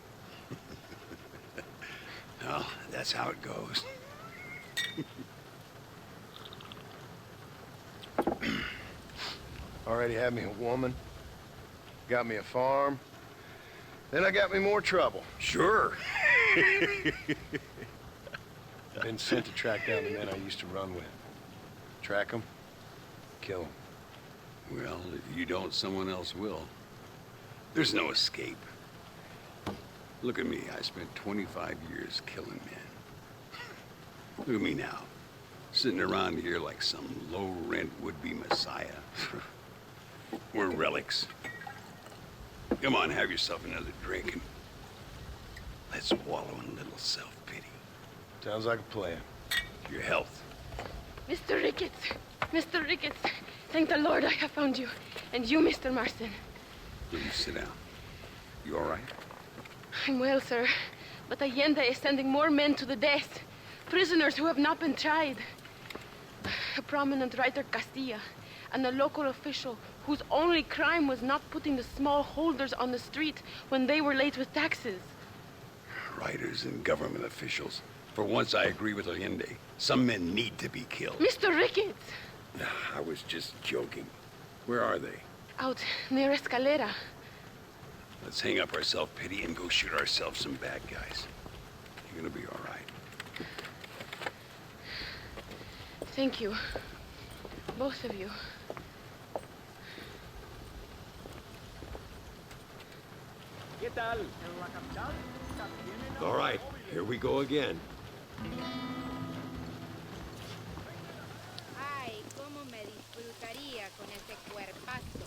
Well, that's how it goes. Already had me a woman, got me a farm, then I got me more trouble. Sure. Been sent to track down the men I used to run with. Track them, kill them. Well, if you don't, someone else will. There's no escape. Look at me. I spent 25 years killing men. Look at me now. Sitting around here like some low-rent would-be messiah. We're relics. Come on, have yourself another drink and let's wallow in a little self-pity. Sounds like a plan. Your health. Mr. Ricketts! Mr. Ricketts! Thank the Lord I have found you. And you, Mr. Marston. Please sit down. You all right? I'm well, sir. But Allende is sending more men to the death. Prisoners who have not been tried. A prominent writer, Castilla, and a local official whose only crime was not putting the small holders on the street when they were late with taxes. Writers and government officials. For once, I agree with Allende. Some men need to be killed. Mr. Ricketts! I was just joking. Where are they? Out near Escalera. Let's hang up our self-pity and go shoot ourselves some bad guys. You're gonna be all right. Thank you. Both of you. All right, here we go again. Ay, cómo me disfrutaría con ese cuerpazo.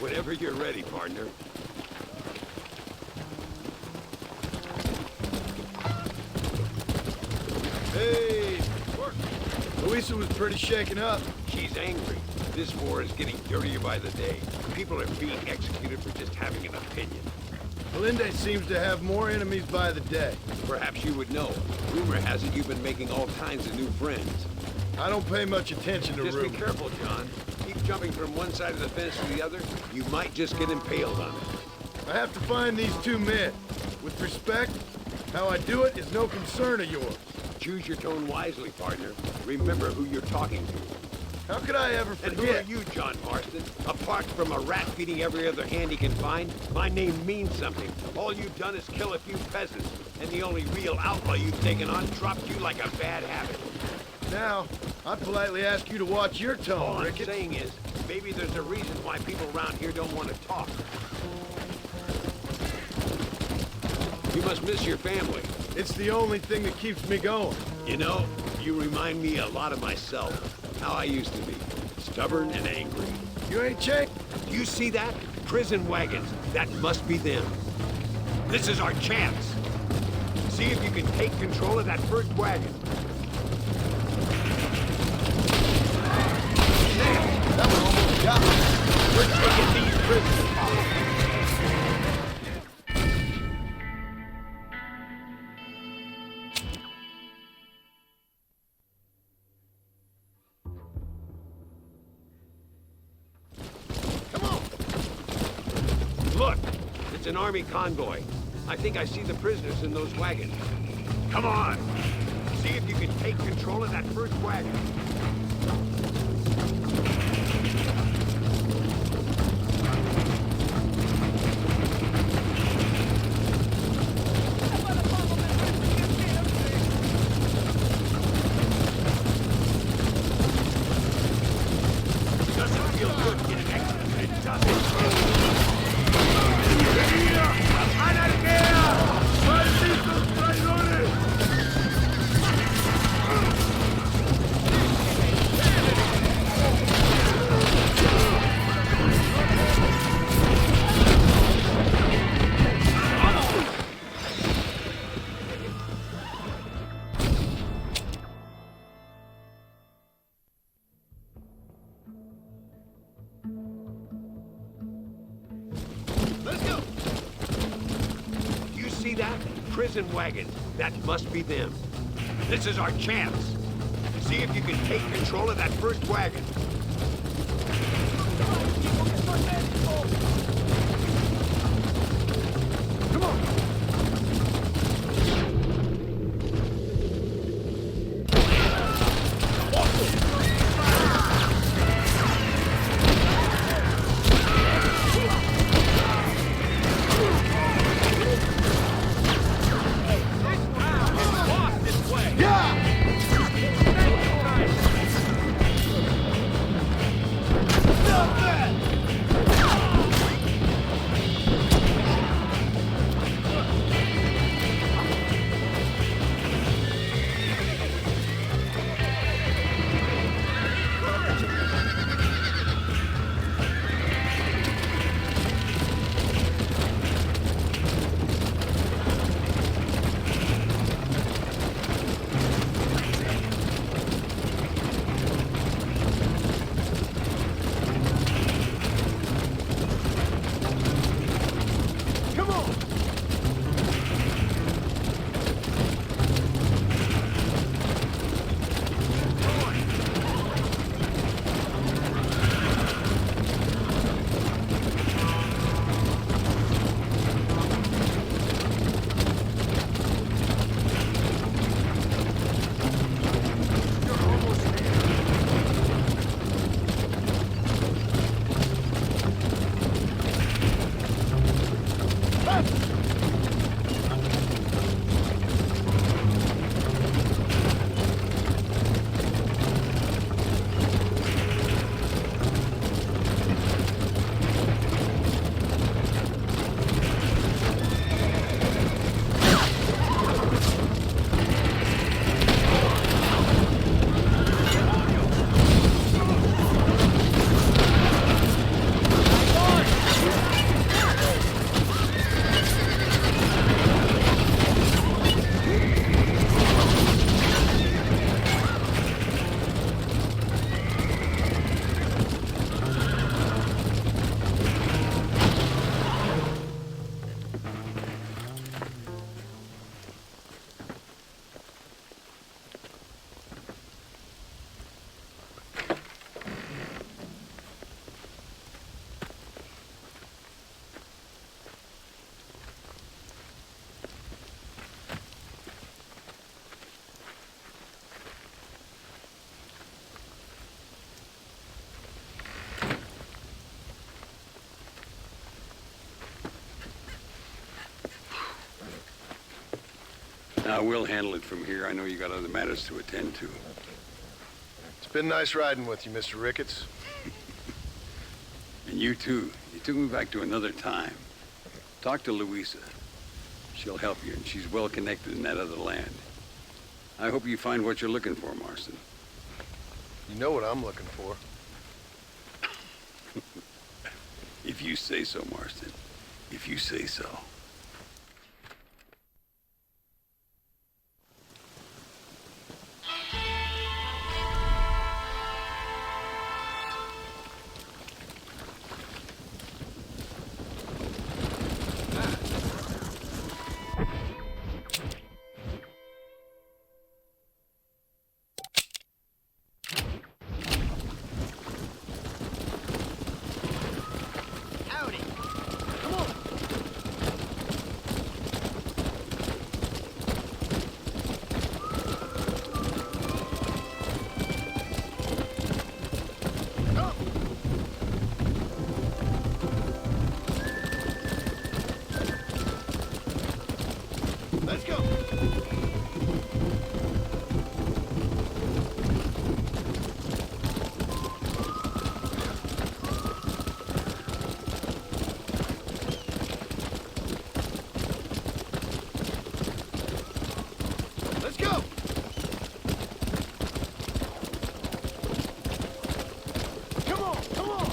Whenever you're ready, partner. Hey! Luisa was pretty shaken up. She's angry. This war is getting dirtier by the day. People are being executed for just having an opinion. Allende seems to have more enemies by the day. Perhaps you would know. Rumor has it you've been making all kinds of new friends. I don't pay much attention to Just rumors. be careful, John. Keep jumping from one side of the fence to the other. You might just get impaled on it. I have to find these two men. With respect, how I do it is no concern of yours. Choose your tone wisely, partner. Remember who you're talking to. How could I ever And forget? who are you, John Marston? Apart from a rat feeding every other hand he can find, my name means something. All you've done is kill a few peasants, and the only real outlaw you've taken on dropped you like a bad habit. Now, I politely ask you to watch your tone, All I'm Ricketts. saying is, maybe there's a reason why people around here don't want to talk. You must miss your family. It's the only thing that keeps me going. You know, you remind me a lot of myself. How I used to be. Stubborn and angry. You ain't changed. Do you see that? Prison wagons. That must be them. This is our chance. See if you can take control of that first wagon. Damn, that one almost got me. We're taking these prisoners. Look, it's an army convoy. I think I see the prisoners in those wagons. Come on! See if you can take control of that first wagon. Doesn't feel good getting executed, does it? Let's go. Do you see that? Prison wagon. That must be them. This is our chance. See if you can take control of that first wagon. Come on. Nah, we'll handle it from here. I know you got other matters to attend to. It's been nice riding with you, Mr. Ricketts. And you too. You took me back to another time. Talk to Louisa. She'll help you, and she's well connected in that other land. I hope you find what you're looking for, Marston. You know what I'm looking for. If you say so, Marston. If you say so. Let's go. Let's go. Come on, come on.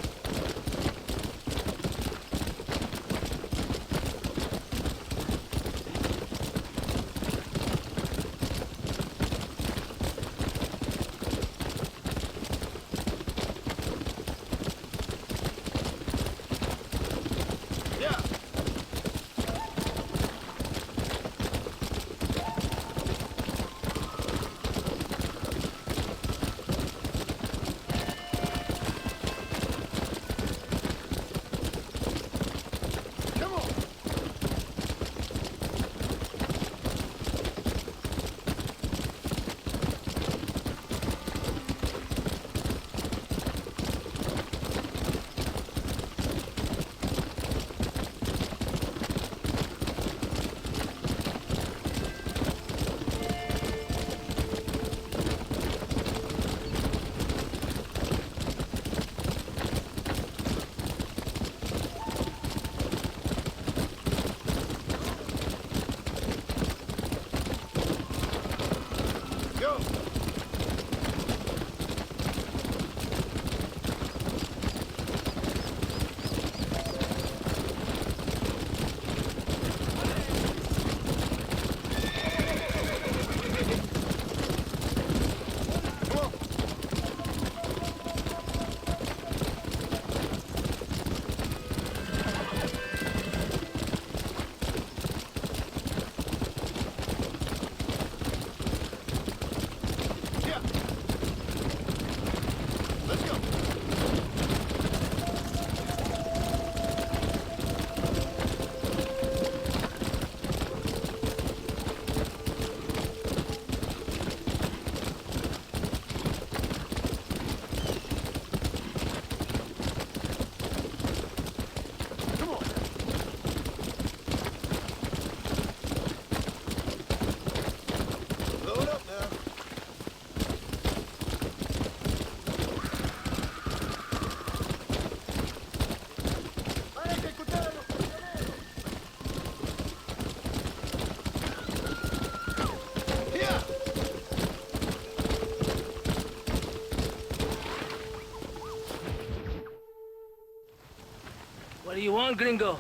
What do you want, gringo?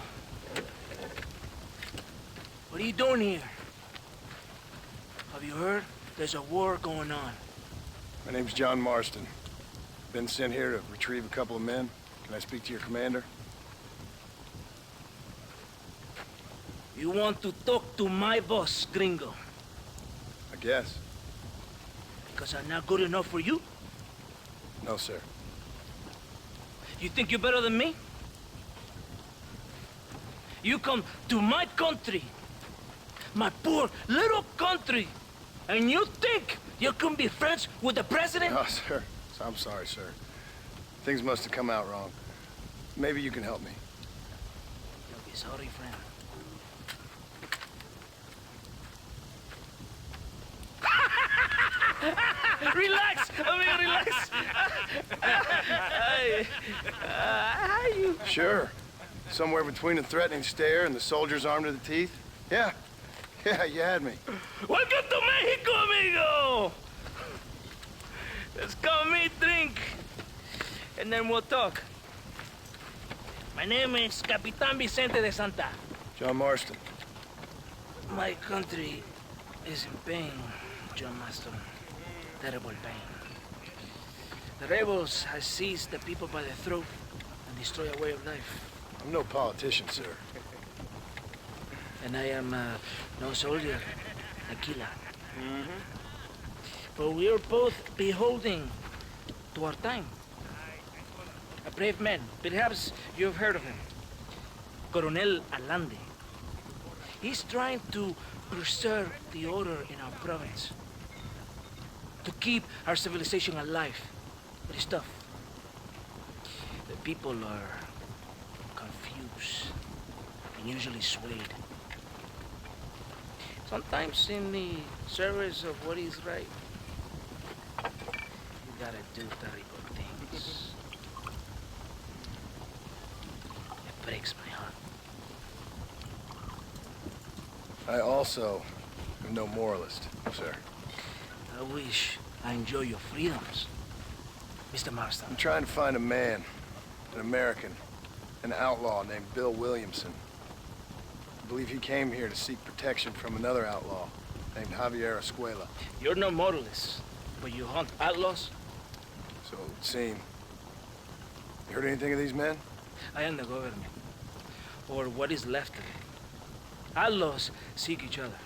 What are you doing here? Have you heard? There's a war going on. My name's John Marston. Been sent here to retrieve a couple of men. Can I speak to your commander? You want to talk to my boss, gringo? I guess. Because I'm not good enough for you? No, sir. You think you're better than me? You come to my country, my poor little country, and you think you can be friends with the president? No, sir. I'm sorry, sir. Things must have come out wrong. Maybe you can help me. You'll be sorry, friend. Relax, amigo, relax. How you? Sure. Somewhere between a threatening stare and the soldier's armed to the teeth? Yeah. Yeah, you had me. Welcome to Mexico, amigo. Let's come meet, drink, and then we'll talk. My name is Capitan Vicente de Santa. John Marston. My country is in pain, John Marston. Terrible pain. The rebels have seized the people by the throat and destroy a way of life. I'm no politician, sir. And I am no soldier, a killer. But we are both beholding to our time. A brave man, perhaps you've heard of him. Coronel Allende. He's trying to preserve the order in our province. To keep our civilization alive. But it's tough. The people are confused and usually swayed. Sometimes in the service of what is right, you gotta do terrible things. It breaks my heart. I also am no moralist, sir. I wish I enjoy your freedoms, Mr. Marston. I'm trying to find a man, an American, an outlaw named Bill Williamson. I believe he came here to seek protection from another outlaw named Javier Escuela. You're no moralist, but you hunt outlaws? So it would seem. You heard anything of these men? I am the government, or what is left of it. Outlaws seek each other.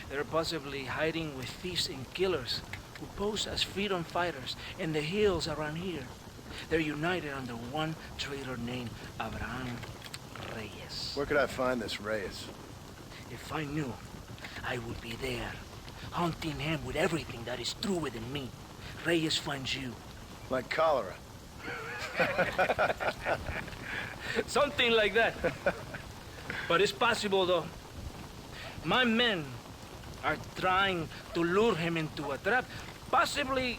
They're possibly hiding with thieves and killers who pose as freedom fighters in the hills around here. They're united under one traitor named Abraham Reyes. Where could I find this Reyes? If I knew, I would be there, hunting him with everything that is true within me. Reyes finds you. Like cholera. Something like that. But it's possible, though. My men are trying to lure him into a trap. Possibly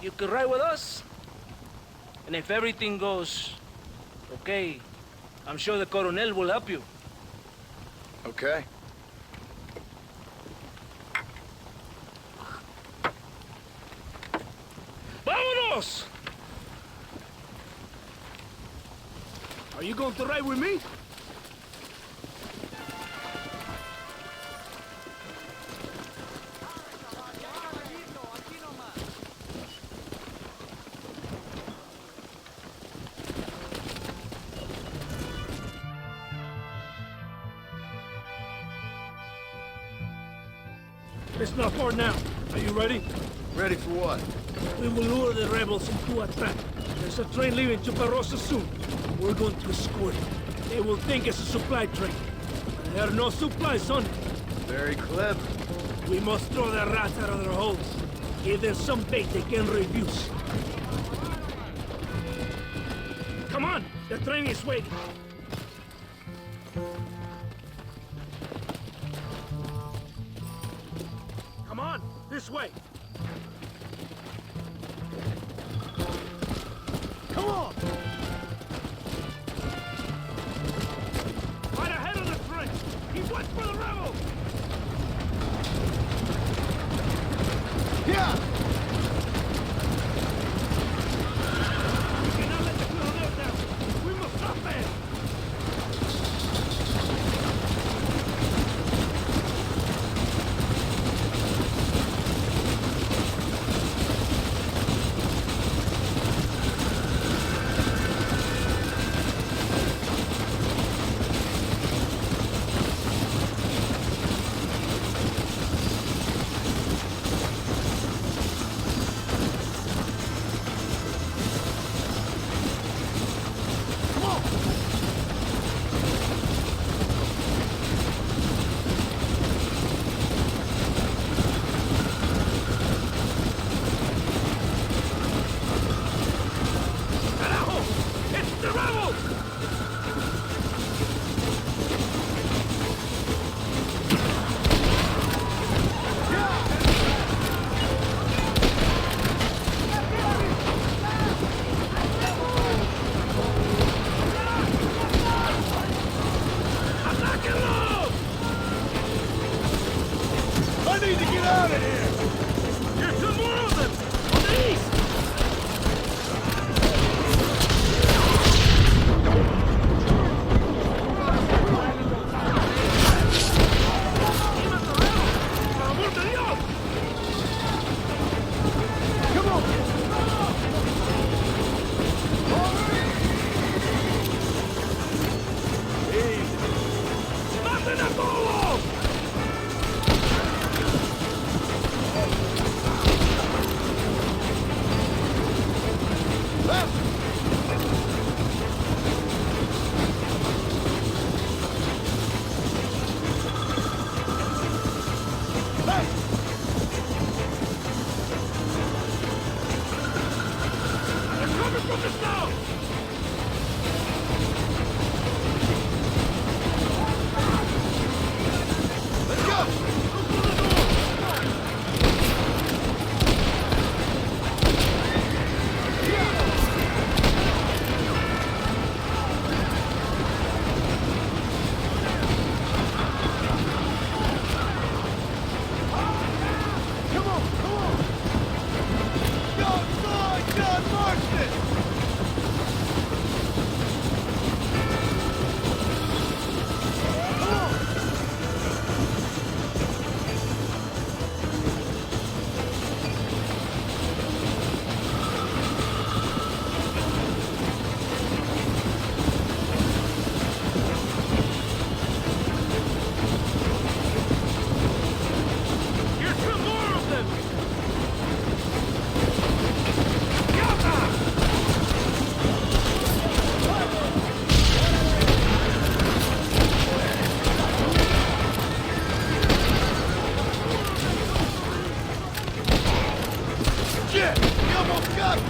you could ride with us. And if everything goes okay, I'm sure the Coronel will help you. Okay. ¡Vámonos! Are you going to ride with me? It's not far now. Are you ready? Ready for what? We will lure the rebels into a trap. There's a train leaving Chuparosa soon. We're going to escort it. They will think it's a supply train. There are no supplies on it. Very clever. We must throw the rats out of their holes. Give them some bait they can refuse. Come on! The train is waiting. Come on! This way! Come on! Right ahead of the train! He went for the rebels! Yeah! We cannot let the Colonel down! We must stop them! from the south! Let's go! John Marston! Here's some more of them! Shit! We almost got him!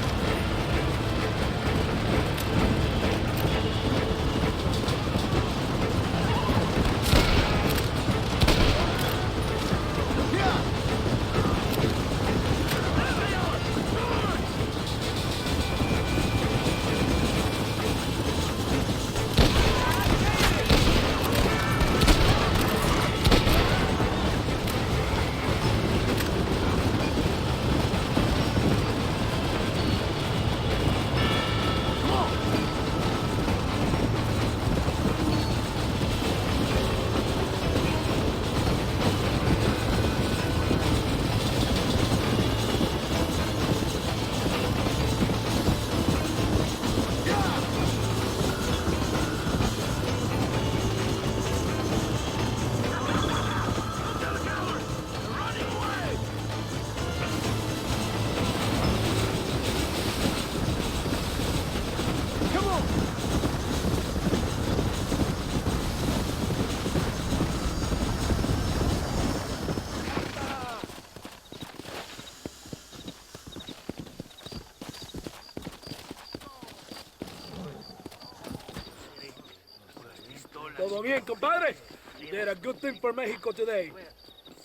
Todo bien, compadre? You did a good thing for Mexico today.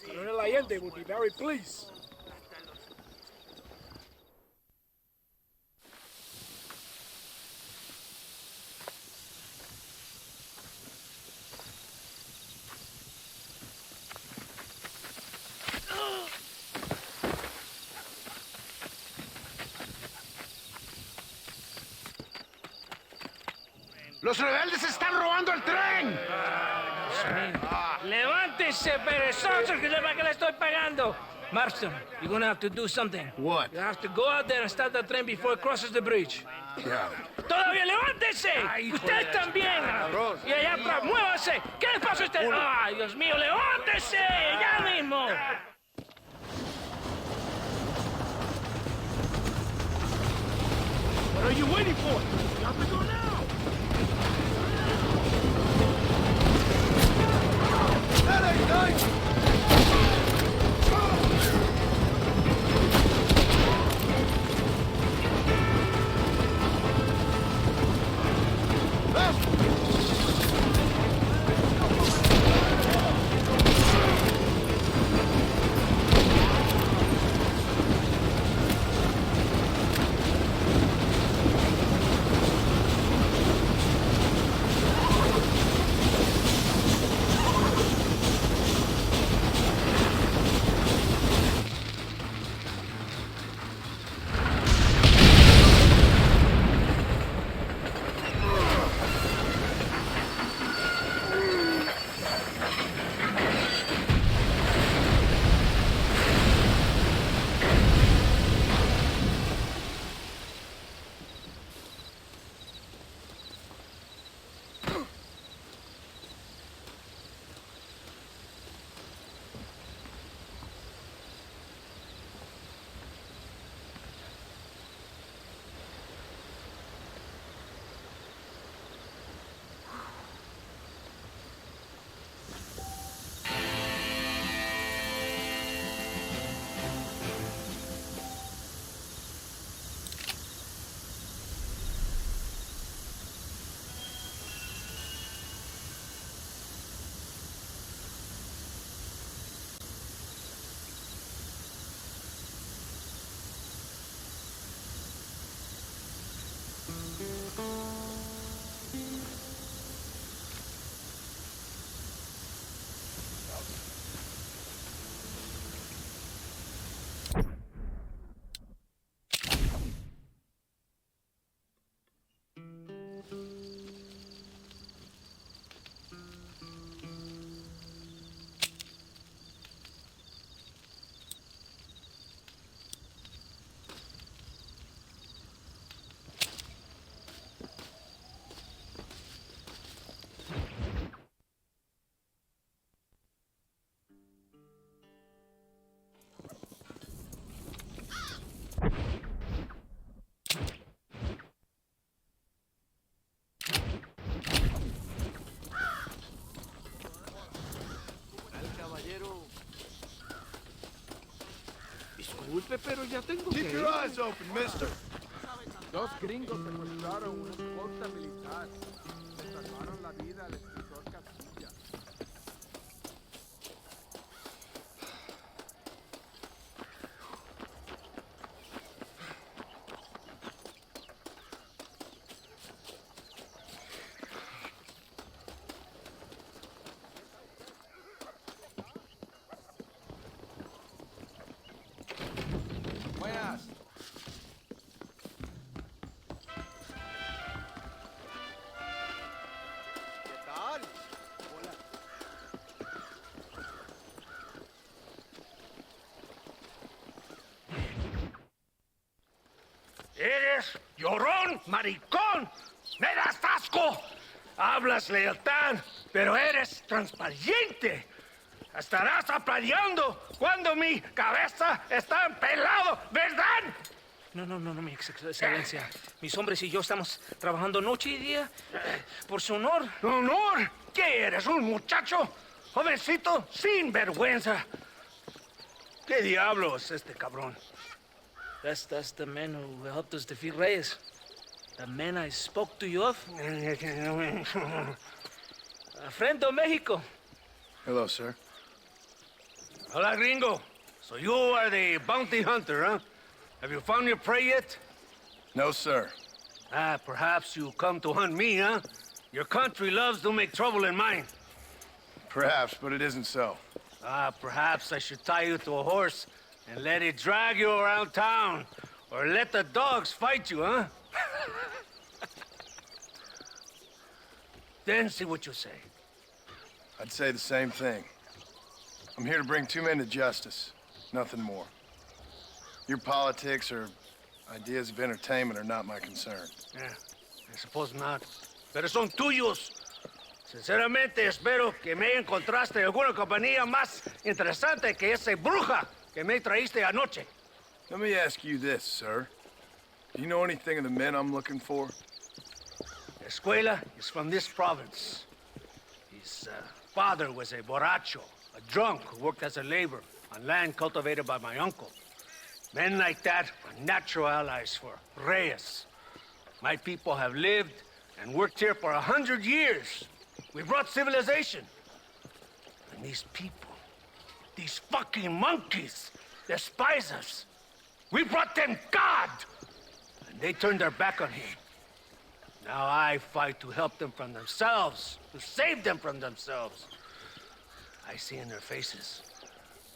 Colonel Allende will be very pleased. ¡Los rebeldes están robando el tren! ¡Levántese, perezosos, que sepa que le estoy pagando! Marston, you're gonna have to do something. What? You have to go out there and start the train before it crosses the bridge. Yeah. ¡Todavía levántese! ¡Usted también! Y allá atrás, muévase. ¿Qué le pasa a usted? ¡Ay, Dios mío, levántese! ¡Ya mismo! What are you waiting for? You have to go now! That ain't nice! disculpe, pero ya tengo Keep your eyes open, mister. Dos gringos secuestraron una escolta militar. Le salvaron la vida al escritor Castilla. Buenas. ¿Qué tal? Hola. Eres llorón, maricón. Me das asco. Hablas lealtad, pero eres transparente. Estarás aplaudiendo cuando mi cabeza está empelado, ¿verdad? No, mi excelencia. Mis hombres y yo estamos trabajando noche y día por su honor. ¿Honor? ¿Qué eres, un muchacho? Jovencito, sin vergüenza. ¿Qué diablos es este cabrón? That's the man who helped us defeat Reyes. The man I spoke to you of. A friend of Mexico. Hello, sir. Hola, gringo. So you are the bounty hunter, huh? Have you found your prey yet? No, sir. Perhaps you come to hunt me, huh? Your country loves to make trouble in mine. Perhaps, but it isn't so. Perhaps I should tie you to a horse and let it drag you around town. Or let the dogs fight you, huh? Then see what you say. I'd say the same thing. I'm here to bring two men to justice, nothing more. Your politics or ideas of entertainment are not my concern. Yeah, I suppose not. Pero son tuyos. Sinceramente, espero que me encontraste alguna compañía más interesante que esa bruja que me traíste anoche. Let me ask you this, sir. Do you know anything of the men I'm looking for? Escuela is from this province. His father was a borracho, a drunk who worked as a laborer on land cultivated by my uncle. Men like that are natural allies for Reyes. My people have lived and worked here for 100 years. We brought civilization. And these people, these fucking monkeys, despise us. We brought them God! And they turned their back on him. Now I fight to help them from themselves, to save them from themselves. I see in their faces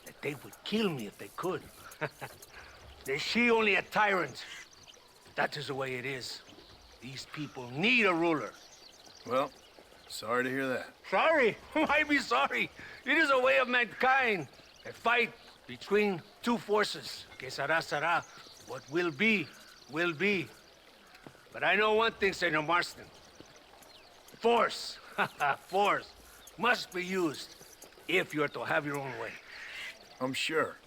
that they would kill me if they could. They see only a tyrant. That is the way it is. These people need a ruler. Well, sorry to hear that. Sorry? Why be sorry? It is a way of mankind. A fight between two forces. Que será, será. What will be, will be. But I know one thing, Senor Marston. Force, force, must be used if you're to have your own way. I'm sure.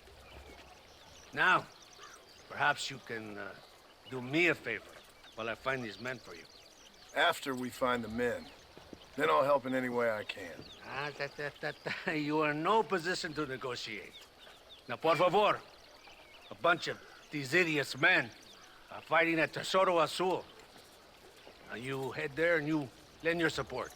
Now, perhaps you can do me a favor while I find these men for you. After we find the men, then I'll help in any way I can. You are in no position to negotiate. Now, por favor, a bunch of these idiots men are fighting at Tesoro Azul. Now, you head there and you lend your support.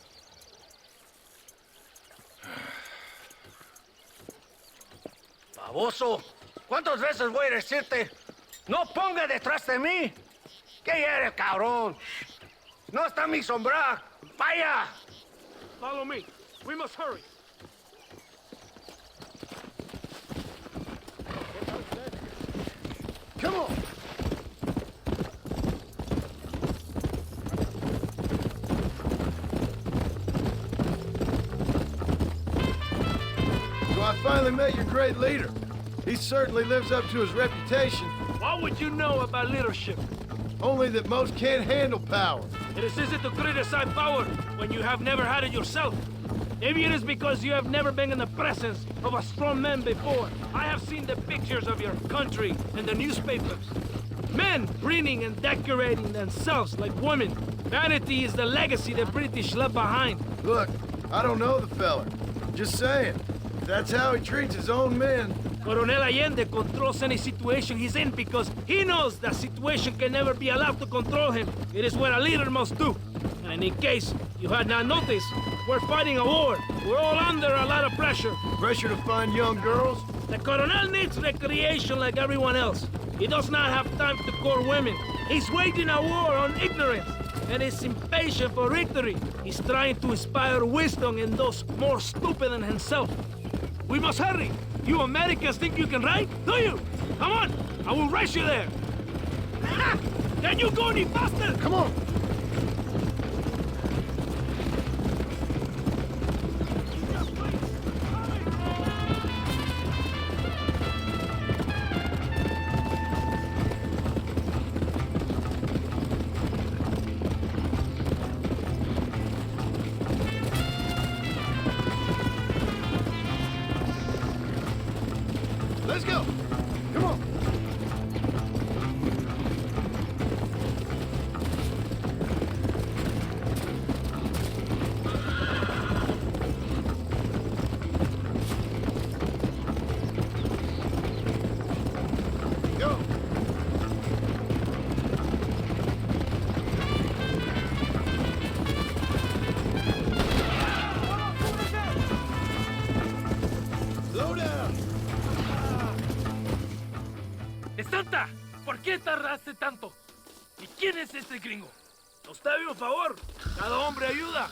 Baboso, ¿cuántas veces voy a decirte? No ponga detrás de mí. ¿Qué eres, cabrón? No está mi sombra. Vaya. Follow me. We must hurry. Come on. So I finally met your great leader. He certainly lives up to his reputation. What would you know about leadership? Only that most can't handle power. It is easy to criticize power when you have never had it yourself. Maybe it is because you have never been in the presence of a strong man before. I have seen the pictures of your country in the newspapers. Men preening and decorating themselves like women. Vanity is the legacy the British left behind. Look, I don't know the fella. Just saying, if that's how he treats his own men, Coronel Allende controls any situation he's in because he knows that situation can never be allowed to control him. It is what a leader must do. And in case you had not noticed, we're fighting a war. We're all under a lot of pressure. Pressure to find young girls? The Coronel needs recreation like everyone else. He does not have time to court women. He's waging a war on ignorance, and is impatient for victory. He's trying to inspire wisdom in those more stupid than himself. We must hurry. You Americans think you can ride, do you? Come on, I will race you there. Can you go any faster? Come on. Let's go. Come on. Go. Slow down. ¡Santa! ¿Por qué tardaste tanto? ¿Y quién es este gringo? Octavio, favor. Cada hombre ayuda.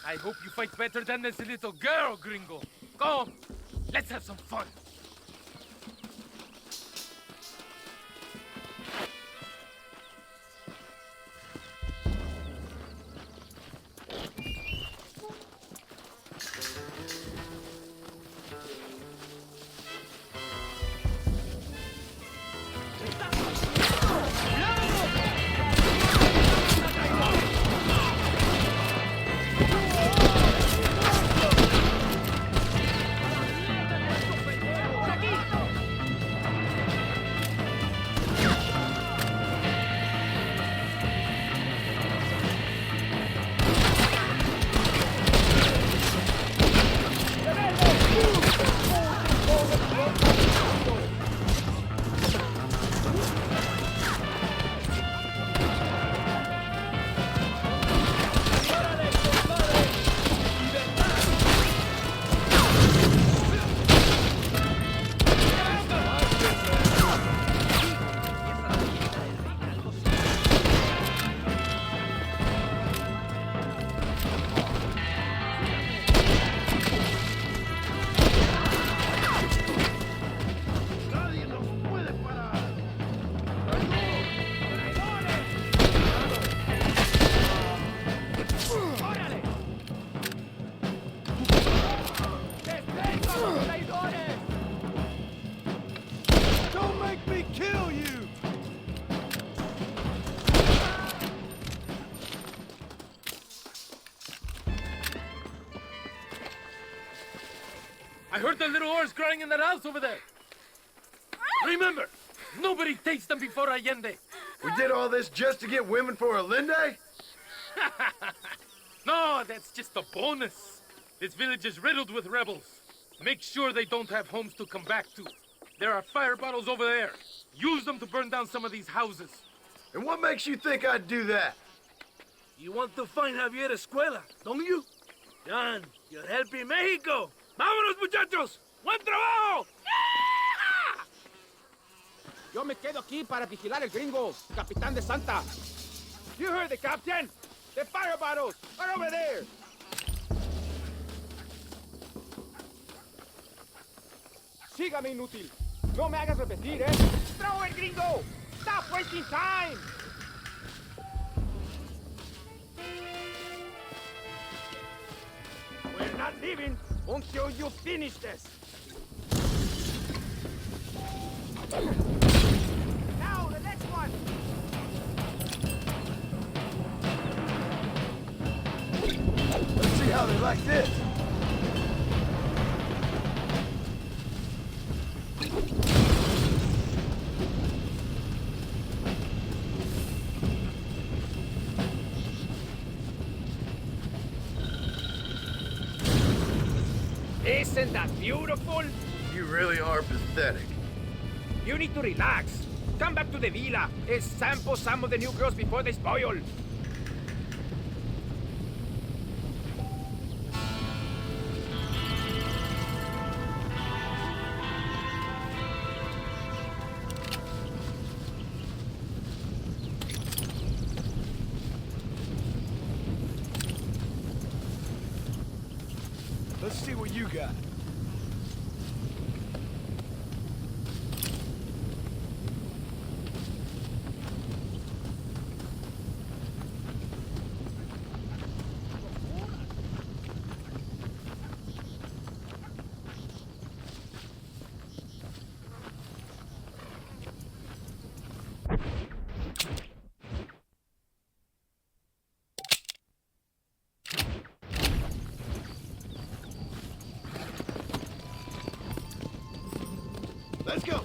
I hope you fight better than this little girl, gringo. Come, let's have some fun. Don't make me kill you! I heard the little horse crying in that house over there. Remember, nobody takes them before Allende. We did all this just to get women for Allende? No, that's just a bonus. This village is riddled with rebels. Make sure they don't have homes to come back to. There are fire bottles over there. Use them to burn down some of these houses. And what makes you think I'd do that? You want to find Javier Escuela, don't you? John, you're helping Mexico. ¡Vámonos, muchachos! ¡Buen trabajo! Yo me quedo aquí para vigilar el gringo, capitán de Santa. You heard the captain. The fire bottles are over there. Sígame, inútil. No me hagas repetir, ¿eh? ¡Throw it, gringo! Stop wasting time! We're not leaving until you finish this. Now, the next one! Let's see how they like this. Isn't that beautiful? You really are pathetic. You need to relax. Come back to the villa. Sample some of the new girls before they spoil. Let's see what you got. Let's go.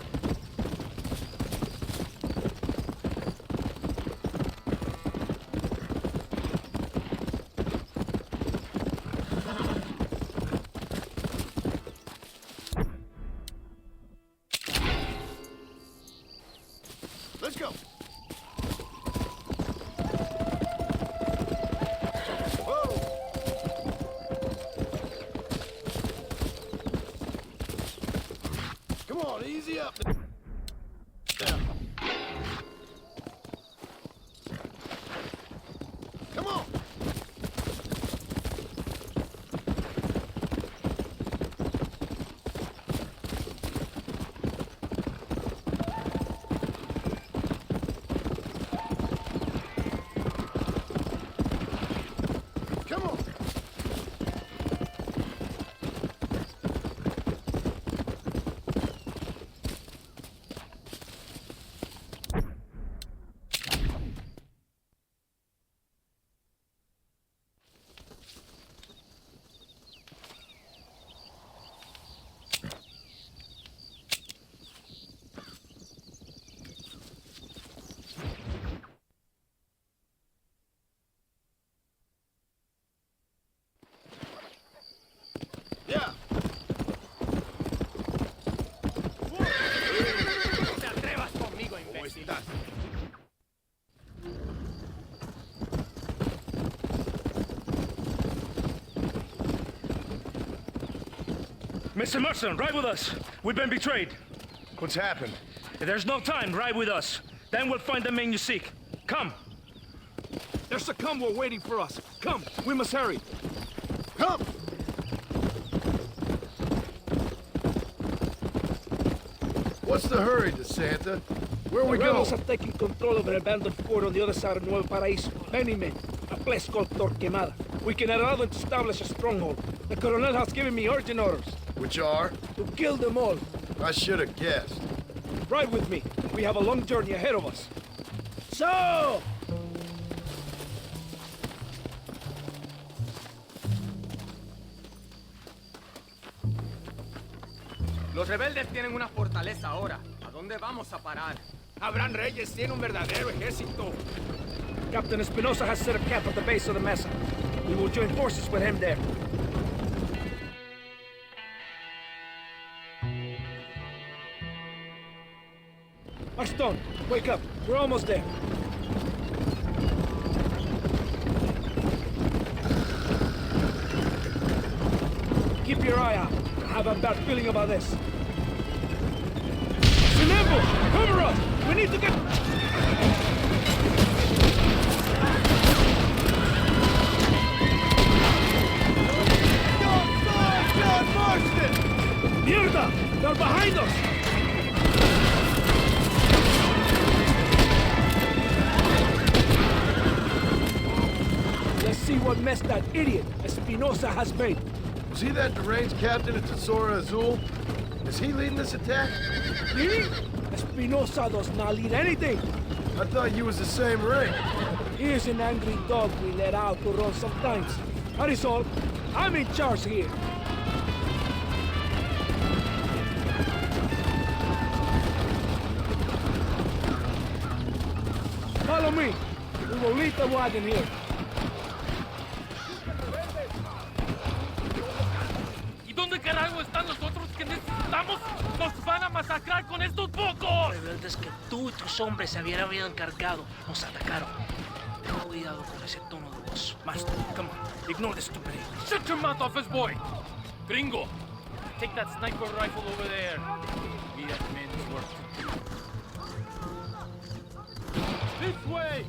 Let's go. Whoa. Come on, easy up. Down. Come on. Come on. Yeah. No te atrevas conmigo, imbécil. Mr. Marston, ride with us. We've been betrayed. What's happened? There's no time. Ride with us. Then we'll find the man you seek. Come. There's a convoy waiting for us. Come, we must hurry. Come. What's the hurry, DeSanta? Where are we The rebels going? have taken control of an abandoned fort on the other side of Nuevo Paraíso. Many men. A place called Torquemada. We can allow them to establish a stronghold. The Colonel has given me urgent orders. Which are? To kill them all. I should have guessed. Ride with me. We have a long journey ahead of us. So! Los rebeldes tienen una fortaleza ahora. ¿A dónde vamos a parar? Abraham Reyes tiene un verdadero ejército. Captain Espinosa has set up camp at the base of the mesa. We will join forces with him there. Marston, wake up. We're almost there. Keep your eye out. I have a bad feeling about this. It's an ambush! Cover us! We need to get... John Marston! Mierda! They're behind us! Let's see what mess that idiot Espinosa has made. Was he that deranged captain at Tesoro Azul? Is he leading this attack? Me? Espinosa does not lead anything. I thought you was the same rank. He is an angry dog we let out to run sometimes. That is all. I'm in charge here. Follow me. We will leave the wagon here. ¿Y dónde carajo están los otros que necesitan? estamos, nos van a masacrar con estos pocos. Rebeldes que tú y tus hombres se habían encargado nos atacaron. Ten cuidado con ese tono de voz. Master, come on. Ignore the stupid English. Shut your mouth, office boy. Gringo, take that sniper rifle over there. We have men's work to do. This way!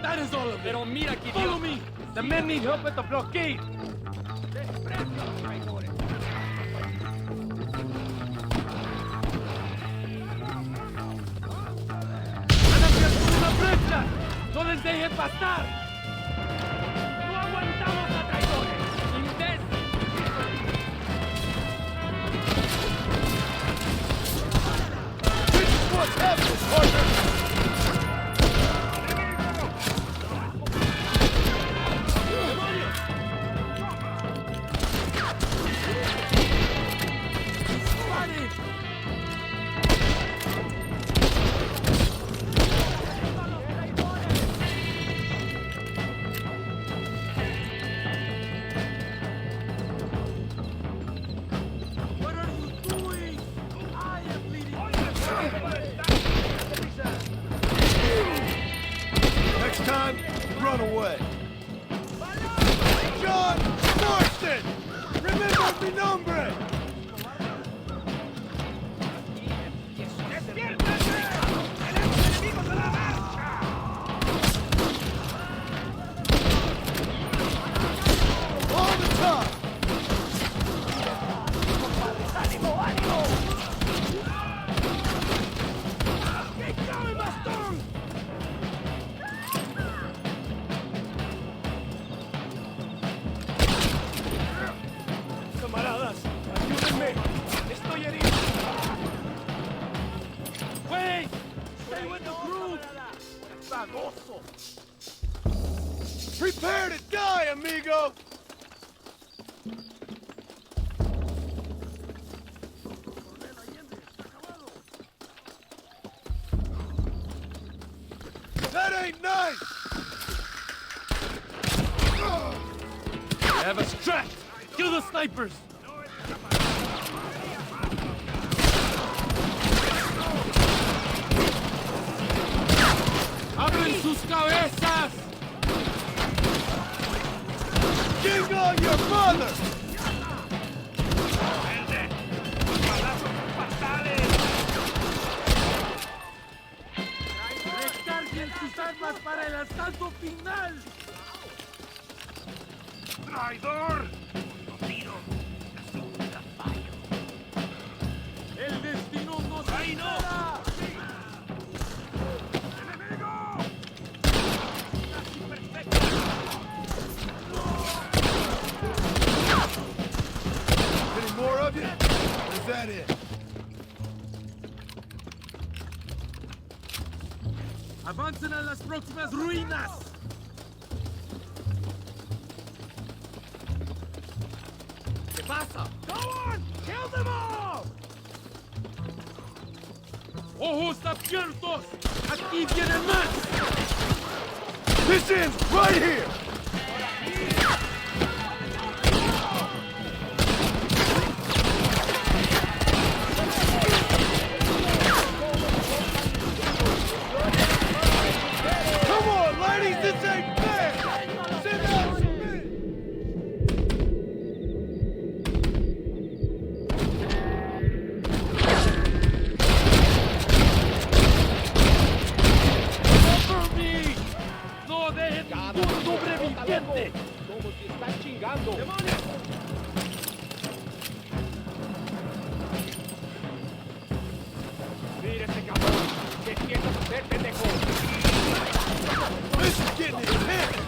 That is all of it. Pero mira que Follow me. The men need help at the blockade. ¡Han abierto una brecha! ¡No les dejen pasar! ¡No aguantamos a traidores! ¡Imbécil! This is what's happening, partner! Next time, run away. John Marston! Remember mi nombre! All the time! Camaradas, ayúdenme. Estoy herido. Wait! Stay with the group. Baboso. Prepare to die, amigo! That ain't nice! They have us trapped. Kill the snipers. ¡Abren sus cabezas! Jingle your mother! ¡Recarguen sus armas para el asalto final! ¡Traidor! ¡El destino nos espera! Any more of you? Or is that it? ¡Avancen a las próximas ruinas! ¿Qué pasa? Go on! Kill them all! ¡Ojos abiertos! ¡Aquí vienen más! This ends right here! Come on, ladies, this ain't fair! Sit down with me! ¡Gente! Como si están chingando. ¡Demonios! ¡Mira ese cabrón! ¿Qué piensas hacer, pendejo? This is getting intense!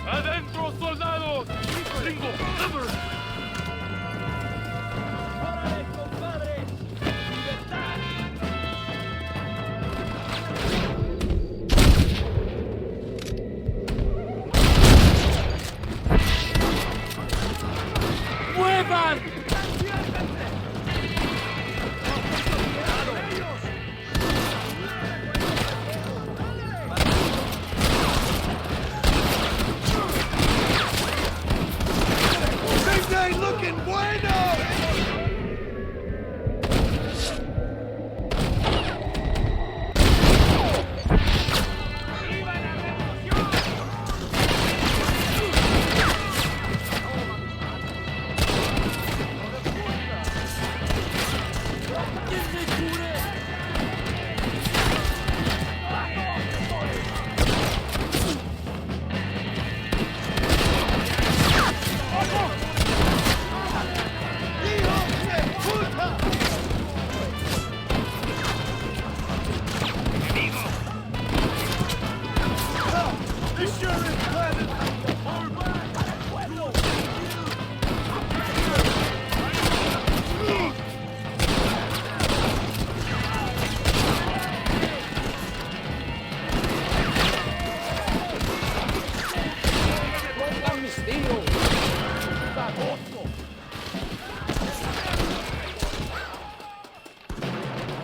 ¡Adentro, soldados! ¡Gringo, cover! ¡Órale, compadre! ¡Libertad! ¡Muevan! Ain't looking bueno!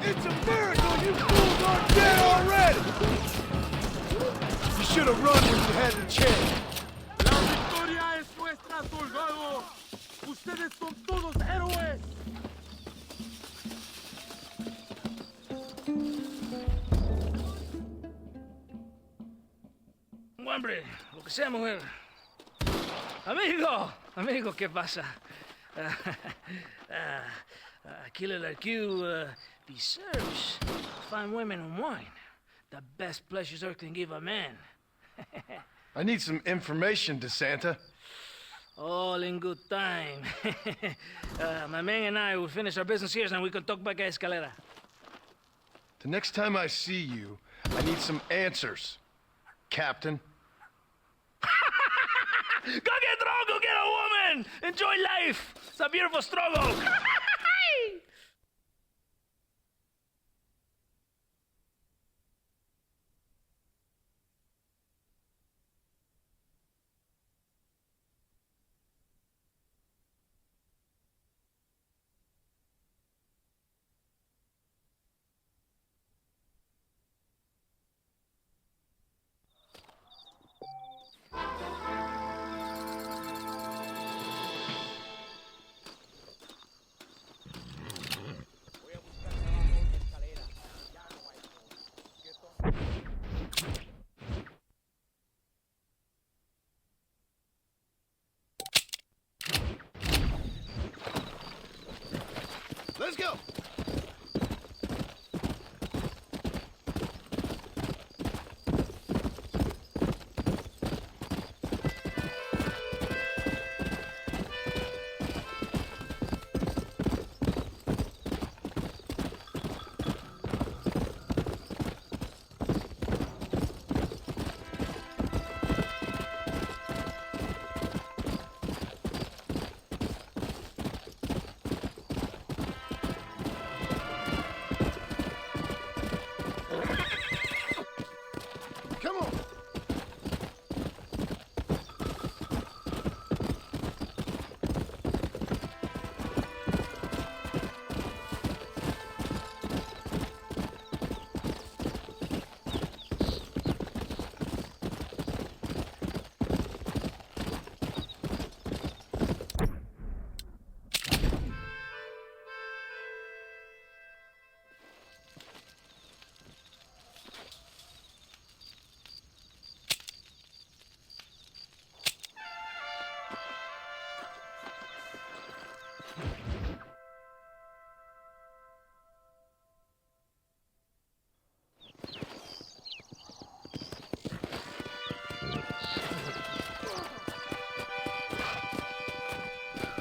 It's a miracle you fools aren't dead already! You should have run when you had the chance. ¡La victoria es nuestra, soldados! ¡Ustedes son todos héroes! Hombre, lo que sea, mujer. Amigo, ¿qué pasa? Killer like you deserves fine women and wine. The best pleasures Earth can give a man. I need some information, DeSanta. All in good time. My man and I will finish our business here and we can talk back at Escalera. The next time I see you, I need some answers, Captain. Go get drunk, go get a woman! Enjoy life! It's a beautiful struggle! Let's go!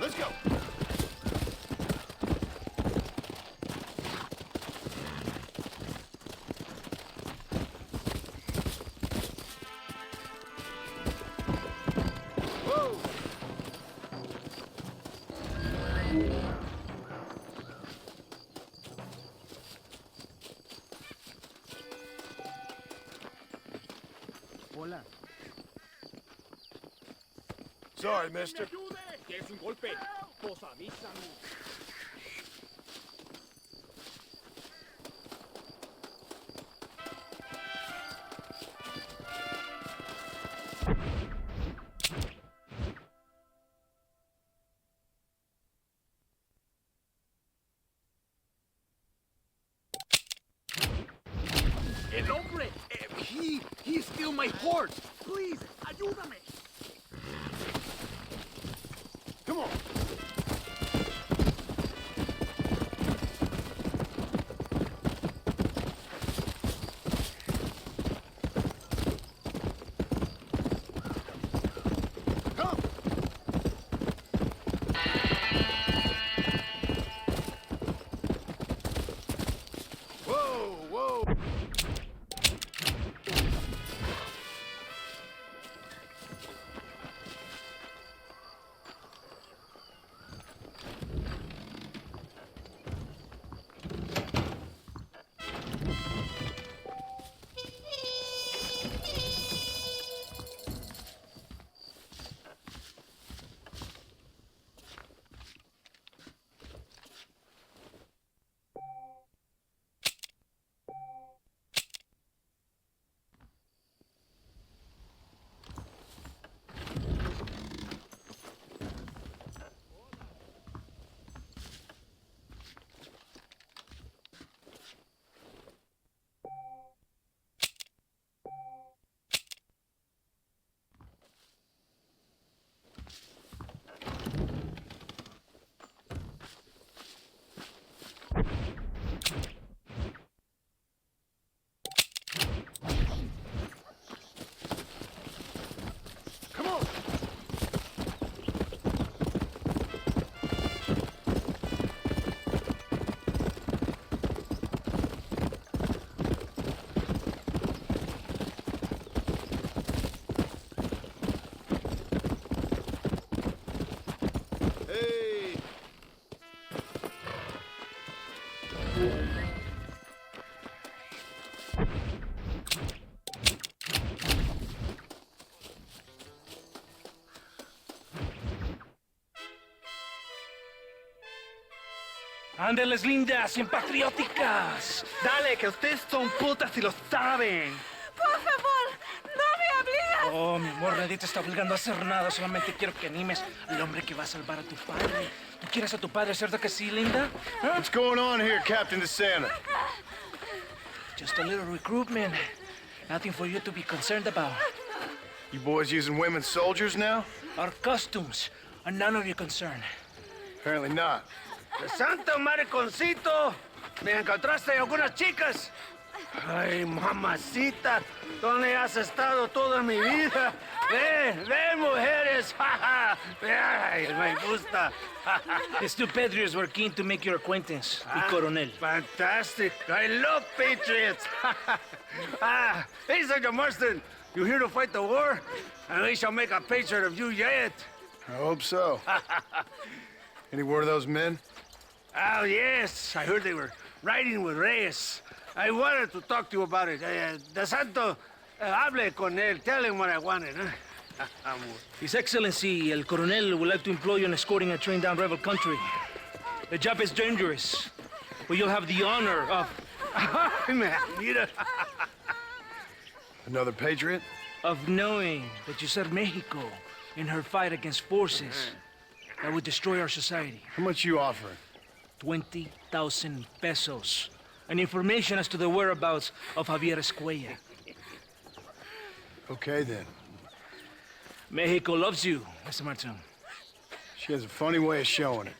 Let's go. Hola. Sorry, mister. ¿Quieres un golpe? Pues avísame. El hombre, he stole my horse. Please, ayúdame. Come on. Ándeles, lindas, bien patrióticas. Dale, que ustedes son putas y lo saben. Por favor, no me obligas. Oh, mi amor, nadie te está obligando a hacer nada. Solamente quiero que animes al hombre que va a salvar a tu padre. ¿Tú quieres a tu padre, cierto que sí, linda? Huh? What's going on here, Captain DeSanta? Just a little recruitment. Nothing for you to be concerned about. You boys using women soldiers now? Our costumes are none of your concern. Apparently not. ¡Santo mariconcito! ¿Me encontraste algunas chicas? Ay, mamacita, ¿dónde has estado toda mi vida? Ven, mujeres. Ay, me gusta. These two patriots were keen to make your acquaintance, the Coronel. Fantastic. I love patriots. Hey, John Marston, you here to fight the war? And we shall make a patriot of you yet. I hope so. Any word of those men? Oh, yes. I heard they were riding with Reyes. I wanted to talk to you about it. De Santo, hable con él. Tell him what I wanted. His Excellency, El Coronel, would like to employ you in escorting a train down rebel country. The job is dangerous, but you'll have the honor of... Mira. Another patriot? Of knowing that you served Mexico in her fight against forces that would destroy our society. How much you offering? 20,000 pesos. And information as to the whereabouts of Javier Escuella. Okay, then. Mexico loves you, Mr. Martin. She has a funny way of showing it.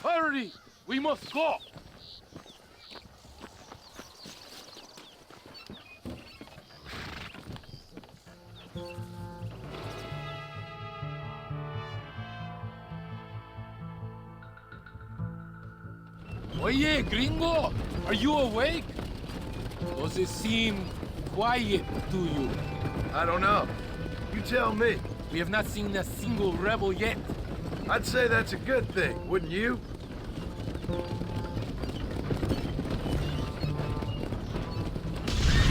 Hurry! We must go! Oye, gringo, are you awake? Does it seem quiet to you? I don't know. You tell me. We have not seen a single rebel yet. I'd say that's a good thing, wouldn't you?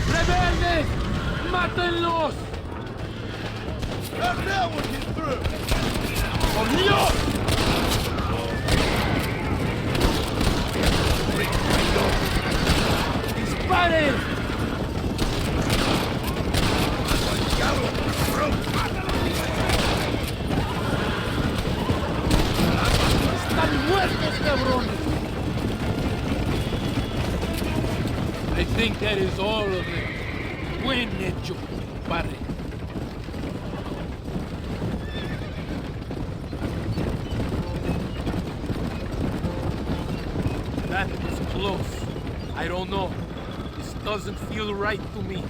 ¡Rebeldes! ¡Mátenlos! How did that one get through? ¡Por Dios! ¡Disparen! ¡Están muertos, cabrones! I think that is all of them. Buen hecho, padre. That was close. I don't know. This doesn't feel right to me.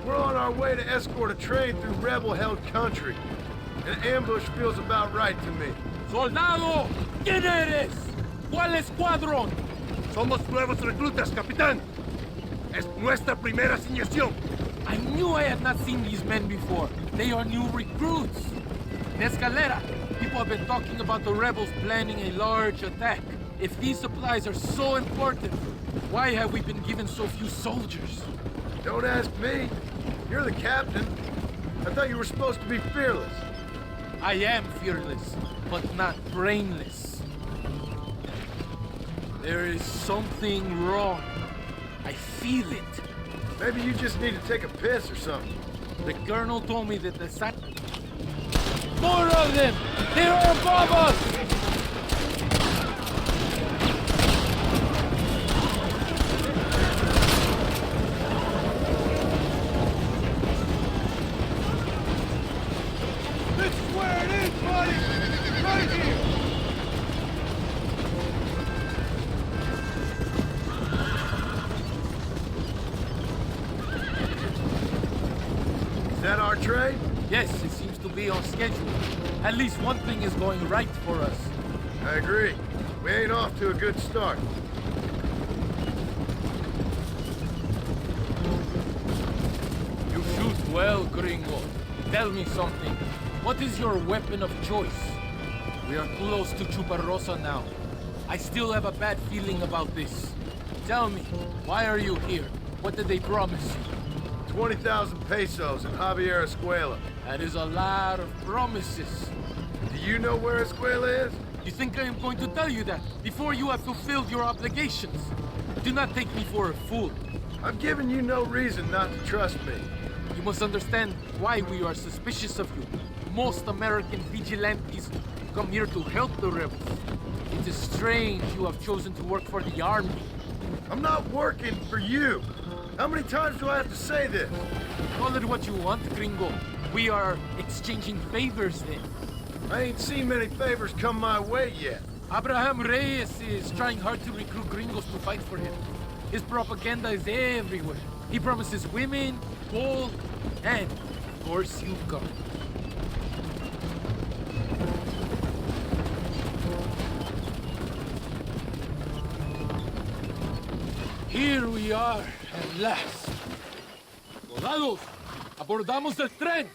We're on our way to escort a train through rebel-held country. An ambush feels about right to me. ¡Soldado! ¿Quién eres? ¿Cuál escuadrón? Somos nuevos reclutas, capitán. Es nuestra primera asignación. I knew I had not seen these men before. They are new recruits. In Escalera, people have been talking about the rebels planning a large attack. If these supplies are so important, why have we been given so few soldiers? Don't ask me. You're the captain. I thought you were supposed to be fearless. I am fearless, but not brainless. There is something wrong. I feel it. Maybe you just need to take a piss or something. The colonel told me that the More of them! They are above us! This is where it is, buddy! Right here! Is that our train? Yes, it seems to be on schedule. At least one thing is going right for us. I agree. We ain't off to a good start. You shoot well, gringo. Tell me something. What is your weapon of choice? We are close to Chuparosa now. I still have a bad feeling about this. Tell me, why are you here? What did they promise you? 20,000 pesos in Javier Escuela. That is a lot of promises. Do you know where Escuela is? You think I am going to tell you that before you have fulfilled your obligations? Do not take me for a fool. I'm giving you no reason not to trust me. You must understand why we are suspicious of you. Most American vigilantes come here to help the rebels. It is strange you have chosen to work for the army. I'm not working for you. How many times do I have to say this? Call it what you want, gringo. We are exchanging favors then. I ain't seen many favors come my way yet. Abraham Reyes is trying hard to recruit gringos to fight for him. His propaganda is everywhere. He promises women, gold, and, of course, you come. Here we are, at last. Soldados, abordamos el tren.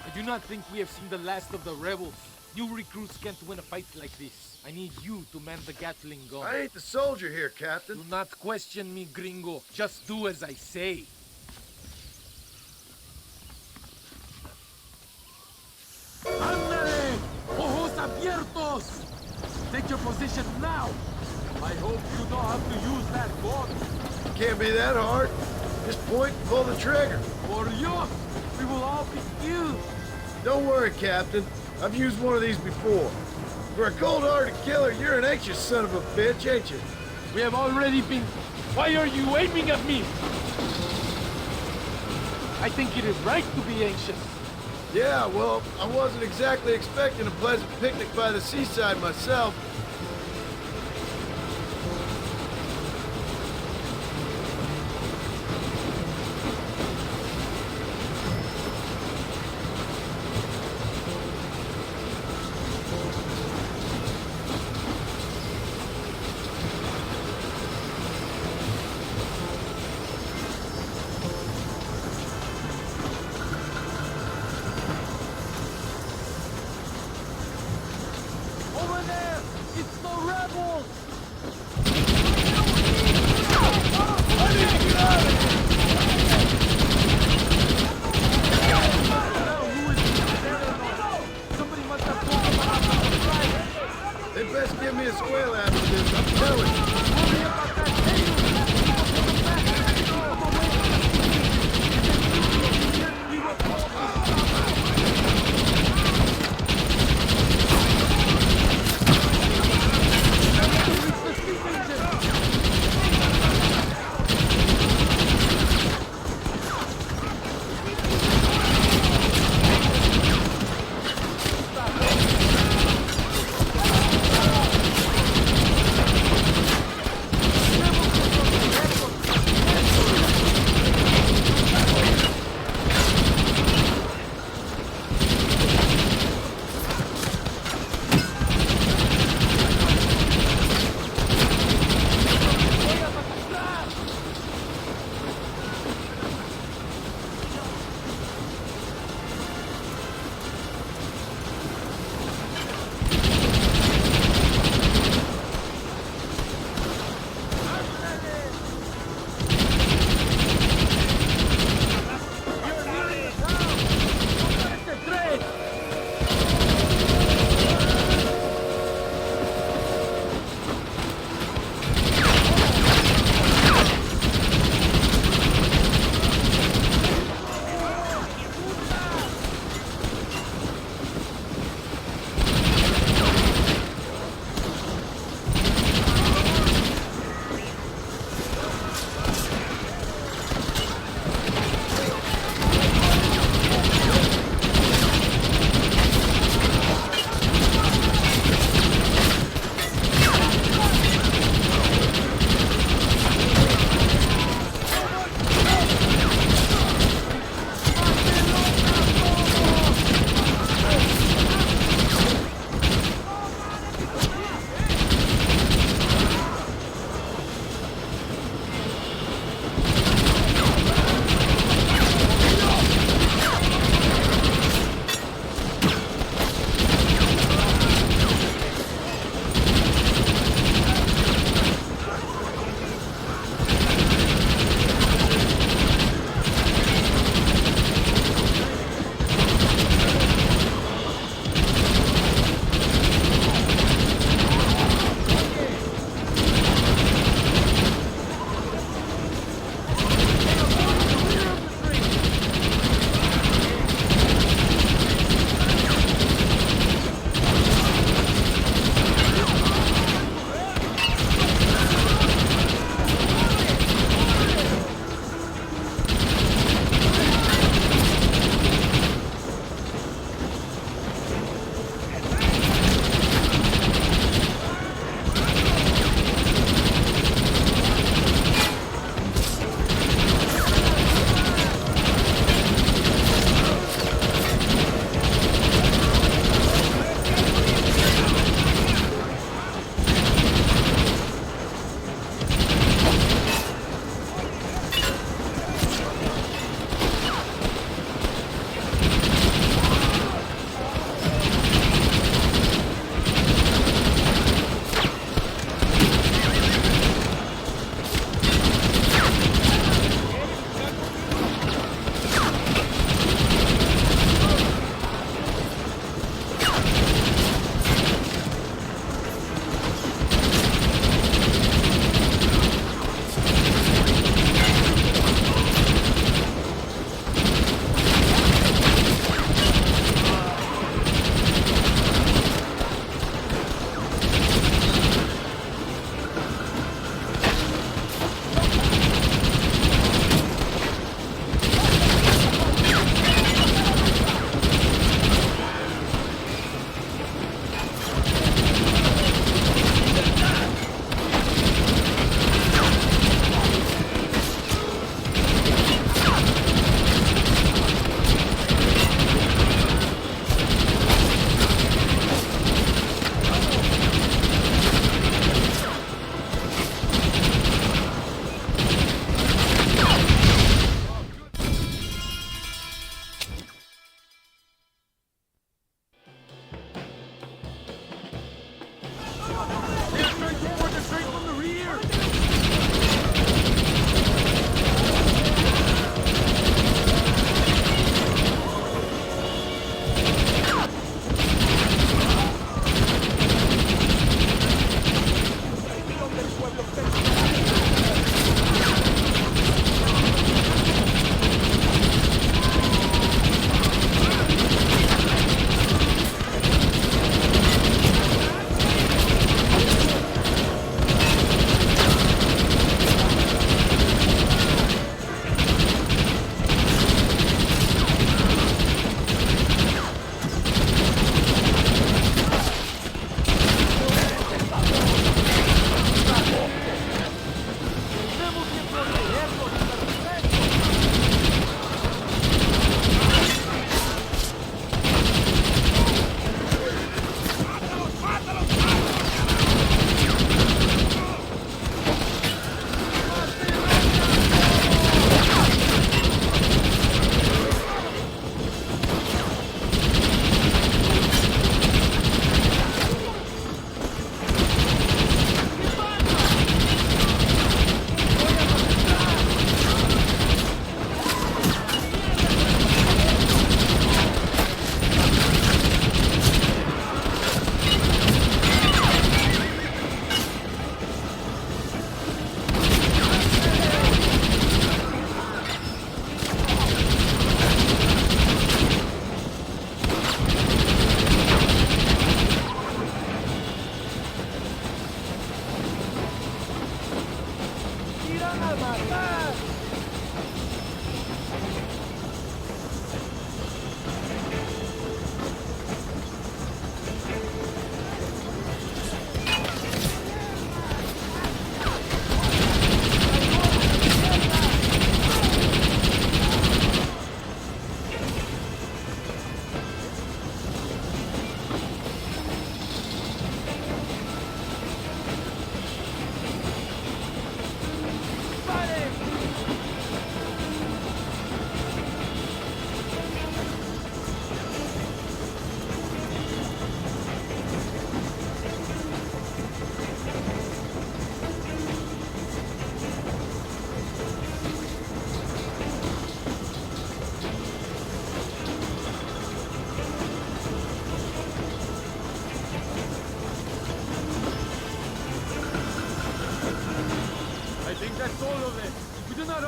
I do not think we have seen the last of the rebels. New recruits can't win a fight like this. I need you to man the Gatling gun. I ain't the soldier here, Captain. Do not question me, gringo. Just do as I say. ¡Ándale! ¡Ojos abiertos! Take your position now! I hope you know how to use that gun. Can't be that hard. Just point and pull the trigger. Por Dios! We will all be killed! Don't worry, Captain. I've used one of these before. For a cold-hearted killer, you're an anxious son of a bitch, ain't you? We have already been... Why are you aiming at me? I think it is right to be anxious. Yeah, well, I wasn't exactly expecting a pleasant picnic by the seaside myself.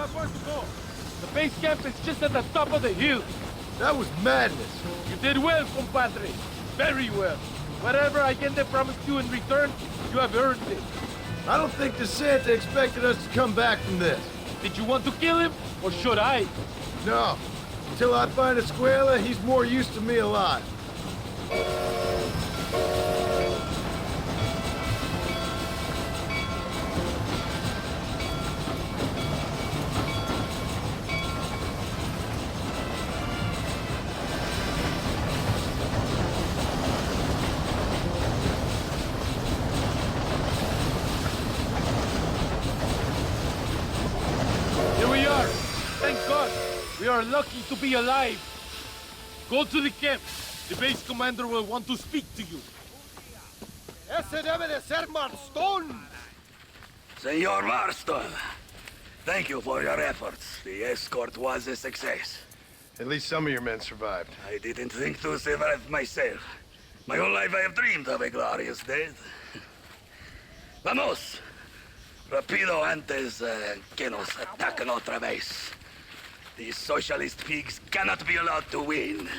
have far to go. The base camp is just at the top of the hill. That was madness. You did well, compadre. Very well. Whatever Allende promised you in return, you have earned it. I don't think the Santa expected us to come back from this. Did you want to kill him, or should I? No. Until I find Escuela, he's more used to me alive. Here we are. Thank God. We are lucky to be alive. Go to the camp. The base commander will want to speak to you. Ese debe de ser Marston! Senor Marston, thank you for your efforts. The escort was a success. At least some of your men survived. I didn't think to survive myself. My whole life I have dreamed of a glorious death. Vamos! Rapido antes que nos ataquen otra vez. These socialist pigs cannot be allowed to win.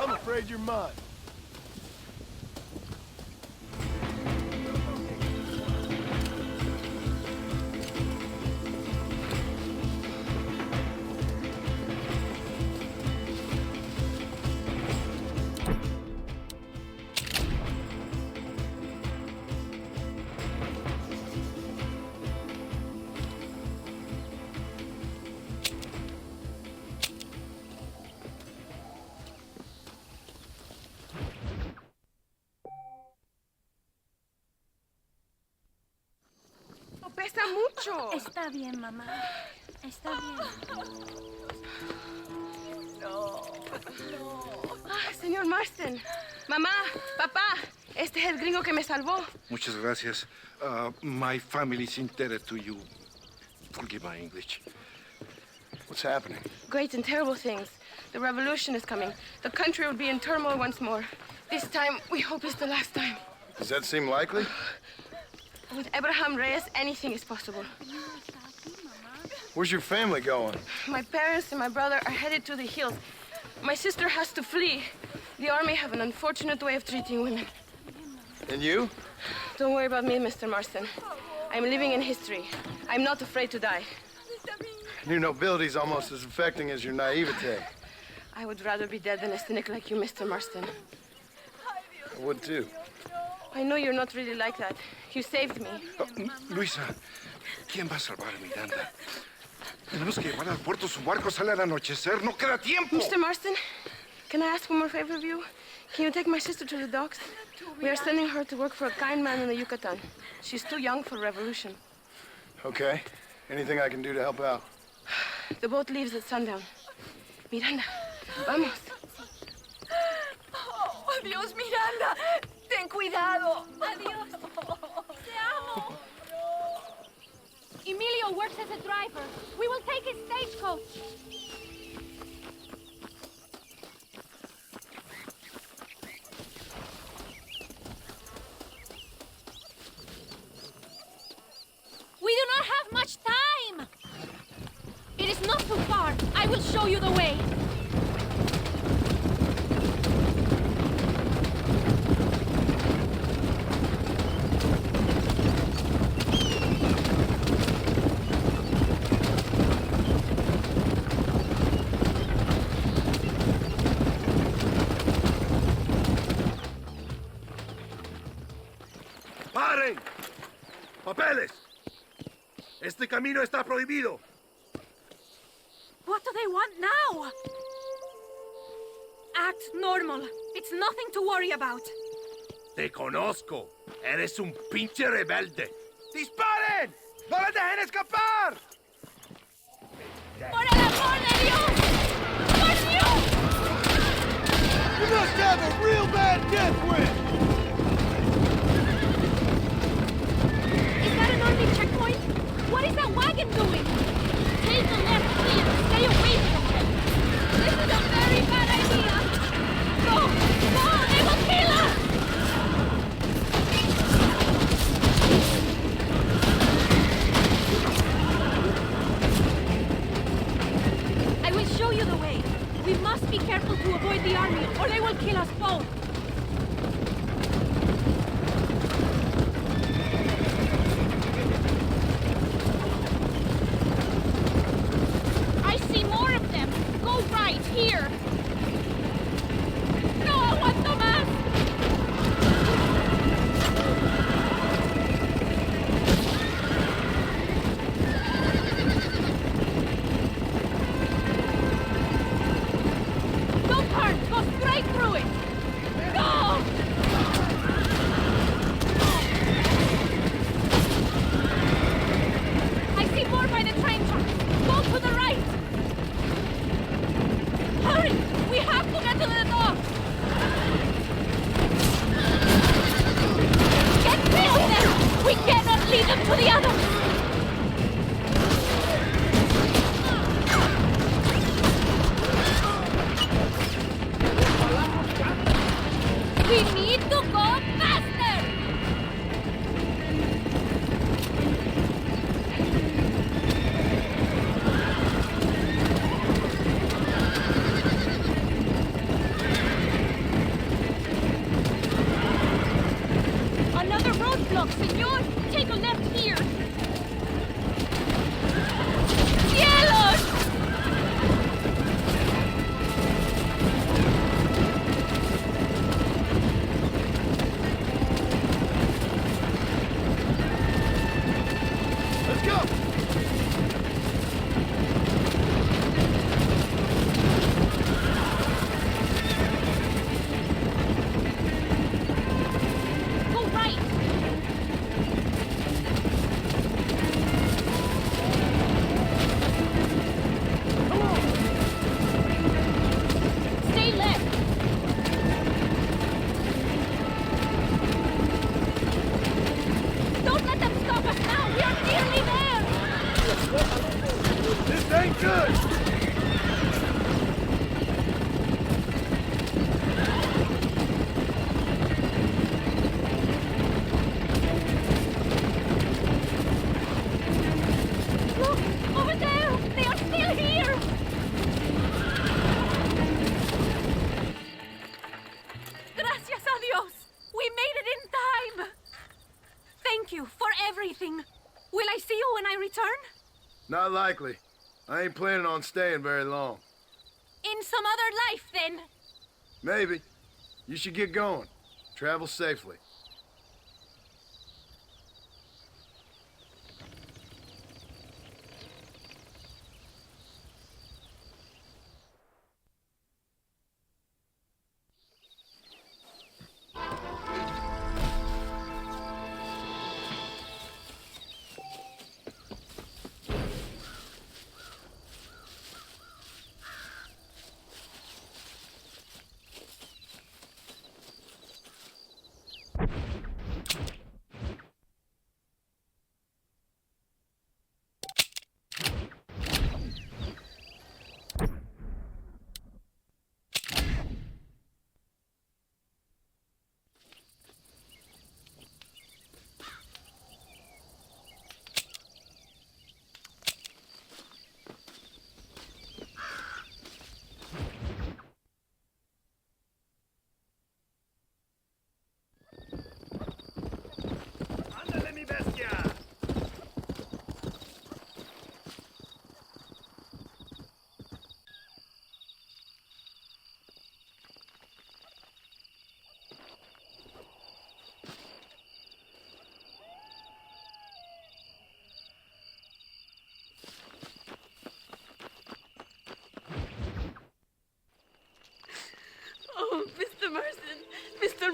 I'm afraid you're mine. Pesa mucho. Está bien, mamá. Está bien. No. Ah, señor Marston. Mamá, papá, este es el gringo que me salvó. Muchas gracias. My family is indebted to you. Forgive my English. What's happening? Great and terrible things. The revolution is coming. The country will be in turmoil once more. This time, we hope it's the last time. Does that seem likely? With Abraham Reyes, anything is possible. Where's your family going? My parents and my brother are headed to the hills. My sister has to flee. The army have an unfortunate way of treating women. And you? Don't worry about me, Mr. Marston. I'm living in history. I'm not afraid to die. Your nobility's almost as affecting as your naivete. I would rather be dead than a cynic like you, Mr. Marston. I would too. I know you're not really like that. You saved me. Luisa, ¿quién va a salvar a Miranda? Tenemos que llevar al puerto. Su barco sale al anochecer. No queda tiempo. Mr. Marston, can I ask one more favor of you? Can you take my sister to the docks? We are sending her to work for a kind man in the Yucatan. She's too young for revolution. Okay. Anything I can do to help out? The boat leaves at sundown. Miranda, vamos. Oh, Dios, Miranda. Ten cuidado. Adiós. Te amo. Emilio works as a driver. We will take his stagecoach. We do not have much time. It is not too far. I will show you the way. ¡Paren! ¡Papeles! Este camino está prohibido. What do they want now? act normal. It's nothing to worry about. Te conozco. Eres un pinche rebelde. ¡Disparen! ¡No les dejen escapar! ¡Por el amor de Dios! ¡Por Dios! You must have a real bad death wish! Is that an army checkpoint? What is that wagon doing? Take a left here. Stay away from them. This is a very bad idea. Go! Go! They will kill us! I will show you the way. We must be careful to avoid the army, or they will kill us both. I see more of them. Go right, here. No, aguanto más. Don't turn. Go straight through it. Go! I see more by the train tracks. Go to the right. Hurry! We have to get to the door! Get rid of them! We cannot lead them to the others! We need to go faster! Another roadblock, senor! Take a left here! Cielos! Let's go! Go right! Stay left! Don't let them stop us now! We are nearly there! This ain't good! Look! Over there! They are still here! Gracias a Dios! We made it in time! Thank you for everything. Will I see you when I return? Not likely. I ain't planning on staying very long. In some other life, then. Maybe. You should get going. Travel safely.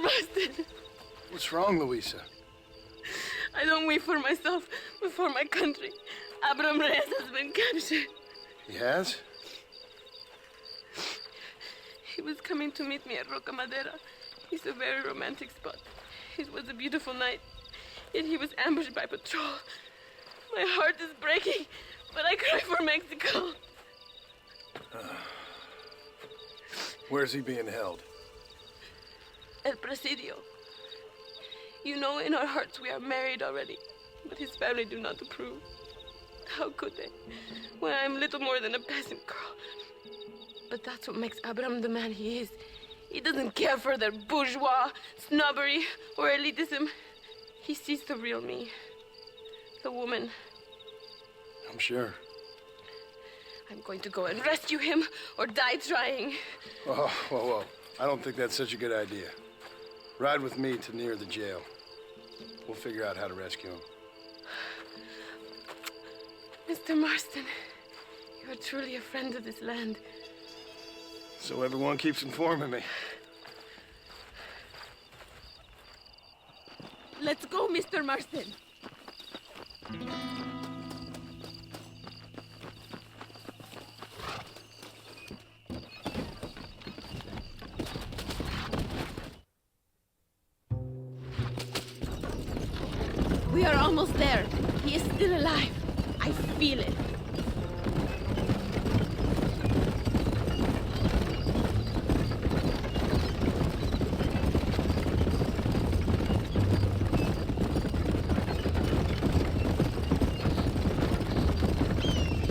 Marston. What's wrong, Luisa? I don't wait for myself, but for my country. Abraham Reyes has been captured. He has? He was coming to meet me at Roca Madera. It's a very romantic spot. It was a beautiful night, yet he was ambushed by patrol. My heart is breaking, but I cry for Mexico. Where's he being held? El Presidio. You know, in our hearts we are married already, but his family do not approve. How could they, when I'm little more than a peasant girl? But that's what makes Abraham the man he is. He doesn't care for their bourgeois, snobbery, or elitism. He sees the real me, the woman. I'm sure. I'm going to go and rescue him or die trying. Oh, whoa. I don't think that's such a good idea. Ride with me to near the jail. We'll figure out how to rescue him. Mr. Marston, you are truly a friend of this land. So everyone keeps informing me. Let's go, Mr. Marston. We are almost there. He is still alive. I feel it.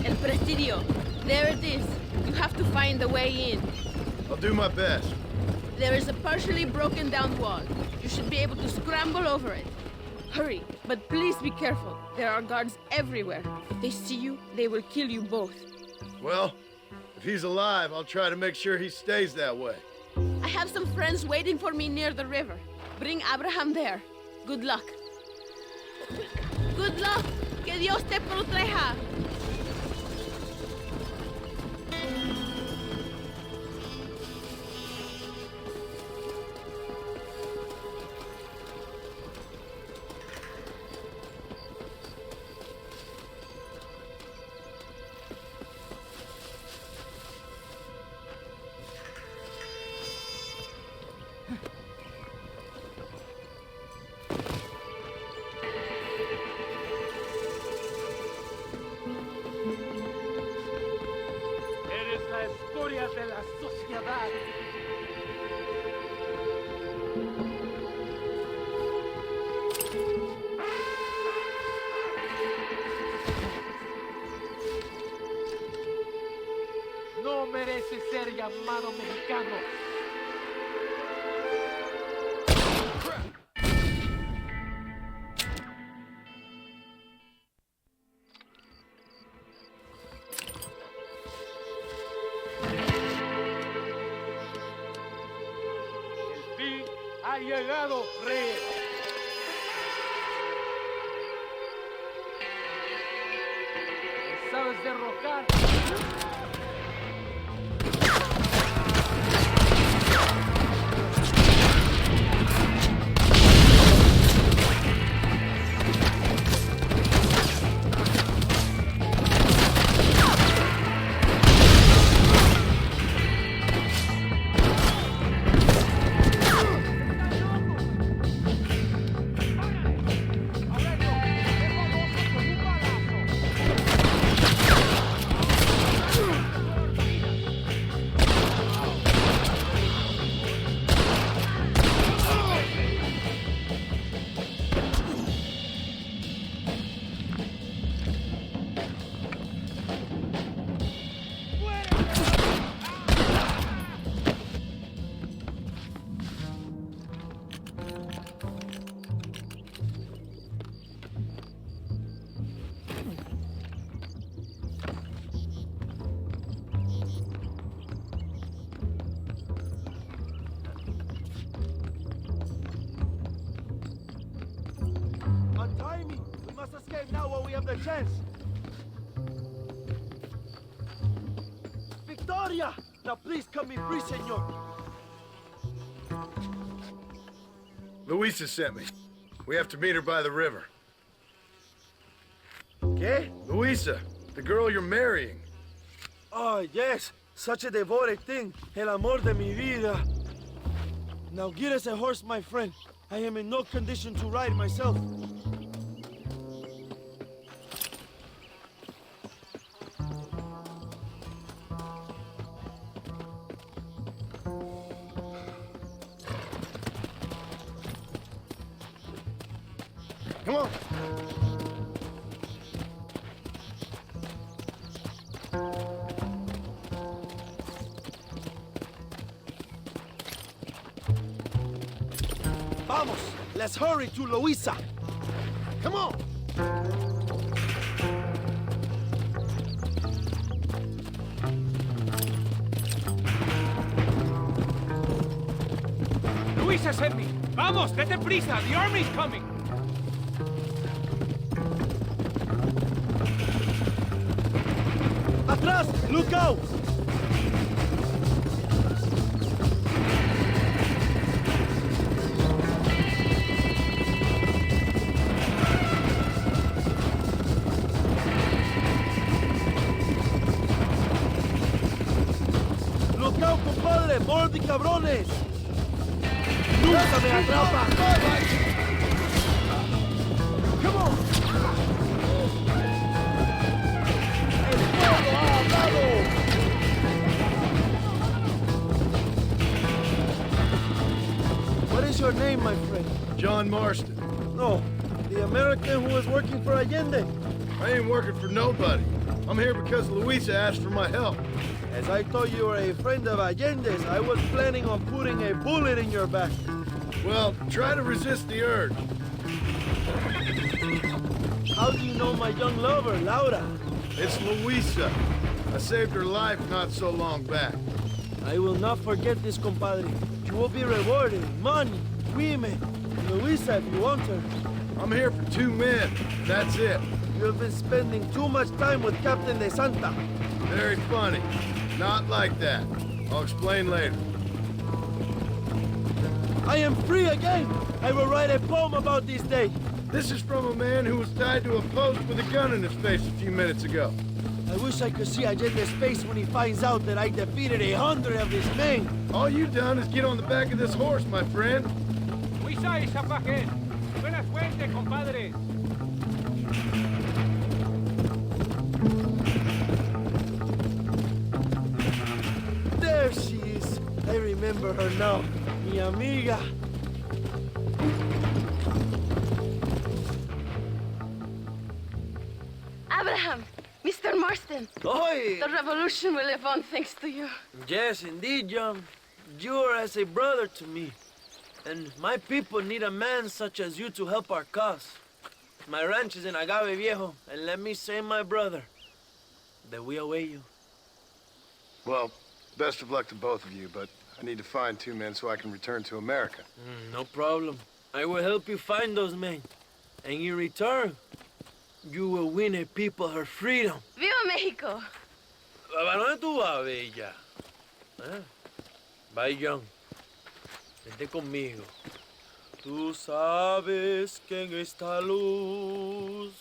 El Presidio. There it is. You have to find the way in. I'll do my best. There is a partially broken down wall. You should be able to scramble over it. Hurry, but please be careful. There are guards everywhere. If they see you, they will kill you both. Well, if he's alive, I'll try to make sure he stays that way. I have some friends waiting for me near the river. Bring Abraham there. Good luck. Good luck. Que Dios te proteja. De la sociedad. No merece ser llamado mexicano. Ha llegado Reyes. ¿Sabes derrocar? Now while we have the chance. Victoria! Now please come me free, senor. Luisa sent me. We have to meet her by the river. ¿Qué? Luisa, the girl you're marrying. Oh, yes. Such a devoted thing. El amor de mi vida. Now get us a horse, my friend. I am in no condition to ride myself. Come on. Vamos, let's hurry to Luisa. Come on. Luisa sent me. Vamos, date prisa. The army's coming. Atrás, look out. Look out, compadre. More de cabrones. Nunca me atrapa. Come on. What is your name, my friend? John Marston. No, the American who was working for Allende. I ain't working for nobody. I'm here because Luisa asked for my help. As I thought you were a friend of Allende's, I was planning on putting a bullet in your back. Well, try to resist the urge. How do you know my young lover, Laura? It's Luisa. I saved her life not so long back. I will not forget this, compadre. You will be rewarded. Money, women, Luisa if you want her. I'm here for 2 men. That's it. You have been spending too much time with Captain De Santa. Very funny. Not like that. I'll explain later. I am free again. I will write a poem about this day. This is from a man who was tied to a post with a gun in his face a few minutes ago. I wish I could see Allende's face when he finds out that I defeated 100 of his men. All you done is get on the back of this horse, my friend. Luisa is up ahead. Buena suerte, compadre. There she is. I remember her now. Mi amiga. Abraham, Mr. Marston. Oi! The revolution will live on thanks to you. Yes, indeed, John. You are as a brother to me. And my people need a man such as you to help our cause. My ranch is in Agave Viejo, and let me say, my brother, that we await you. Well, best of luck to both of you, but I need to find 2 men so I can return to America. No problem. I will help you find those men. And in return, you will win a people her freedom. Viva Mexico! ¿A dónde tú vas, bella? Bye, John. Vente conmigo. Tú sabes que en esta luz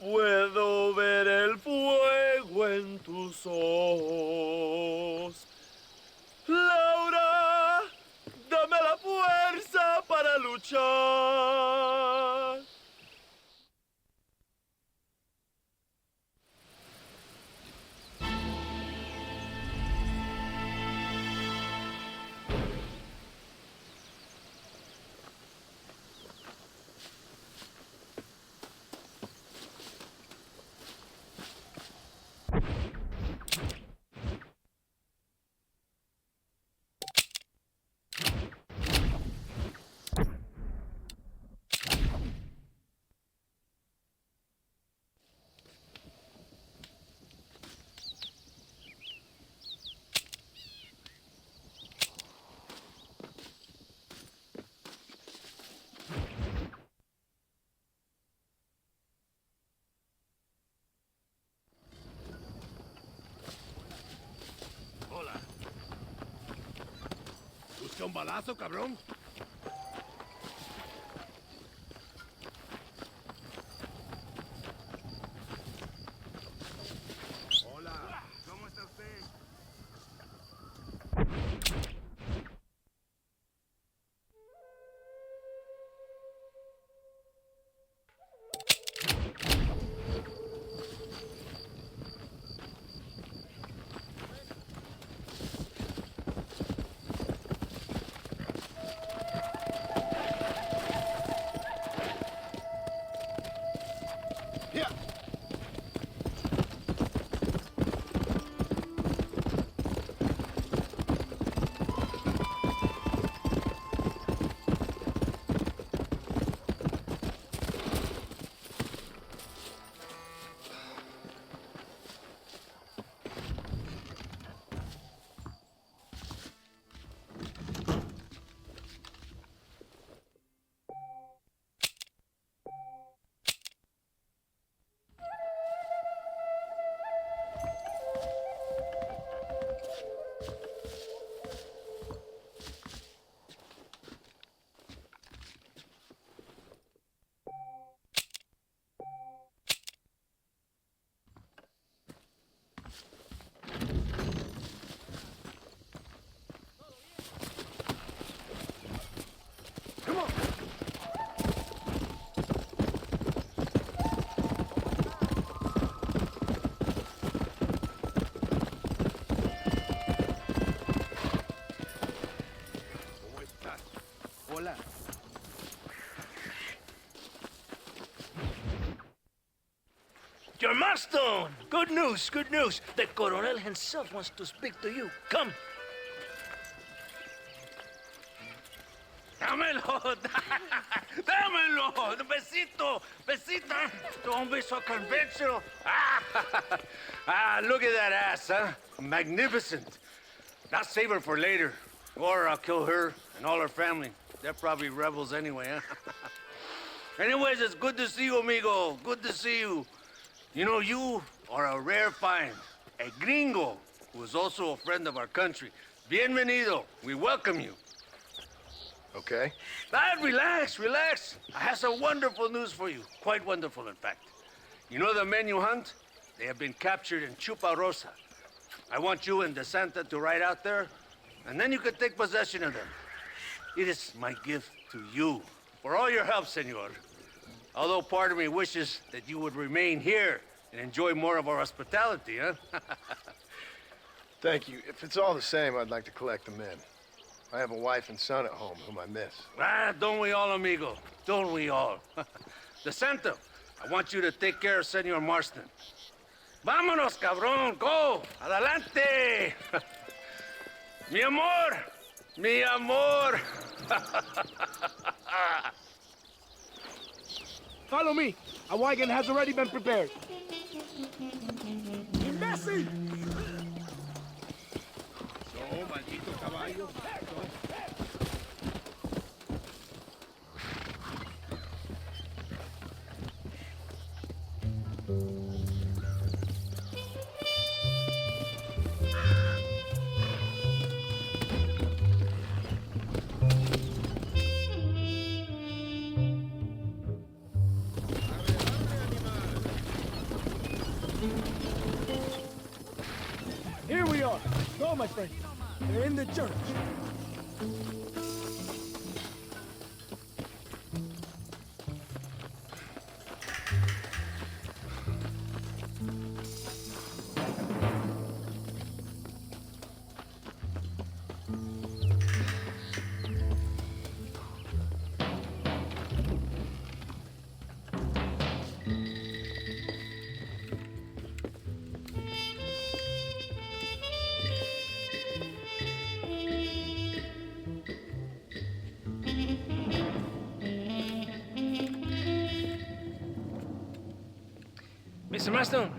puedo ver el fuego en tus ojos. Laura, dame la fuerza para luchar. ¿Busca un balazo, cabrón? John Marston! Good news, good news. The Coronel himself wants to speak to you. Come. Dámelo! Dámelo! Besito! Besita! Don't be so conventional. Look at that ass, huh? Magnificent. Now save her for later. Or I'll kill her and all her family. They're probably rebels anyway, huh? Anyways, it's good to see you, amigo. Good to see you. You know, you are a rare find. A gringo, who is also a friend of our country. Bienvenido. We welcome you. Okay. Relax, relax. I have some wonderful news for you. Quite wonderful, in fact. You know the men you hunt? They have been captured in Chuparosa. I want you and DeSanta to ride out there, and then you can take possession of them. It is my gift to you for all your help, senor. Although part of me wishes that you would remain here and enjoy more of our hospitality, huh? Thank you. If it's all the same, I'd like to collect them in. I have a wife and son at home whom I miss. Don't we all, amigo? Don't we all? DeSanta, I want you to take care of Senor Marston. Vámonos, cabrón, go! Adelante! Mi amor! Mi amor! Follow me. A wagon has already been prepared. Imbécil! So, maldito caballo. Here we are. Go, my friend. They're in the church. Mr. Marston,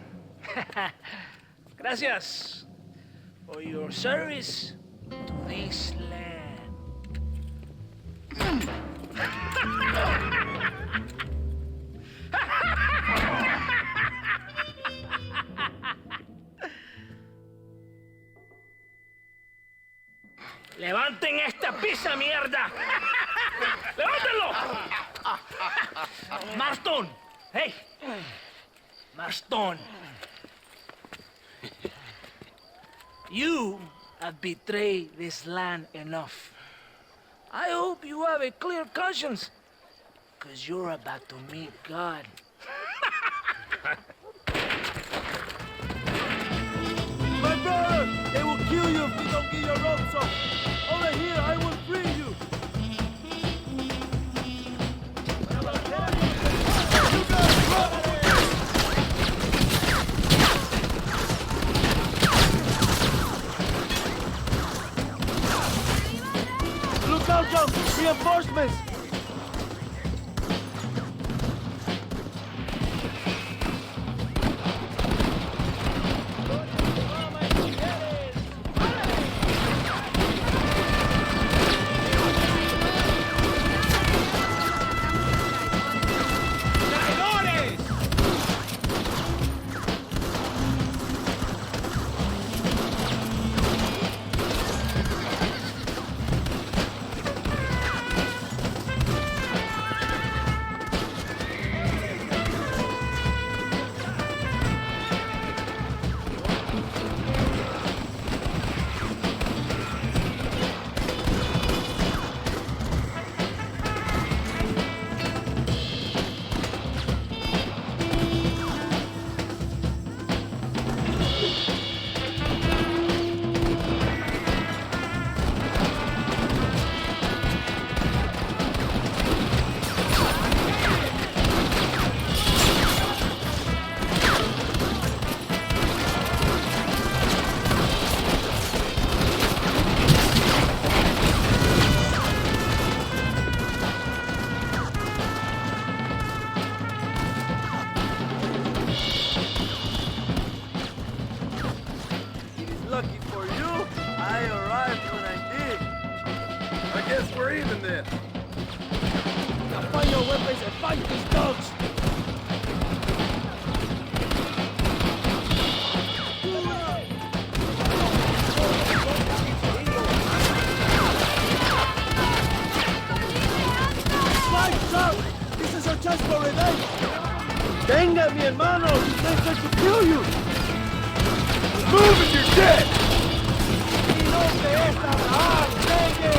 gracias for your service to this land. ¡Levanten esta pizza, mierda! ¡Levántenlo! Marston, hey! Marston, you have betrayed this land enough. I hope you have a clear conscience, because you're about to meet God. My brother! They will kill you if you don't get your ropes off. Over here, I will free you. Look out, John! Reinforcements! just for revenge. Venga, mi hermano. They said to kill you. Move and you're dead. Mi nombre es Abraham. Venga.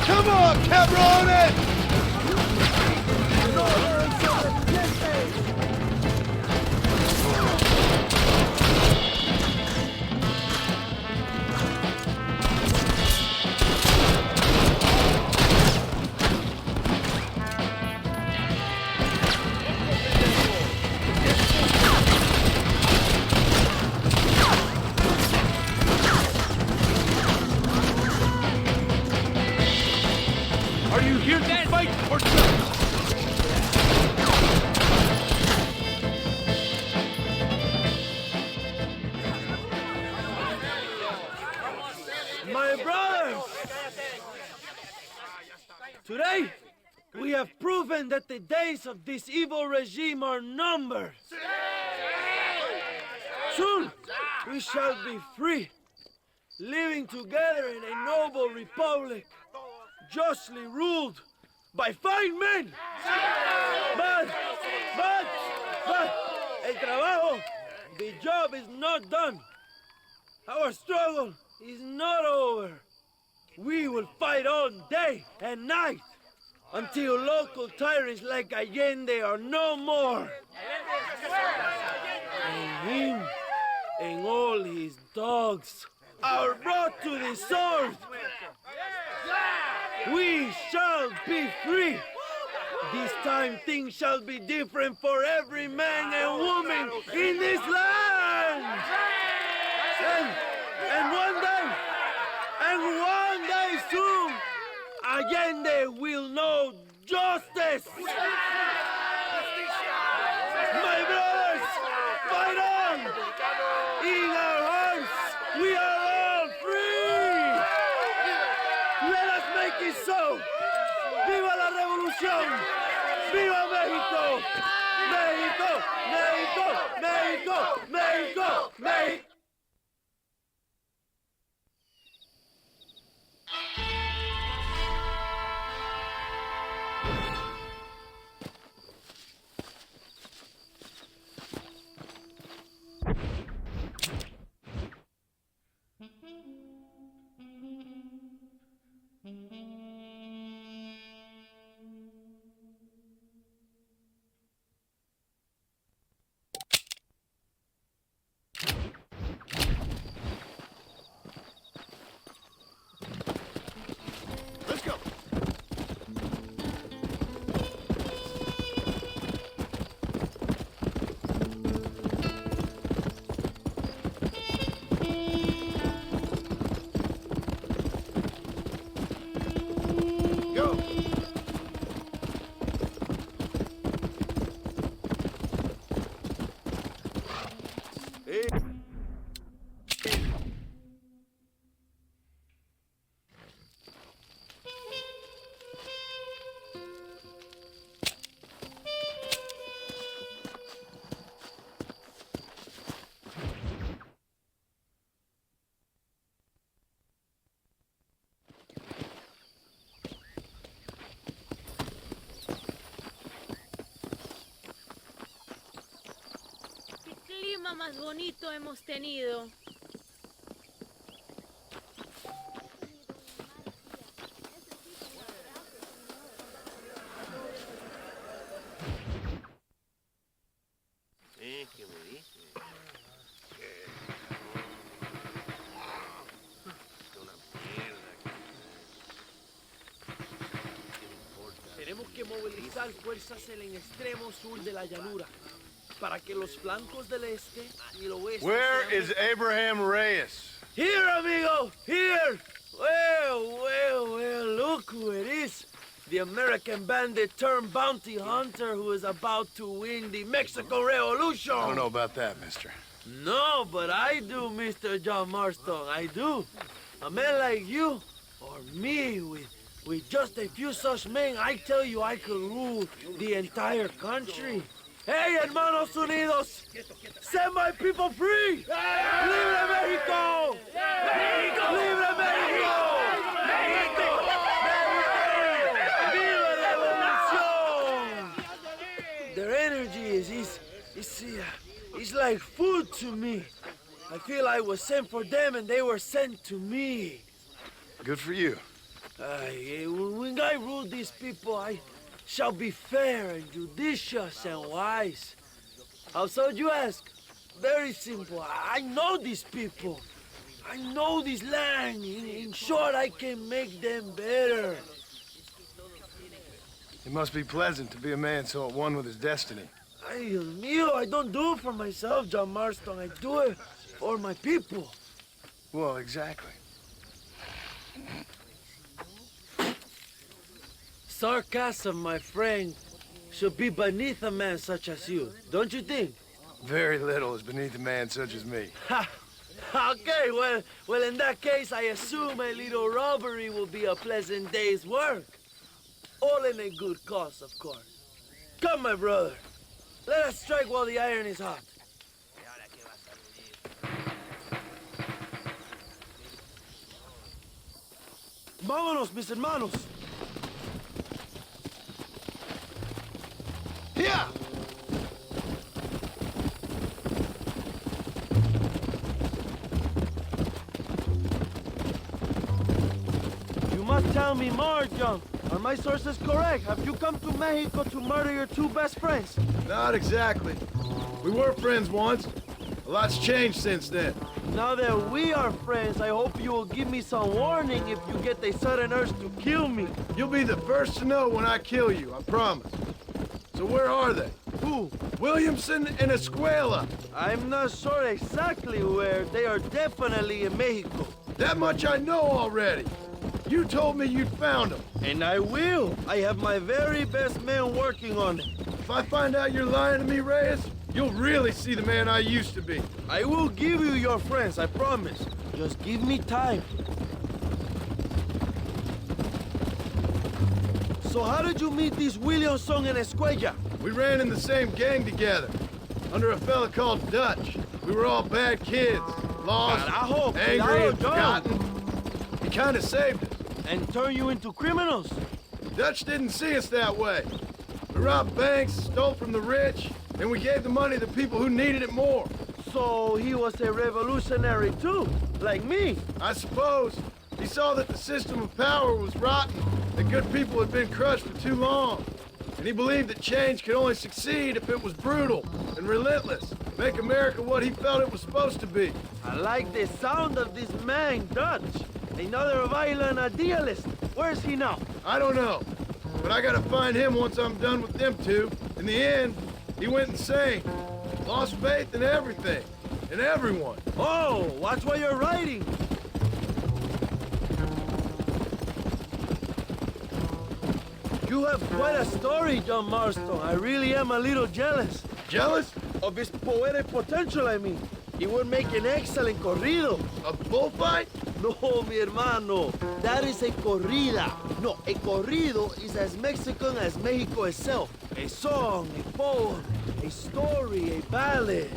Come on, cabrones! Are you here to fight or not? My brothers! Today, we have proven that the days of this evil regime are numbered. Soon, we shall be free, living together in a noble republic, justly ruled by fine men. But, el trabajo, the job is not done. Our struggle is not over. We will fight all day and night until local tyrants like Allende are no more. And him and all his dogs are brought to the sword. We shall be free. This time things shall be different for every man and woman in this land. And one day soon, Allende will know justice. My brothers, fight on! In our hearts, we are all free! Let us make it so! ¡Viva la revolución! ¡Viva México! ¡México! ¡México! ¡México! ¡México! ¡México! Más bonito hemos tenido. ¿Qué me dice? Tenemos que movilizar fuerzas en el extremo sur de la llanura para que los flancos del este y el oeste. Where is Abraham Reyes? Here, amigo, here. Well, look who it is. The American bandit turned bounty hunter who is about to win the Mexican Revolution. I don't know about that, mister. No, but I do, Mr. John Marston, I do. A man like you, or me, with just a few such men, I tell you I could rule the entire country. Hey, hermanos unidos! Set my people free! Libre Mexico! Mexico! Libre Mexico! Mexico! Viva Revolución! Their energy is like food to me. I feel I was sent for them and they were sent to me. Good for you. When I rule these people, I shall be fair and judicious and wise. How so, you ask? Very simple. I know these people. I know this land. In short, I can make them better. It must be pleasant to be a man so at one with his destiny. Ay, Dios mío, I don't do it for myself, John Marston. I do it for my people. Well, exactly. Sarcasm, my friend, should be beneath a man such as you, don't you think? Very little is beneath a man such as me. Ha! Okay, well, in that case, I assume a little robbery will be a pleasant day's work. All in a good cause, of course. Come, my brother. Let us strike while the iron is hot. Vámonos, mis hermanos. Yeah! You must tell me more, John. Are my sources correct? Have you come to Mexico to murder your two best friends? Not exactly. We were friends once. A lot's changed since then. Now that we are friends, I hope you will give me some warning if you get a sudden urge to kill me. You'll be the first to know when I kill you, I promise. So where are they? Who? Williamson and Escuela. I'm not sure exactly where. They are definitely in Mexico. That much I know already. You told me you'd found them. And I will. I have my very best men working on it. If I find out you're lying to me, Reyes, you'll really see the man I used to be. I will give you your friends, I promise. Just give me time. So how did you meet these Williamson and Escuella? We ran in the same gang together, under a fella called Dutch. We were all bad kids, lost, Carajo, angry, and John. forgotten. He kind of saved us. And turned you into criminals? Dutch didn't see us that way. We robbed banks, stole from the rich, and we gave the money to people who needed it more. So he was a revolutionary too, like me? I suppose. He saw that the system of power was rotten, that good people had been crushed for too long. And he believed that change could only succeed if it was brutal and relentless, make America what he felt it was supposed to be. I like the sound of this man, Dutch. Another violent idealist. Where's he now? I don't know, but I gotta find him once I'm done with them two. In the end, he went insane. Lost faith in everything, and everyone. Oh, watch what you're writing. You have quite a story, John Marston. I really am a little jealous. Jealous? Of his poetic potential, I mean. He would make an excellent corrido. A bullfight? No, mi hermano. That is a corrida. No, a corrido is as Mexican as Mexico itself. A song, a poem, a story, a ballad.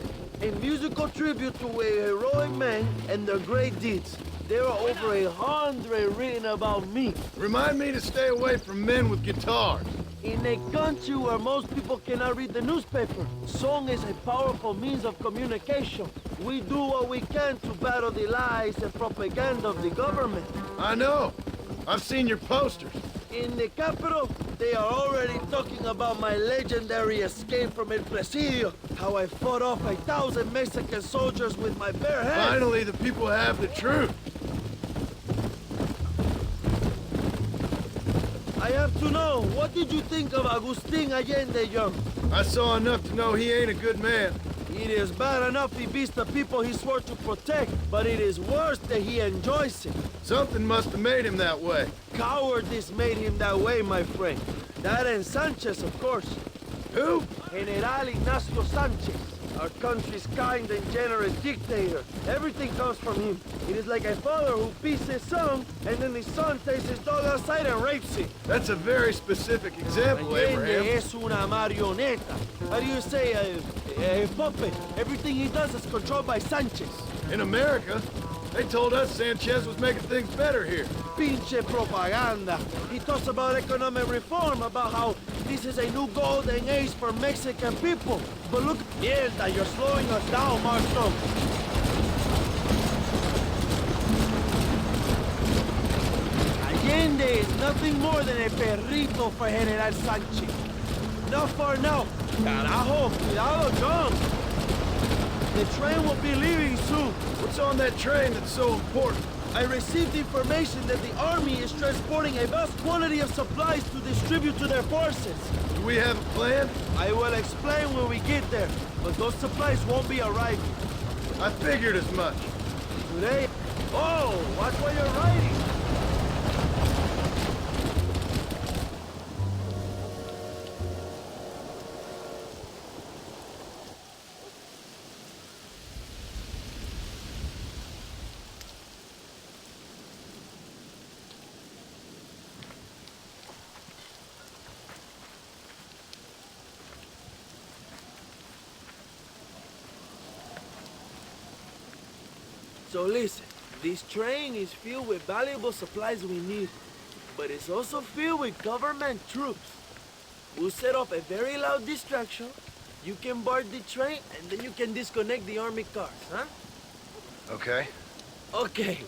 A musical tribute to a heroic man and their great deeds. There are over 100 written about me. Remind me to stay away from men with guitars. In a country where most people cannot read the newspaper, song is a powerful means of communication. We do what we can to battle the lies and propaganda of the government. I know. I've seen your posters. In the capital, they are already talking about my legendary escape from El Presidio, how I fought off 1,000 Mexican soldiers with my bare hands. Finally, the people have the truth. I have to know, what did you think of Agustin Allende, John? I saw enough to know he ain't a good man. It is bad enough he beats the people he swore to protect, but it is worse that he enjoys it. Something must have made him that way. Cowardice made him that way, my friend. That and Sanchez, of course. Who? General Ignacio Sanchez. our country's kind and generous dictator. Everything comes from him. It is like a father who beats his son, and then his son takes his dog outside and rapes it. That's a very specific example, Allende Abraham. es una marioneta. How do you say, a puppet? Everything he does is controlled by Sanchez. In America, they told us Sanchez was making things better here. Pinche propaganda. He talks about economic reform, about how this is a new golden age for Mexican people. But look, mierda, you're slowing us down, Marston. Allende is nothing more than a perrito for General Sanchez. Not far now. Carajo, cuidado, John. The train will be leaving soon. What's on that train that's so important? I received information that the army is transporting a vast quantity of supplies to distribute to their forces. Do we have a plan? I will explain when we get there, but those supplies won't be arriving. I figured as much. Today... Oh, watch what you're writing. So listen, this train is filled with valuable supplies we need, but it's also filled with government troops. We'll set up a very loud distraction. You can board the train, and then you can disconnect the army cars, huh? Okay. Okay,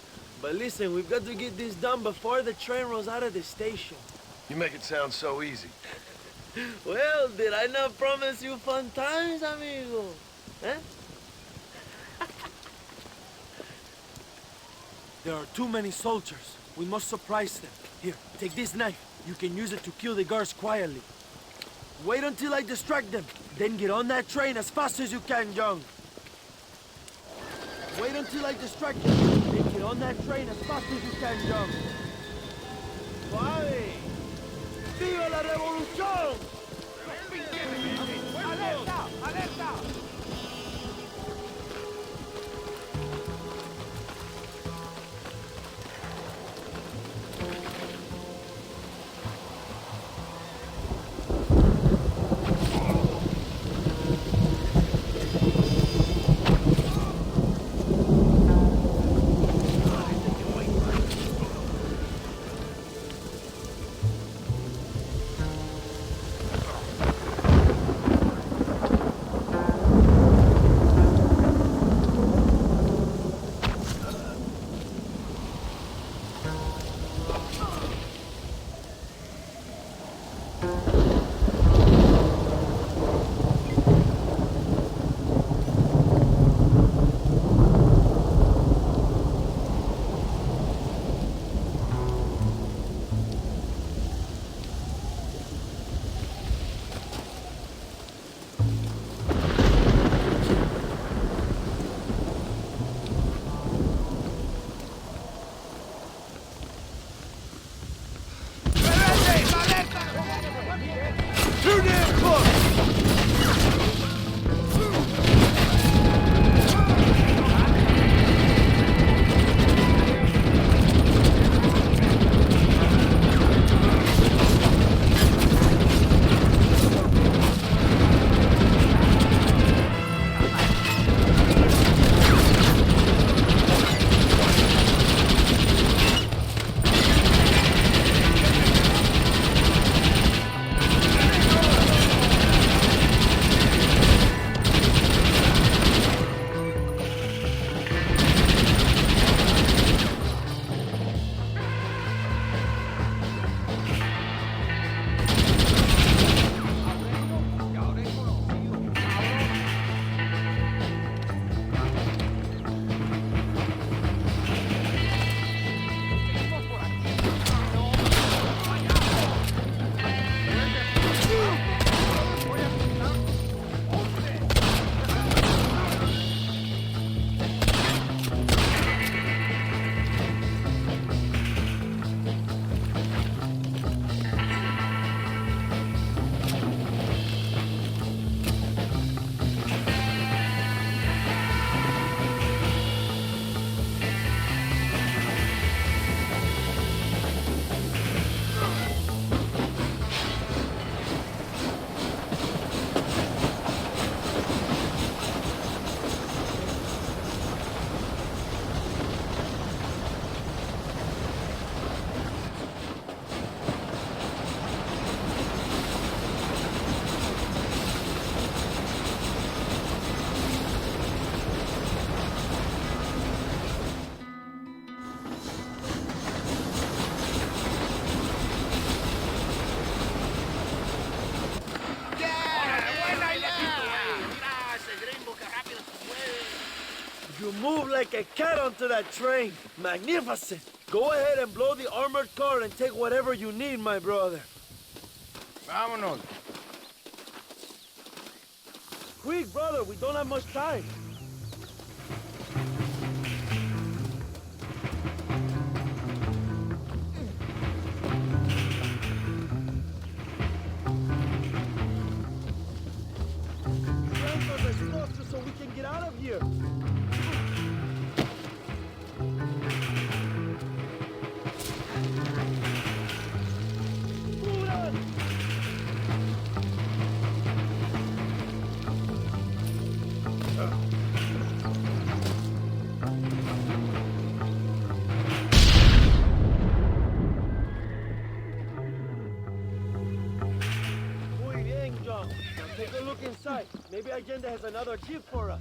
but listen, we've got to get this done before the train rolls out of the station. You make it sound so easy. Well, did I not promise you fun times, amigo? Eh? There are too many soldiers. We must surprise them. Here, take this knife. You can use it to kill the guards quietly. Wait until I distract them. Then get on that train as fast as you can, John. Wait until I distract them. Then get on that train as fast as you can, John. Suave. ¡Viva la revolución! ¡Alerta! ¡Alerta! a cat onto that train. Magnificent. Go ahead and blow the armored car and take whatever you need, my brother. Vámonos. Quick, brother, we don't have much time. So we can get out of here. Muy bien, John. Now take a look inside. Maybe Allende has another jeep for us.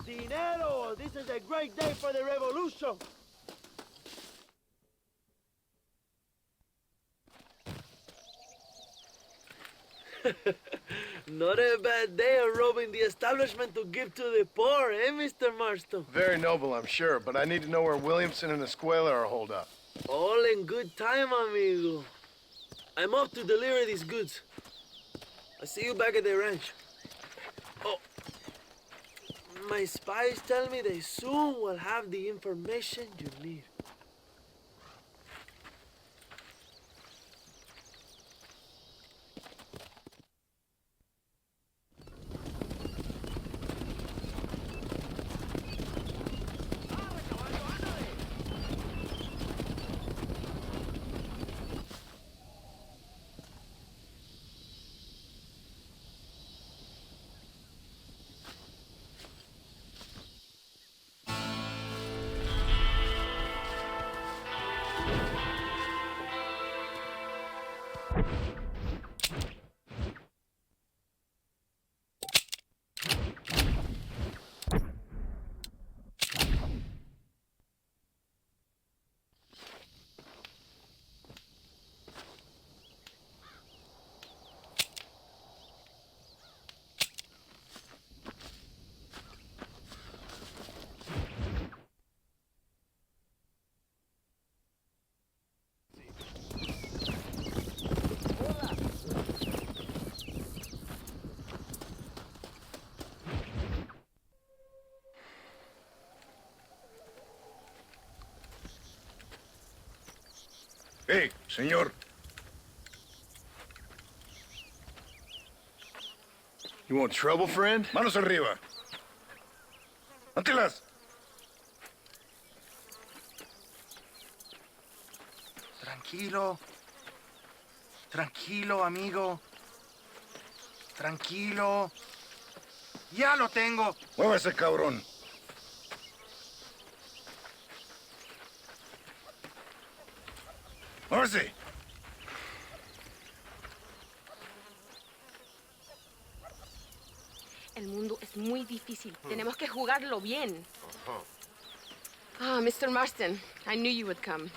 Dinero! This is a great day for the revolution! Not a bad day of robbing the establishment to give to the poor, eh, Mr. Marston? Very noble, I'm sure, but I need to know where Williamson and Escuela are holed up. All in good time, amigo. I'm off to deliver these goods. I'll see you back at the ranch. Oh, my spies tell me they soon will have the information you need. Hey, señor. You want trouble, friend? Manos arriba. Antelas. Tranquilo. Tranquilo, amigo. Tranquilo. Ya lo tengo. Muévase, cabrón. Muévase. El mundo es muy difícil. Tenemos que jugarlo bien. Ah, Mr. Marston, I knew you would come.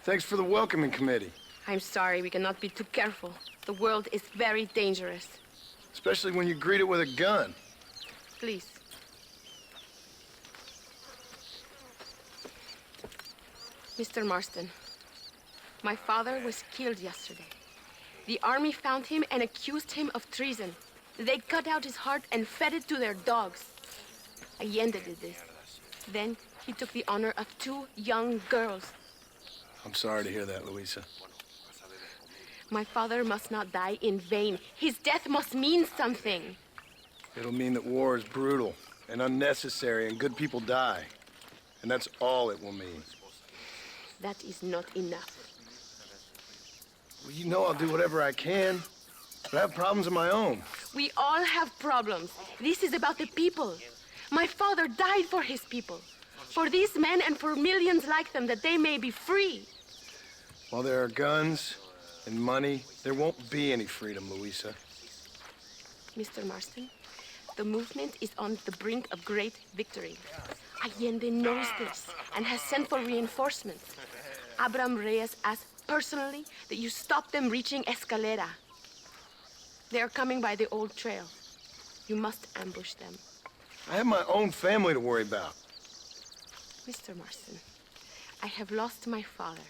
Thanks for the welcoming committee. I'm sorry, we cannot be too careful. The world is very dangerous. Especially when you greet it with a gun. Please. Mr. Marston, my father was killed yesterday. The army found him and accused him of treason. They cut out his heart and fed it to their dogs. Allende did this. Then he took the honor of 2 young girls. I'm sorry to hear that, Luisa. My father must not die in vain. His death must mean something. It'll mean that war is brutal and unnecessary and good people die. And that's all it will mean. That is not enough. Well, you know I'll do whatever I can, but I have problems of my own. We all have problems. This is about the people. My father died for his people. For these men and for millions like them, that they may be free. While there are guns and money, there won't be any freedom, Luisa. Mr. Marston, the movement is on the brink of great victory. Allende knows this and has sent for reinforcements. Abraham Reyes asked personally that you stop them reaching Escalera. They are coming by the old trail. You must ambush them. I have my own family to worry about. Mr. Marston, I have lost my father.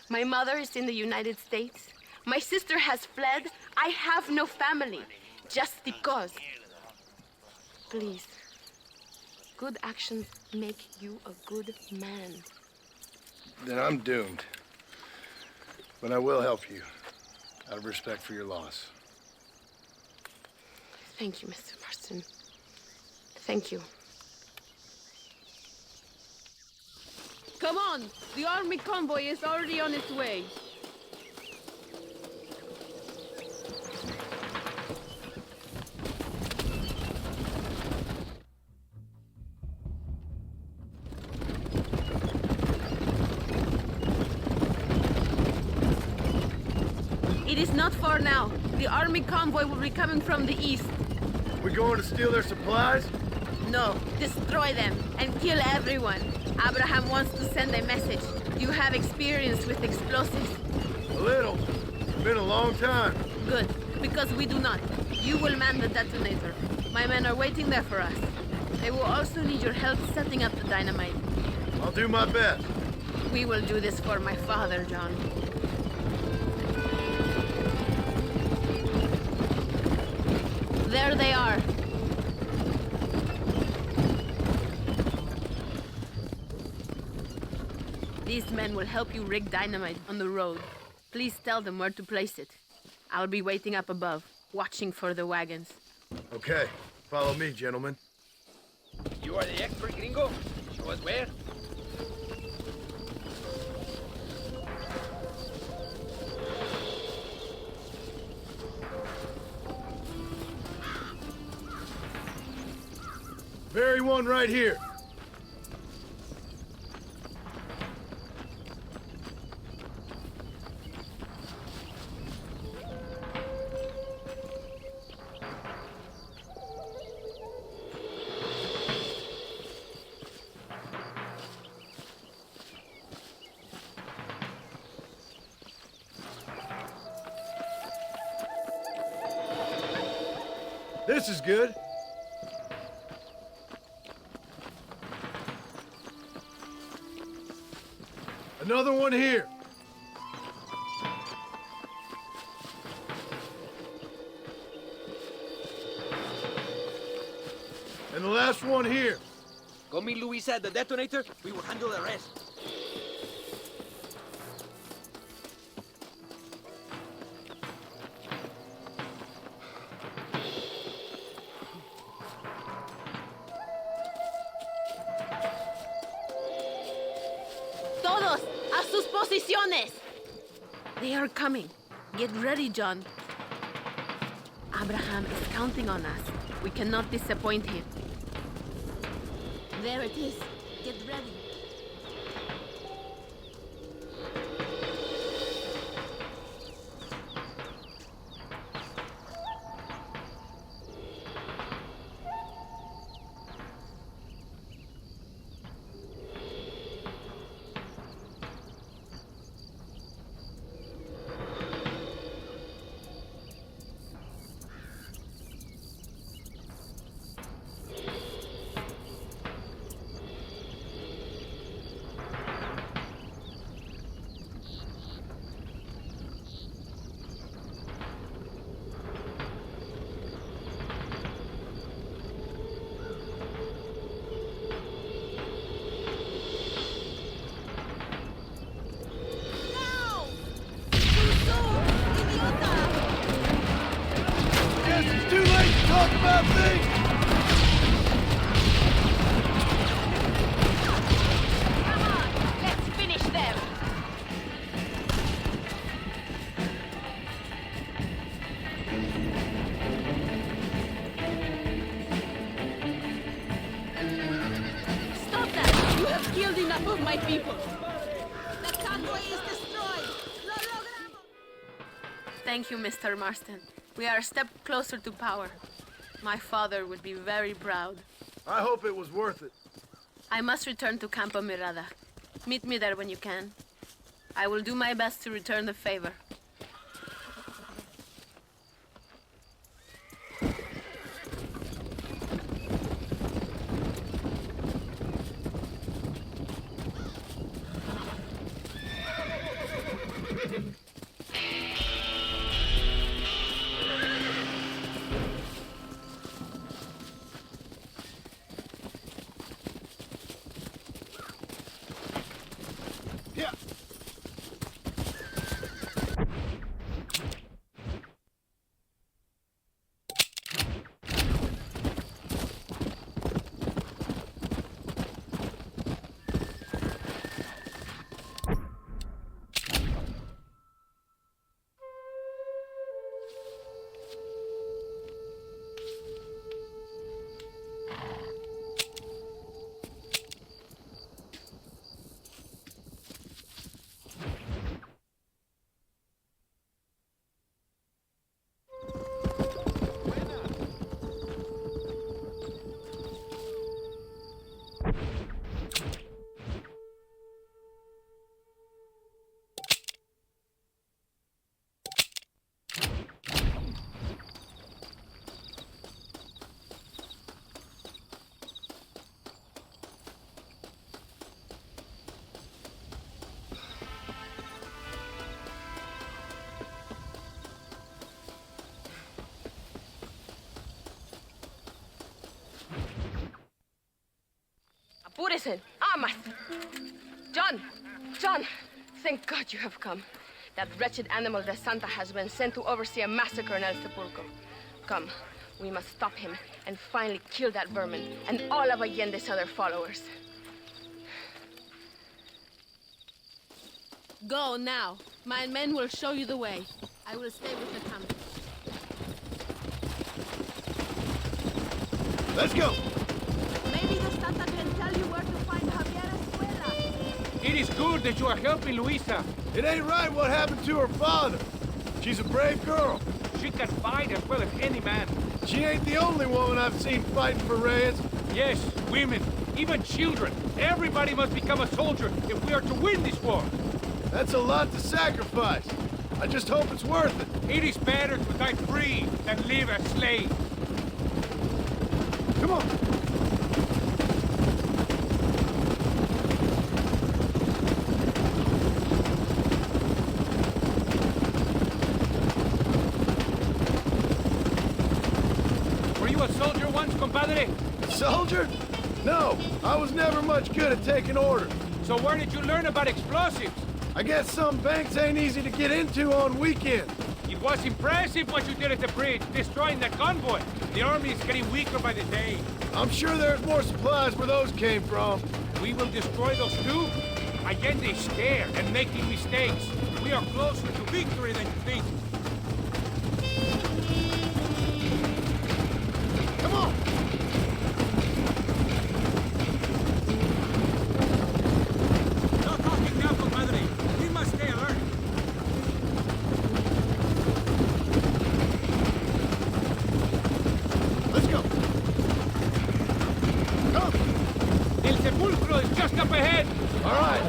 My mother is in the United States. My sister has fled. I have no family. Just because. Please. Good actions make you a good man. Then I'm doomed. But I will help you, out of respect for your loss. Thank you, Mr. Marston. Thank you. Come on! The army convoy is already on its way. It is not far now. The army convoy will be coming from the east. We going to steal their supplies? No, destroy them and kill everyone. Abraham wants to send a message. You have experience with explosives. A little. It's been a long time. Good. Because we do not. You will man the detonator. My men are waiting there for us. They will also need your help setting up the dynamite. I'll do my best. We will do this for my father, John. There they are. These men will help you rig dynamite on the road. Please tell them where to place it. I'll be waiting up above, watching for the wagons. Okay, follow me, gentlemen. You are the expert, gringo? Show us where. Very one right here. This is good. Another one here. And the last one here. Go meet Luisa at the detonator. We will handle the rest. Todos, a sus posiciones! They are coming. Get ready, John. Abraham is counting on us. We cannot disappoint him. There it is. Get ready. My people. The convoy is destroyed. Lo logramos. Thank you, Mr. Marston. We are a step closer to power. My father would be very proud. I hope it was worth it. I must return to Campo Mirada. Meet me there when you can. I will do my best to return the favor. Enfurece. Amas. John, thank God you have come. That wretched animal de Santa has been sent to oversee a massacre in El Sepulcro. Come, we must stop him and finally kill that vermin and all of Allende's other followers. Go now. My men will show you the way. I will stay with the camp. Let's go! Maybe the Santa can tell you where to find Javier Escuela. It is good that you are helping Luisa. It ain't right what happened to her father. She's a brave girl. She can fight as well as any man. She ain't the only woman I've seen fighting for Reyes. Yes, women, even children. Everybody must become a soldier if we are to win this war. That's a lot to sacrifice. I just hope it's worth it. It is better to die free than live a slave. Come on. Were you a soldier once, compadre? Soldier? No, I was never much good at taking orders. So where did you learn about explosives? I guess some banks ain't easy to get into on weekends. It was impressive what you did at the bridge, destroying that convoy. The army is getting weaker by the day. I'm sure there's more supplies where those came from. We will destroy those too? Allende is scared and making mistakes. We are closer to victory than you think. Come on! No talking now, compadre. We must stay alert. Let's go! Come! El Sepulcro is just up ahead. All right.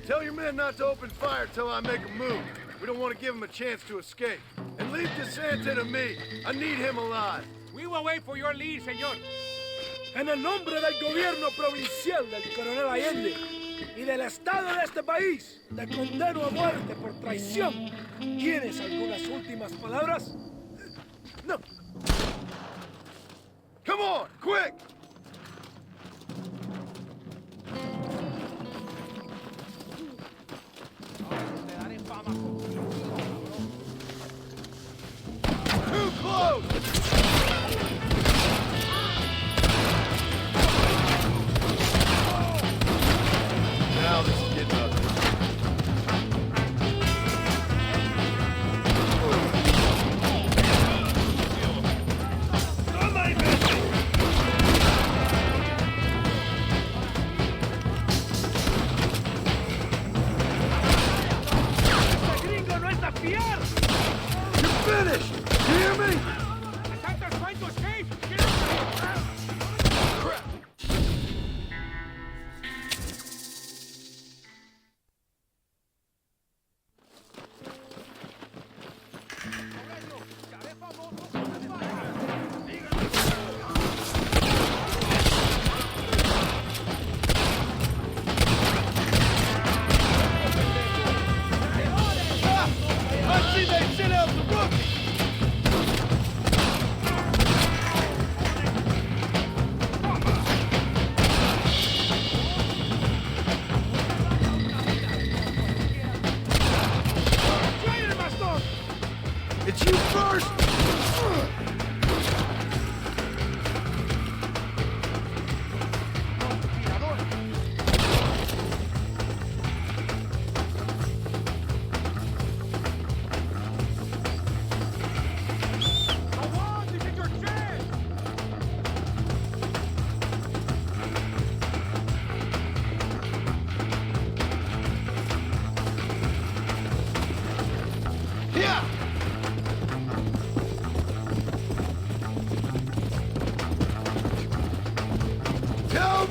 Tell your men not to open fire till I make a move. We don't want to give them a chance to escape. And leave DeSanta to me. I need him alive. We will wait for your lead, señor. En el nombre del gobierno provincial del coronel Allende y del Estado de este país, te condeno a muerte por traición. ¿Tienes algunas últimas palabras? No. Come on, quick! Too close! Now this is getting ugly. Finished! You hear me? Santa's trying to escape! Crap! I see they sent out the rookie! It's you first! Yeah! Help!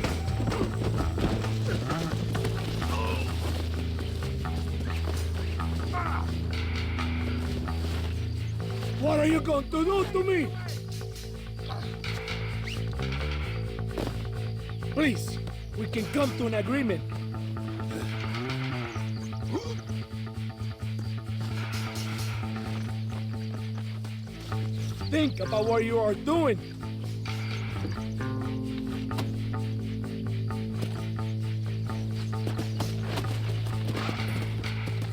What are you going to do to me? Please, we can come to an agreement. think about what you are doing.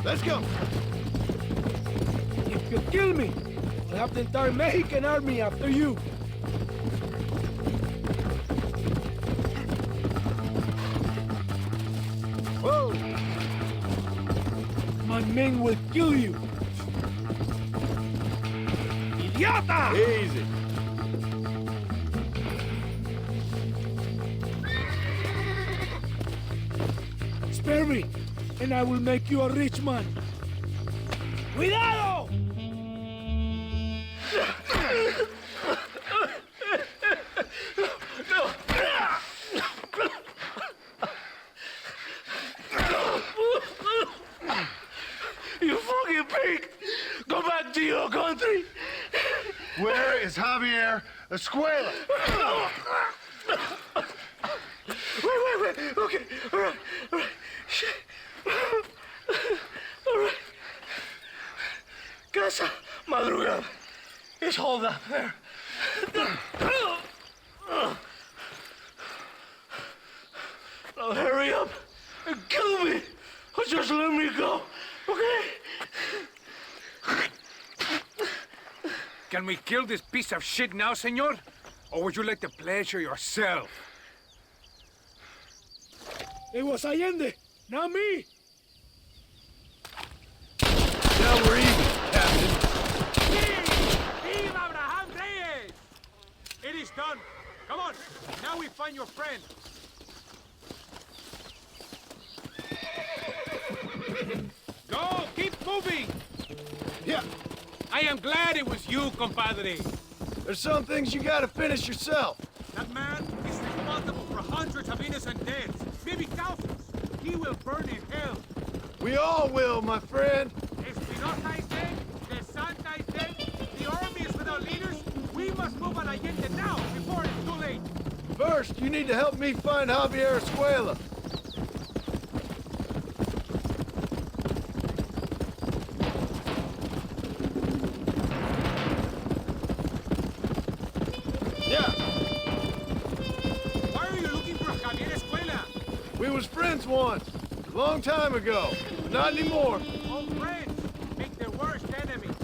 Let's go. If you kill me, I'll have the entire Mexican army after you. Whoa! My men will kill you. Idiota! Easy. Spare me, and I will make you a rich man. ¡Cuidado! You fucking pig! Go back to your country! Where is Javier Escuela? Wait. Okay, all right. Shit. All right. Casa Madrugada. It's hold up there. Now hurry up and kill me, or just let me go, okay? Can we kill this piece of shit now, senor? Or would you like to pleasure yourself? It was Allende, not me. Now we're even, Captain. Viva Abraham Reyes! It is done. Come on, now we find your friend. Go, keep moving. Yeah. I am glad it was you, compadre. There's some things you gotta finish yourself. That man is responsible for hundreds of innocent deaths, maybe thousands. He will burn in hell. We all will, my friend. Espinosa is dead, the Santa is dead, the army is without leaders. We must move on Allende now, before it's too late. First, you need to help me find Javier Escuela. Yeah. Why are you looking for Javier Escuela? We was friends once, a long time ago. Not anymore. Old friends make the worst enemies.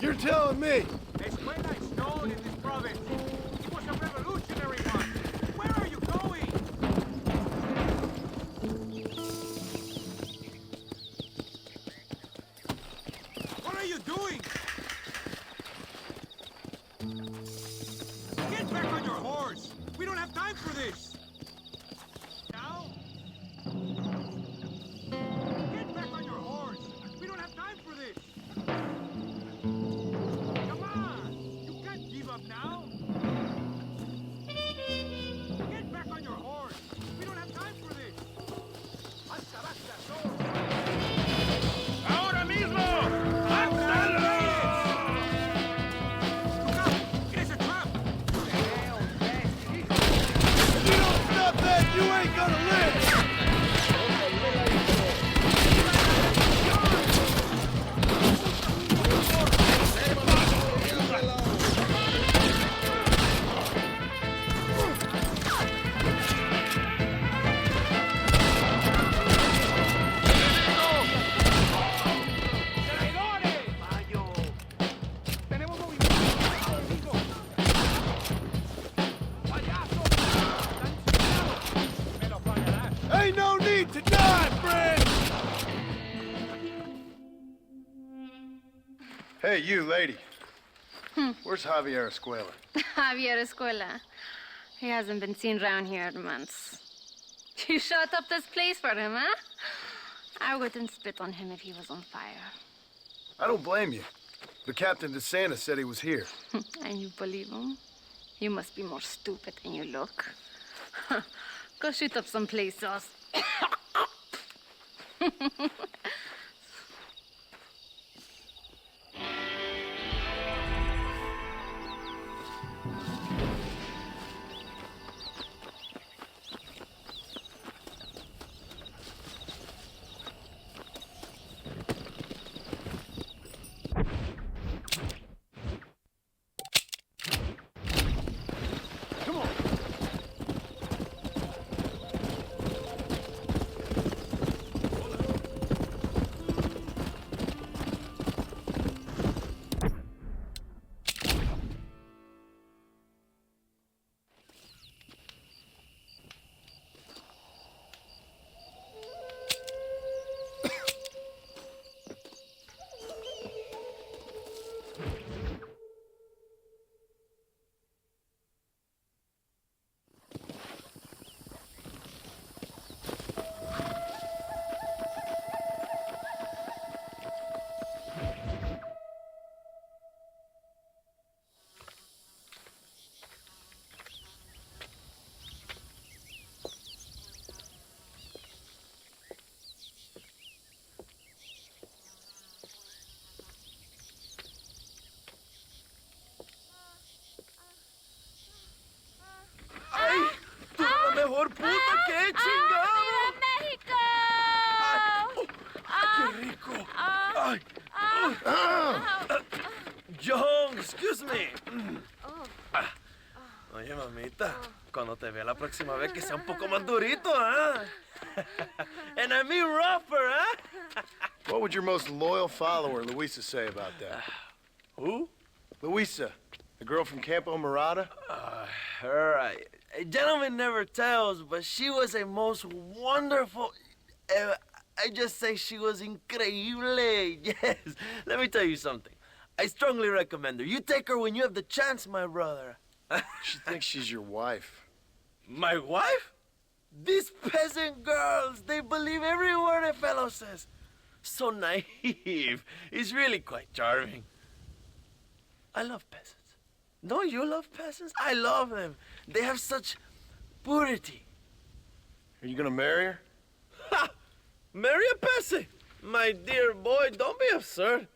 You're telling me. Escuela is known in this province. He was a revolutionary one. Where are you going? What are you doing? Get back on your horse. We don't have time for this. Now? Get back on your horse. We don't have time for this. Come on. You can't give up now. Get back on your horse. We don't have time for this. Ahora mismo. Look out. It is a trap. If you don't stop that, you ain't gonna live. Ain't no need to die, friend! Hey, you lady. Where's Javier Escuela? Javier Escuela. He hasn't been seen around here in months. You shut up this place for him, huh? I wouldn't spit on him if he was on fire. I don't blame you. But Captain DeSanta said he was here. And you believe him? You must be more stupid than you look. Go shoot up some play sauce. John, excuse me. Oye, mamita, cuando te vea la próxima vez que sea un poco más durito, ¿ah? And I mean rougher, huh? What would your most loyal follower, Luisa, say about that? Who? Luisa, the girl from Campo Murata? Her, a gentleman never tells, but she was a most wonderful... I just say she was increíble. Yes. Let me tell you something. I strongly recommend her. You take her when you have the chance, my brother. She thinks she's your wife. My wife? These peasant girls, they believe every word a fellow says. So naive. It's really quite charming. I love peasants. Don't you love peasants? I love them. They have such purity. Are you gonna marry her? Ha! Marry a peasant? My dear boy, don't be absurd.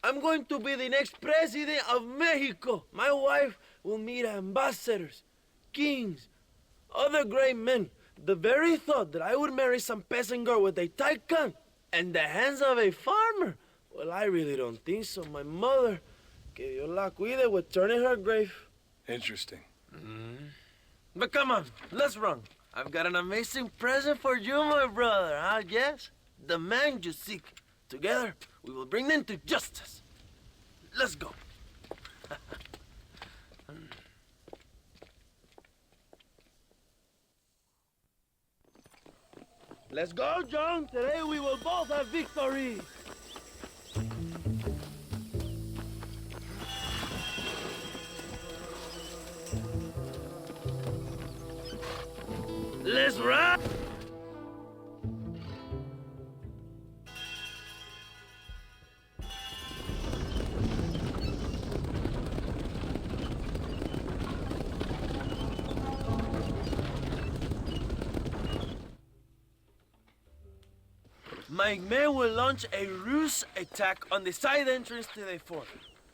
I'm going to be the next president of Mexico. My wife will meet ambassadors, kings, other great men. The very thought that I would marry some peasant girl with a tight gun and the hands of a farmer, well, I really don't think so. My mother, que Dios la cuide, would turn in her grave. Interesting. But come on, let's run. I've got an amazing present for you, my brother, huh? Yes? The man you seek. Together, we will bring them to justice. Let's go. Let's go, John. Today we will both have victory. Let's ride. My men will launch a ruse attack on the side entrance to the fort.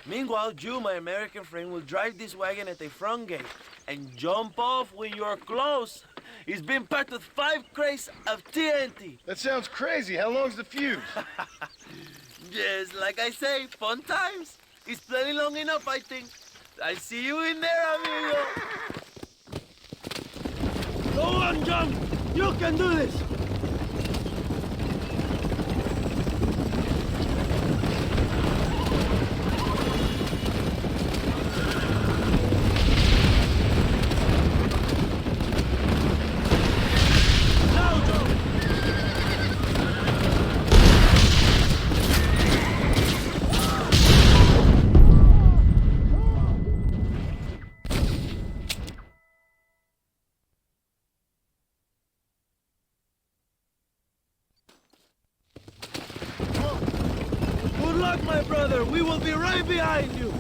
Meanwhile, you, my American friend, will drive this wagon at the front gate and jump off when you're close. It's been packed with 5 crates of TNT. That sounds crazy. How long's the fuse? Yes, like I say, fun times. It's plenty long enough, I think. I see you in there, amigo. Go on, John. You can do this. Good luck, my brother. We will be right behind you.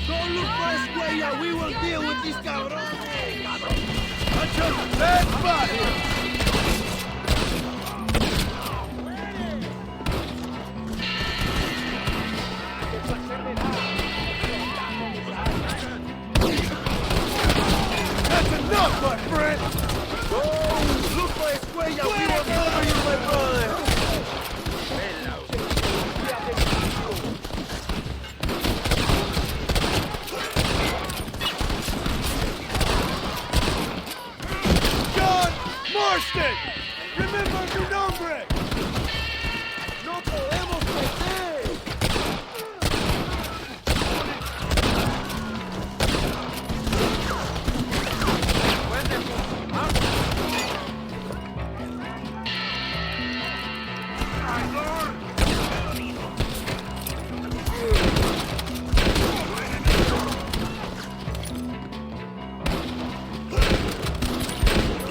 Don't look for Escuella. We will deal with these cabrones. I chose a bad spot here. That's enough, my friend. Oh, look for Escuella. We will cover you, my brother. John Marston! Remember tu nombre! No podemos perder!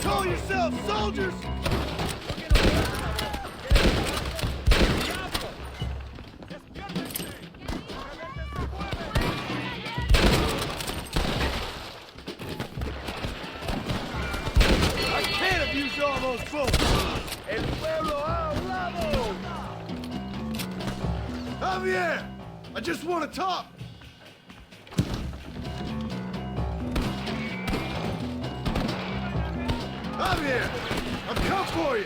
Call yourselves soldiers! Javier! I just want to talk! Javier! I've come for you!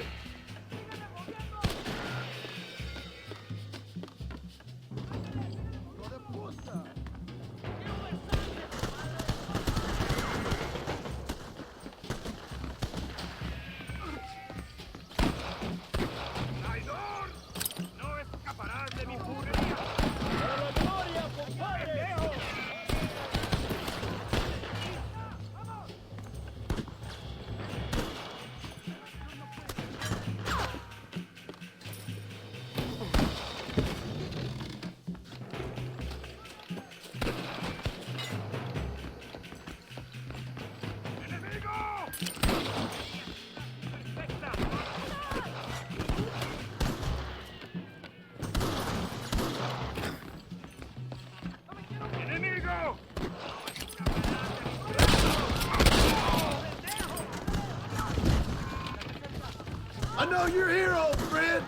I know you're here, old friend!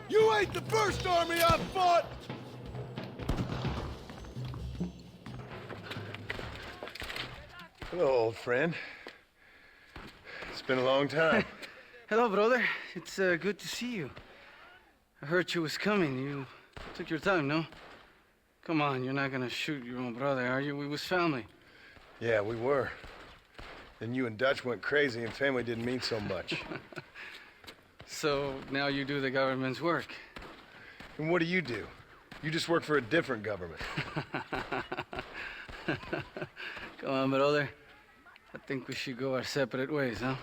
You ain't the first army I've fought! Hello, old friend. It's been a long time. Hello, brother. It's good to see you. I heard you was coming. You took your time, no? Come on, you're not gonna shoot your own brother, are you? We was family. Yeah, we were. Then you and Dutch went crazy and family didn't mean so much. So now you do the government's work. And what do? You just work for a different government. Come on, brother. I think we should go our separate ways, huh?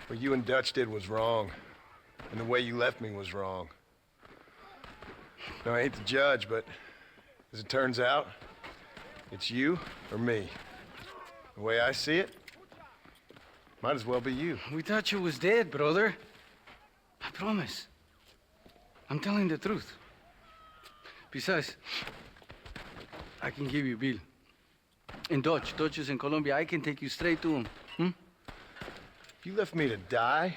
What you and Dutch did was wrong. And the way you left me was wrong. Now, I hate to judge, but as it turns out, it's you or me. The way I see it, might as well be you. We thought you was dead, brother. I promise. I'm telling the truth. Besides, I can give you Bill. In Dutch. Dutch is in Colombia. I can take you straight to him. You left me to die?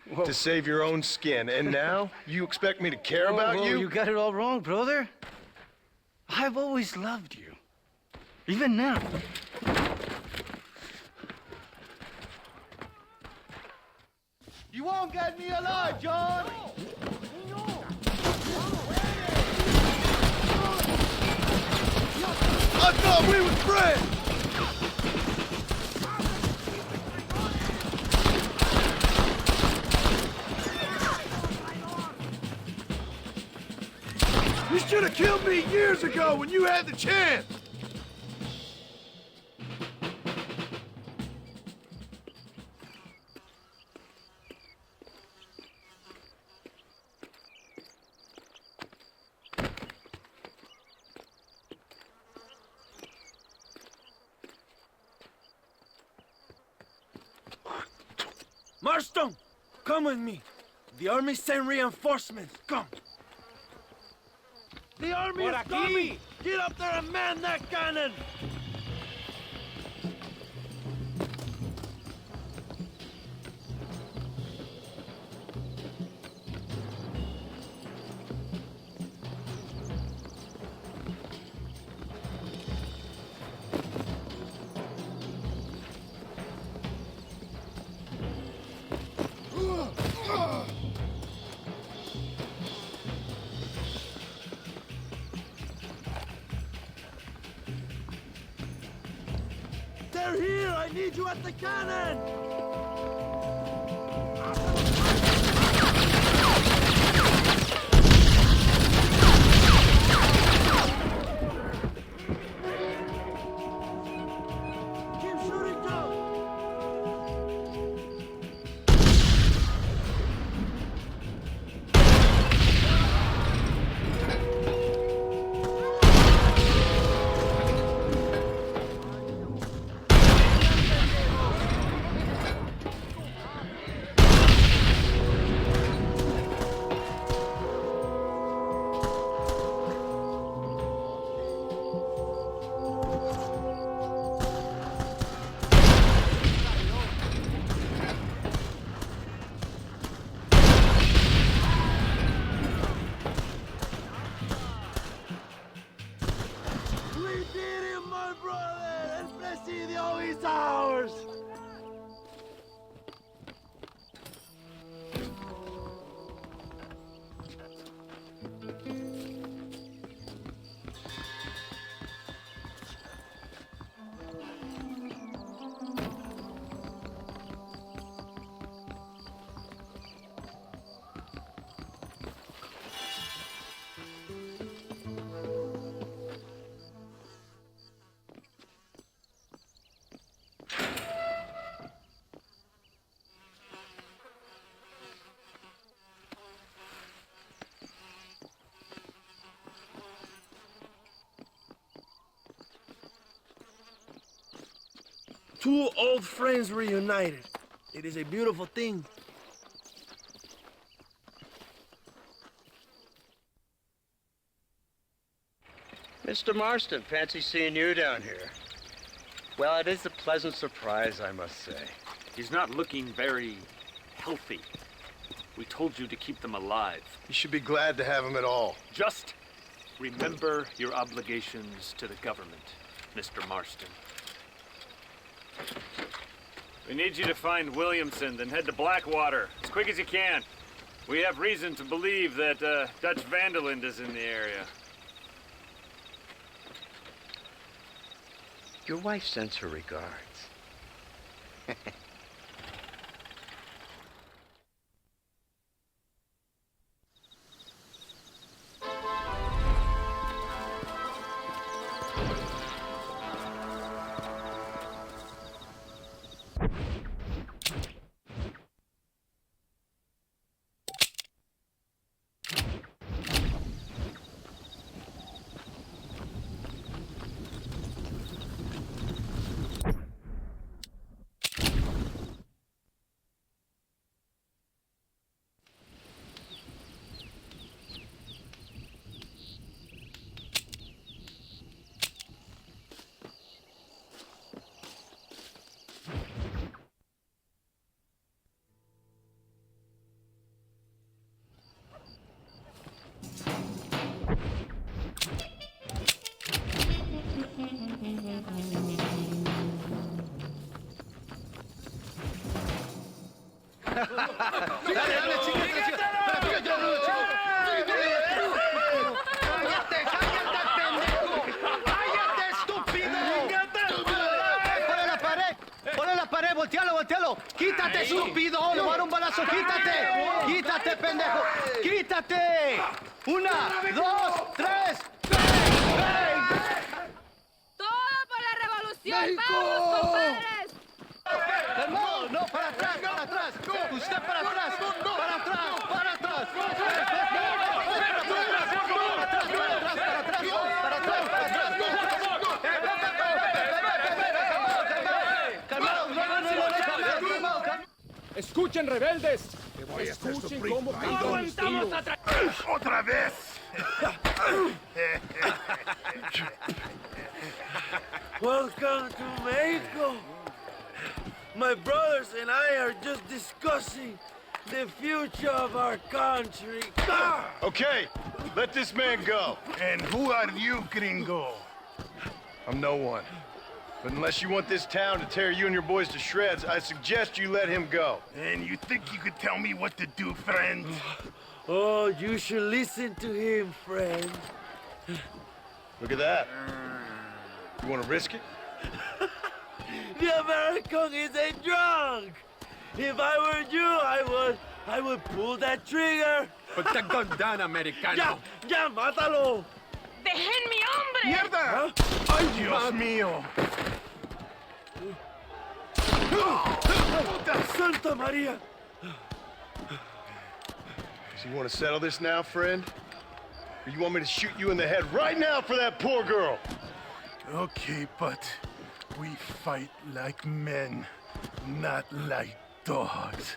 Whoa. To save your own skin, and now you expect me to care about you? You got it all wrong, brother. I've always loved you. Even now. You won't get me alive, John! I thought we was friends! You should have killed me years ago when you had the chance! Marston, come with me. The army sent reinforcements. Come. The army is coming! Get up there and man that cannon! They're here! I need you at the cannon! Keep shooting, Joe! Two old friends reunited. It is a beautiful thing. Mr. Marston, fancy seeing you down here. Well, it is a pleasant surprise, I must say. He's not looking very healthy. We told you to keep them alive. You should be glad to have him at all. Just remember your obligations to the government, Mr. Marston. We need you to find Williamson, then head to Blackwater as quick as you can. We have reason to believe that Dutch Vanderland is in the area. Your wife sends her regards. ¡Voltealo! ¡Quítate, estúpido! ¡Le voy a dar un balazo! ¡Quítate! ¡Quítate, pendejo! ¡Quítate! ¡Una, dos, tres! ¡Todo por la revolución! ¡Vamos, compadres! ¡No, no! ¡Para atrás, para atrás! ¡Usted para atrás! ¡Para atrás, para atrás! Escuchen, rebeldes. Te voy a hacer Escuchen sufrir, cómo traidor. aguantamos atrás. ¡Otra vez! Welcome to Mexico. My brothers and I are just discussing the future of our country. Okay, let this man go. And who are you, gringo? I'm no one. But unless you want this town to tear you and your boys to shreds, I suggest you let him go. And you think you could tell me what to do, friend? Oh, you should listen to him, friend. Look at that. You want to risk it? The American is a drunk. If I were you, I would pull that trigger. Put the gun down, Americano. Ya, mátalo. ¡Dejen mi hombre! ¡Mierda! ¡Ay, Dios mío! Santa Maria! So you want to settle this now, friend? Or you want me to shoot you in the head right now for that poor girl? Okay, but we fight like men, not like dogs.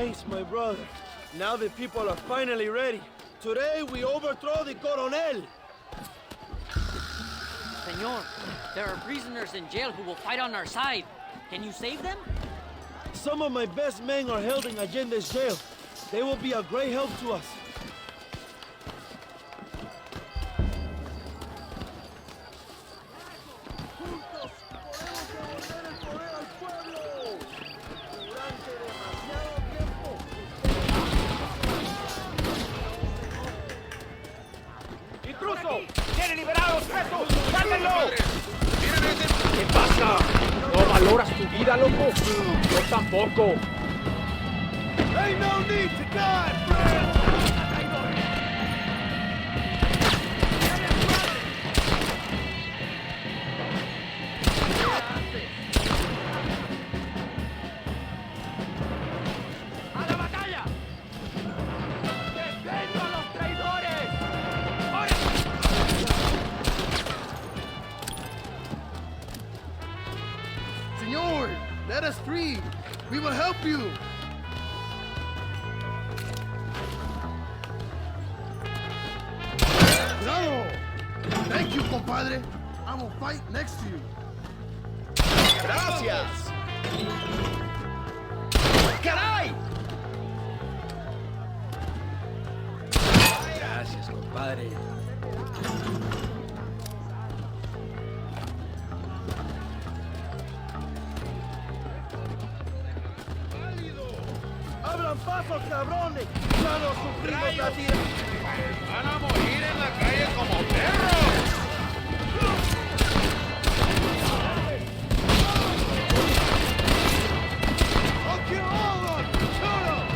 Thanks, my brother. Now the people are finally ready. Today we overthrow the Coronel. Senor, there are prisoners in jail who will fight on our side. Can you save them? Some of my best men are held in Allende's jail. They will be a great help to us. ¡Intruso! ¡Tiene liberados presos! ¡Mátenlo! ¿Qué pasa? ¿No valoras tu vida, loco? Yo tampoco. Ain't no need to die, friend! ¡A la batalla! ¡Desdeño a los traidores! Senor, let us free. We will help you. Bravo! Thank you, compadre. I will fight next to you. Gracias. ¡Caray! Gracias, compadre. ¡Abran paso, cabrones! ¡Ya no sufrimos la tira! ¡Van a morir en la calle como perros! I'll kill all of them! Shoot 'em!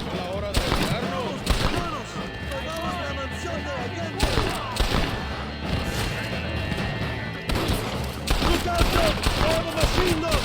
¡A la hora de retirarnos! ¡Hermanos! ¡Tomamos la mansión de Allende! ¡Look out, John! I have a machine gun!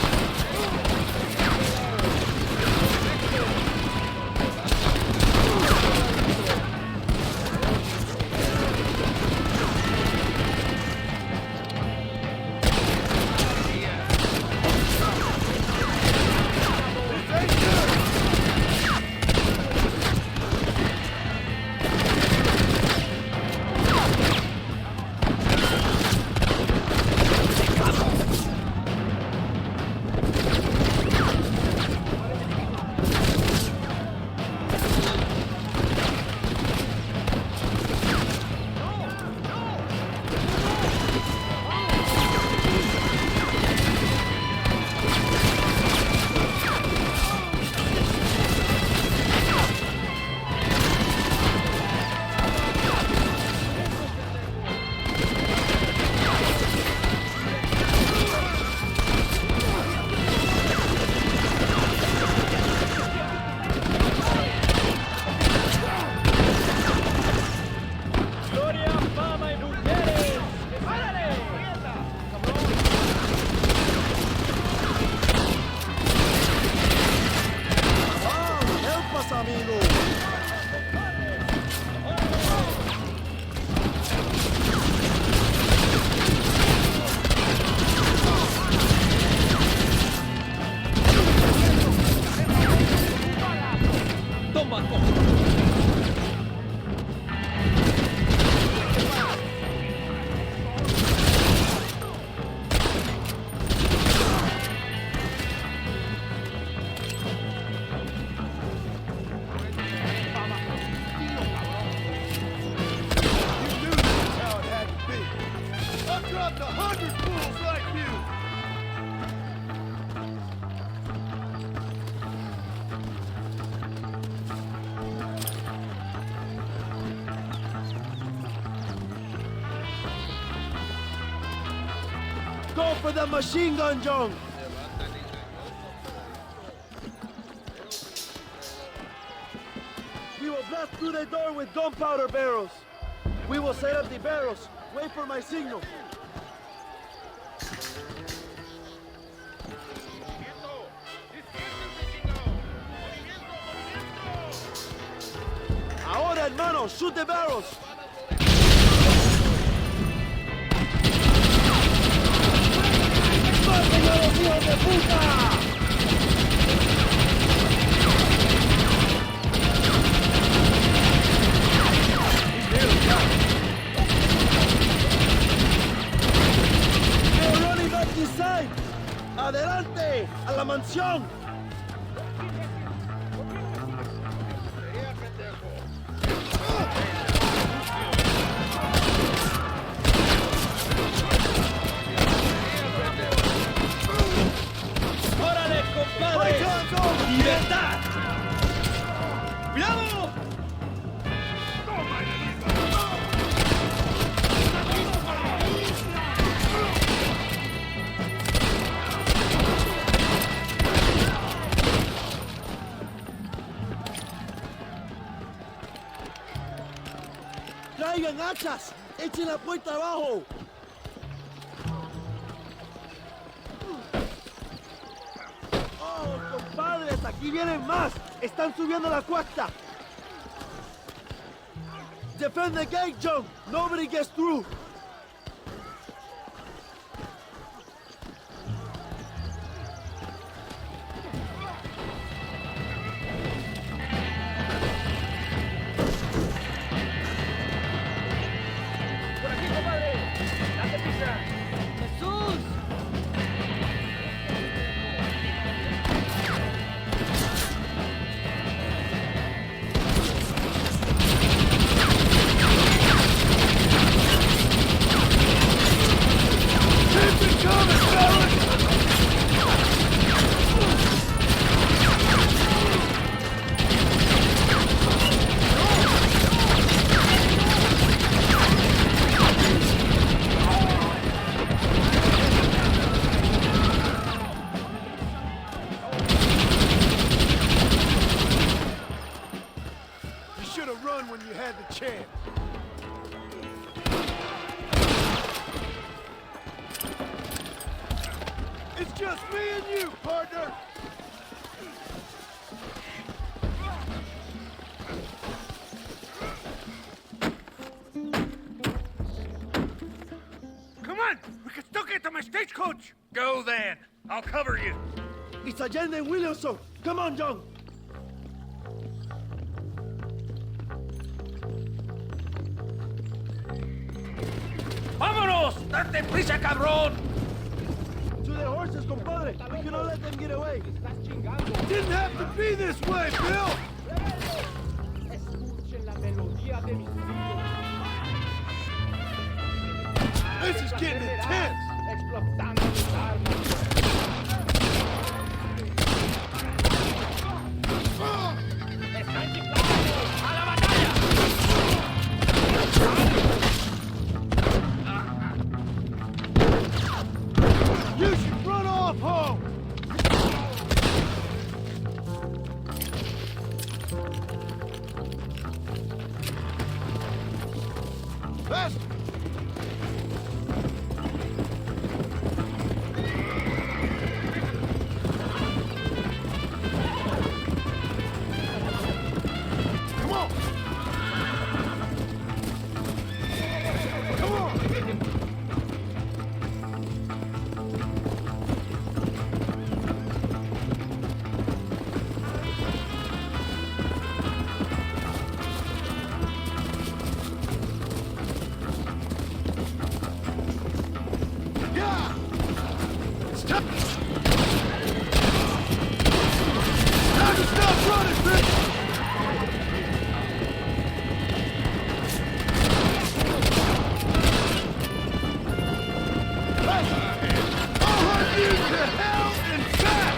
Go for the machine gun, John! We will blast through the door with gunpowder barrels. We will set up the barrels. Wait for my signal. Ahora, hermano, shoot the barrels! los hijos de puta! They're running back this side! ¡Adelante! ¡A la mansión! ¡Órale, compadre! ¡Libertad! ¡Cuidado! ¡Traigan hachas! ¡Echen la puerta abajo! ¡Oh, compadres! ¡Aquí vienen más! ¡Están subiendo la cuesta! Defend the gate, John! Nobody gets through! It's just me and you, partner! Come on! We can still get to my stagecoach! Go then! I'll cover you! It's Allende and Williamson! Come on, John! ¡Vámonos! ¡Date prisa, cabrón! To the horses, compadre! We cannot let them get away! Didn't have to be this way, Bill! This is getting intense! You should run off home! Faster! Come on! Come on! Yeah! It's time! Time to stop running, bitch! Hey! I'll hunt you to hell and back!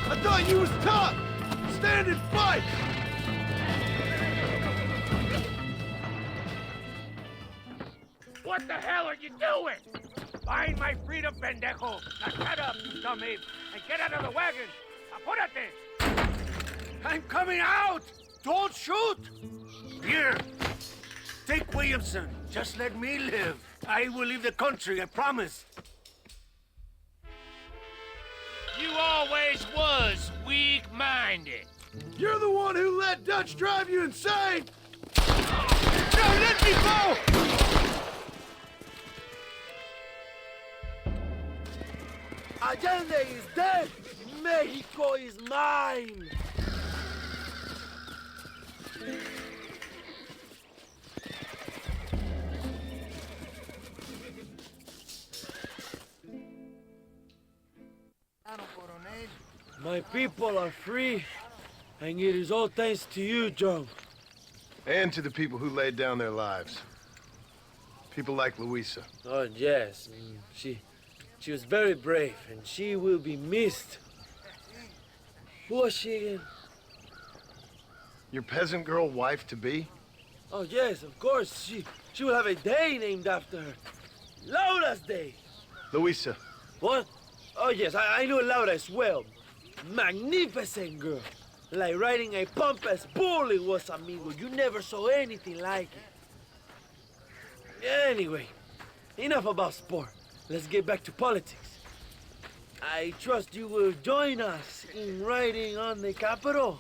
I thought you was tough! Stand and fight! What the hell are you doing? Find my freedom, pendejo! Now shut up, you dummy, and get out of the wagon! Apúrate! I'm coming out! Don't shoot! Here! Take Williamson. Just let me live. I will leave the country, I promise. You always was weak-minded. You're the one who let Dutch drive you insane! No, let me go! Allende is dead! Mexico is mine! My people are free, and it is all thanks to you, John. And to the people who laid down their lives. People like Luisa. Oh, yes. She was very brave, and she will be missed. Who was she again? Your peasant girl wife-to-be? Oh, yes, of course. She will have a day named after her. Laura's Day. Luisa. What? Oh, yes, I know Laura as well. Magnificent girl. Like riding a pompous bull it was, amigo. You never saw anything like it. Anyway, enough about sport. Let's get back to politics. I trust you will join us in riding on the Capitol.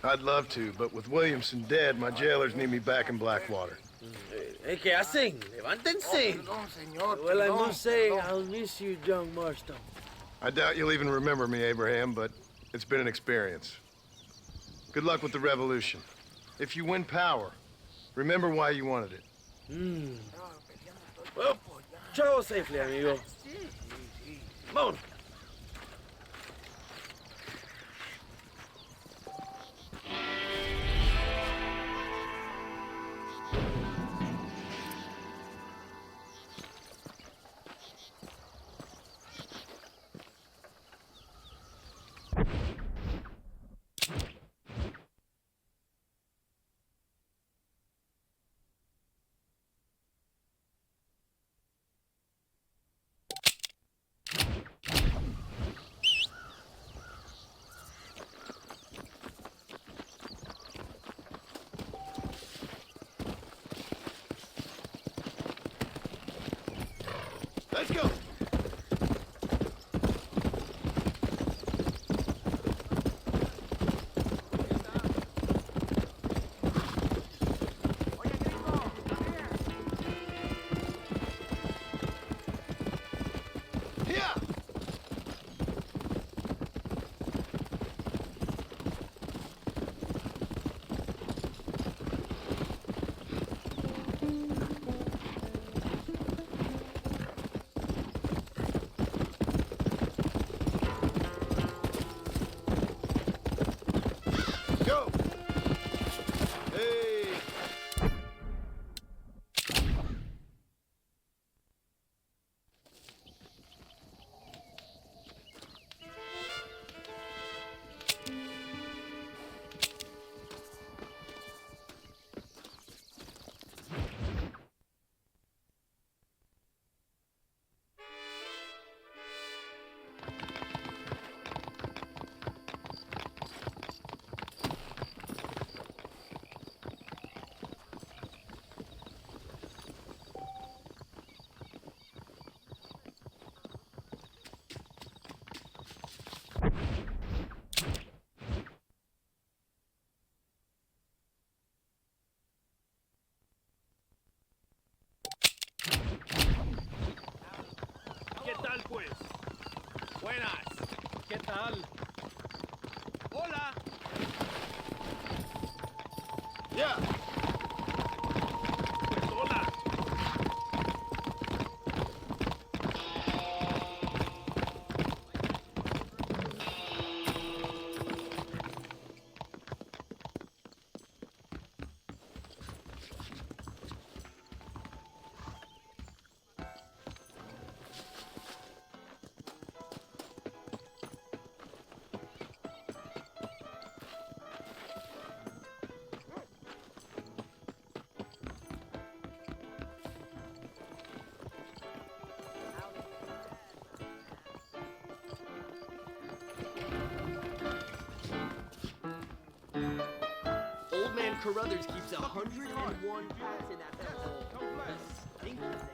I'd love to, but with Williamson dead, my jailers need me back in Blackwater. ¿Qué hacen? Levántense. Well, I must say, I'll miss you, John Marston. I doubt you'll even remember me, Abraham, but it's been an experience. Good luck with the revolution. If you win power, remember why you wanted it. Well, travel safely, amigo. Vámonos. Let's go! Pues. Buenas. ¿Qué tal? Hola. Yeah. Pues hola. Old man Carruthers keeps 101 cats in that hole. Stink in there.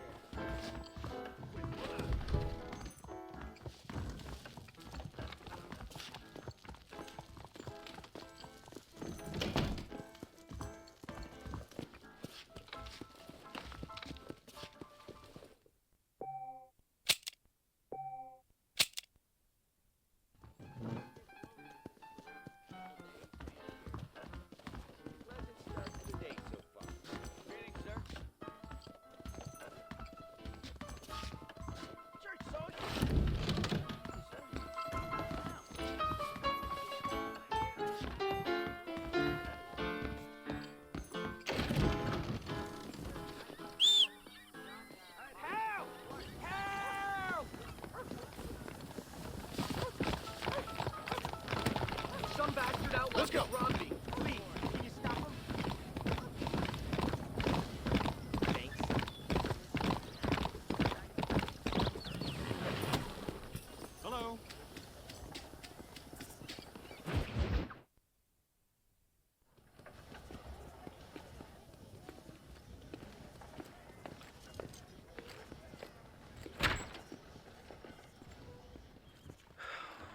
outlaw Let's go. just robbed me. Please, can you stop him? Thanks. Hello.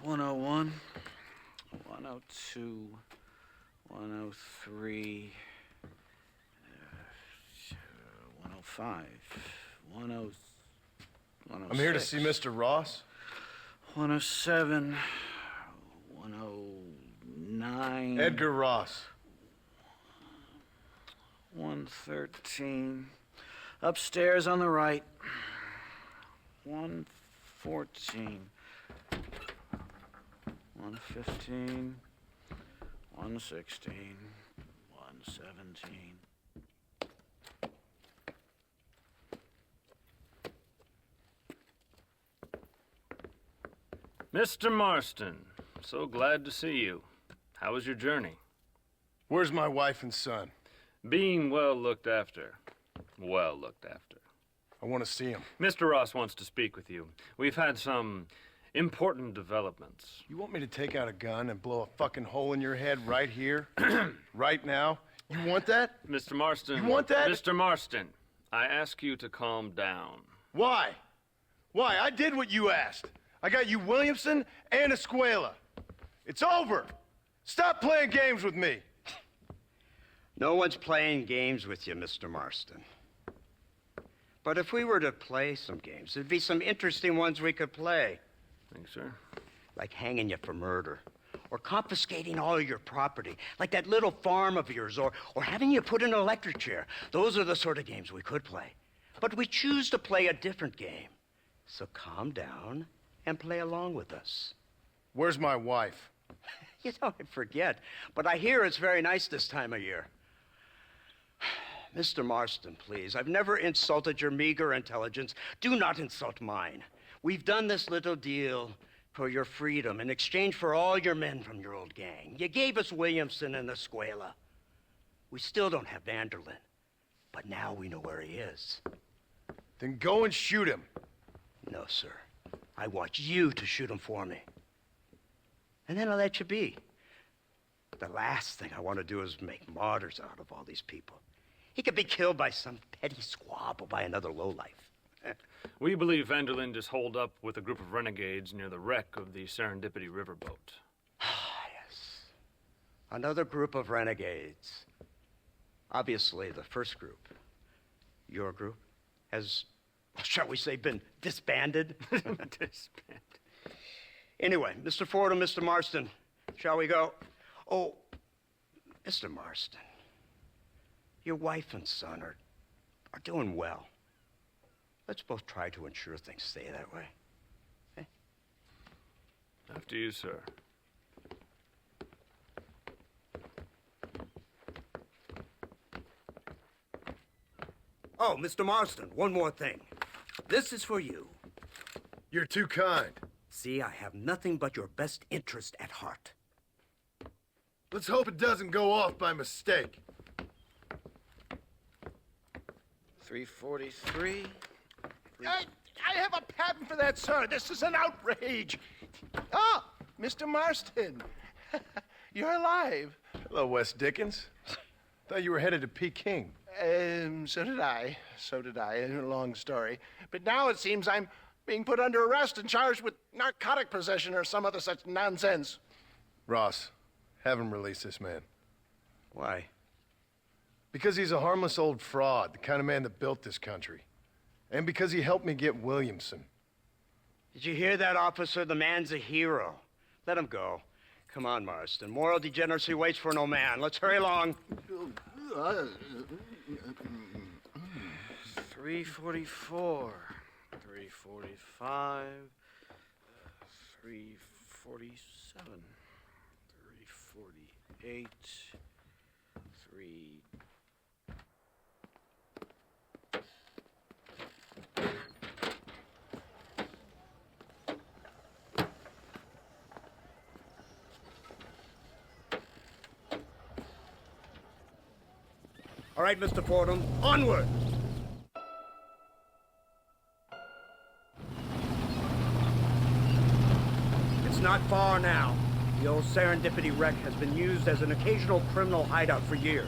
"101, 102, 103, 105, 106. I'm here to see Mr. Ross. 107, 109. Edgar Ross. 113. Upstairs on the right. 114. 115. 116. 117. Mr. Marston, so glad to see you. How was your journey? Where's my wife and son? Being well looked after. Well looked after. I want to see him. Mr. Ross wants to speak with you. We've had some important developments. You want me to take out a gun and blow a fucking hole in your head right here? Right now? You want that? Mr. Marston. You want that? Mr. Marston, I ask you to calm down. Why? Why? I did what you asked. I got you Williamson and Escuela. It's over. Stop playing games with me. No one's playing games with you, Mr. Marston. But if we were to play some games, there'd be some interesting ones we could play. Think, sir? Like hanging you for murder, or confiscating all of your property, like that little farm of yours, or having you put in an electric chair. Those are the sort of games we could play. But we choose to play a different game. So calm down and play along with us. Where's my wife? You know, I forget, but I hear it's very nice this time of year. Mr. Marston, please, I've never insulted your meager intelligence. Do not insult mine. We've done this little deal for your freedom in exchange for all your men from your old gang. You gave us Williamson and Escuela. We still don't have Vanderlyn, but now we know where he is. Then go and shoot him. No, sir. I want you to shoot him for me. And then I'll let you be. The last thing I want to do is make martyrs out of all these people. He could be killed by some petty squabble by another lowlife. We believe Vanderlyn is holed up with a group of renegades near the wreck of the Serendipity riverboat. Yes. Another group of renegades. Obviously, the first group, your group, has, shall we say, been disbanded? Disbanded. Anyway, Mr. Ford and Mr. Marston, shall we go? Oh, Mr. Marston, your wife and son are doing well. Let's both try to ensure things stay that way. Okay? After you, sir. Oh, Mr. Marston, one more thing. This is for you. You're too kind. See, I have nothing but your best interest at heart. Let's hope it doesn't go off by mistake. 343. I have a patent for that, sir. This is an outrage. Ah, Mr. Marston. You're alive. Hello, Wes Dickens. Thought you were headed to Peking. So did I. So did I. A long story. But now it seems I'm being put under arrest and charged with narcotic possession or some other such nonsense. Ross, have him release this man. Why? Because he's a harmless old fraud, the kind of man that built this country. And because he helped me get Williamson. Did you hear that, officer? The man's a hero. Let him go. Come on, Marston. Moral degeneracy waits for no man. Let's hurry along. 344. 345. 347. 348. 3... All right, Mr. Fordham, onward! It's not far now. The old Serendipity wreck has been used as an occasional criminal hideout for years.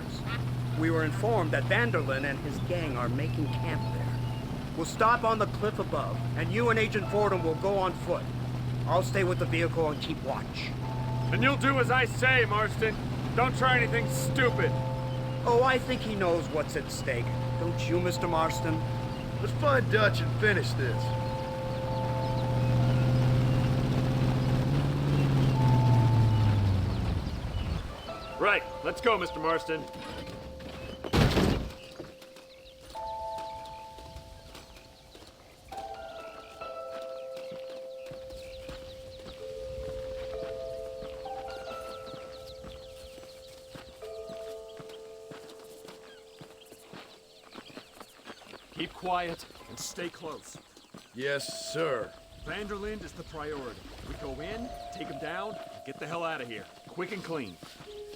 We were informed that Vanderlyn and his gang are making camp there. We'll stop on the cliff above, and you and Agent Fordham will go on foot. I'll stay with the vehicle and keep watch. And you'll do as I say, Marston. Don't try anything stupid. Oh, I think he knows what's at stake. Don't you, Mr. Marston? Let's find Dutch and finish this. Right, let's go, Mr. Marston. Keep quiet and stay close. Yes, sir. Vanderlyn is the priority. We go in, take him down, and get the hell out of here. Quick and clean.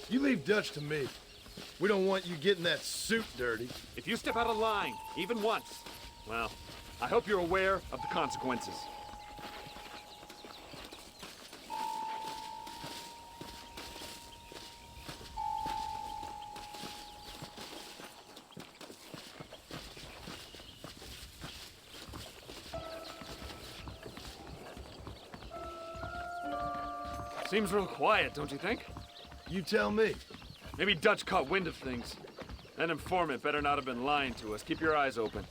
You leave Dutch to me. We don't want you getting that suit dirty. If you step out of line, even once, well, I hope you're aware of the consequences. Seems real quiet, don't you think? You tell me. Maybe Dutch caught wind of things. That informant better not have been lying to us. Keep your eyes open.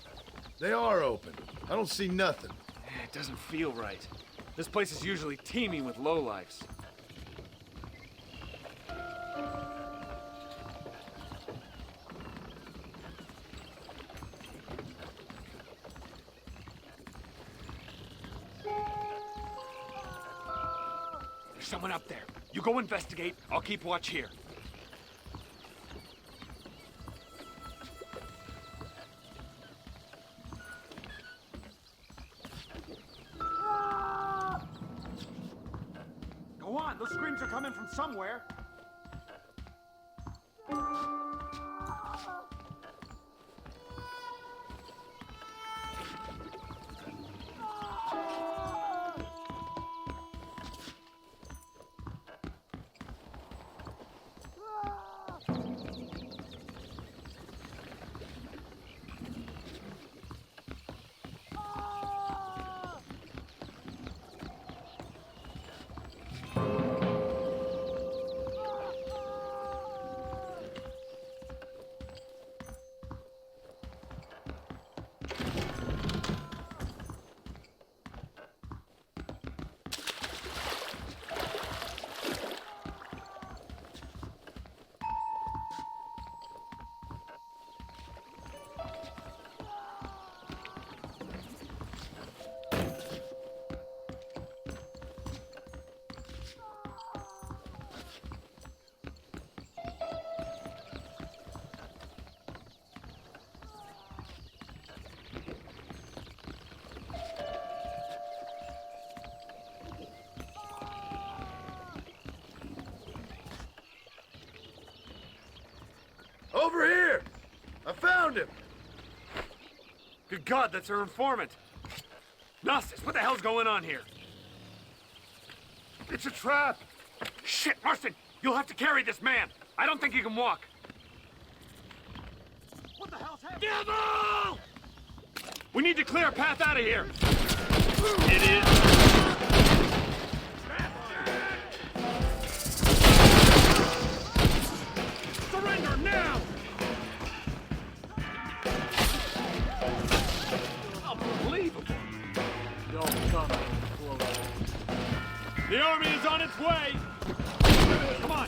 They are open. I don't see nothing. It doesn't feel right. This place is usually teeming with lowlifes. There's someone up there. You go investigate. I'll keep watch here. Go on, those screams are coming from somewhere. Over here! I found him! Good God, that's our informant. Gnosis, what the hell's going on here? It's a trap! Shit, Marston! You'll have to carry this man! I don't think he can walk! What the hell's happening? Devil! We need to clear a path out of here! It is... Surrender now! Unbelievable! Don't come close. The army is on its way! Come on!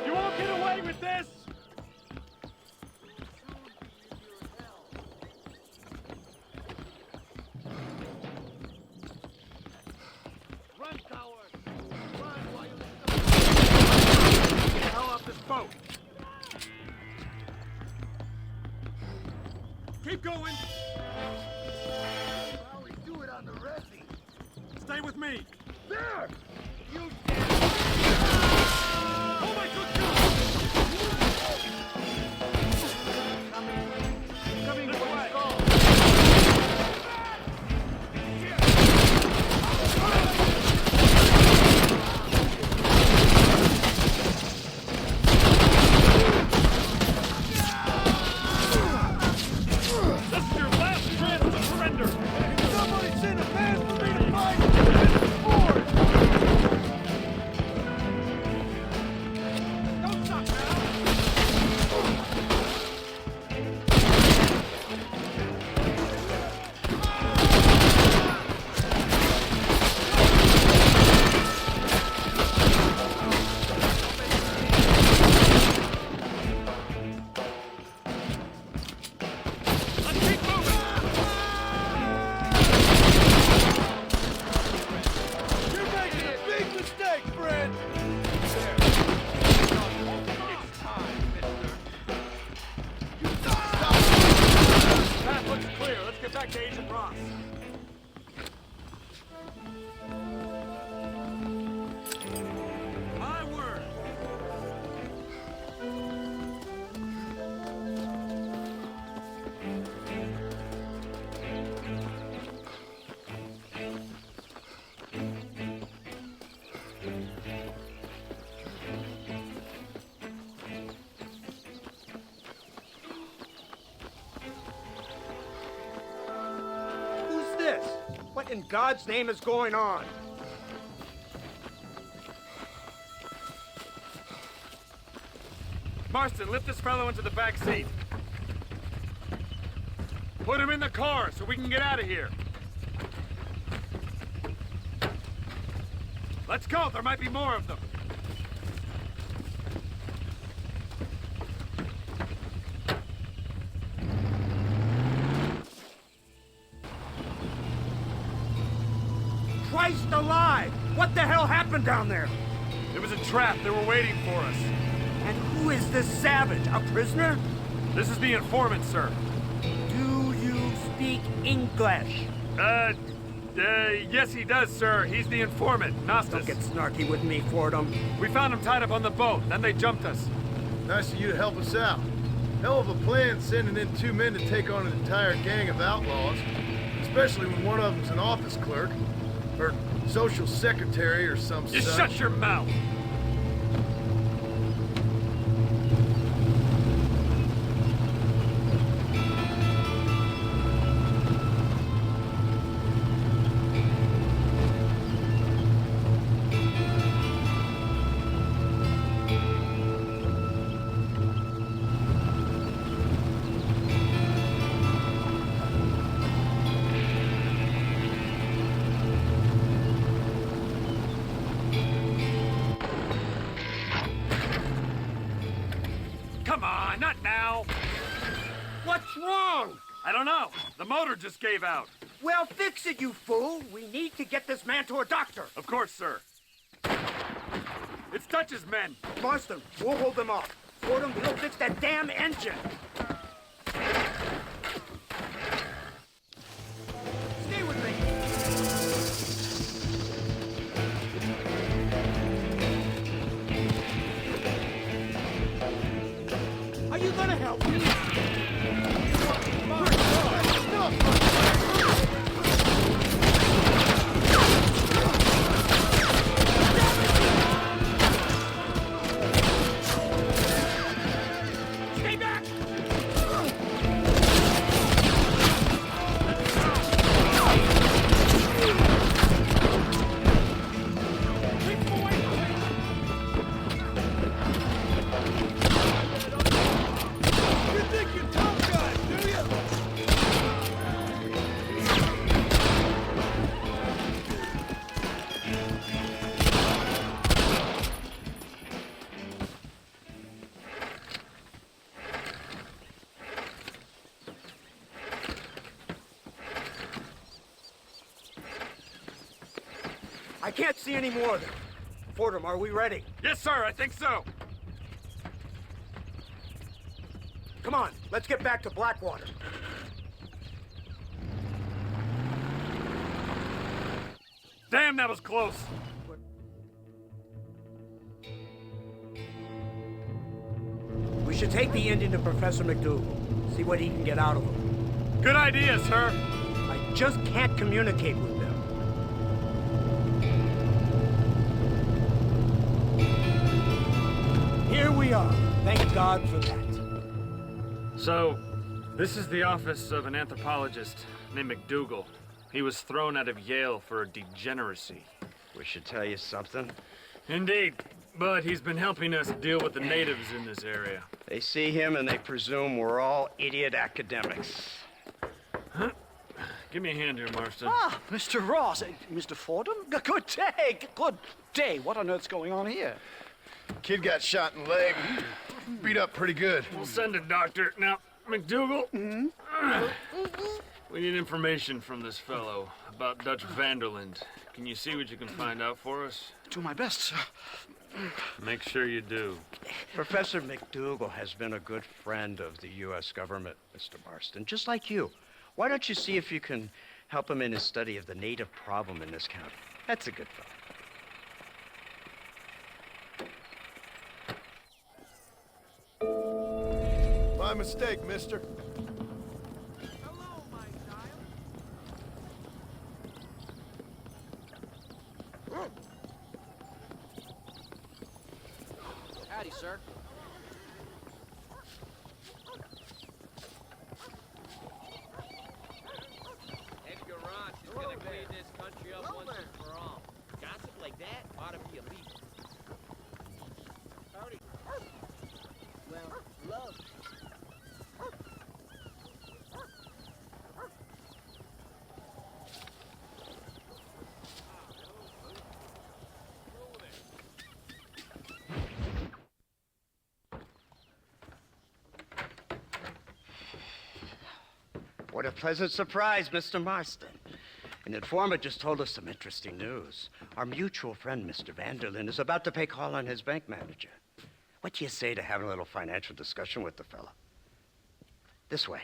You won't get away with this! Run, coward! Run while you Get the hell off this boat! Keep going! do it on the resi. Stay with me! There! What in God's name is going on? Marston, lift this fellow into the back seat. Put him in the car so we can get out of here. Let's go, there might be more of them. Christ alive! What the hell happened down there? It was a trap. They were waiting for us. And who is this savage? A prisoner? This is the informant, sir. Do you speak English? Yes he does, sir. He's the informant, Nastas. Don't get snarky with me, Fordham. We found him tied up on the boat, then they jumped us. Nice of you to help us out. Hell of a plan sending in 2 men to take on an entire gang of outlaws. Especially when one of them's an office clerk. Or social secretary or some Just such. shut your mouth! Come on, not now. What's wrong? I don't know. The motor just gave out. Well, fix it, you fool. We need to get this man to a doctor. Of course, sir. It's Dutch's men. Marston, we'll hold them off. Fordham, we'll fix that damn engine. Stay with me. Are you gonna help me? Stay back! You think you're tough guys, do you? I can't see any more of them. Fordham, are we ready? Yes, sir, I think so. Come on, let's get back to Blackwater. Damn, that was close. should take the Indian to Professor McDougal. See what he can get out of him. Good idea, sir. I just can't communicate with them. Here we are. Thank God for that. So, this is the office of an anthropologist named McDougal. He was thrown out of Yale for degeneracy. We should tell you something. Indeed, but he's been helping us deal with the natives in this area. They see him and they presume we're all idiot academics. Huh? Give me a hand here, Marston. Ah, Mr. Ross, Mr. Fordham? Good day, good day. What on earth's going on here? Kid got shot in the leg. Beat up pretty good. We'll send a doctor. Now, McDougal, we need information from this fellow about Dutch Vanderland. Can you see what you can find out for us? Do my best, sir. Make sure you do. Professor McDougal has been a good friend of the U.S. government, Mr. Marston, just like you. Why don't you see if you can help him in his study of the native problem in this county? That's a good fellow. My mistake, mister. Hello, my child. Howdy, sir. Edgar Ross is gonna clean this country up once and for all. Gossip like that ought to be illegal. Howdy. Well, love. What a pleasant surprise, Mr. Marston. An informant just told us some interesting news. Our mutual friend, Mr. Vanderlyn, is about to pay call on his bank manager. What do you say to having a little financial discussion with the fella? This way.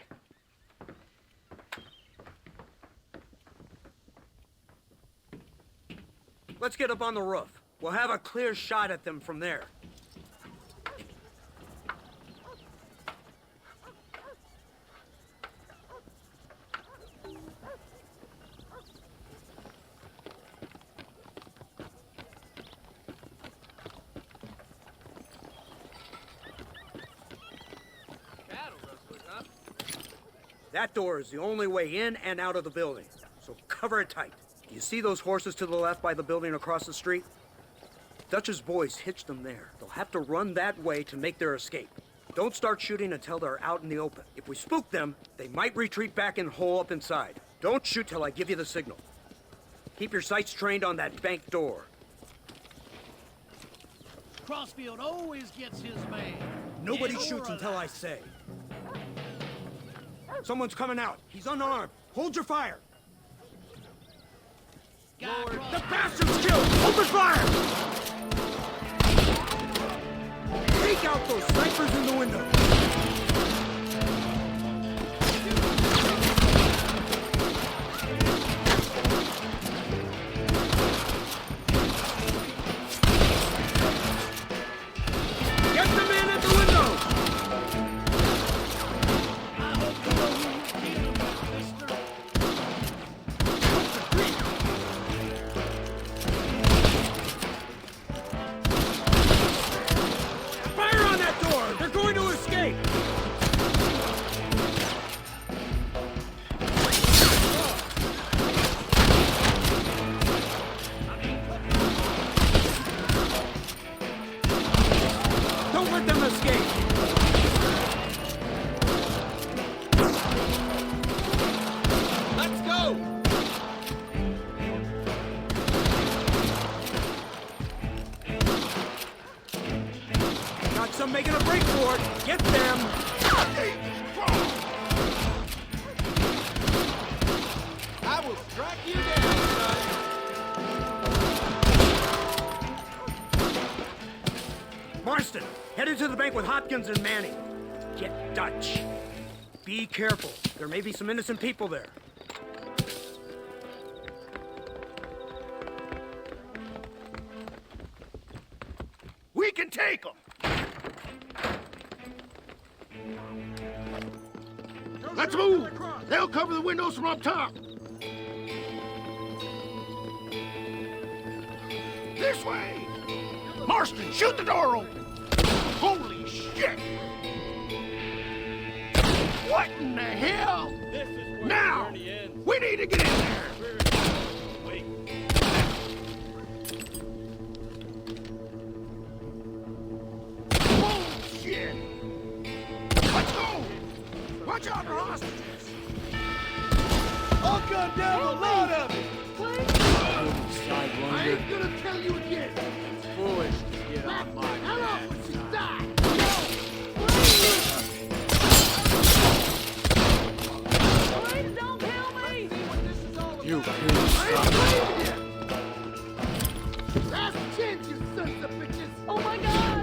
Let's get up on the roof. We'll have a clear shot at them from there. That door is the only way in and out of the building, so cover it tight. Do you see those horses to the left by the building across the street? Dutch's boys hitched them there. They'll have to run that way to make their escape. Don't start shooting until they're out in the open. If we spook them, they might retreat back and hole up inside. Don't shoot till I give you the signal. Keep your sights trained on that bank door. Crossfield always gets his man. Nobody shoots until I say. Someone's coming out. He's unarmed. Hold your fire. The bastard's killed! Open fire! Take out those snipers in the window. Get the man at the window! Fire on that door! They're going to escape! Don't let them escape! Let's go! Got some making a break for it. Get them! I will strike you down, son. Marston, head into the bank with Hopkins and Manning. Get Dutch. Be careful. There may be some innocent people there. We can take them. Let's move! They'll cover the windows from up top! This way! Marston, shoot the door open! Holy shit! What in the hell? Now! We need to get in there! Bullshit! Let's go! Watch out for hostages! I'll gun down a lot of it! I ain't gonna tell you again! It's foolish to get on my Hello, when she died! Please don't kill me! You I ain't believing you! Last chance, you sons of bitches! Oh my God!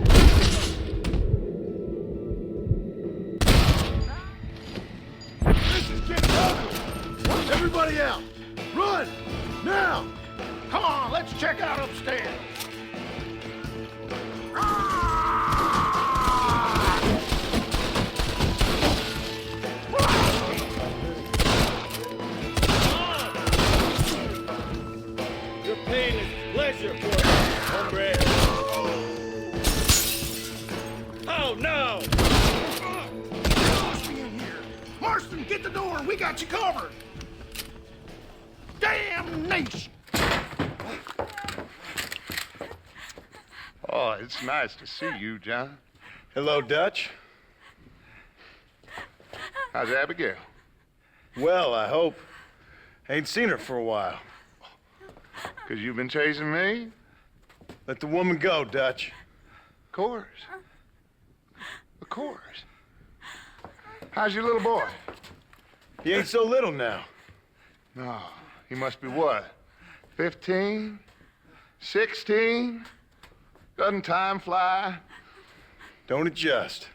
This is getting ugly! Everybody out! Run! Now! Come on, let's check out upstairs! Your pain is pleasure for me, hombre. Oh, no! Marston, get the door! We got you covered! Damnation! Oh, it's nice to see you, John. Hello, Dutch. How's Abigail? Well, I hope. Ain't seen her for a while. 'Cause you've been chasing me? Let the woman go, Dutch. Of course. Of course. How's your little boy? He ain't so little now. No, he must be what? 15? 16? Doesn't time fly? Don't adjust.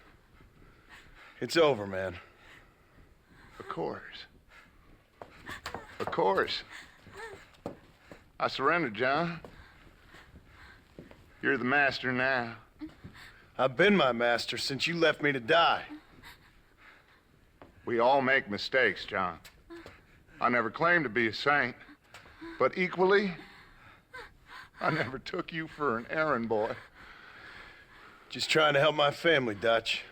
It's over, man. Of course. Of course. I surrendered, John. You're the master now. I've been my master since you left me to die. We all make mistakes, John. I never claimed to be a saint, but equally, I never took you for an errand boy. Just trying to help my family, Dutch.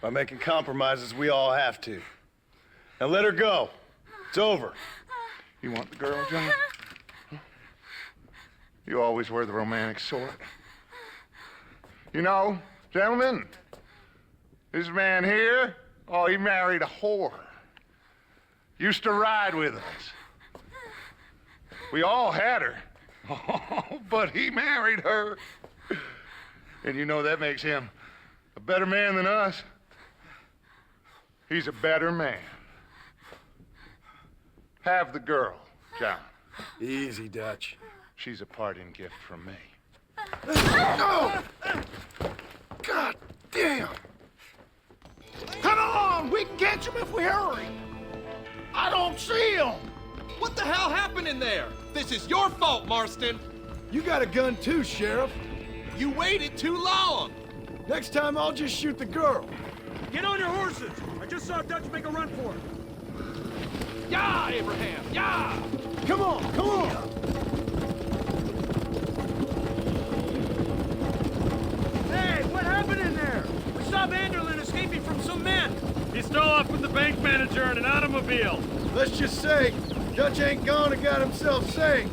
By making compromises we all have to. Now let her go. It's over. You want the girl, John? You always were the romantic sort. You know, gentlemen, this man here, oh, he married a whore. Used to ride with us. We all had her. Oh, but he married her. And you know that makes him a better man than us. He's a better man. Have the girl, John. Easy, Dutch. She's a parting gift from me. No! God damn! Come on! We can catch him if we hurry! I don't see him! What the hell happened in there? This is your fault, Marston! You got a gun too, Sheriff. You waited too long! Next time I'll just shoot the girl. Get on your horses! I just saw Dutch make a run for it. Yeah, Abraham! Yeah! Come on, come on! Hey, what happened in there? We saw Vanderlyn escaping from some men. He stole off with the bank manager in an automobile. Let's just say, Dutch ain't gone and got himself saved.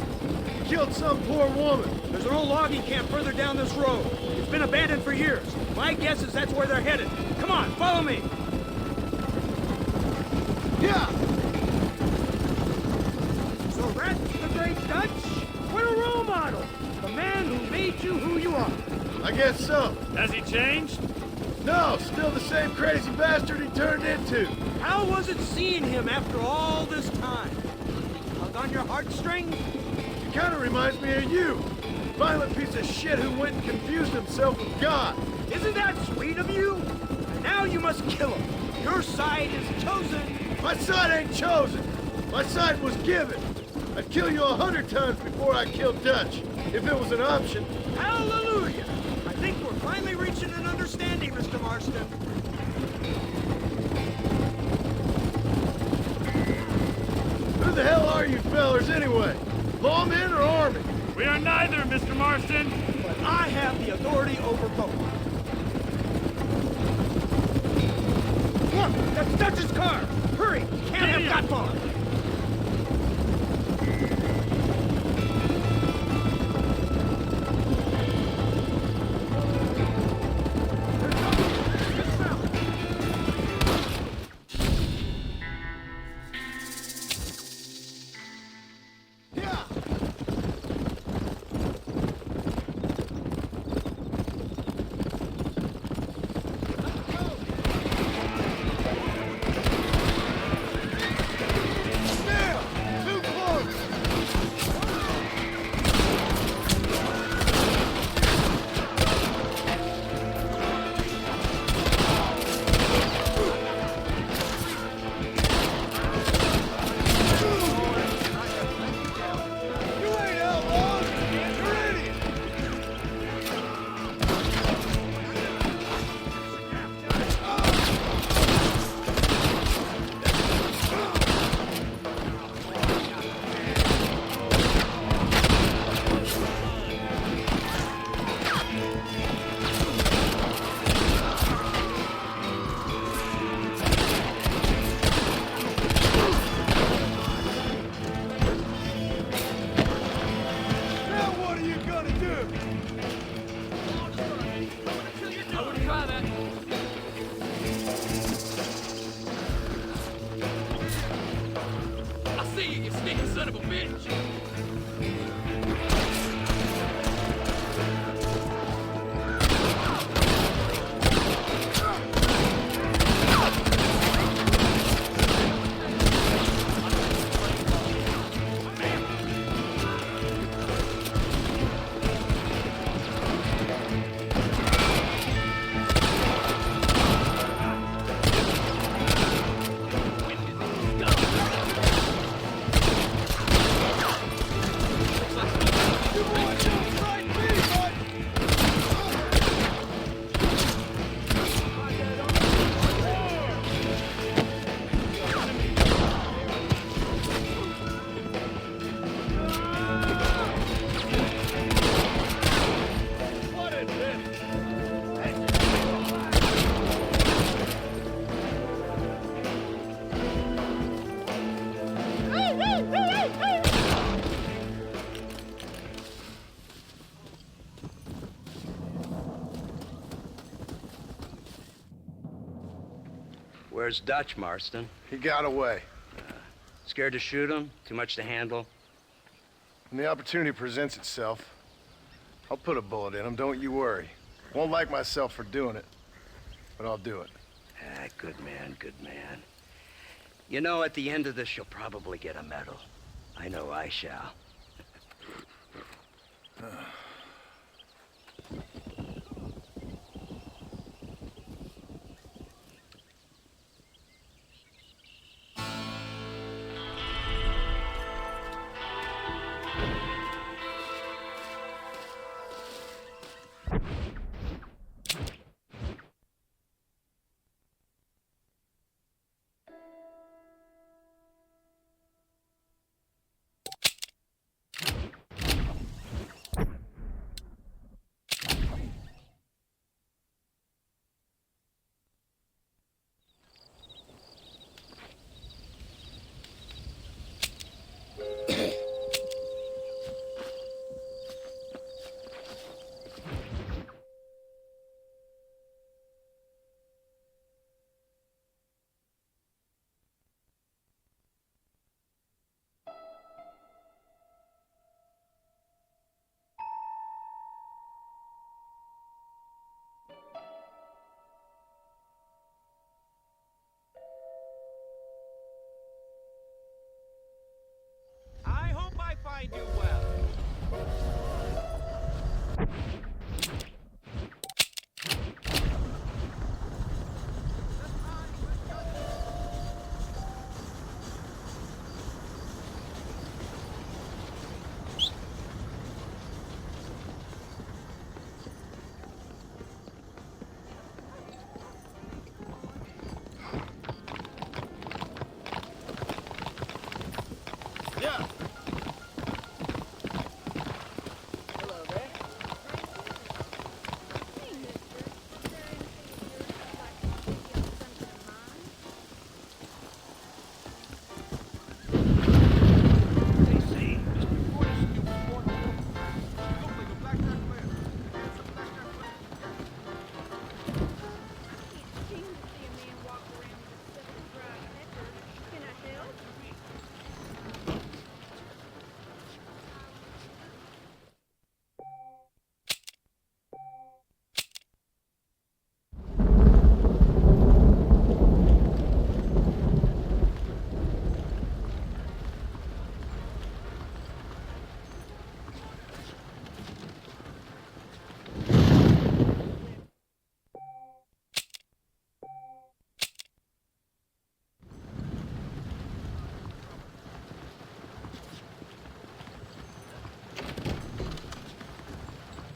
He killed some poor woman. There's an old logging camp further down this road. It's been abandoned for years. My guess is that's where they're headed. Come on, follow me. Yeah! So that's the great Dutch? What a role model! The man who made you who you are. I guess so. Has he changed? No, still the same crazy bastard he turned into. How was it seeing him after all this time? Hug on your heartstrings? He kind of reminds me of you. Violent piece of shit who went and confused himself with God. Isn't that sweet of you? And now you must kill him. Your side is chosen. My side ain't chosen. My side was given. I'd kill you 100 times before I killed Dutch, if it was an option. Hallelujah! I think we're finally reaching an understanding, Mr. Marston. the hell are you fellers anyway? Lawmen or army? We are neither, Mr. Marston. But I have the authority over both. Look, that's Dutch's car! Hurry! Can't have got far! Where's Dutch, Marston? He got away. Scared to shoot him? Too much to handle? When the opportunity presents itself, I'll put a bullet in him, don't you worry. Won't like myself for doing it, but I'll do it. Ah, good man, good man. You know, at the end of this, you'll probably get a medal. I know I shall. I hope I find you well. Yeah.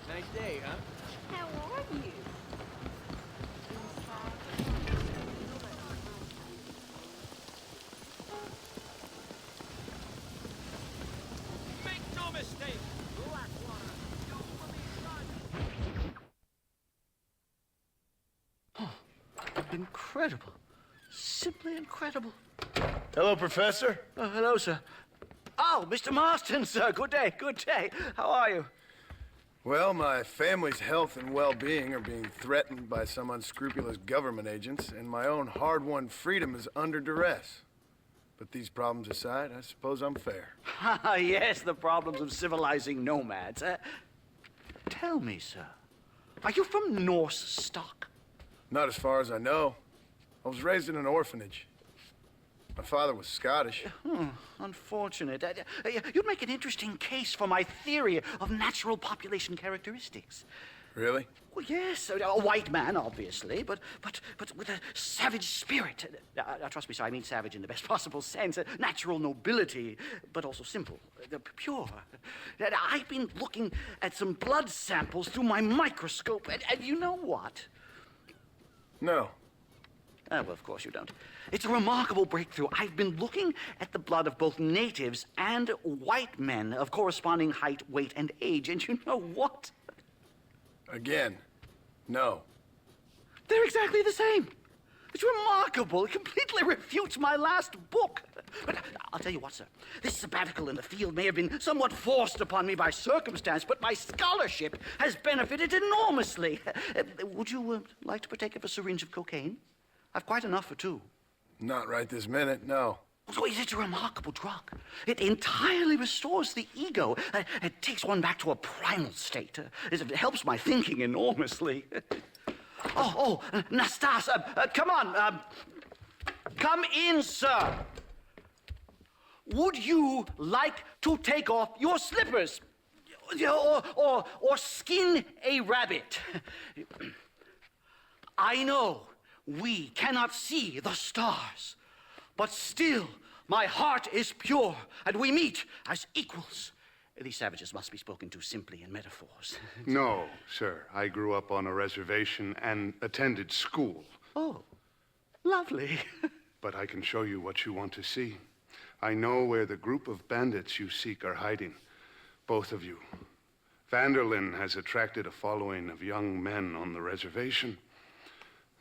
Nice day, huh? How are you? Make no mistake. Incredible. Simply incredible. Hello, Professor. Hello, sir. Oh, Mr. Marston, sir. Good day, good day. How are you? Well, my family's health and well-being are being threatened by some unscrupulous government agents, and my own hard-won freedom is under duress. But these problems aside, I suppose I'm fair. Yes, the problems of civilizing nomads. Tell me, sir, are you from Norse stock? Not as far as I know. I was raised in an orphanage. My father was Scottish. Unfortunate. You'd make an interesting case for my theory of natural population characteristics. Really? Well, yes, a white man, obviously, but with a savage spirit. Trust me, sir, I mean savage in the best possible sense. Natural nobility, but also simple, pure. I've been looking at some blood samples through my microscope, and you know what? No. Well, of course you don't. It's a remarkable breakthrough. I've been looking at the blood of both natives and white men of corresponding height, weight, and age, and you know what? Again, no. They're exactly the same. It's remarkable. It completely refutes my last book. But I'll tell you what, sir. This sabbatical in the field may have been somewhat forced upon me by circumstance, but my scholarship has benefited enormously. Would you like to partake of a syringe of cocaine? I've quite enough for two. Not right this minute, no. So it's a remarkable drug. It entirely restores the ego. It takes one back to a primal state. It helps my thinking enormously. Nastas, come on. Come in, sir. Would you like to take off your slippers? Or skin a rabbit? I know we cannot see the stars, but still my heart is pure, and we meet as equals. These savages must be spoken to simply in metaphors. No, sir. I grew up on a reservation and attended school. Oh, lovely. But I can show you what you want to see. I know where the group of bandits you seek are hiding. Both of you. Vanderlyn has attracted a following of young men on the reservation.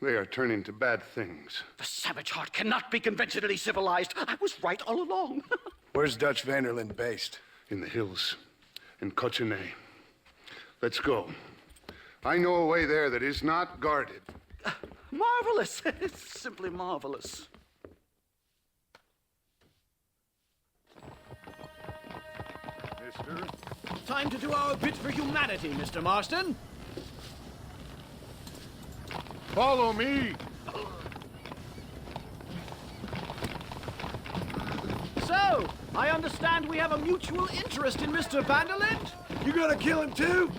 They are turning to bad things. The savage heart cannot be conventionally civilized. I was right all along. Where's Dutch Vanderlyn based? In the hills, in Cochene. Let's go. I know a way there that is not guarded. Marvelous. It's simply marvelous. Mister? Time to do our bit for humanity, Mr. Marston. Follow me. So, I understand we have a mutual interest in Mr. Vanderlyn? You gonna kill him too?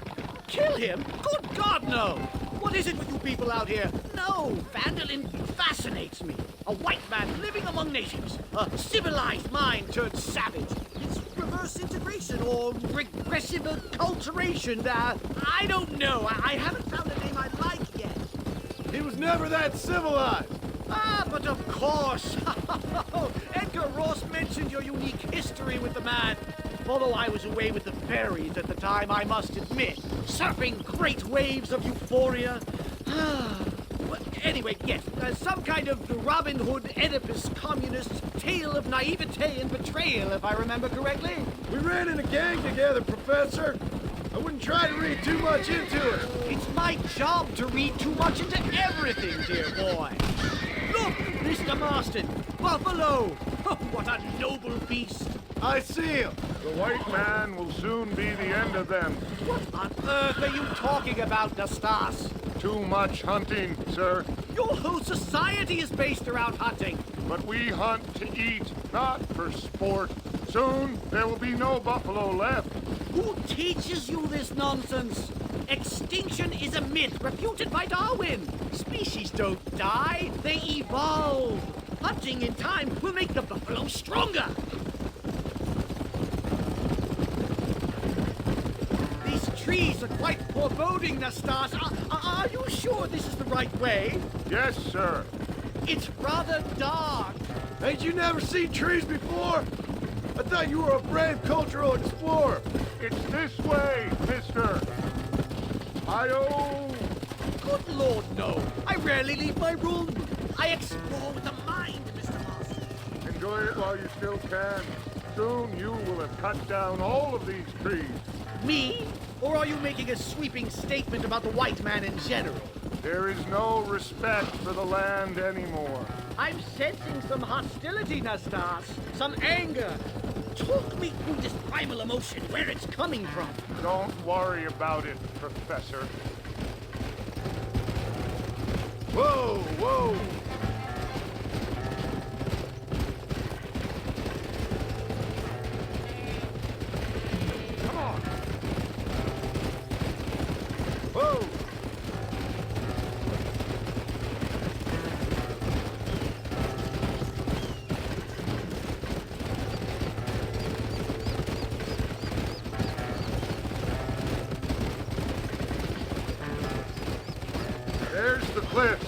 Kill him? Good God, no! What is it with you people out here? No, Vanderlyn fascinates me. A white man living among natives. A civilized mind turned savage. It's reverse integration or regressive acculturation. I don't know. I haven't found a name I like yet. He was never that civilized. But of course. And Edgar Ross mentioned your unique history with the man. Although I was away with the fairies at the time, I must admit, surfing great waves of euphoria. But anyway, yes, some kind of Robin Hood, Oedipus, communist tale of naivete and betrayal, if I remember correctly. We ran in a gang together, Professor. I wouldn't try to read too much into it. It's my job to read too much into everything, dear boy. Look, Mr. Marston, buffalo. Oh, what a noble beast. I see him. The white man will soon be the end of them. What on earth are you talking about, Nastas? Too much hunting, sir. Your whole society is based around hunting. But we hunt to eat, not for sport. Soon, there will be no buffalo left. Who teaches you this nonsense? Extinction is a myth refuted by Darwin. Species don't die, they evolve. Hunting in time will make the buffalo stronger. These trees are quite foreboding, Nastas. Are you sure this is the right way? Yes, sir. It's rather dark. Ain't you never seen trees before? I thought you were a brave cultural explorer. It's this way, mister. Hi-oh. Good Lord, no. I rarely leave my room. I explore with the mind, Mr. Marston. Enjoy it while you still can. Soon you will have cut down all of these trees. Me? Or are you making a sweeping statement about the white man in general? There is no respect for the land anymore. I'm sensing some hostility, Nastas. Some anger. Talk me through this primal emotion, where it's coming from. Don't worry about it, Professor. Whoa, whoa. Come on. Whoa. There's the cliffs.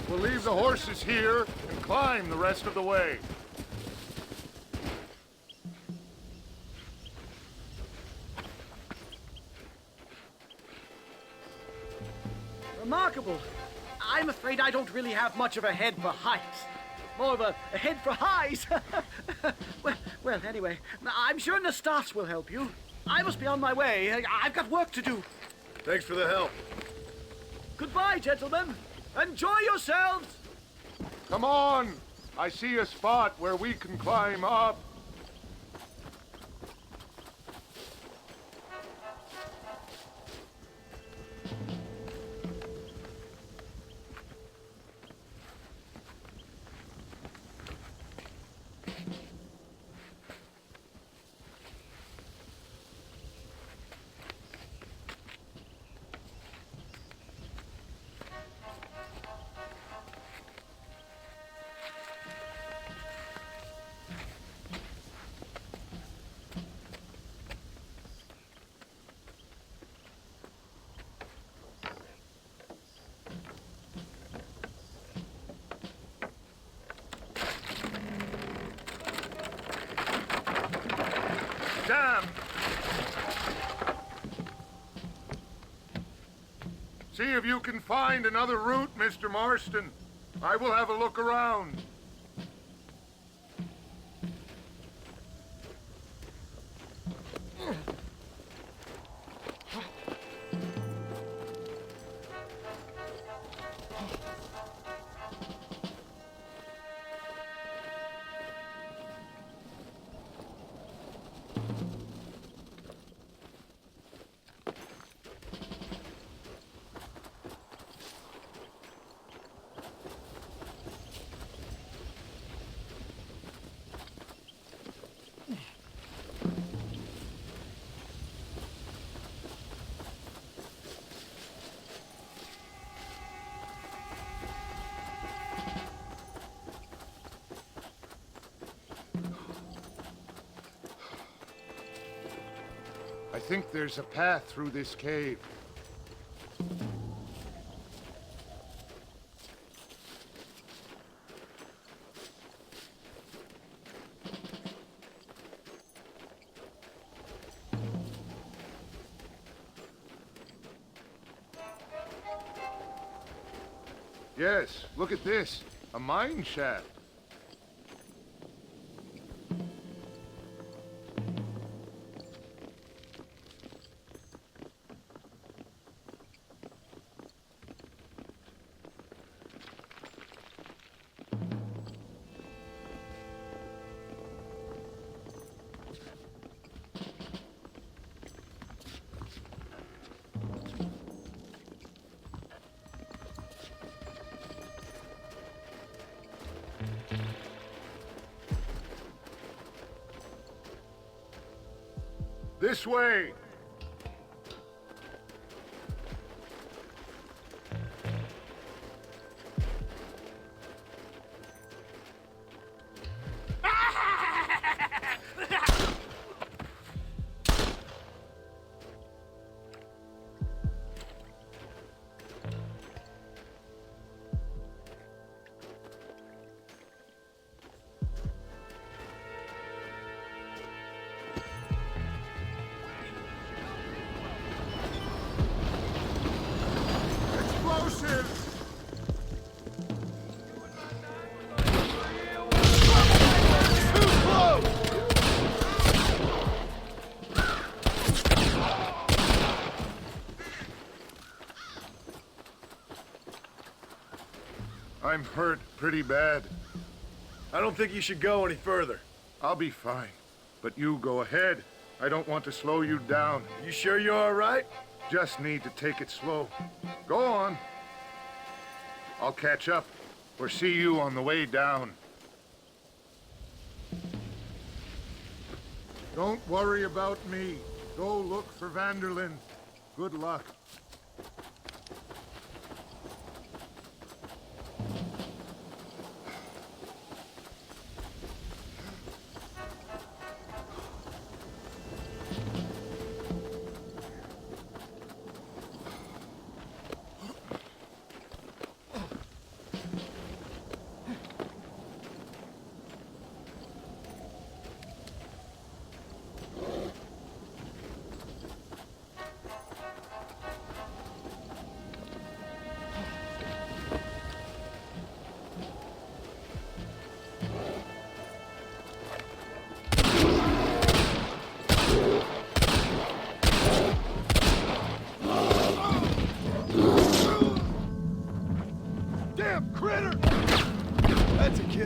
We'll leave the horses here and climb the rest of the way. Remarkable. I'm afraid I don't really have much of a head for heights. More of a head for highs. well, anyway, I'm sure Nastas will help you. I must be on my way. I've got work to do. Thanks for the help. Goodbye, gentlemen. Enjoy yourselves. Come on! I see a spot where we can climb up. Damn! See if you can find another route, Mr. Marston. I will have a look around. I think there's a path through this cave. Yes, look at this. A mine shaft. This way! I'm hurt pretty bad. I don't think you should go any further. I'll be fine. But you go ahead. I don't want to slow you down. You sure you're all right? Just need to take it slow. Go on. I'll catch up or see you on the way down. Don't worry about me. Go look for Vanderlyn. Good luck. That's a kill.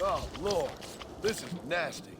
Oh, Lord. This is nasty.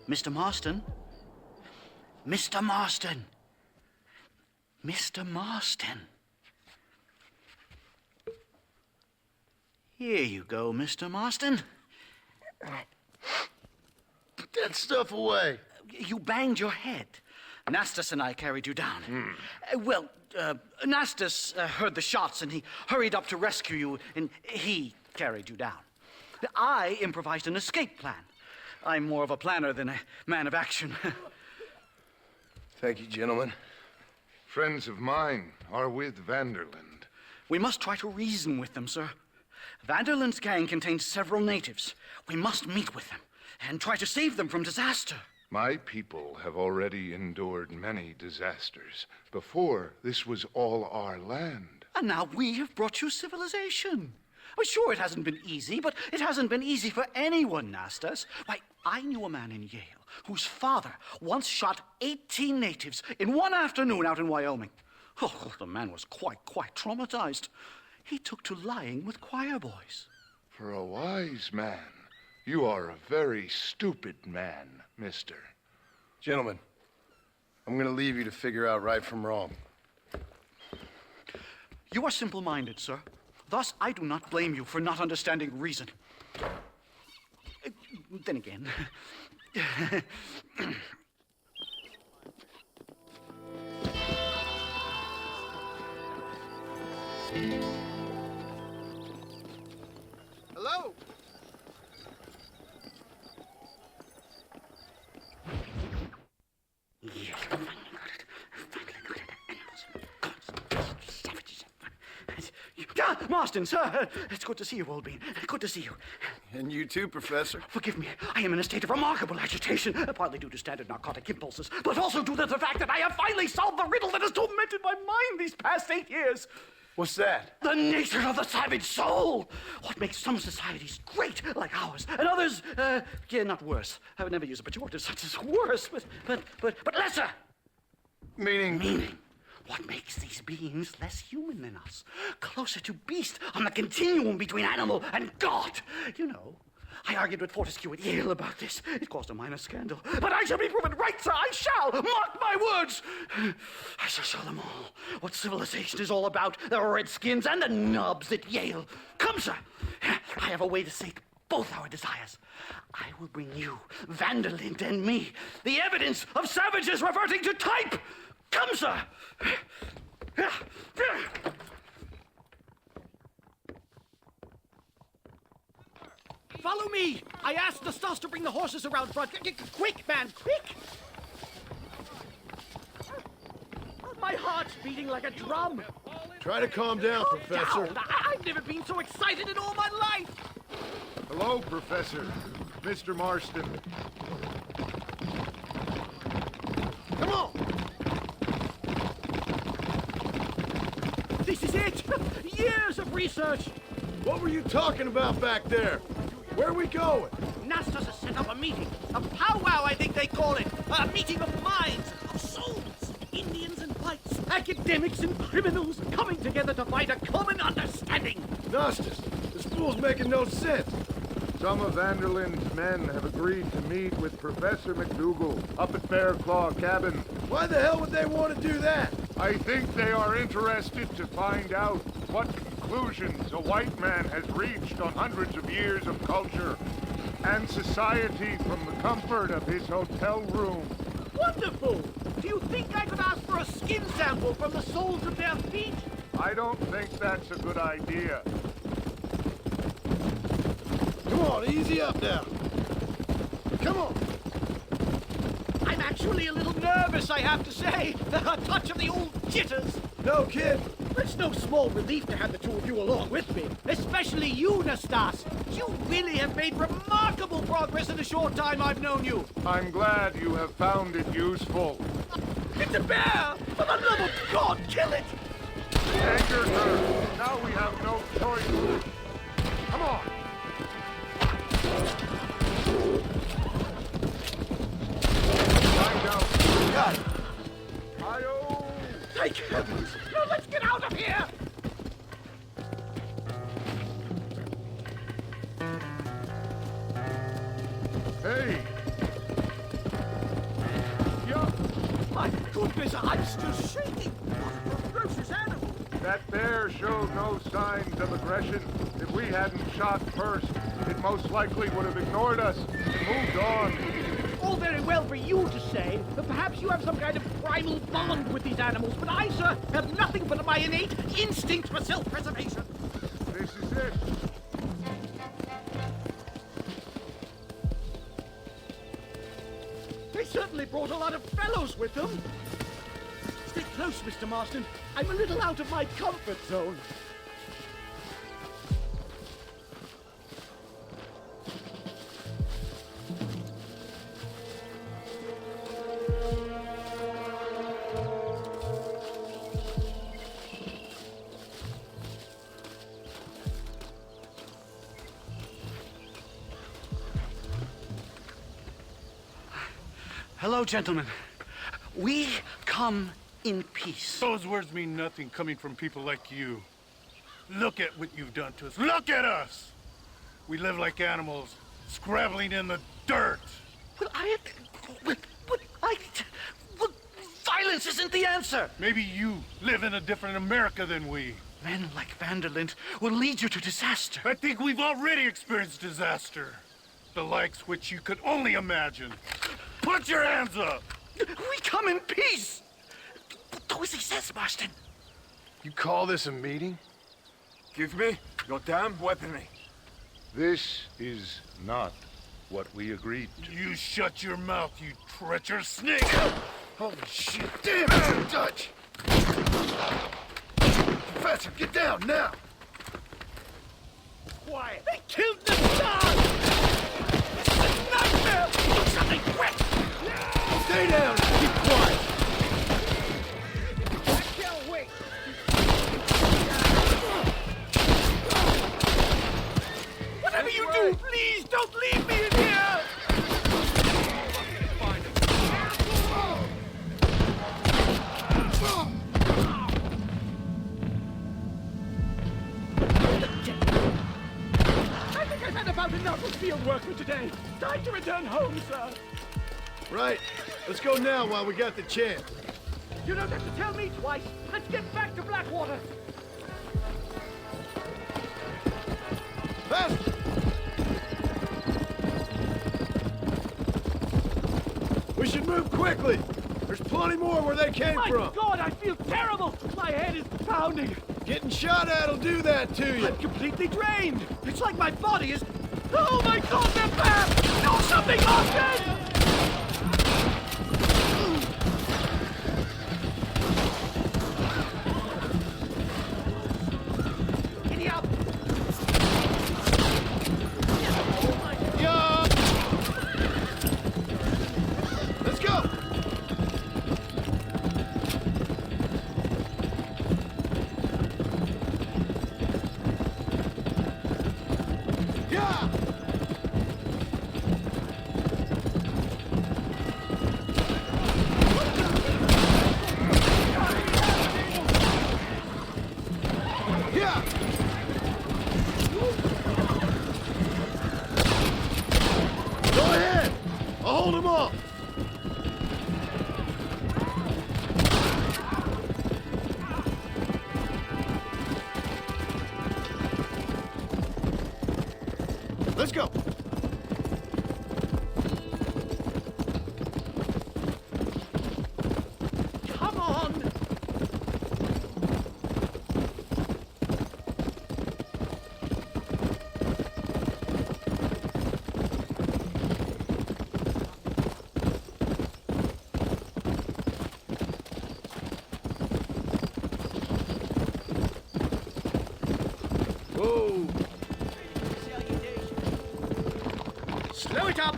Mr. Marston? Mr. Marston! Mr. Marston! Here you go, Mr. Marston. Put that stuff away. You banged your head. Nastas and I carried you down. Nastas heard the shots and he hurried up to rescue you, and he carried you down. I improvised an escape plan. I'm more of a planner than a man of action. Thank you, gentlemen. Friends of mine are with Vanderland. We must try to reason with them, sir. Vanderland's gang contains several natives. We must meet with them and try to save them from disaster. My people have already endured many disasters. Before, this was all our land. And now we have brought you civilization. Well, sure, it hasn't been easy, but it hasn't been easy for anyone, Nastas. Why, I knew a man in Yale whose father once shot 18 natives in one afternoon out in Wyoming. Oh, the man was quite traumatized. He took to lying with choir boys. For a wise man, you are a very stupid man, mister. Gentlemen, I'm gonna leave you to figure out right from wrong. You are simple-minded, sir. Thus, I do not blame you for not understanding reason. Then again... Hello? Yes, Marston, sir! It's good to see you, old bean. Good to see you. And you too, Professor. Forgive me. I am in a state of remarkable agitation, partly due to standard narcotic impulses, but also due to the fact that I have finally solved the riddle that has tormented my mind these past 8 years. What's that? The nature of the savage soul. What makes some societies great, like ours, and others, not worse. I would never use a pejorative such as worse, but lesser. Meaning? What makes these beings less human than us? Closer to beast on the continuum between animal and God. You know, I argued with Fortescue at Yale about this. It caused a minor scandal. But I shall be proven right, sir. I shall. Mark my words. I shall show them all what civilization is all about. The redskins and the nubs at Yale. Come, sir. I have a way to sate both our desires. I will bring you, Vanderland and me, the evidence of savages reverting to type. Come, sir! Follow me! I asked the Stas to bring the horses around front. Quick, man, quick! My heart's beating like a drum. Try to calm down, Professor. I've never been so excited in all my life. Hello, Professor. Mr. Marston. Come on! This is it! Years of research! What were you talking about back there? Where are we going? Nastas has set up a meeting. A powwow, I think they call it. A meeting of minds, of souls. Indians and whites. Academics and criminals coming together to find a common understanding. Nostus, this fool's making no sense. Some of Vanderlyn's men have agreed to meet with Professor McDougal up at Bear Claw Cabin. Why the hell would they want to do that? I think they are interested to find out what conclusions a white man has reached on hundreds of years of culture and society from the comfort of his hotel room. Wonderful! Do you think I could ask for a skin sample from the soles of their feet? I don't think that's a good idea. Come on, easy up now. Come on. I'm actually a little nervous, I have to say. A touch of the old jitters. No kid. It's no small relief to have the two of you along with me. Especially you, Nastas. You really have made remarkable progress in the short time I've known you. I'm glad you have found it useful. It's a bear! For the love of God, kill it! Take your turn. Now we have no choice. Come on. Lie down. Got it. Hi-yo. Thank heavens! Now let's get out of here! Hey. Yeah. My goodness, I'm still shaking! What a ferocious animal! That bear showed no signs of aggression. If we hadn't shot first, it most likely would have ignored us and moved on. All very well for you to say, but perhaps you have some kind of primal bond with these animals, but I, sir, have nothing but my innate instinct for self-preservation. This is it. They certainly brought a lot of fellows with them. Stay close, Mr. Marston. I'm a little out of my comfort zone. Hello, gentlemen. We come in peace. Those words mean nothing coming from people like you. Look at what you've done to us. Look at us! We live like animals, scrabbling in the dirt. Well, violence isn't the answer. Maybe you live in a different America than we. Men like Vanderlyn will lead you to disaster. I think we've already experienced disaster. The likes which you could only imagine. Put your hands up! We come in peace! Do as he says, Marston. You call this a meeting? Give me your damn weaponry. This is not what we agreed to. You shut your mouth, you treacherous snake! Holy shit! Damn it, Dutch! Professor, get down now! Quiet! They killed the dog! This is a nightmare! Do something quick! Stay down and keep quiet! I can't wait! Whatever you do, please don't leave me in here! I think I've had about enough of field work for today. Time to return home, sir. Right. Let's go now while we got the chance. You don't have to tell me twice. Let's get back to Blackwater. Faster! We should move quickly. There's plenty more where they came from. My God, I feel terrible. My head is pounding. Getting shot at'll do that to you. I'm completely drained. It's like my body is... Oh my God, they're back! Do something, Austin! Let's go! Yeah! Go ahead! I'll hold him off! Let's go! Come on! Whoa! Slow it up!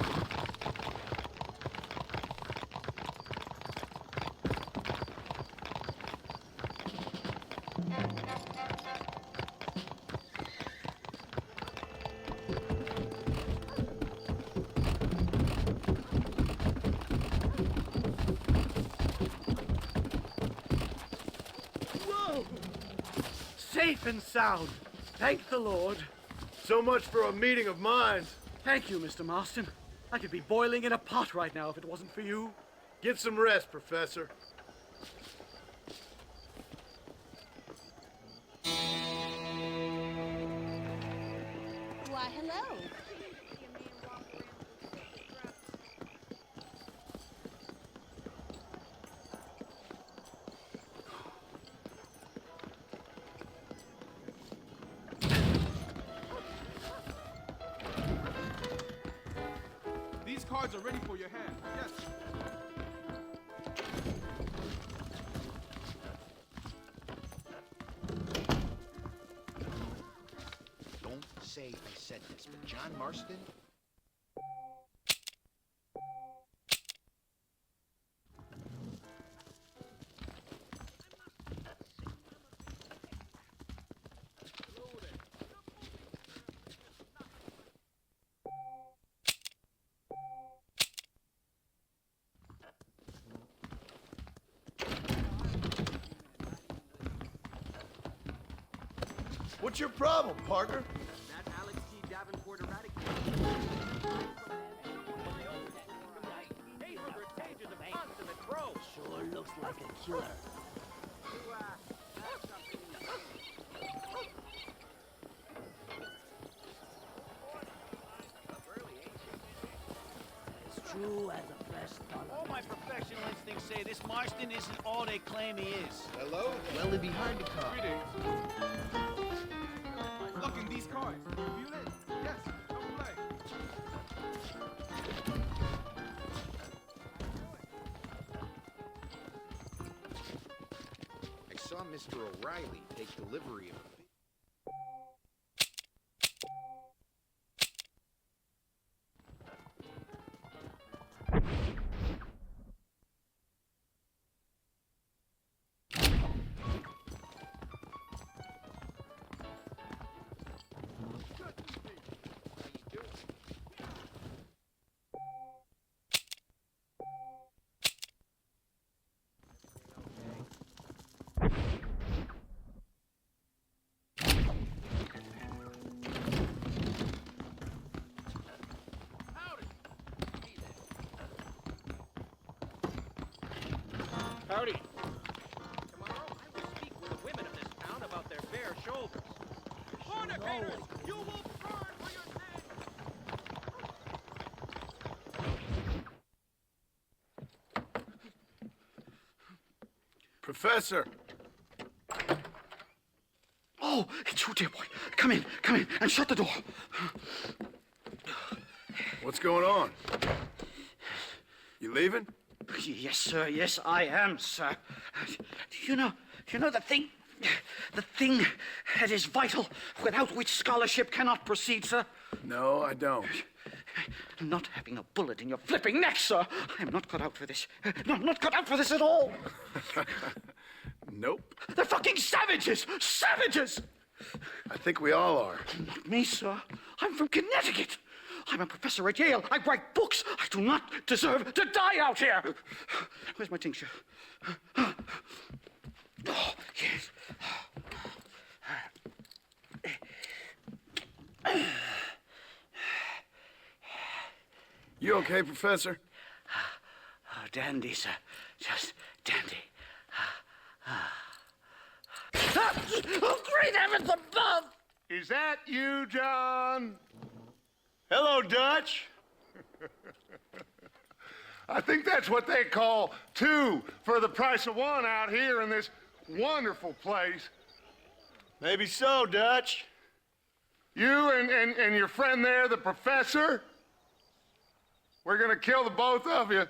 Whoa! Safe and sound. Thank the Lord. So much for a meeting of minds. Thank you, Mr. Marston. I could be boiling in a pot right now if it wasn't for you. Get some rest, Professor. Why, hello. These cards are ready for your hand. Yes. Don't say I said this, but John Marston? What's your problem, partner? That Alex T. Davenport eradicated. Sure looks like a killer. As true as a fresh dollar. All my professional instincts say this Marston isn't all they claim he is. Hello? Well, it'd be hard to call. Look in these cards. Review it. Yes. Come play. I saw Mr. O'Reilly take delivery of a Howdy. Tomorrow, I will speak with the women of this town about their bare shoulders. Fornicators, you will burn for your Professor! Oh, it's you, dear boy. Come in, and shut the door. What's going on? You leaving? Yes, sir. Yes, I am, sir. You know the thing that is vital, without which scholarship cannot proceed, sir? No, I don't. Not having a bullet in your flipping neck, sir. I'm not cut out for this. No, I'm not cut out for this at all. Nope. They're fucking savages! Savages! I think we all are. Not me, sir. I'm from Connecticut. I'm a professor at Yale. I write books. I do not deserve to die out here. Where's my tincture? Oh, yes. You okay, Professor? Oh, dandy, sir. Just dandy. Oh, great heavens above! Is that you, John? Hello, Dutch. I think that's what they call two for the price of one out here in this wonderful place. Maybe so, Dutch. You and your friend there, the professor, we're gonna kill the both of you.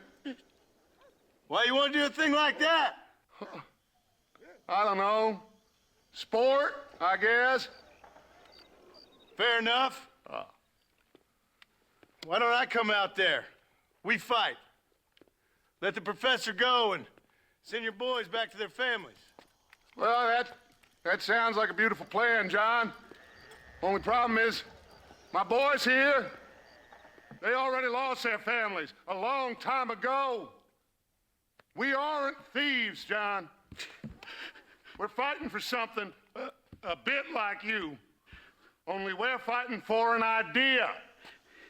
Why you want to do a thing like that? I don't know. Sport, I guess. Fair enough. Why don't I come out there? We fight. Let the professor go and send your boys back to their families. Well, that sounds like a beautiful plan, John. Only problem is, my boys here, they already lost their families a long time ago. We aren't thieves, John. We're fighting for something a bit like you. Only we're fighting for an idea,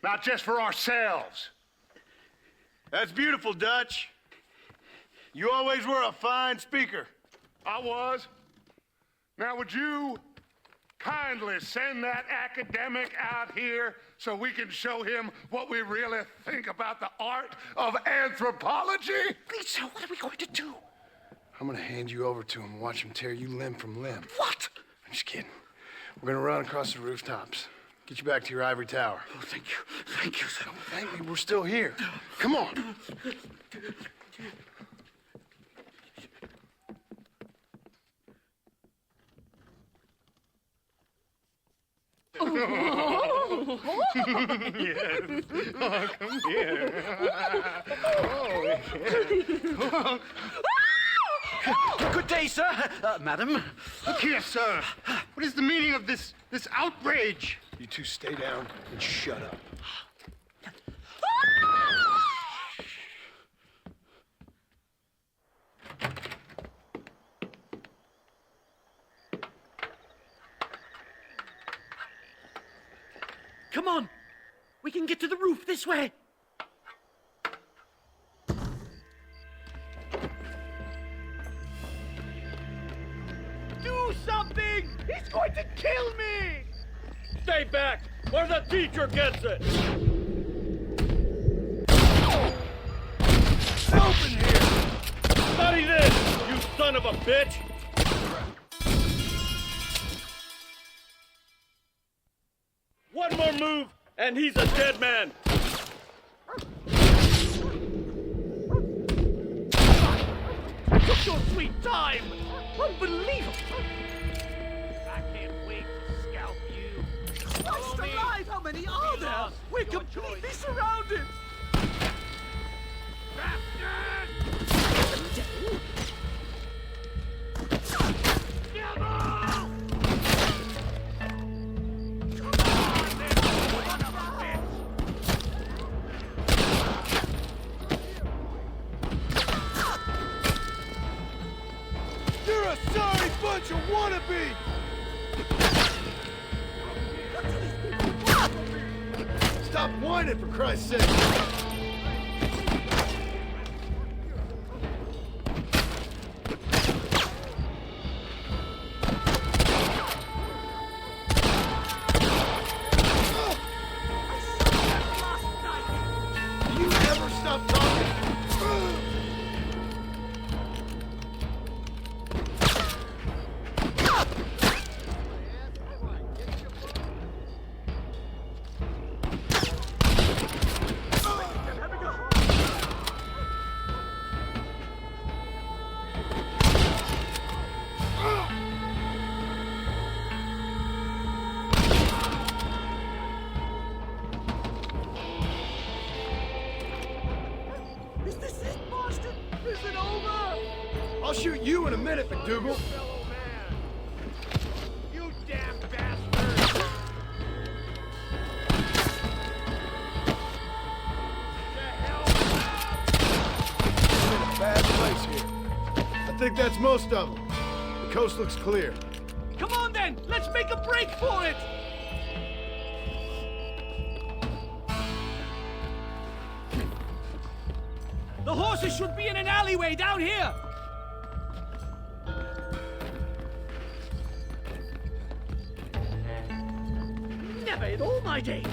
not just for ourselves. That's beautiful, Dutch. You always were a fine speaker. I was. Now, would you kindly send that academic out here so we can show him what we really think about the art of anthropology? Please, sir, what are we going to do? I'm gonna hand you over to him and watch him tear you limb from limb. What? I'm just kidding. We're gonna run across the rooftops. Get you back to your ivory tower. Oh, thank you. Thank you, sir. Don't thank me, we're still here. Come on. Yes. Oh, come here. Oh, Good day, sir. Madam. Look here, sir. What is the meaning of this outrage? You two stay down and shut up. Come on. We can get to the roof this way. Do something! He's going to kill me! Stay back, or the teacher gets it! Open here! Study this, you son of a bitch! One more move, and he's a dead man! Took your sweet time! Unbelievable! I can't wait to scalp you. Christ alive, how many are there? We're completely surrounded! You're a sorry bunch of wannabe! Stop whining, for Christ's sake! You never stop talking! Is this it, Marston? Is it over? I'll shoot you in a minute, McDougal. Fellow man! You damn bastard! I'm in a bad place here. I think that's most of them. The coast looks clear. Come on then! Let's make a break for it! The horses should be in an alleyway down here! Never in all my days!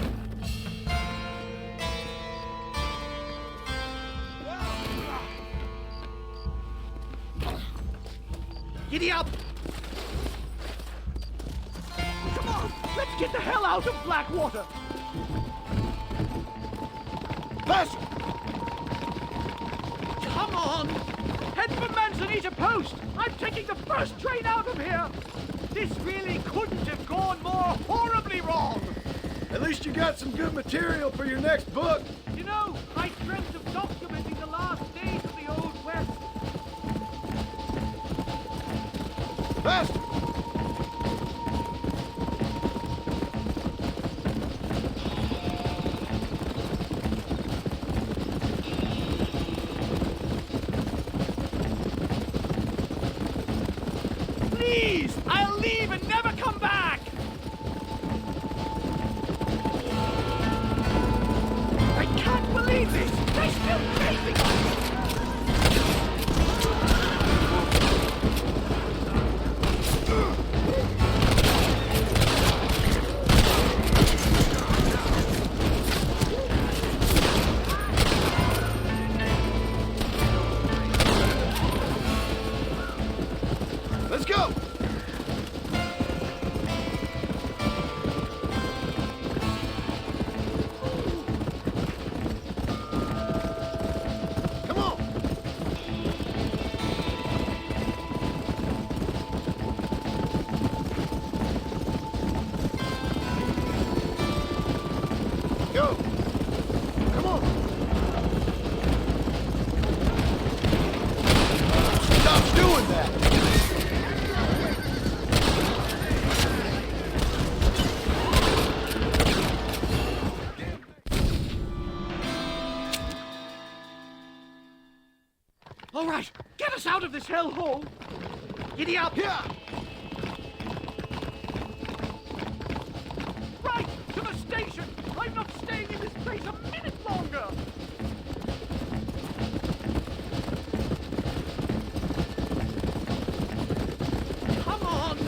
Giddy up! Come on, let's get the hell out of Blackwater! Faster! Come on! Head for Manzanita Post! I'm taking the first train out of here! This really couldn't have gone more horribly wrong! At least you got some good material for your next book. You know, I dreamt of documenting the last days of the Old West. Faster! Please! I'll leave and never come back! I can't believe this! They're still chasing us! Let's go! Come on! Go! Come on! Stop doing that! All right, get us out of this hellhole! Giddy up! Yeah! Right, to the station! I'm not staying in this place a minute longer! Come on!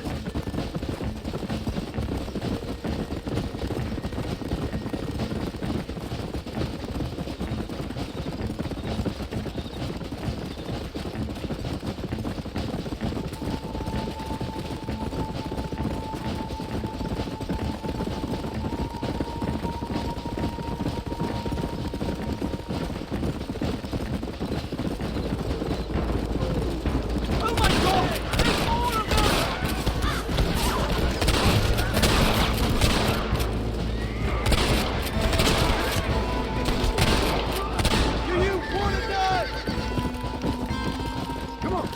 Oh my God! There's more of them! Do you want to die? Come on!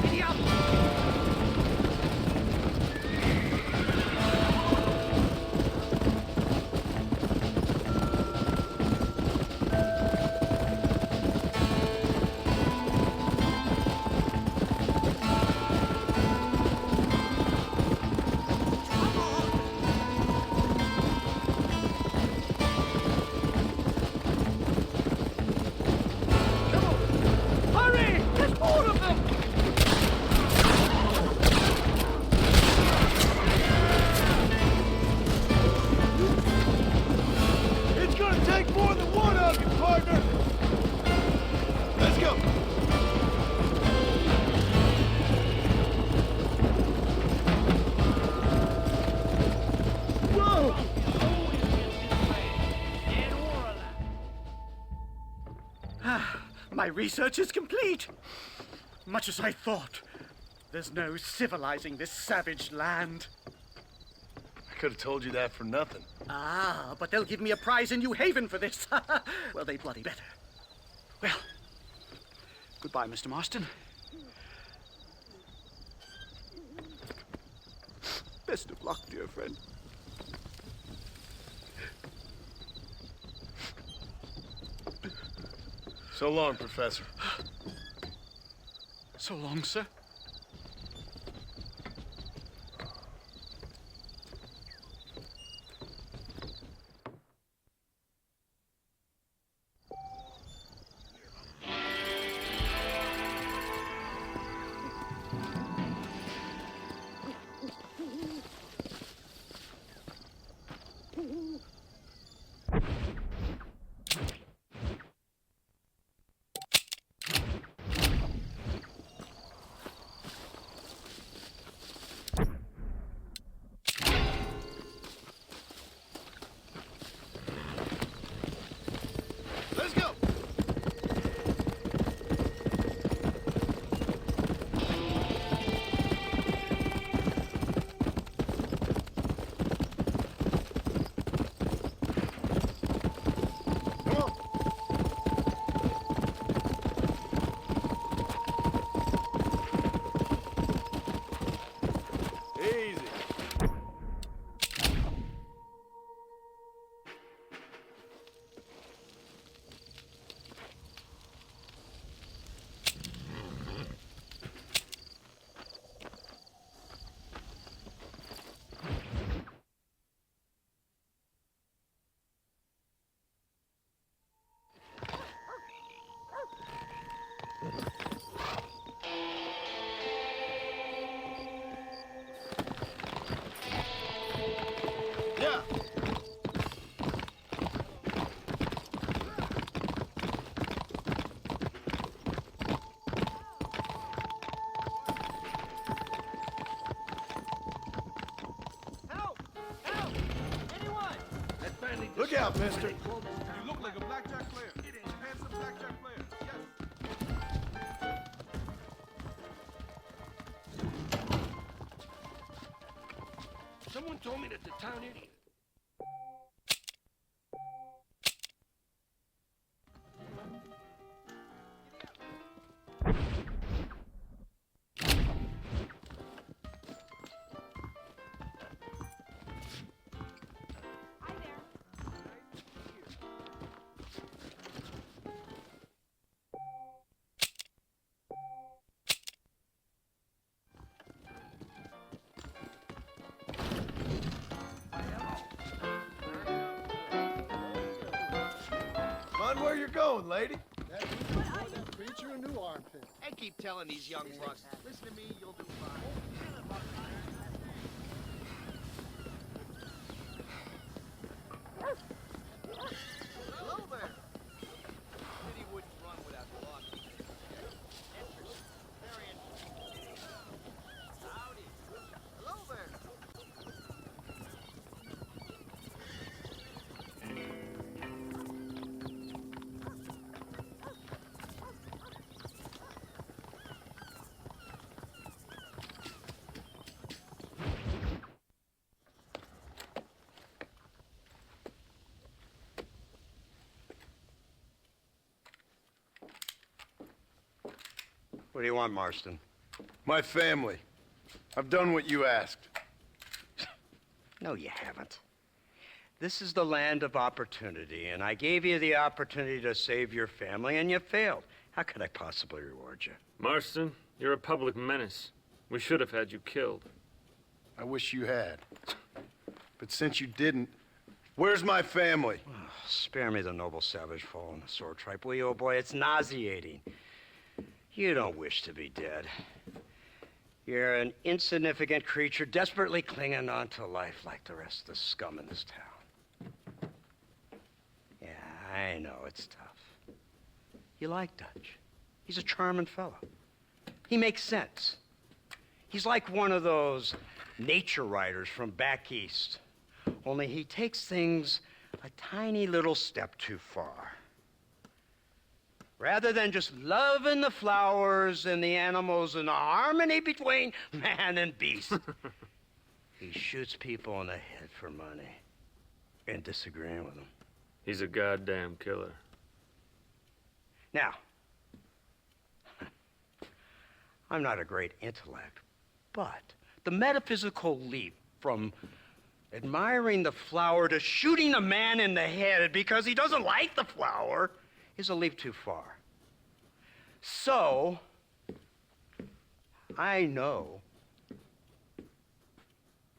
Giddy up! Hurry! There's more of them! It's gonna take more than one of you, partner! Let's go! Whoa! My research is complete. Much as I thought. There's no civilizing this savage land. I could have told you that for nothing. Ah, but they'll give me a prize in New Haven for this. Well, they bloody better. Well, goodbye, Mr. Marston. Best of luck, dear friend. So long, Professor. So long, sir. out, mister. You look like a blackjack player. Handsome blackjack player. Yes. Someone told me that the town idiot. Mind where you're going, lady. Preacher a new armpit. And keep telling these young bucks, listen to me, you'll do fine. Hello there. City wouldn't run without the law. Interesting. Very interesting. Howdy. Hello there. What do you want, Marston? My family. I've done what you asked. No, you haven't. This is the land of opportunity, and I gave you the opportunity to save your family, and you failed. How could I possibly reward you? Marston, you're a public menace. We should have had you killed. I wish you had. But since you didn't, where's my family? Oh, spare me the noble savage fall on the sword tripe, will you, old boy? It's nauseating. You don't wish to be dead. You're an insignificant creature desperately clinging on to life like the rest of the scum in this town. Yeah, I know it's tough. You like Dutch. He's a charming fellow. He makes sense. He's like one of those nature writers from back east. Only he takes things a tiny little step too far. Rather than just loving the flowers and the animals and the harmony between man and beast, he shoots people in the head for money and disagreeing with them. He's a goddamn killer. Now, I'm not a great intellect, but the metaphysical leap from admiring the flower to shooting a man in the head because he doesn't like the flower is a leap too far. So, I know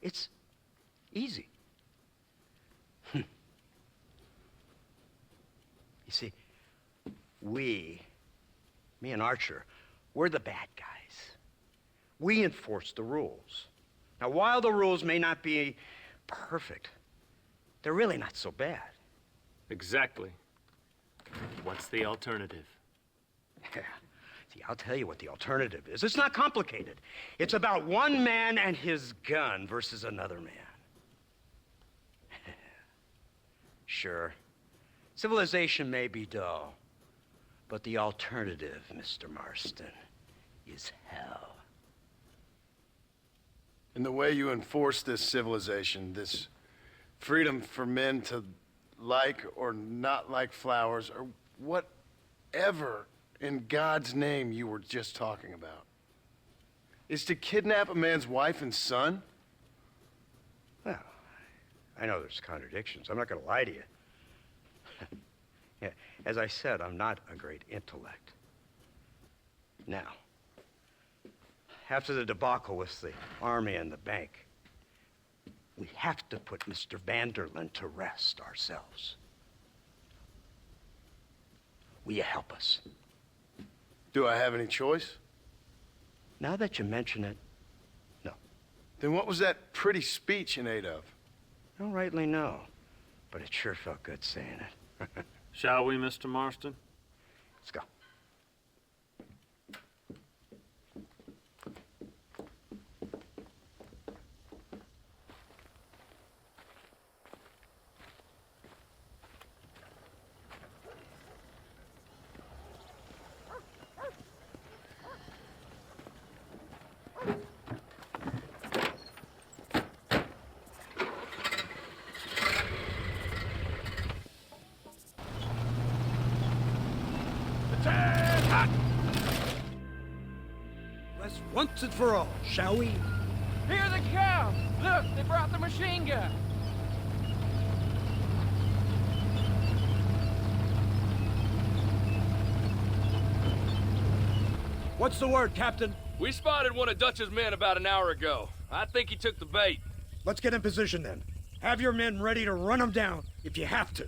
it's easy. You see, me and Archer, we're the bad guys. We enforce the rules. Now, while the rules may not be perfect, they're really not so bad. Exactly. What's the alternative? Yeah. See, I'll tell you what the alternative is. It's not complicated. It's about one man and his gun versus another man. Sure, civilization may be dull, but the alternative, Mr. Marston, is hell. And the way you enforce this civilization, this freedom for men to like or not like flowers, or whatever in God's name you were just talking about, is to kidnap a man's wife and son? Well, I know there's contradictions. I'm not going to lie to you. Yeah, as I said, I'm not a great intellect. Now, after the debacle with the army and the bank, we have to put Mr. Vanderlyn to rest ourselves. Will you help us? Do I have any choice? Now that you mention it, no. Then what was that pretty speech in aid of? I don't rightly know, but it sure felt good saying it. Shall we, Mr. Marston? Let's go. this, once and for all, shall we? Here they come! Look, they brought the machine gun! What's the word, Captain? We spotted one of Dutch's men about an hour ago. I think he took the bait. Let's get in position then. Have your men ready to run them down if you have to.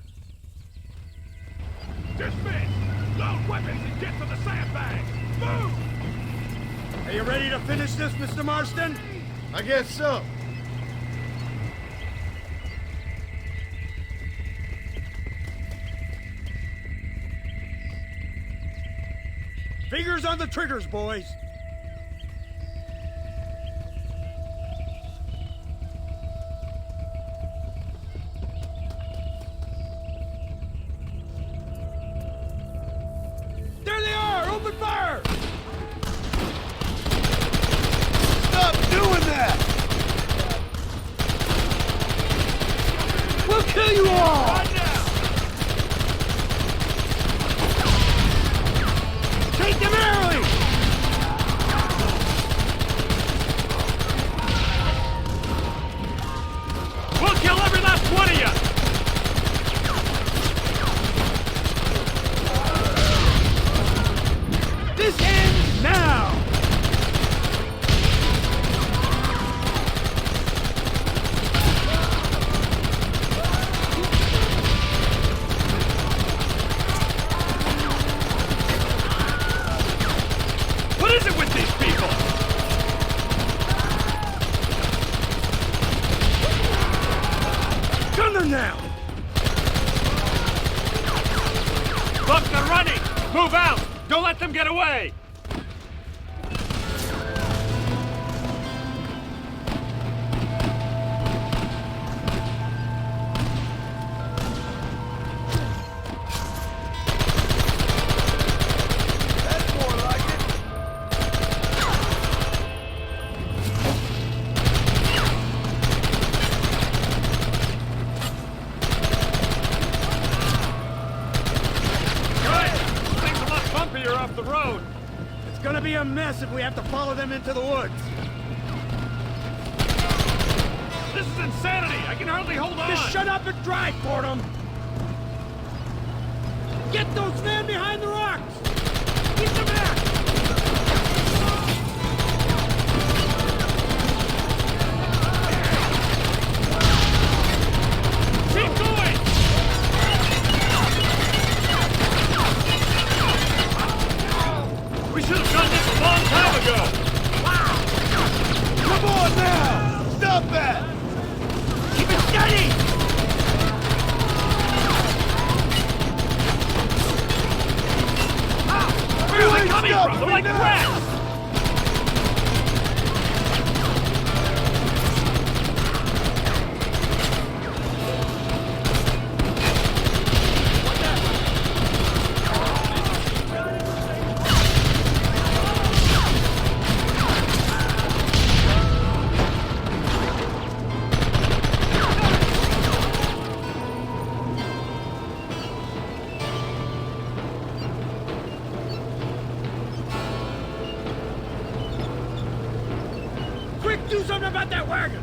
Dismiss! Load weapons and get to the sandbags! Move! Are you ready to finish this, Mr. Marston? I guess so. Fingers on the triggers, boys. There they are! Open fire! Stop doing that! We'll kill you all! Right now! Take them early! We'll kill every last one of you! This ends now! What is it with these people? Gun them now! Look, they're running! Move out! Don't let them get away! That's more like it. Good! Things a lot bumpier off the road! It's gonna be a mess if we have to follow them into the woods. This is insanity! I can hardly hold on! Just shut up and drive, Fordham! Get those men behind the rocks! Keep them back! Keep going! We should have done this a long time ago! Come on now! Stop that! Keep it steady! Where are they coming from? They're like rats! Quick, do something about that wagon!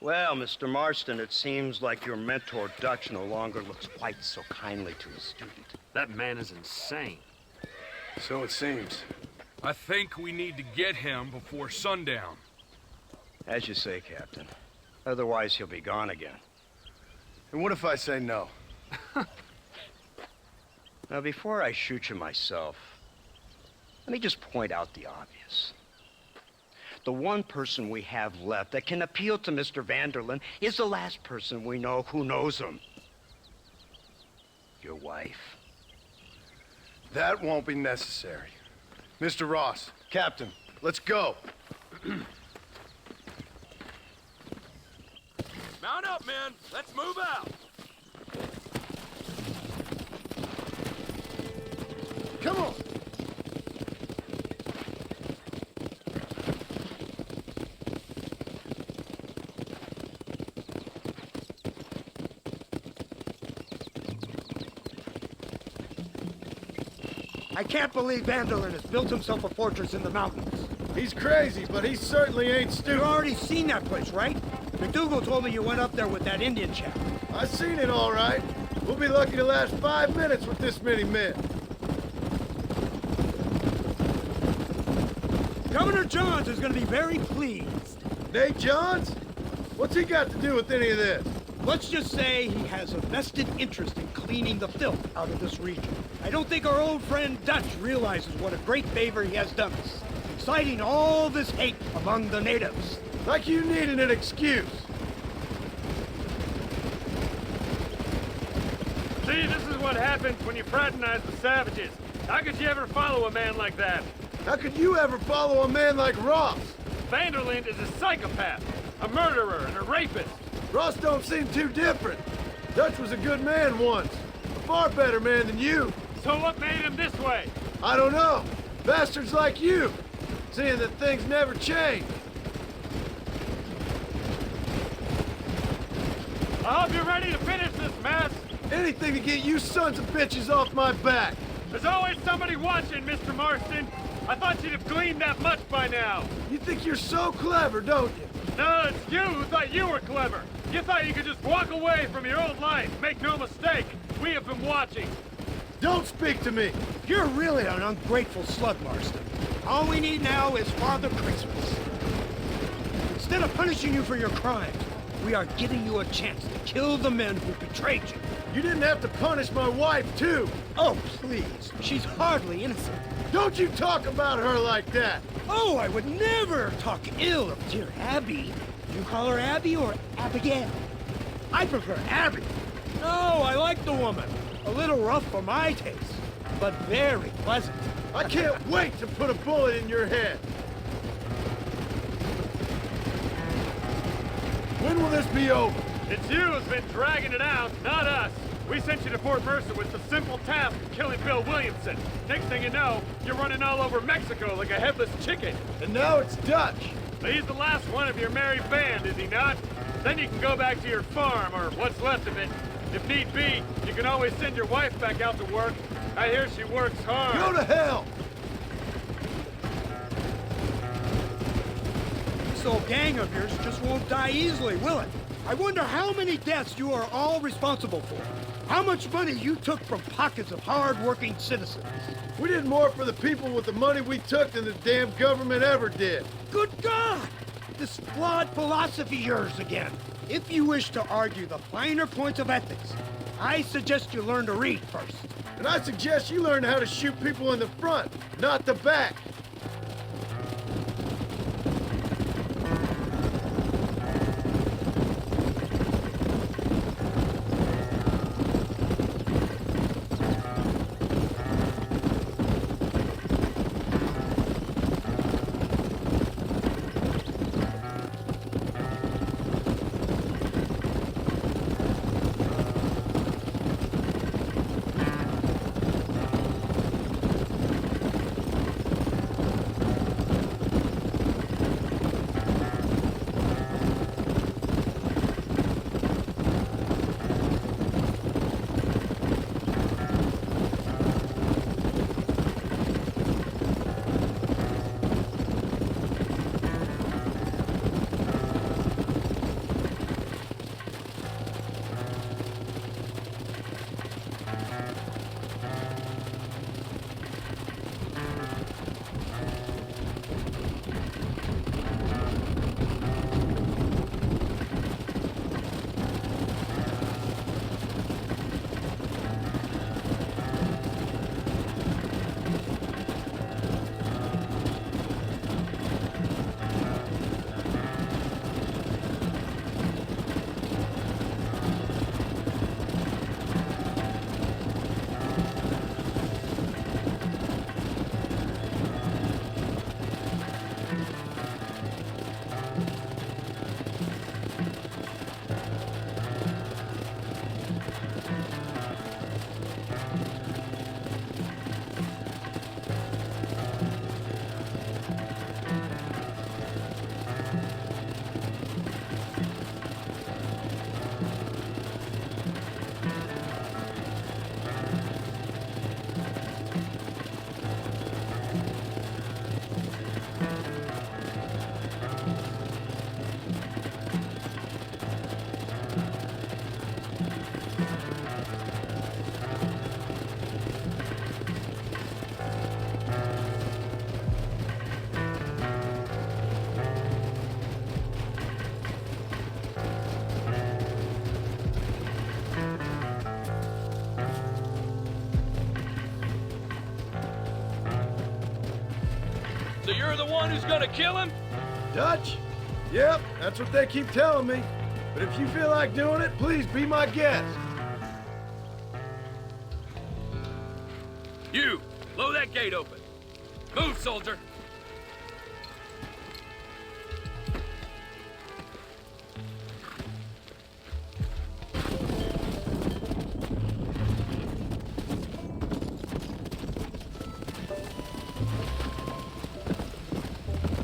Well, Mr. Marston, it seems like your mentor Dutch no longer looks quite so kindly to his student. That man is insane. So it seems. I think we need to get him before sundown. As you say, Captain. Otherwise, he'll be gone again. And what if I say no? Now, before I shoot you myself, Let me just point out the obvious. The one person we have left that can appeal to Mr. Vanderlyn is the last person we know who knows him. Your wife. That won't be necessary. Mr. Ross, Captain, let's go. Mount up, men. Let's move out. Come on. I can't believe Vanderlyn has built himself a fortress in the mountains. He's crazy, but he certainly ain't stupid. You've already seen that place, right? McDougal told me you went up there with that Indian chap. I seen it all right. We'll be lucky to last 5 minutes with this many men. Governor Johns is going to be very pleased. Nate Johns? What's he got to do with any of this? Let's just say he has a vested interest in cleaning the filth out of this region. I don't think our old friend Dutch realizes what a great favor he has done us, inciting all this hate among the natives. Like you needed an excuse. See, this is what happens when you fraternize the savages. How could you ever follow a man like that? How could you ever follow a man like Ross? Vanderlyn is a psychopath, a murderer, and a rapist. Ross don't seem too different. Dutch was a good man once. A far better man than you. So what made him this way? I don't know. Bastards like you. Seeing that things never change. I hope you're ready to finish this mess. Anything to get you sons of bitches off my back. There's always somebody watching, Mr. Marston. I thought you'd have gleaned that much by now. You think you're so clever, don't you? No, it's you who thought you were clever. You thought you could just walk away from your old life. Make no mistake, we have been watching. Don't speak to me. You're really an ungrateful slug, Marston. All we need now is Father Christmas. Instead of punishing you for your crimes, we are giving you a chance to kill the men who betrayed you. You didn't have to punish my wife, too. Oh, please. She's hardly innocent. Don't you talk about her like that. Oh, I would never talk ill of dear Abby. You call her Abby or Abigail? I prefer Abby. No, I like the woman. A little rough for my taste, but very pleasant. I can't wait to put a bullet in your head. When will this be over? It's you who's been dragging it out, not us. We sent you to Fort Mercer with the simple task of killing Bill Williamson. Next thing you know, you're running all over Mexico like a headless chicken. And now it's Dutch. He's the last one of your merry band, is he not? Then you can go back to your farm, or what's left of it. If need be, you can always send your wife back out to work. I hear she works hard. Go to hell! This old gang of yours just won't die easily, will it? I wonder how many deaths you are all responsible for. How much money you took from pockets of hard-working citizens. We did more for the people with the money we took than the damn government ever did. Good God! This flawed philosophy of yours again. If you wish to argue the finer points of ethics, I suggest you learn to read first. And I suggest you learn how to shoot people in the front, not the back. So you're the one who's gonna kill him? Dutch? Yep, that's what they keep telling me. But if you feel like doing it, please be my guest. You, blow that gate open. Move, soldier.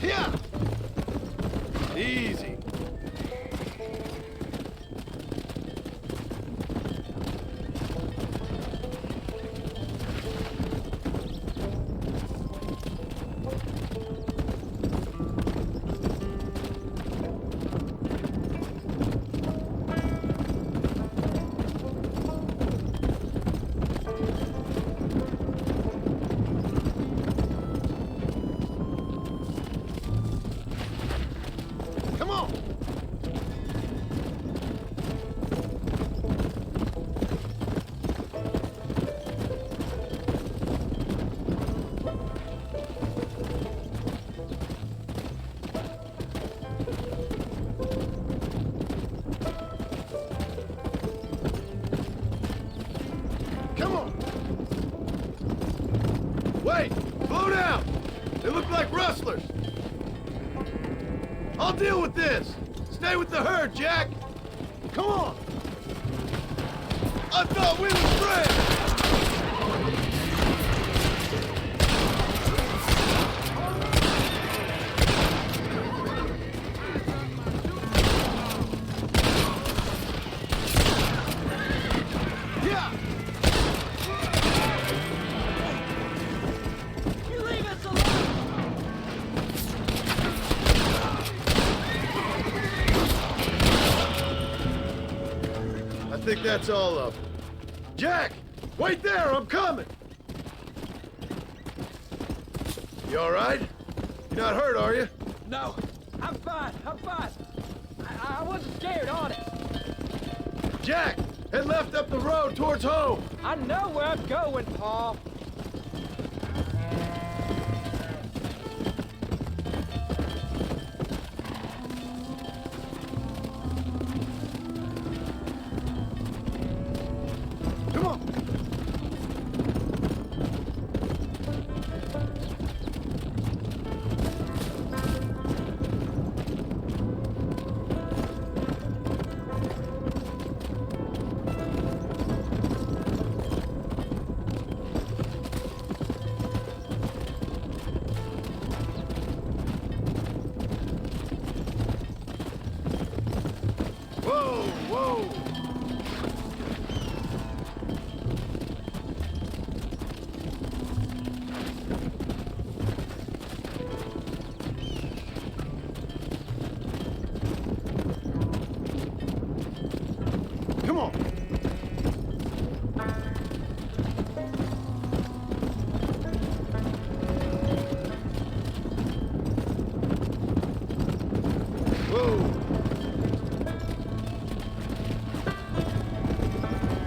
Yeah. Easy. Come on. Come on. Wait, slow down. They look like rustlers. I'll deal with this. Stay with the herd, Jack. Come on. I thought we were friends. Yeah. You leave us alone! I think that's all of them. Jack, wait there, I'm coming. You all right? You're not hurt, are you? No, I'm fine. I'm fine. I wasn't scared, honest. Jack, head left up the road towards home. I know where I'm going, Paul. Come on. Whoa, whoa. Come on. Whoa.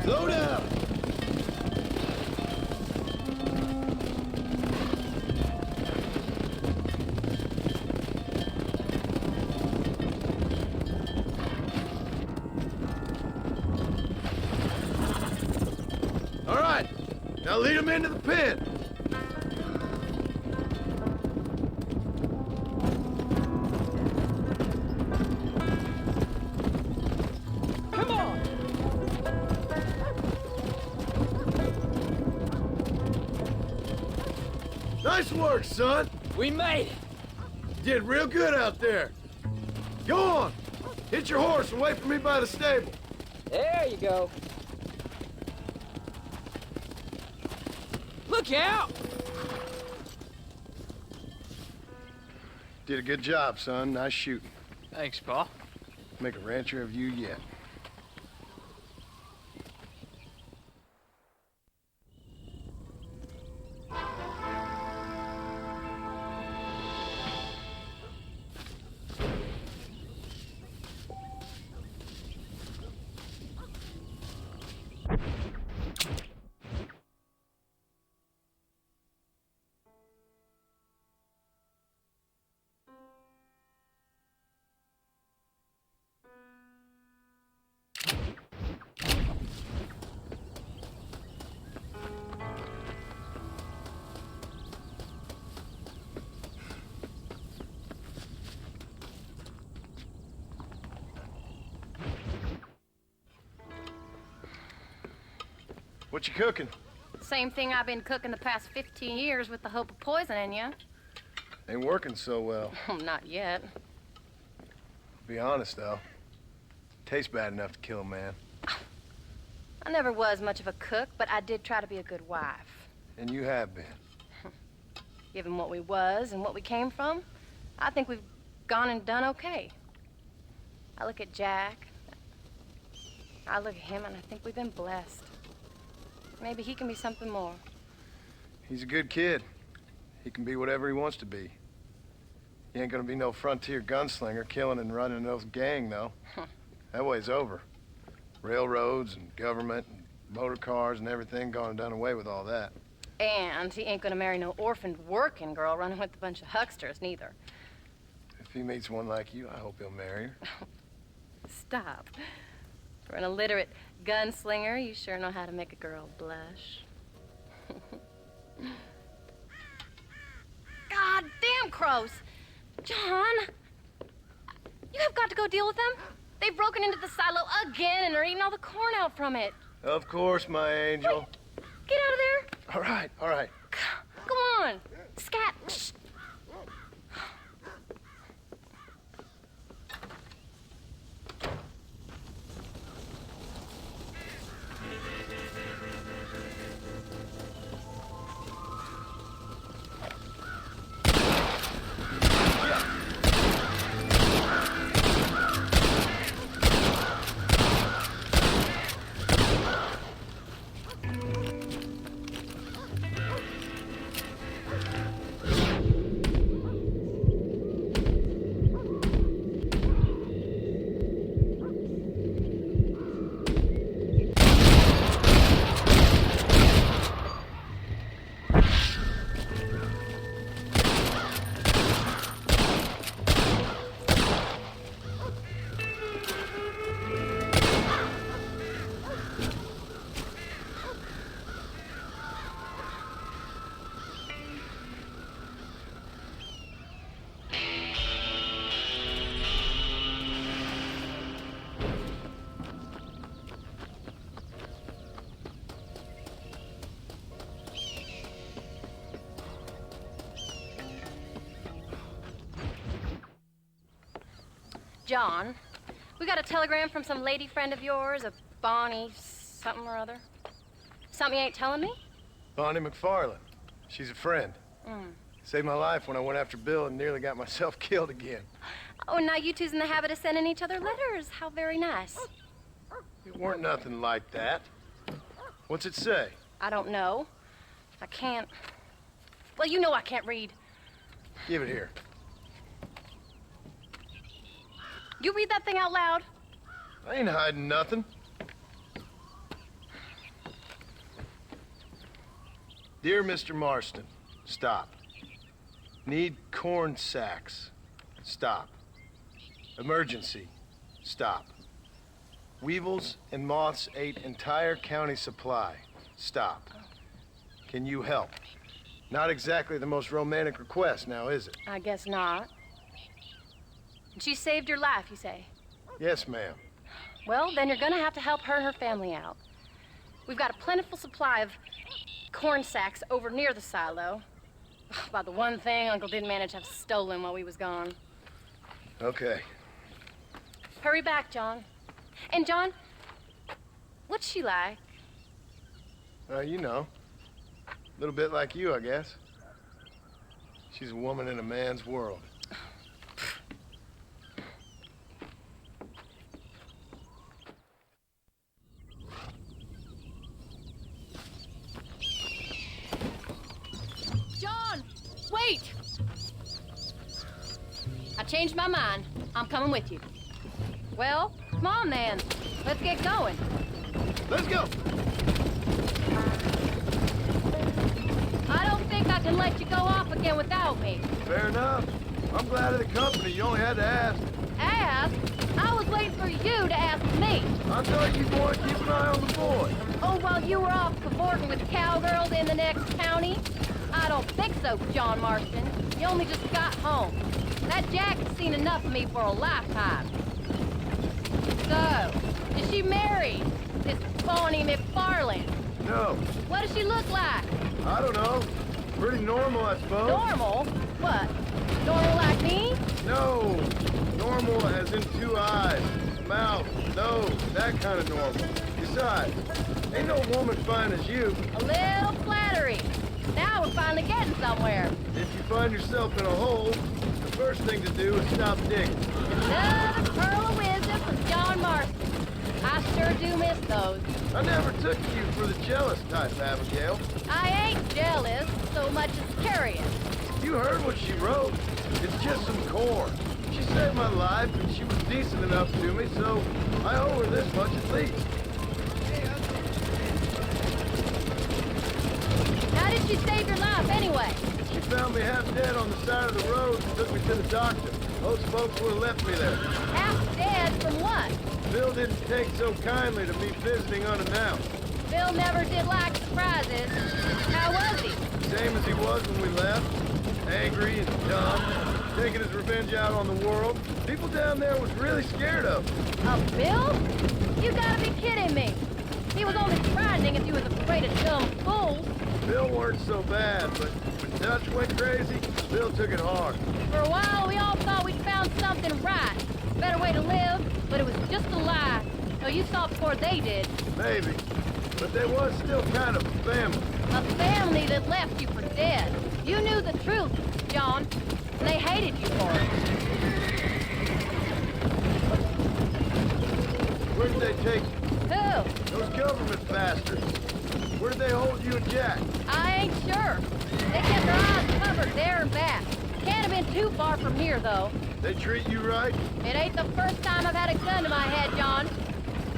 Slow down. All right, now lead him into the pen. Come on! Nice work, son. We made it! You did real good out there. Go on. Hit your horse and wait for me by the stable. There you go. Look out! Did a good job, son. Nice shooting. Thanks, Pa. Make a rancher of you yet. What you cooking? Same thing I've been cooking the past 15 years with the hope of poisoning you. Ain't working so well. Not yet. Be honest, though. Tastes bad enough to kill a man. I never was much of a cook, but I did try to be a good wife. And you have been. Given what we was and what we came from, I think we've gone and done okay. I look at Jack. I look at him, and I think we've been blessed. Maybe he can be something more. He's a good kid. He can be whatever he wants to be. He ain't gonna be no frontier gunslinger killing and running an old gang, though. That way's over. Railroads and government and motor cars and everything gone and done away with all that. And he ain't gonna marry no orphaned working girl running with a bunch of hucksters, neither. If he meets one like you, I hope he'll marry her. Stop. For an illiterate gunslinger, you sure know how to make a girl blush. God damn crows! John! You have got to go deal with them. They've broken into the silo again and are eating all the corn out from it. Of course, my angel. Wait, get out of there. All right, all right. Come on. Scat. Shh. John, we got a telegram from some lady friend of yours, a Bonnie something or other. Something you ain't telling me? Bonnie McFarland. She's a friend. Saved my life when I went after Bill and nearly got myself killed again. Oh, and now you two's in the habit of sending each other letters. How very nice. It weren't nothing like that. What's it say? I don't know. I can't... Well, you know I can't read. Give it here. You read that thing out loud? I ain't hiding nothing. Dear Mr. Marston, stop. Need corn sacks. Stop. Emergency. Stop. Weevils and moths ate entire county supply. Stop. Can you help? Not exactly the most romantic request now, is it? I guess not. And she saved your life, you say? Yes, ma'am. Well, then you're gonna have to help her and her family out. We've got a plentiful supply of corn sacks over near the silo. About the one thing Uncle didn't manage to have stolen while we was gone. Okay. Hurry back, John. And John, what's she like? You know. A little bit like you, I guess. She's a woman in a man's world. John, wait! I changed my mind. I'm coming with you. Well, come on then. Let's get going. Let's go! I don't think I can let you go off again without me. Fair enough. I'm glad of the company. You only had to ask. Ask? I was waiting for you to ask me. I thought you'd want to keep an eye on the boy. Oh, while you were off cavorting with cowgirls in the next county? I don't think so, John Marston. You only just got home. That Jack has seen enough of me for a lifetime. So, is she married? This Bonnie McFarland? No. What does she look like? I don't know. Pretty normal, I suppose. Normal? What? Normal like me? No. Normal as in 2 eyes, mouth, nose, that kind of normal. Besides, ain't no woman fine as you. A little flattery. Now we're finally getting somewhere. If you find yourself in a hole, the first thing to do is stop digging. Another pearl of wisdom from John Marston. I sure do miss those. I never took you for the jealous type, Abigail. I ain't jealous so much as curious. You heard what she wrote. It's just some corn. She saved my life, and she was decent enough to me, so I owe her this much at least. How did she save your life anyway? She found me half dead on the side of the road and took me to the doctor. Most folks would have left me there. Half dead from what? Bill didn't take so kindly to me visiting unannounced. Bill never did like surprises. How was he? Same as he was when we left. Angry and dumb, taking his revenge out on the world. People down there was really scared of him. Of Bill? You gotta be kidding me. He was only frightening if you was afraid of dumb fools. Bill weren't so bad, but when Dutch went crazy, Bill took it hard. For a while, we all thought we'd found something right. Better way to live, but it was just a lie. So you saw before they did. Maybe. But they was still kind of a family. A family that left you for dead. You knew the truth, John, and they hated you for it. Where did they take you? Who? Those government bastards. Where did they hold you and Jack? I ain't sure. They kept their eyes covered there and back. Can't have been too far from here, though. They treat you right? It ain't the first time I've had a gun to my head, John.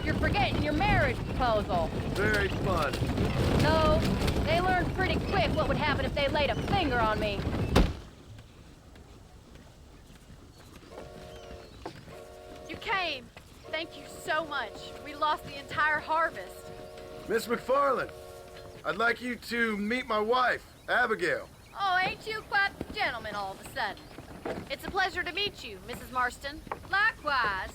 You're forgetting your marriage proposal. Very fun. No, they learned pretty quick what would happen if they laid a finger on me. You came. Thank you so much. We lost the entire harvest. Miss McFarland, I'd like you to meet my wife, Abigail. Oh, ain't you quite the gentleman all of a sudden? It's a pleasure to meet you, Mrs. Marston. Likewise.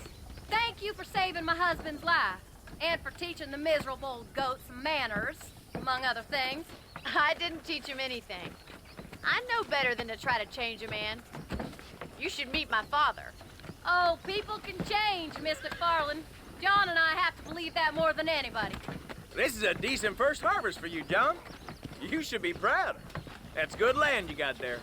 Thank you for saving my husband's life, and for teaching the miserable goats manners, among other things. I didn't teach him anything. I know better than to try to change a man. You should meet my father. Oh, people can change, Miss McFarland. John and I have to believe that more than anybody. This is a decent first harvest for you, John. You should be proud. That's good land you got there.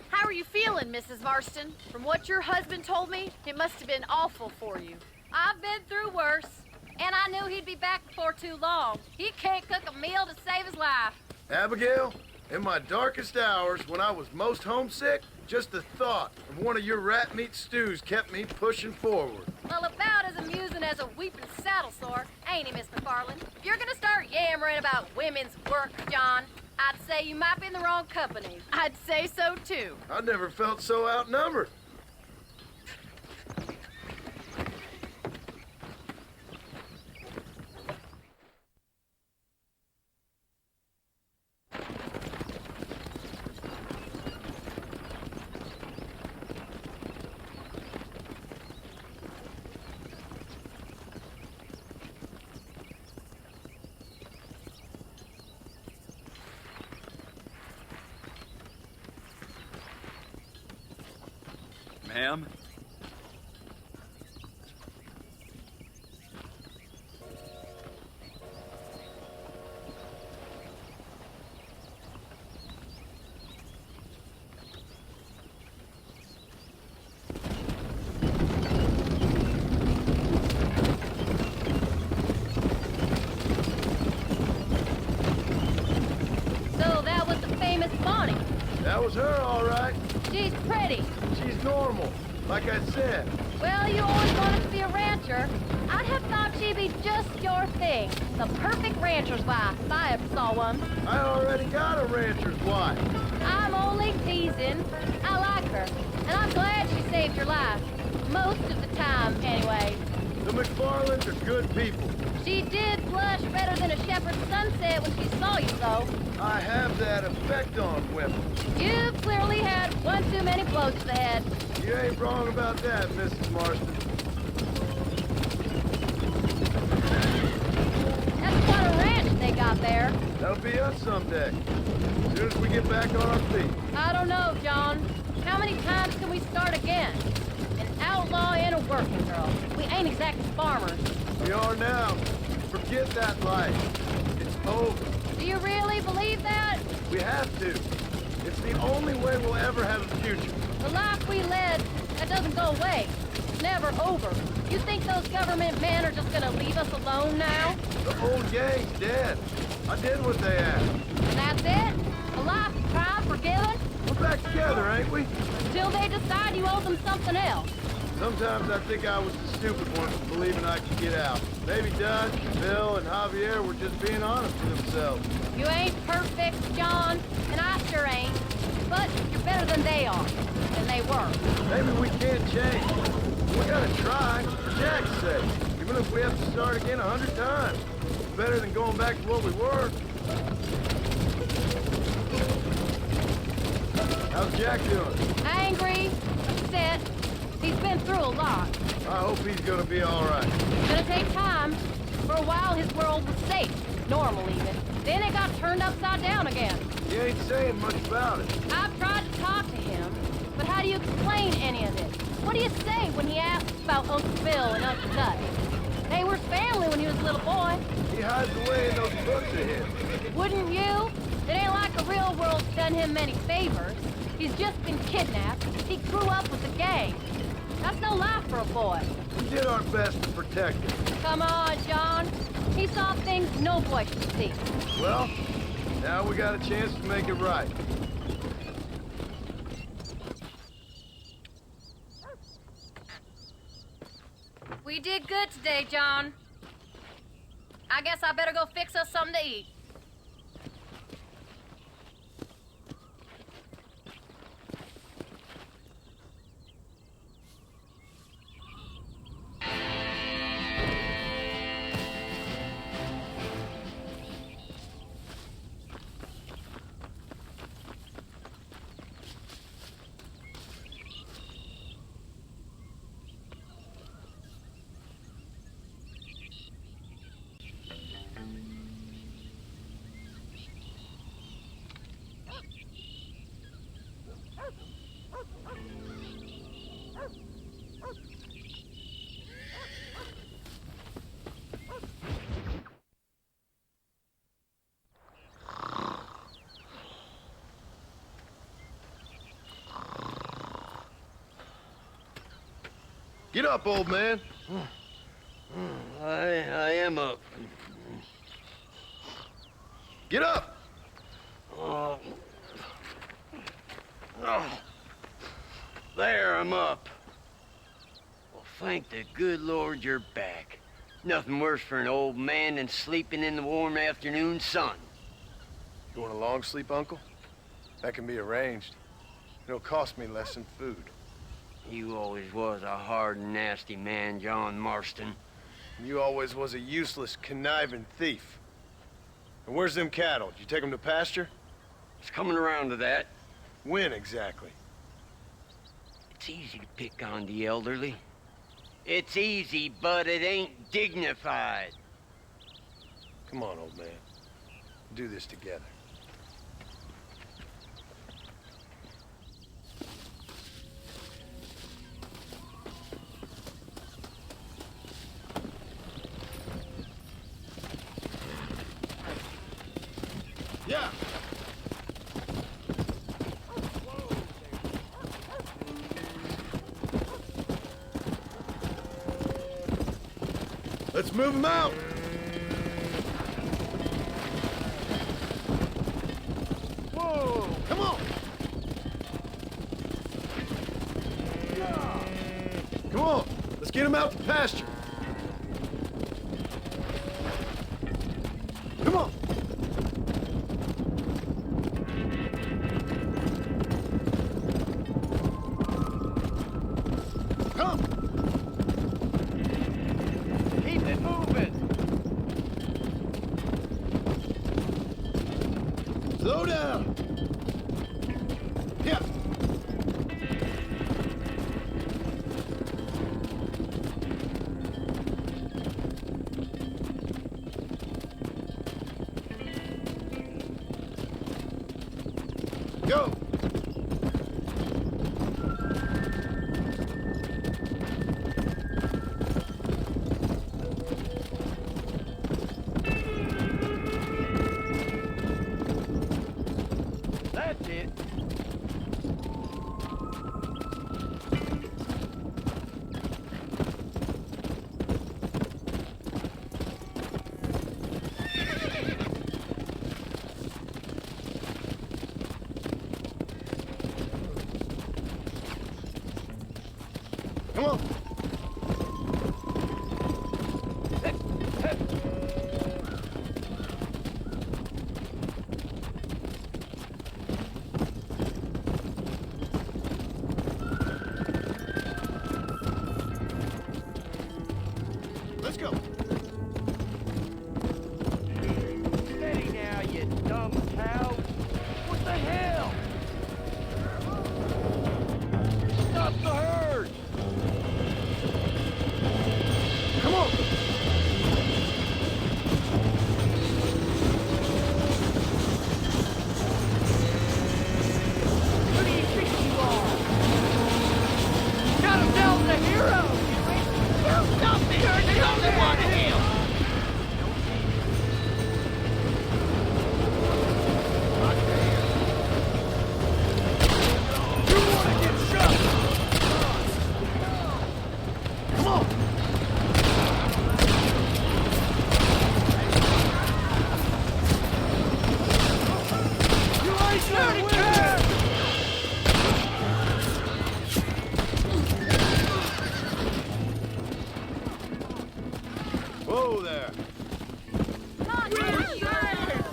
How are you feeling, Mrs. Marston? From what your husband told me, it must have been awful for you. I've been through worse, and I knew he'd be back before too long. He can't cook a meal to save his life. Abigail, in my darkest hours, when I was most homesick, just the thought of one of your rat meat stews kept me pushing forward. Well, about as amusing as a weeping saddle sore, ain't he, Miss McFarland? If you're gonna start yammering about women's work, John, I'd say you might be in the wrong company. I'd say so, too. I never felt so outnumbered. Ma'am? So that was the famous Bonnie. That was her, all right. She's pretty. She's normal, like I said. Well, you always wanted to be a rancher. I'd have thought she'd be just your thing. The perfect rancher's wife, if I ever saw one. I already got a rancher's wife. I'm only teasing. I like her, and I'm glad she saved your life. Most of the time, anyway. The McFarlands are good people. She did blush better than a shepherd's sunset when she saw you, though. I have that effect on women. You've clearly had one too many blows to the head. You ain't wrong about that, Mrs. Marston. That's quite out there. That'll be us someday. As soon as we get back on our feet. I don't know, John. How many times can we start again? An outlaw and a working girl. We ain't exactly farmers. We are now. Forget that life. It's over. Do you really believe that? We have to. It's the only way we'll ever have a future. The life we led, that doesn't go away. It's never over. You think those government men are just gonna leave us alone now? The old gang's dead. I did what they asked. And that's it? A life of crime forgiven? We're back together, ain't we? Till they decide you owe them something else. Sometimes I think I was the stupid one for believing I could get out. Maybe Dutch, Bill, and Javier were just being honest with themselves. You ain't perfect, John, and I sure ain't. But you're better than they are. Than they were. Maybe we can't change. We gotta try, for Jack's sake. Even if we have to start again 100 times. It's better than going back to what we were. How's Jack doing? Angry, upset. He's been through a lot. I hope he's gonna be all right. It's gonna take time. For a while, his world was safe. Normal, even. Then it got turned upside down again. He ain't saying much about it. I've tried to talk to him, but how do you explain any of this? What do you say when he asks about Uncle Phil and Uncle Dutch? They were family when he was a little boy. He hides away in those books of his. Wouldn't you? It ain't like the real world's done him many favors. He's just been kidnapped. He grew up with the gang. That's no life for a boy. We did our best to protect him. Come on, John. He saw things no boy should see. Well, now we got a chance to make it right. We did good today, John. I guess I better go fix us something to eat. Get up, old man. I am up. Get up! Oh. There, I'm up. Well, thank the good Lord you're back. Nothing worse for an old man than sleeping in the warm afternoon sun. You want a long sleep, Uncle? That can be arranged. It'll cost me less than food. You always was a hard and nasty man, John Marston. You always was a useless, conniving thief. And where's them cattle? Did you take them to pasture? It's coming around to that. When exactly? It's easy to pick on the elderly. It's easy, but it ain't dignified. Come on, old man. Do this together. Yeah. Let's move him out. Whoa! Come on. Come on. Let's get him out to pasture. Come on. Slow down! Here! Come on. Let's go. Steady now, you dumb cow. What the hell? Stop the herd! Come on. Who do you think you are? Got him down, the hero! You stop me! You're the only one here! You wanna get shot? Come on. You ain't gonna win! Whoa there. Not now,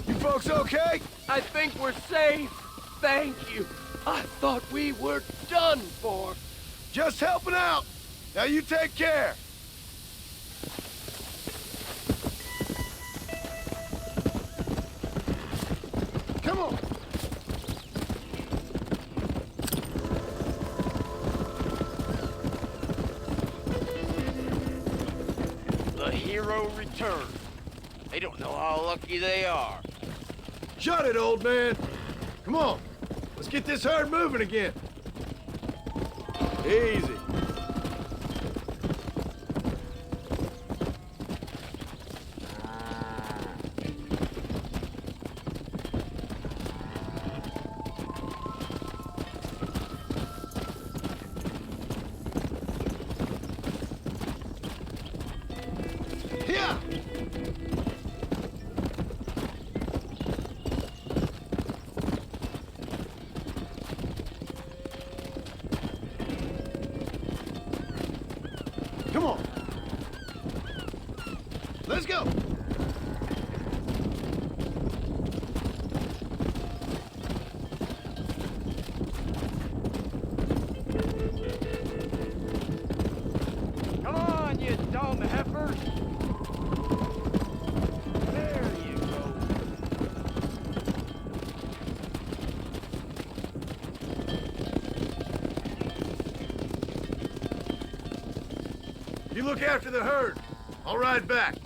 You folks okay? I think we're safe. Thank you. I thought we were done for. Just helping out. Now you take care. Come on. The hero returned. They don't know how lucky they are. Shut it, old man. Come on. Let's get this herd moving again. Easy. Here. Come on. Let's go. Come on, you dumb heifers! There you go. You look after the herd. I'll ride back.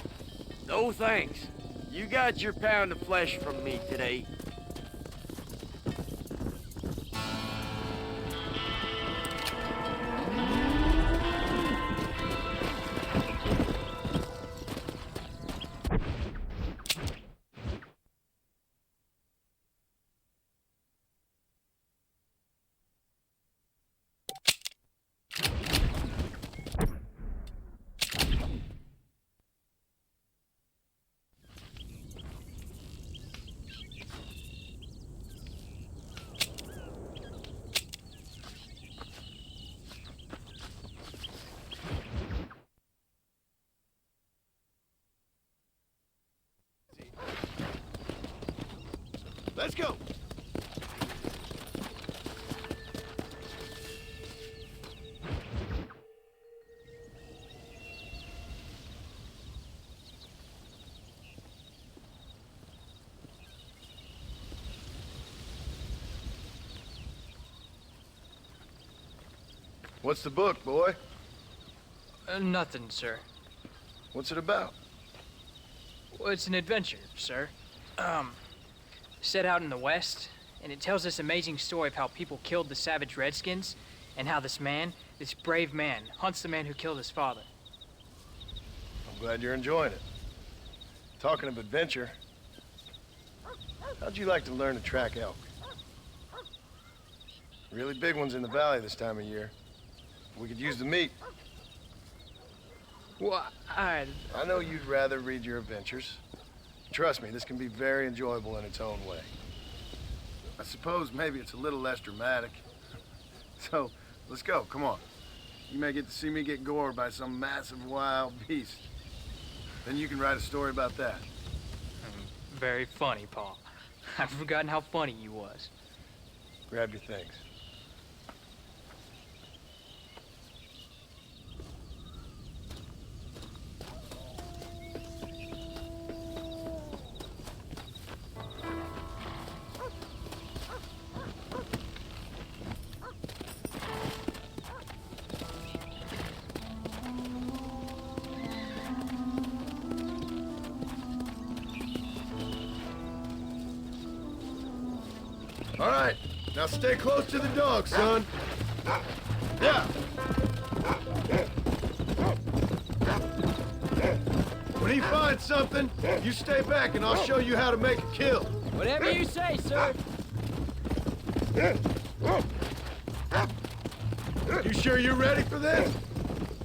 No thanks. You got your pound of flesh from me today. Let's go. What's the book, boy? Nothing, sir. What's it about? Well, it's an adventure, sir. Set out in the West, and it tells this amazing story of how people killed the savage Redskins, and how this man, this brave man, hunts the man who killed his father. I'm glad you're enjoying it. Talking of adventure, how'd you like to learn to track elk? Really big ones in the valley this time of year. We could use the meat. Well, I know you'd rather read your adventures. Trust me, this can be very enjoyable in its own way. I suppose maybe it's a little less dramatic. So, let's go, come on. you may get to see me get gored by some massive wild beast. Then you can write a story about that. Very funny, Paul. I've forgotten how funny you was. Grab your things. All right, now stay close to the dog, son. Yeah. When he finds something, you stay back and I'll show you how to make a kill. Whatever you say, sir. You sure you're ready for this?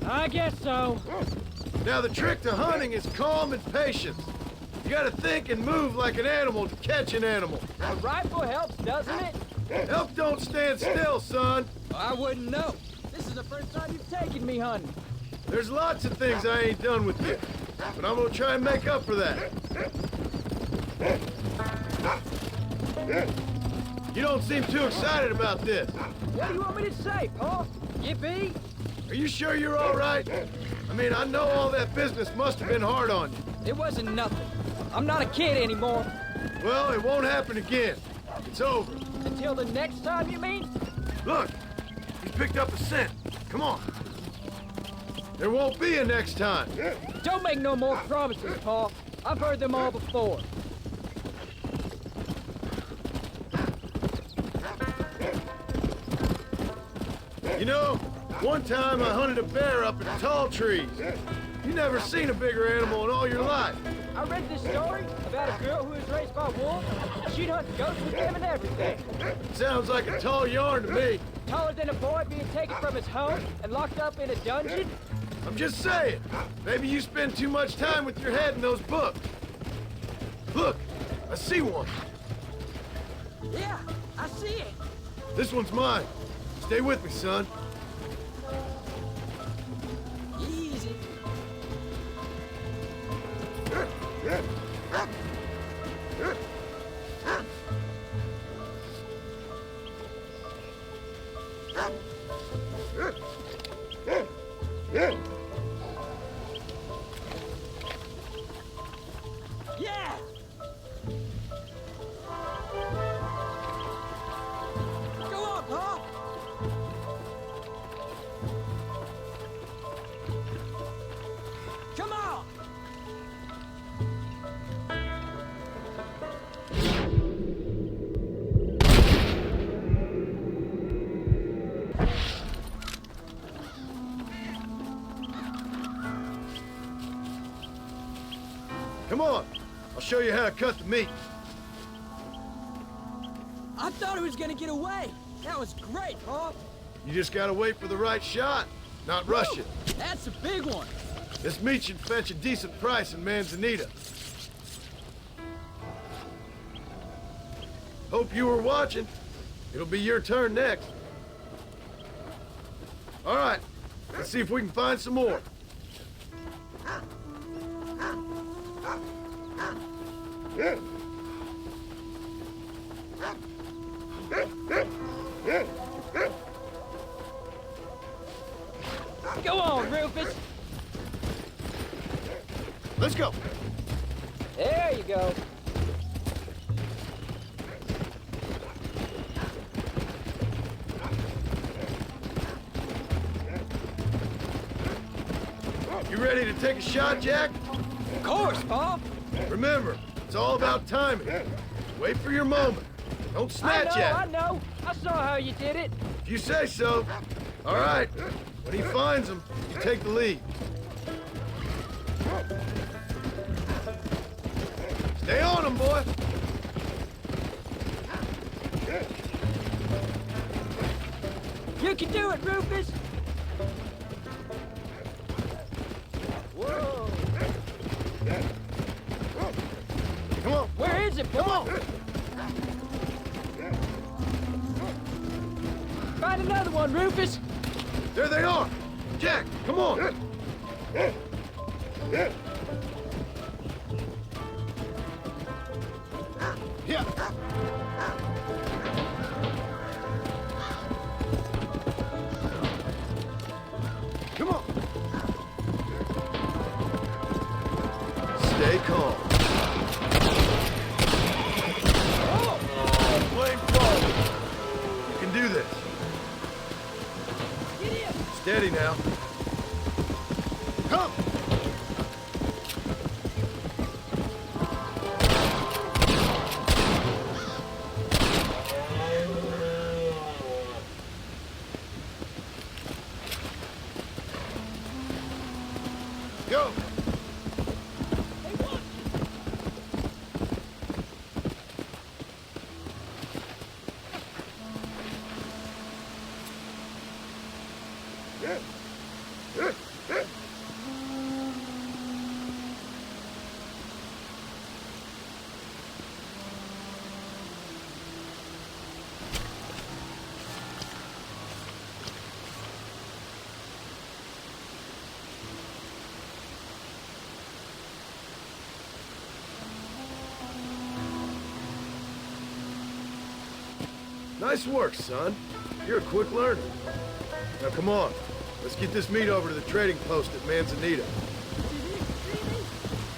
I guess so. Now the trick to hunting is calm and patience. You gotta think and move like an animal to catch an animal. A rifle helps, doesn't it? Help don't stand still, son. I wouldn't know. This is the first time you've taken me hunting. There's lots of things I ain't done with you, but I'm gonna try and make up for that. You don't seem too excited about this. What do you want me to say, Paul? Yippee? Are you sure you're all right? I mean, I know all that business must have been hard on you. It wasn't nothing. I'm not a kid anymore. Well, it won't happen again. It's over. Until the next time, you mean? Look, he's picked up a scent. Come on. There won't be a next time. Don't make no more promises, Paul. I've heard them all before. You know, one time I hunted a bear up in tall trees. You never seen a bigger animal in all your life. I read this story about a girl who was raised by wolves. She'd hunt ghosts with them and everything. Sounds like a tall yarn to me. Taller than a boy being taken from his home and locked up in a dungeon? I'm just saying. Maybe you spend too much time with your head in those books. Look, I see one. Yeah, I see it. This one's mine. Stay with me, son. Easy. Yeah! Go on, Paul! Come on! Come on. I'll show you how to cut the meat. I thought he was gonna get away. That was great, Paul. You just gotta wait for the right shot, not rush it. That's a big one. This meat should fetch a decent price in Manzanita. Hope you were watching. It'll be your turn next. All right, let's see if we can find some more. Go on, Rufus. Let's go. There you go. You ready to take a shot, Jack? Of course, Paul. Remember, it's all about timing. Wait for your moment. Don't snatch at it. I know. I saw how you did it. If you say so. All right. When he finds them, you take the lead. Stay on him, boy. You can do it, Rufus. Whoa. Come on. Where is it, Paul? Find another one, Rufus. There they are. Jack, come on! Yeah. Come on. Stay calm. Oh! Flamethrower! You can do this. Steady now. Come! Go! Nice work, son. You're a quick learner. Now come on. Let's get this meat over to the trading post at Manzanita.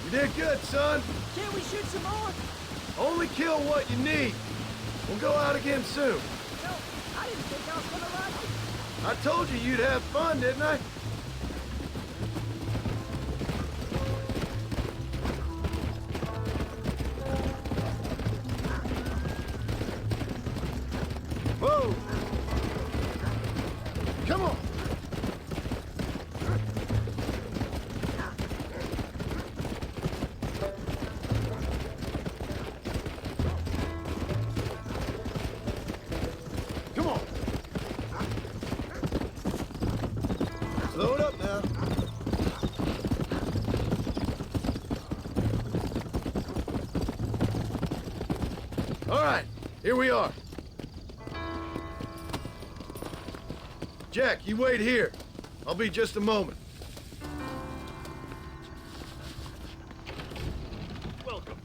You did good, son. Can't we shoot some more? Only kill what you need. We'll go out again soon. No, I didn't think I was gonna run. I told you you'd have fun, didn't I? Whoa! Come on! Come on! Slow it up now. All right, here we are. Jack, you wait here. I'll be just a moment. Welcome.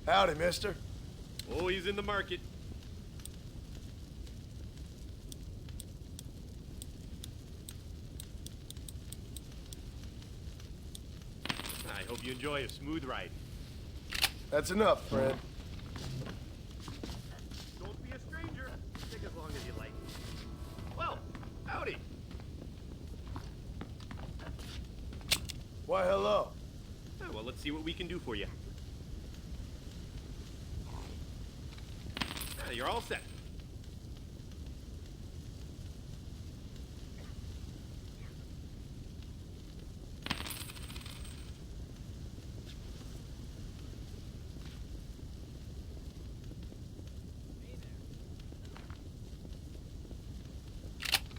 Howdy, mister. Oh, he's in the market. I hope you enjoy a smooth ride. That's enough, friend. Don't be a stranger. Take as long as you like. Well, howdy. Why, hello. Well, let's see what we can do for you. You're all set.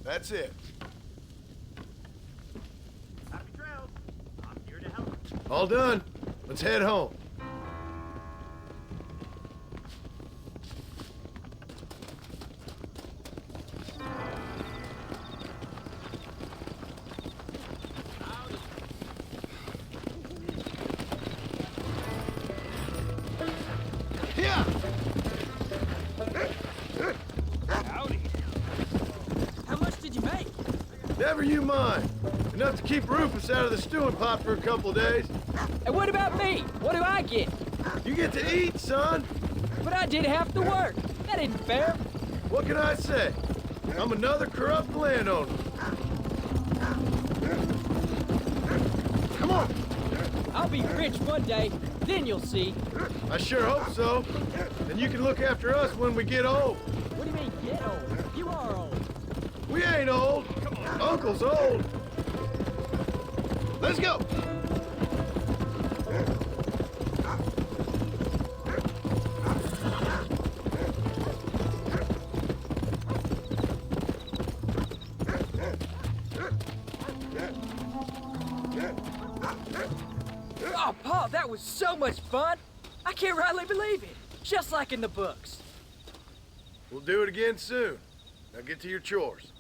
That's it. Happy trails. I'm here to help. All done. Let's head home. Yeah. Howdy. How much did you make? Never you mind. Enough to keep Rufus out of the stewing pot for a couple of days. And what about me? What do I get? You get to eat, son. But I did half the work. That isn't fair. What can I say? I'm another corrupt landowner. Come on. I'll be rich one day, then you'll see. I sure hope so. And you can look after us when we get old. What do you mean, get old? You are old. We ain't old. Uncle's old. Let's go. Oh, Paul, that was so much fun. I can't rightly believe it. Just like in the books. We'll do it again soon. Now get to your chores.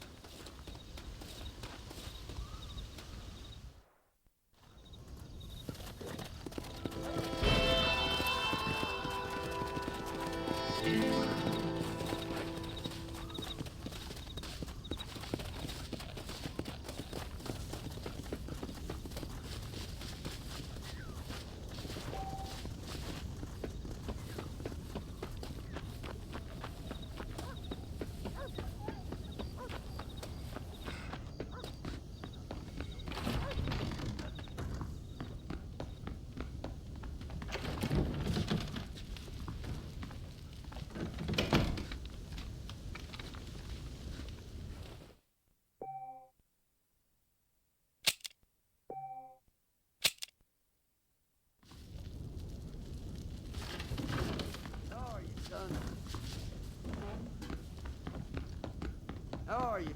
How are you?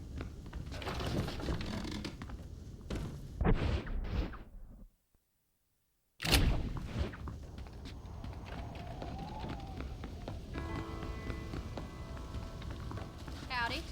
Howdy.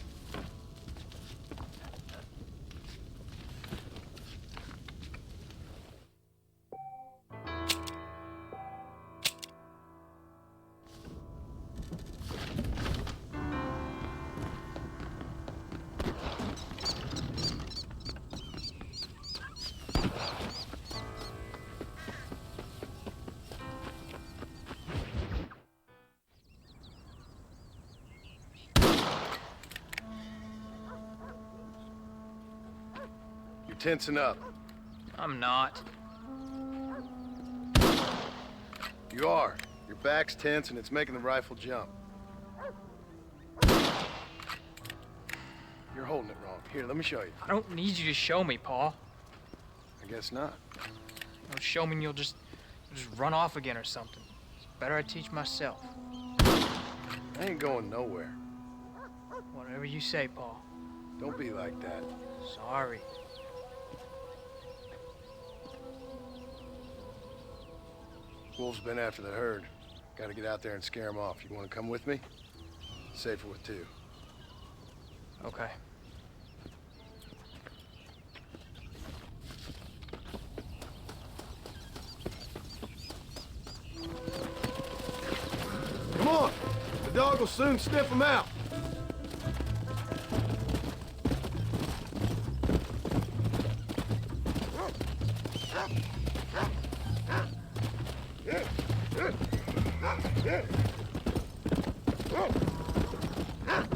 You're tensing up. I'm not. You are. Your back's tense and it's making the rifle jump. You're holding it wrong. Here, let me show you. I don't need you to show me, Paul. I guess not. You'll show me and you'll just run off again or something. It's better I teach myself. I ain't going nowhere. Whatever you say, Paul. Don't be like that. Sorry. Wolves been after the herd. Gotta get out there and scare them off. You wanna come with me? Safer with two. Okay. Come on! The dog will soon sniff them out.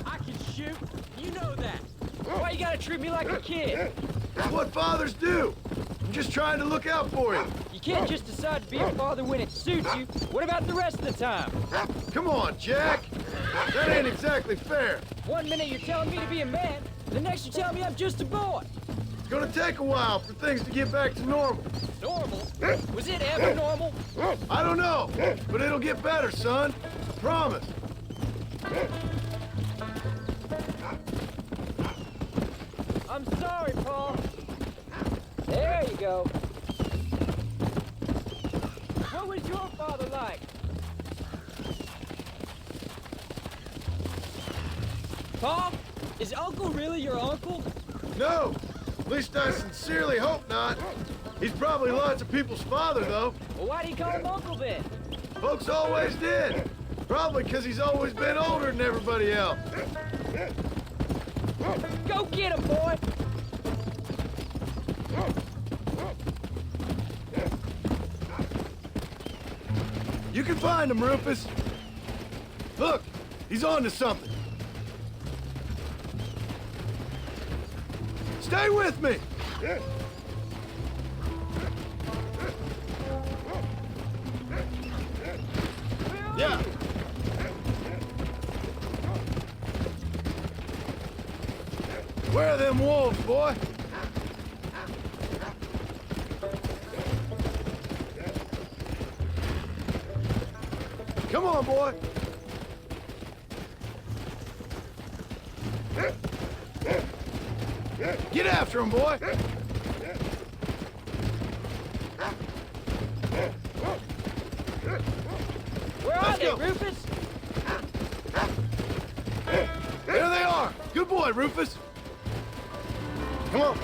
I can shoot. You know that. Why you gotta treat me like a kid? It's what fathers do. I'm just trying to look out for you. You can't just decide to be a father when it suits you. What about the rest of the time? Come on, Jack. That ain't exactly fair. 1 minute you're telling me to be a man, the next you're telling me I'm just a boy. It's gonna take a while for things to get back to normal. Normal? Was it ever normal? I don't know, but it'll get better, son. I promise. I'm sorry, Paul. There you go. What was your father like? Paul, is Uncle really your uncle? No, at least I sincerely hope not. He's probably lots of people's father, though. Well, why do you call him Uncle then? Folks always did. Probably because he's always been older than everybody else. Go get him, boy! You can find him, Rufus. Look, he's on to something. Stay with me! Yeah. Where are them wolves, boy? Come on, boy. Get after him, boy. Where are they, Rufus? There they are. Good Good boy, Rufus. Come on.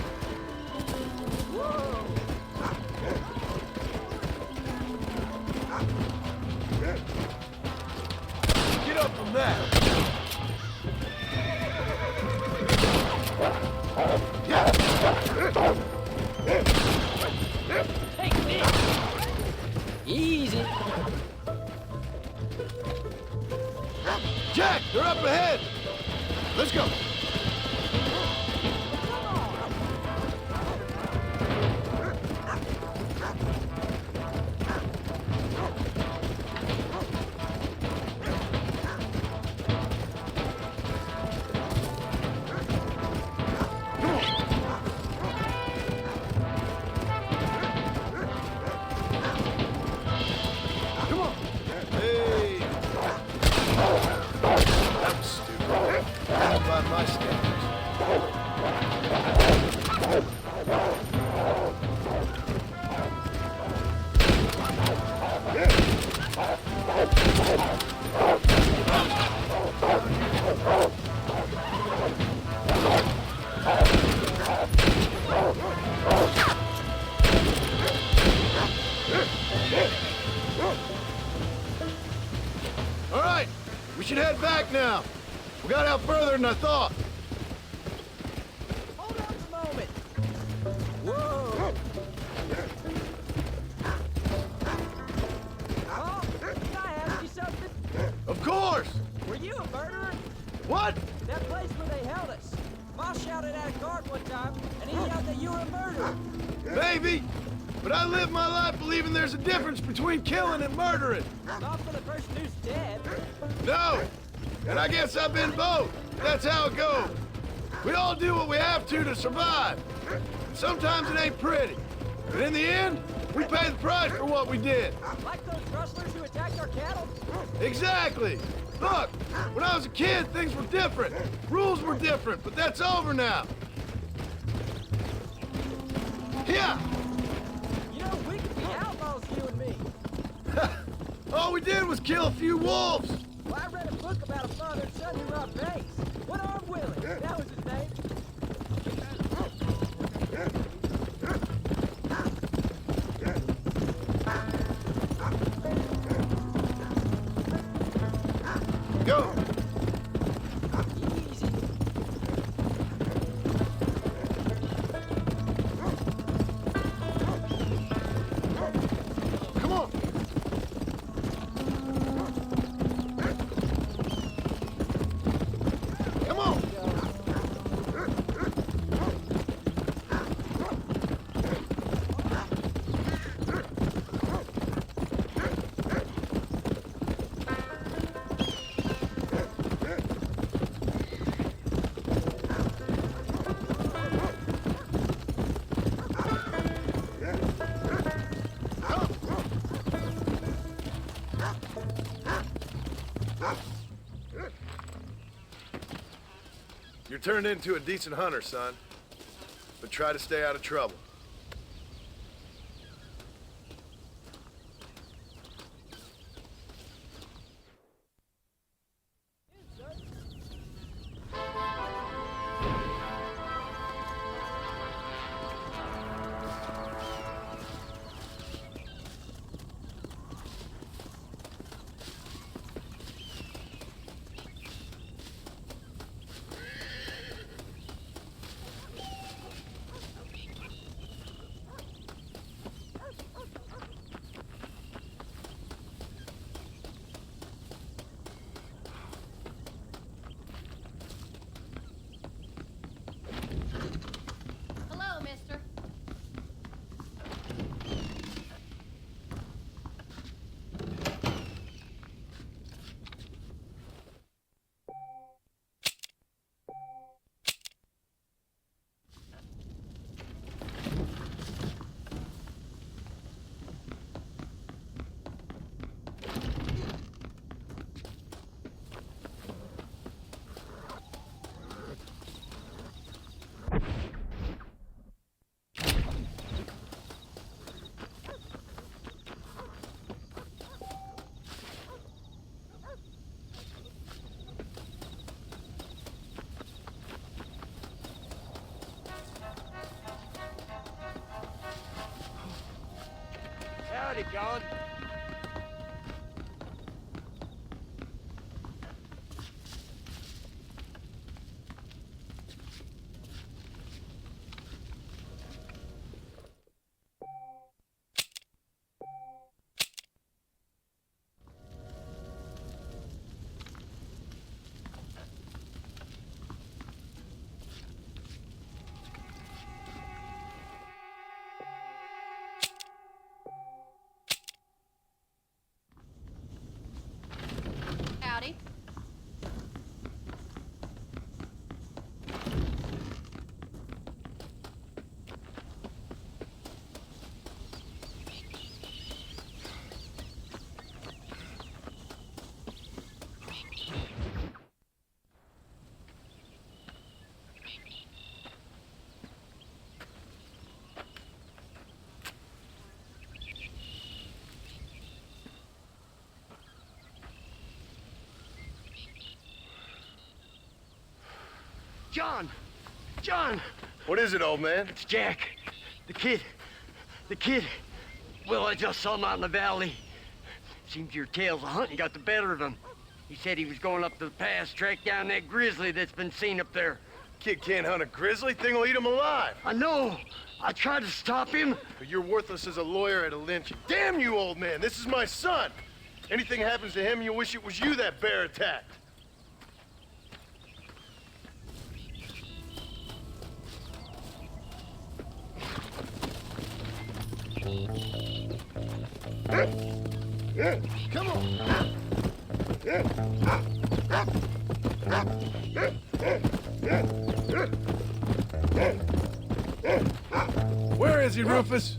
Get up from that. Take this. Easy. Jack, they're up ahead. Let's go. All right, we should head back now. We got out further than I thought. Hold on a moment. Whoa! Oh, can I ask you something? Of course. Were you a murderer? What? That place where they held us. Ma shouted at a guard one time, and he yelled that you were a murderer. Maybe. But I live my life believing there's a difference between killing and murdering. Not for the person who's dead. No. And I guess I've been both. That's how it goes. We all do what we have to survive. And sometimes it ain't pretty. But in the end, we pay the price for what we did. Like those rustlers who attacked our cattle? Exactly. Look, when I was a kid, things were different. Rules were different, but that's over now. Yeah. You know, we could be outlaws, you and me. All we did was kill a few wolves. Well, I read a book about a father and son who robbed banks. One arm Willie, that was his name. Go. Easy. Come on. Come on. You're turned into a decent hunter, son. But try to stay out of trouble. John? Howdy. John! John! What is it, old man? It's Jack. The kid. The kid. Well, I just saw him out in the valley. Seems your tales of hunting got the better of him. He said he was going up to the pass, track down that grizzly that's been seen up there. Kid can't hunt a grizzly. Thing will eat him alive. I know. I tried to stop him. But you're worthless as a lawyer at a lynching. Damn you, old man. This is my son. Anything happens to him, you'll wish it was you that bear attacked. Come on. Where is he, Rufus?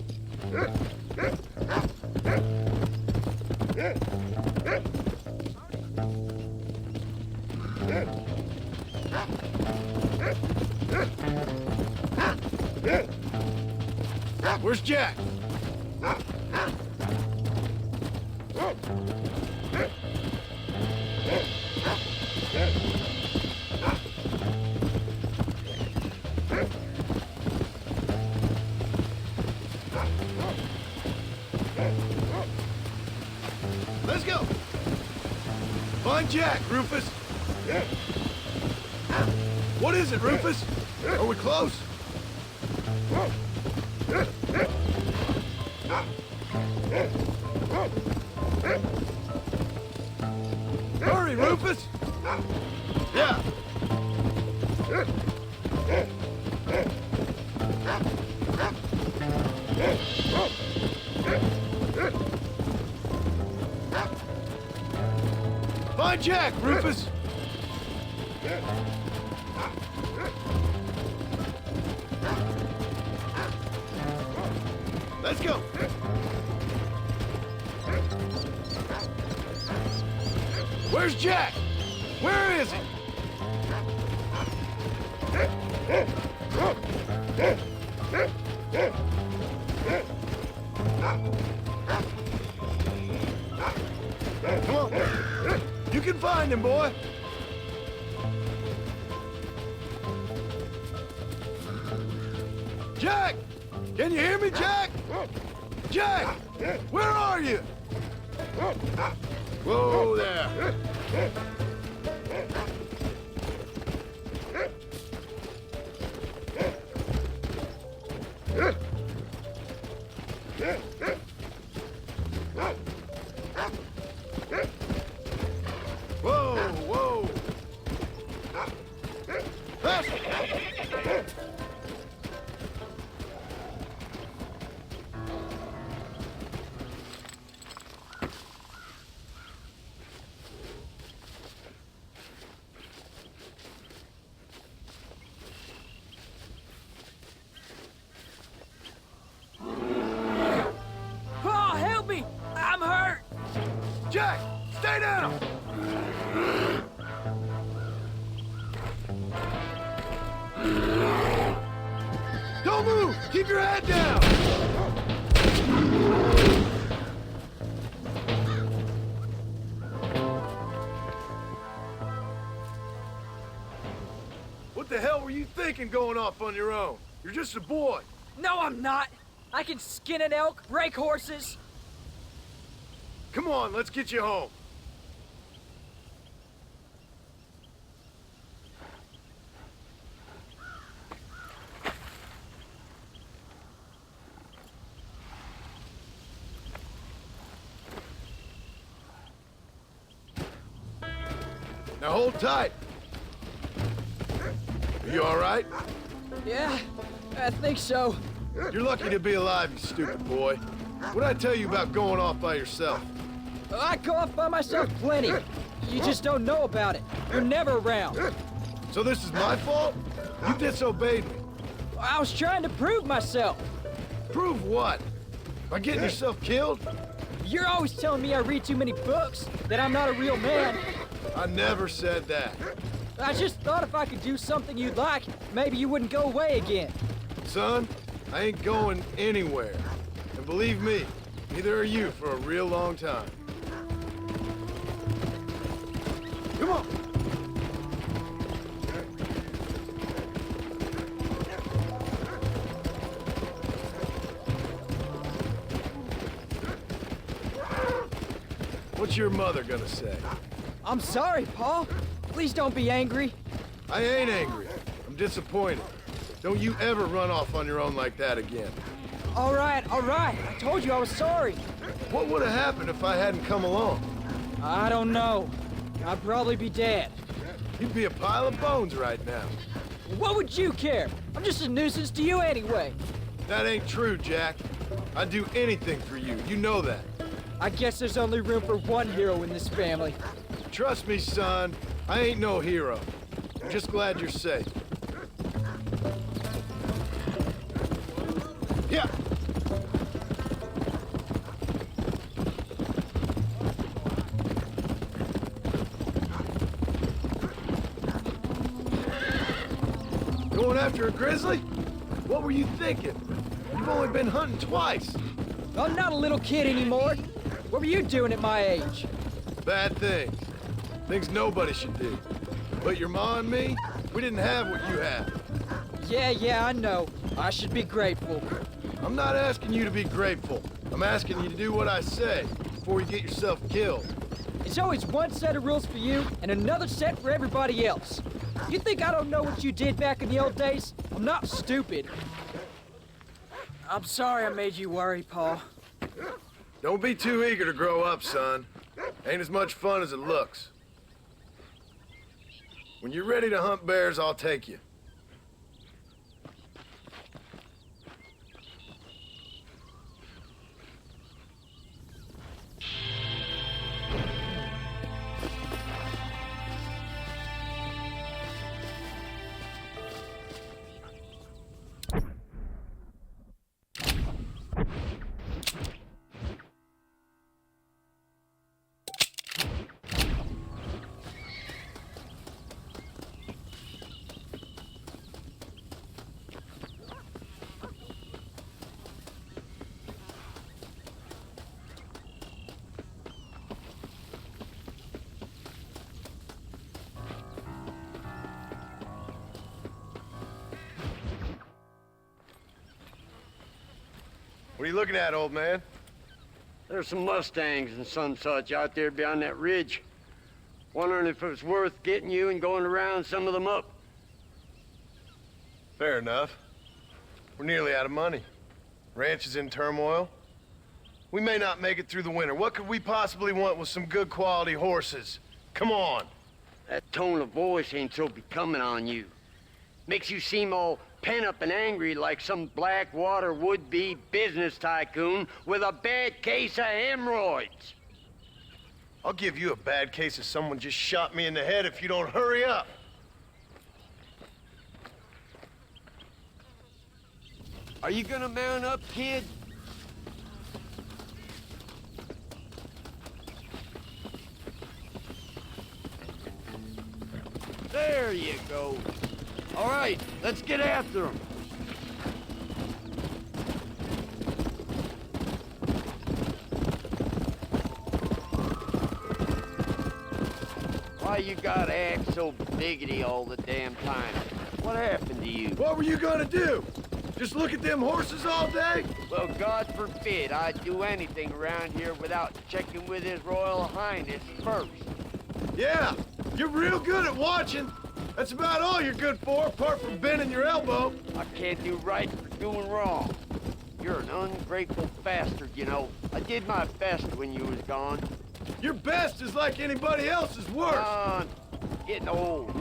Where's Jack? Let's go. Find Jack, Rufus. What is it, Rufus? Are we close? Hurry, Rufus! Yeah. Find Jack, Rufus! Let's go! Where's Jack? Where is he? Come on. You can find him, boy. Jack! Can you hear me, Jack? Jack! Where are you? Whoa there. Whoa, whoa. Faster. Oh, help me! I'm hurt! Jack, stay down! Don't move! Keep your head down! What the hell were you thinking going off on your own? You're just a boy. No, I'm not. I can skin an elk, rake horses. Come on, let's get you home. Now hold tight. Are you all right? Yeah, I think so. You're lucky to be alive, you stupid boy. What'd I tell you about going off by yourself? I go off by myself plenty. You just don't know about it. You're never around. So this is my fault? You disobeyed me. I was trying to prove myself. Prove what? By getting yourself killed? You're always telling me I read too many books, that I'm not a real man. I never said that. I just thought if I could do something you'd like, maybe you wouldn't go away again. Son, I ain't going anywhere. And believe me, neither are you for a real long time. Come on! What's your mother gonna say? I'm sorry, Paul. Please don't be angry. I ain't angry. I'm disappointed. Don't you ever run off on your own like that again. All right. I told you I was sorry. What would have happened if I hadn't come along? I don't know. I'd probably be dead. You'd be a pile of bones right now. What would you care? I'm just a nuisance to you anyway. That ain't true, Jack. I'd do anything for you. You know that. I guess there's only room for one hero in this family. Trust me, son. I ain't no hero. I'm just glad you're safe. Yeah. Going after a grizzly? What were you thinking? You've only been hunting twice. I'm not a little kid anymore. What were you doing at my age? Bad things. Things nobody should do. But your ma and me, we didn't have what you have. Yeah, I know. I should be grateful. I'm not asking you to be grateful. I'm asking you to do what I say before you get yourself killed. It's always one set of rules for you and another set for everybody else. You think I don't know what you did back in the old days? I'm not stupid. I'm sorry I made you worry, Paul. Don't be too eager to grow up, son. Ain't as much fun as it looks. When you're ready to hunt bears, I'll take you. What are you looking at, old man? There's some Mustangs and some such out there beyond that ridge. Wondering if it was worth getting you and going around some of them up. Fair enough. We're nearly out of money. Ranch is in turmoil. We may not make it through the winter. What could we possibly want with some good quality horses? Come on. That tone of voice ain't so becoming on you. Makes you seem all pent up and angry like some Blackwater would-be business tycoon with a bad case of hemorrhoids. I'll give you a bad case of someone just shot me in the head if you don't hurry up. Are you gonna mount up, kid? There you go. All right, let's get after him. Why you gotta act so biggity all the damn time? What happened to you? What were you gonna do? Just look at them horses all day? Well, God forbid I'd do anything around here without checking with His Royal Highness first. Yeah, you're real good at watching. That's about all you're good for, apart from bending your elbow. I can't do right for doing wrong. You're an ungrateful bastard, you know. I did my best when you was gone. Your best is like anybody else's worst. I'm getting old.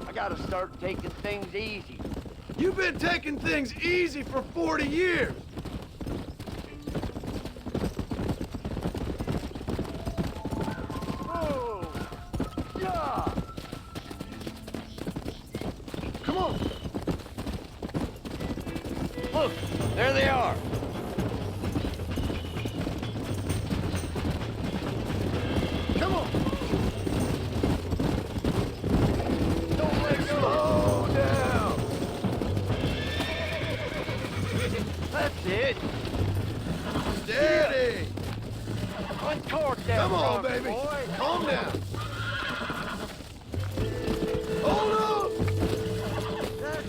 I gotta start taking things easy. You've been taking things easy for 40 years. Whoa! Yeah! Come on. Look, there they are. Come on. Don't let go. Slow down. That's it. Steady. Uncork that Come on, frog, baby. boy. Calm down. Hold on.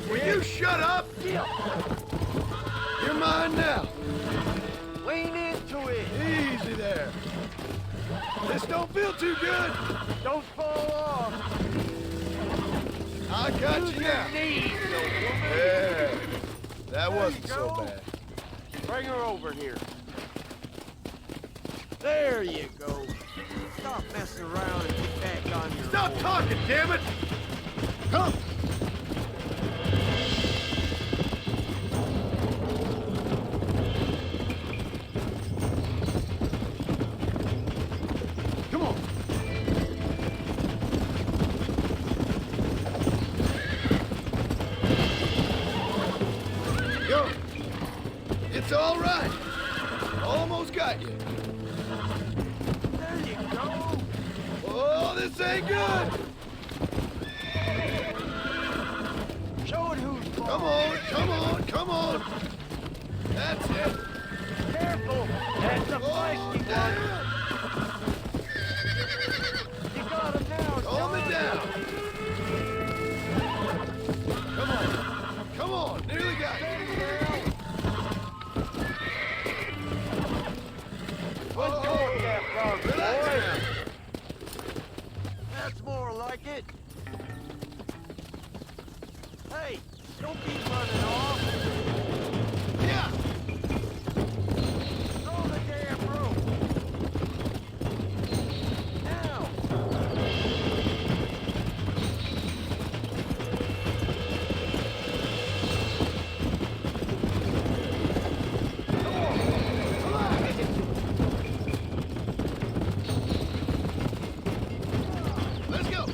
Will you shut up? You're mine now. Lean into it. Easy there. This don't feel too good. Don't fall off. I got you now. Yeah. That wasn't so bad. Bring her over here. There you go. Stop messing around and get back on your Stop horse. talking, damn it! Come. Come on. Go. It's all right. Almost got you. There you go. Oh, this ain't good. Show it who's boss. Come on, come on, come on. That's it. Careful. That's a feisty one. You got him now, Calm it John. down. Come on. Come on. Nearly got you. Uncork that frog, Relax boy. now. That's more like it. Hey, don't be running off. Yeah. Throw the damn rope. Now. Let's go.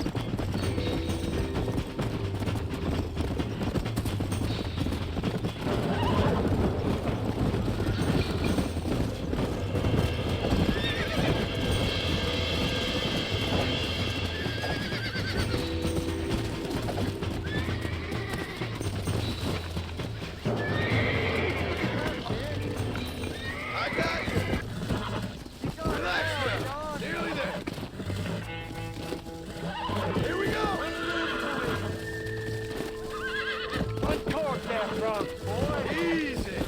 I got you. Relax now. Nearly there. Here we go. Uncork that frog, boy. Easy.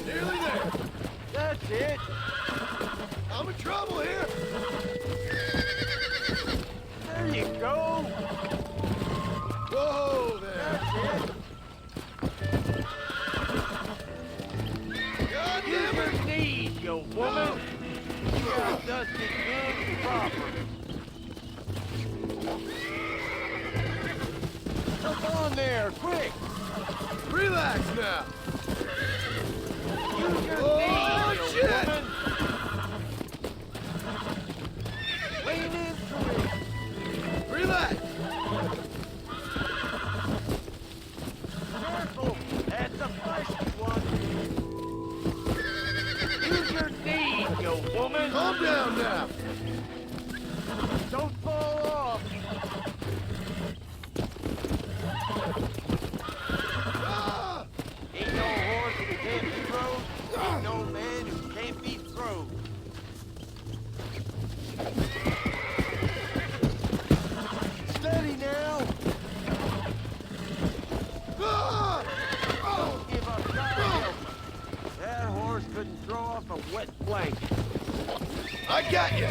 Nearly there. That's it. I'm in trouble here. There you go. Whoa there. That's it. God Use damn your it. knees, you woman. You got dusted good and proper. Jump on there, quick. Relax now. Use your Oh, knees, you shit. woman. Lean into it. Relax. Careful. That's a feisty one. Use your knees, you woman. Calm down now. Don't fall off. Ah! Ain't no horse who can't be rode. Ain't no man who can't be throwed. wet blanket. I got you!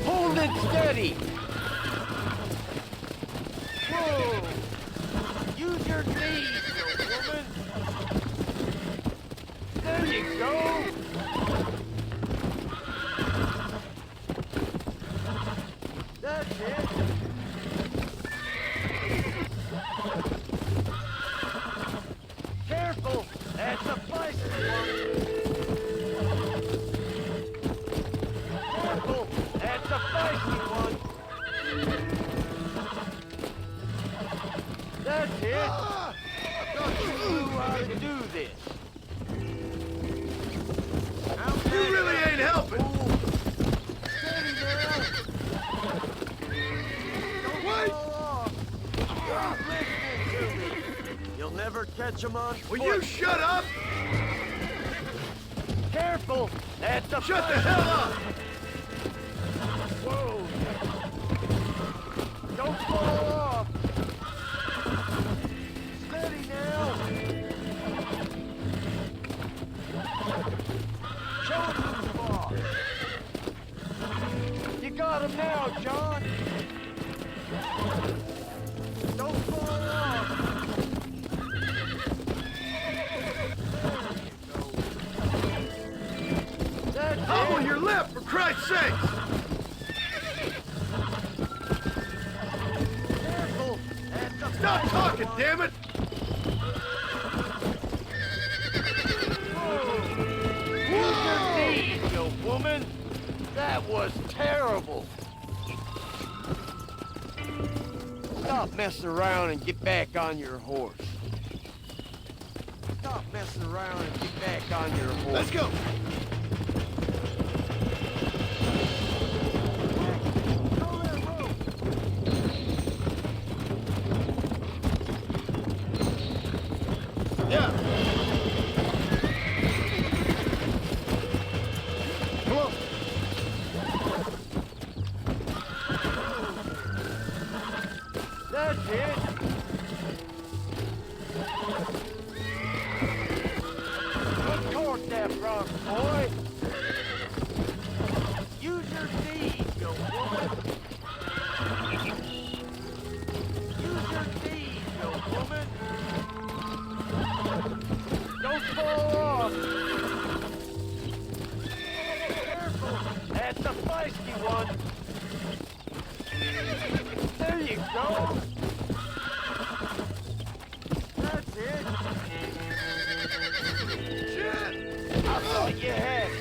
Hold it steady! Whoa! Use your knees, you woman! There you go! That's it! Careful! That's a feisty one! Careful! That's a feisty one! That's it! I thought you knew how to do this! You really ain't helping! Steady now! Wait! Stop listening to me! You'll never catch him on foot! Will you shut up? Careful! That's a Shut the hell up! Whoa! Don't fall off! Steady now! Show him who's boss! You got him now, John! Don't fall off! That's Hobble it! your lip, for Christ's sake! Careful! That's a Stop talking, damn it! Use your knees, you woman! That was terrible! Stop messing around and get back on your horse. Stop messing around and get back on your horse. Let's go! Yeah! Come on! That's it! Good torque that front, boy! Use your knees, you woman! Use your knees, you woman! Don't fall off! Careful! That's a feisty one! There you go! That's it! Shit! I thought you had it!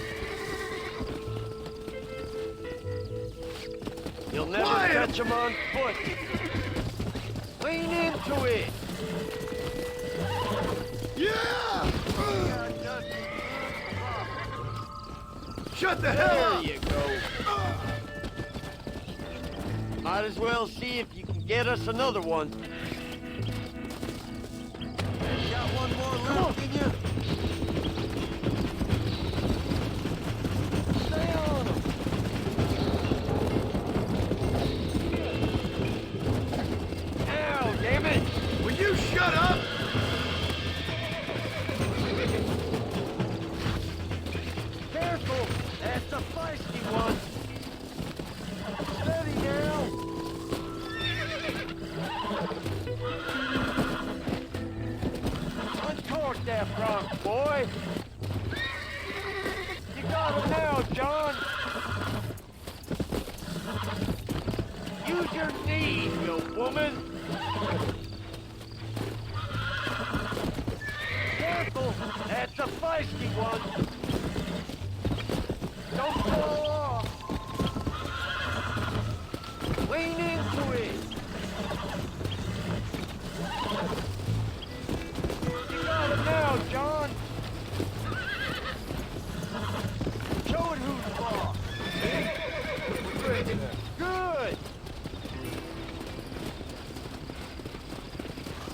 You'll never Quiet! catch him on foot! Lean into it! Yeah! Shut the hell There up! you go! Might as well see if you can get us another one. You got one more left in you? Stay on him! Now, damn it! Will you shut up? Careful! That's a feisty one! Steady now! Uncork that front, boy! You got him now, John! Use your knees, you woman! Careful! That's a feisty one! Don't fall off! Lean into it! You got him now, John! Show it who's boss! Good!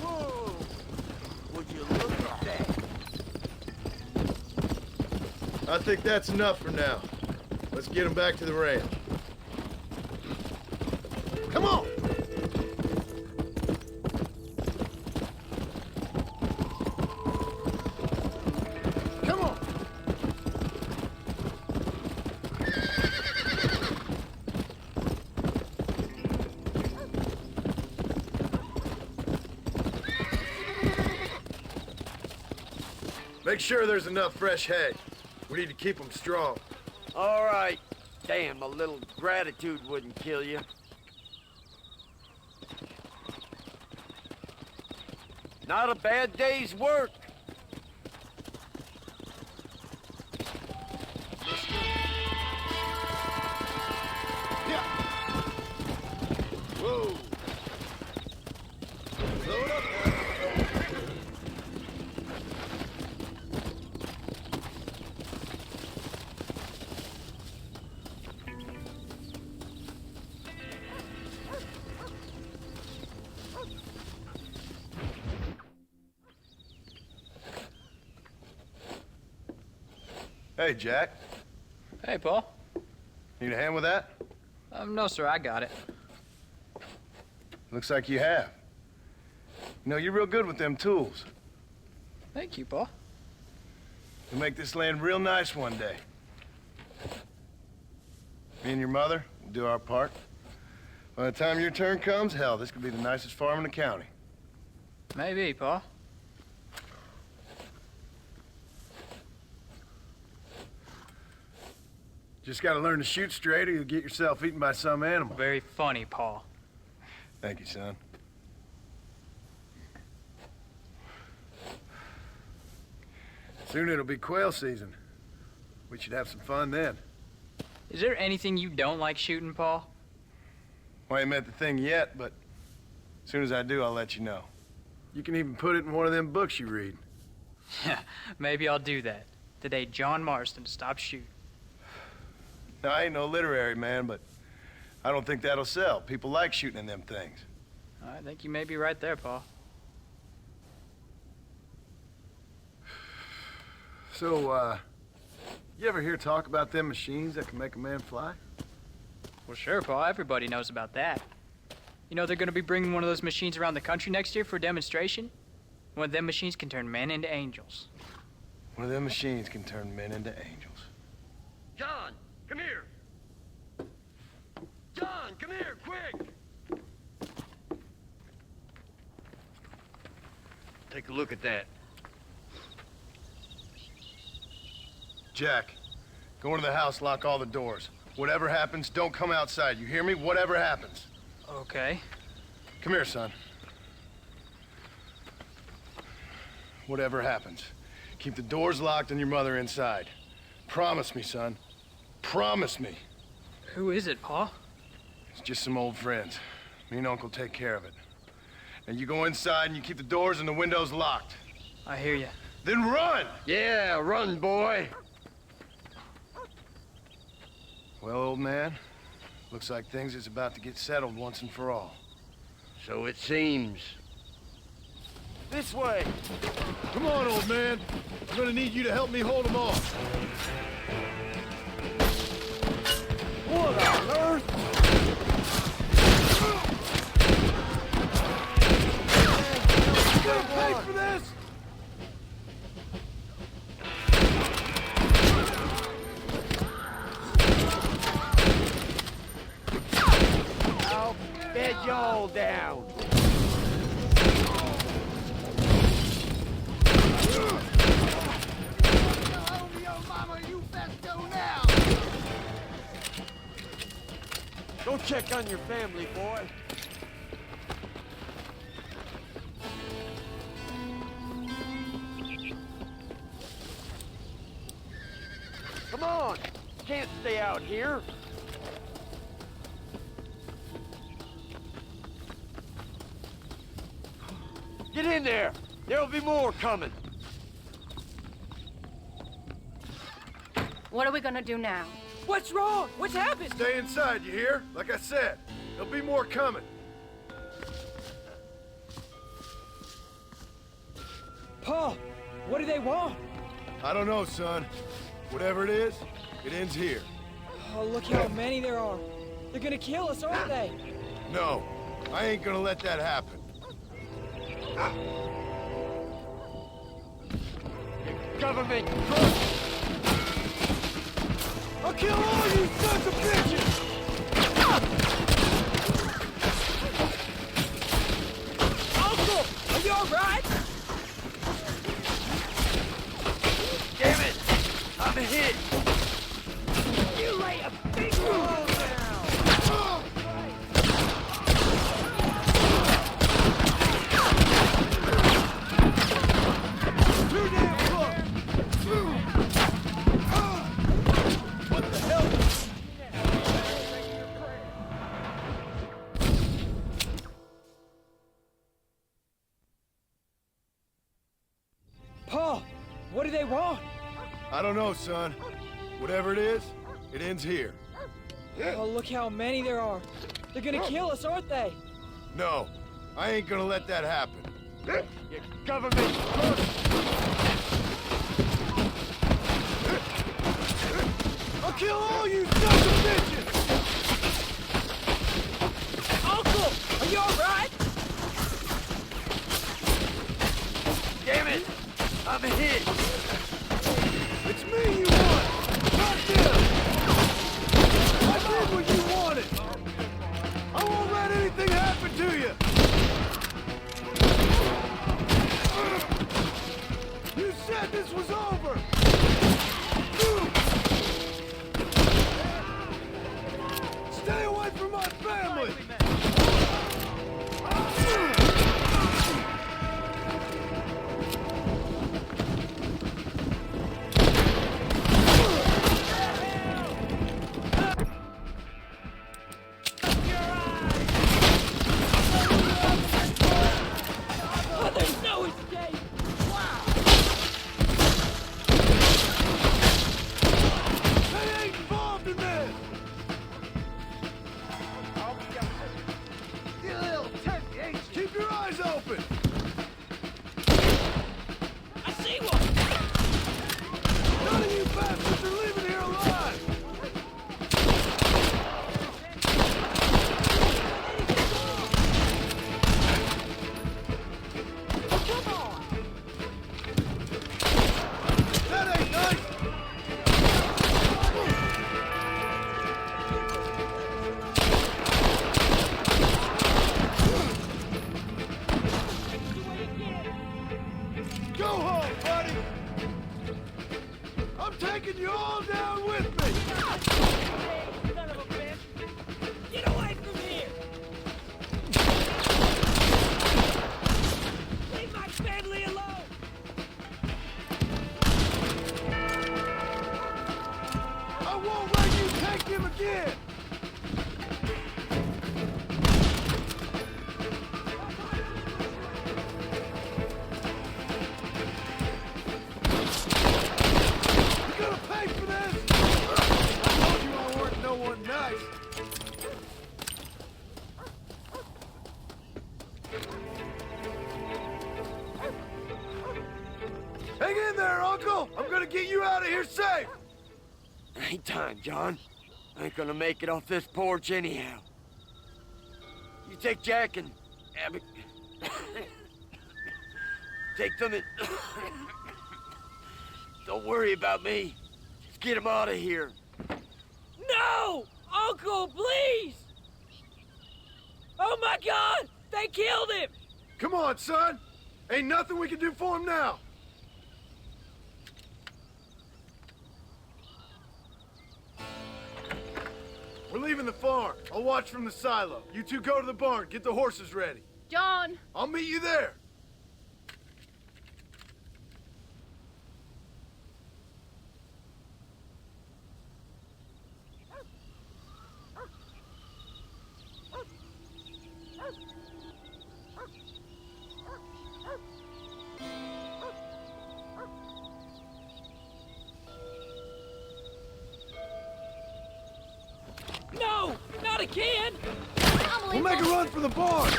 Whoa! Would you look at that? I think that's enough for now. Let's get him back to the ranch. Come on! Come on! Make sure there's enough fresh hay. We need to keep them strong. All right. Damn, a little gratitude wouldn't kill you. Not a bad day's work. Yeah. Whoa. Load up. Hey, Jack. Hey, Paul. Need a hand with that? No, sir, I got it. Looks like you have. You know, you're real good with them tools. Thank you, Paul. You'll make this land real nice one day. Me and your mother will do our part. By the time your turn comes, hell, this could be the nicest farm in the county. Maybe, Paul. Just gotta learn to shoot straight or you'll get yourself eaten by some animal. Very funny, Paul. Thank you, son. Soon it'll be quail season. We should have some fun then. Is there anything you don't like shooting, Paul? Well, I ain't met the thing yet, but as soon as I do, I'll let you know. You can even put it in one of them books you read. Yeah, maybe I'll do that. Today, John Marston stopped shooting. Now, I ain't no literary man, but I don't think that'll sell. People like shooting in them things. I think you may be right there, Paul. So, you ever hear talk about them machines that can make a man fly? Well, sure, Paul. Everybody knows about that. You know they're gonna be bringing one of those machines around the country next year for a demonstration? One of them machines can turn men into angels. One of them machines can turn men into angels. John, come here. John, come here, quick. Take a look at that. Jack, go into the house, lock all the doors. Whatever happens, don't come outside. You hear me? Whatever happens. Okay. Come here, son. Whatever happens, keep the doors locked and your mother inside. Promise me, son. Promise me. Who is it, Paul? It's just some old friends. Me and Uncle take care of it. And you go inside and you keep the doors and the windows locked. I hear you. Then run! Yeah, run, boy. Well, old man, looks like things is about to get settled once and for all. So it seems. This way. Come on, old man. I'm gonna need you to help me hold them off. What on earth? You gonna pay for this? I'll bed y'all down. Go check on your family, boy. Come on! Can't stay out here. Get in there! There'll be more coming. What are we gonna do now? What's wrong? What's happened? Stay inside, you hear? Like I said, there'll be more coming. Paul, what do they want? I don't know, son. Whatever it is, it ends here. Oh, look how many there are. They're gonna kill us, aren't they? No, I ain't gonna let that happen. Government crooks! I'll kill all you sons of bitches! Uncle, are you all right? hit. You lay a big roll down. Too damn close. What the hell? Paul, what do they want? I don't know, son. Whatever it is, it ends here. Oh, look how many there are. They're gonna kill us, aren't they? No, I ain't gonna let that happen. You government crook! I'll kill all you sons of bitches! Uncle, are you alright? Damn it! I'm hit! It's me you want! Not them! I did what you wanted! I won't let anything happen to you! You said this was over! Stay away from my family! Oh, there's no escape! They ain't involved in this! You little turkey, ain't you? Keep your eyes open! I see one! None of you bastards are leaving here alive! Come on! That ain't nice! Go home, buddy! I'm taking you all down with me! Son of a bitch! Get away from here! Leave my family alone! I won't let you take him again! You're gonna pay for this! I told you I weren't no one nice! Hang in there, Uncle! I'm gonna get you out of here safe! Ain't time, John. I ain't gonna make it off this porch anyhow. You take Jack and Abby. Take them and... Don't worry about me. Just get him out of here. No! Uncle, please! Oh my God! They killed him! Come on, son! Ain't nothing we can do for him now! We're leaving the farm. I'll watch from the silo. You two go to the barn. Get the horses ready. John! I'll meet you there. No! Not again! We'll make a run for the barn.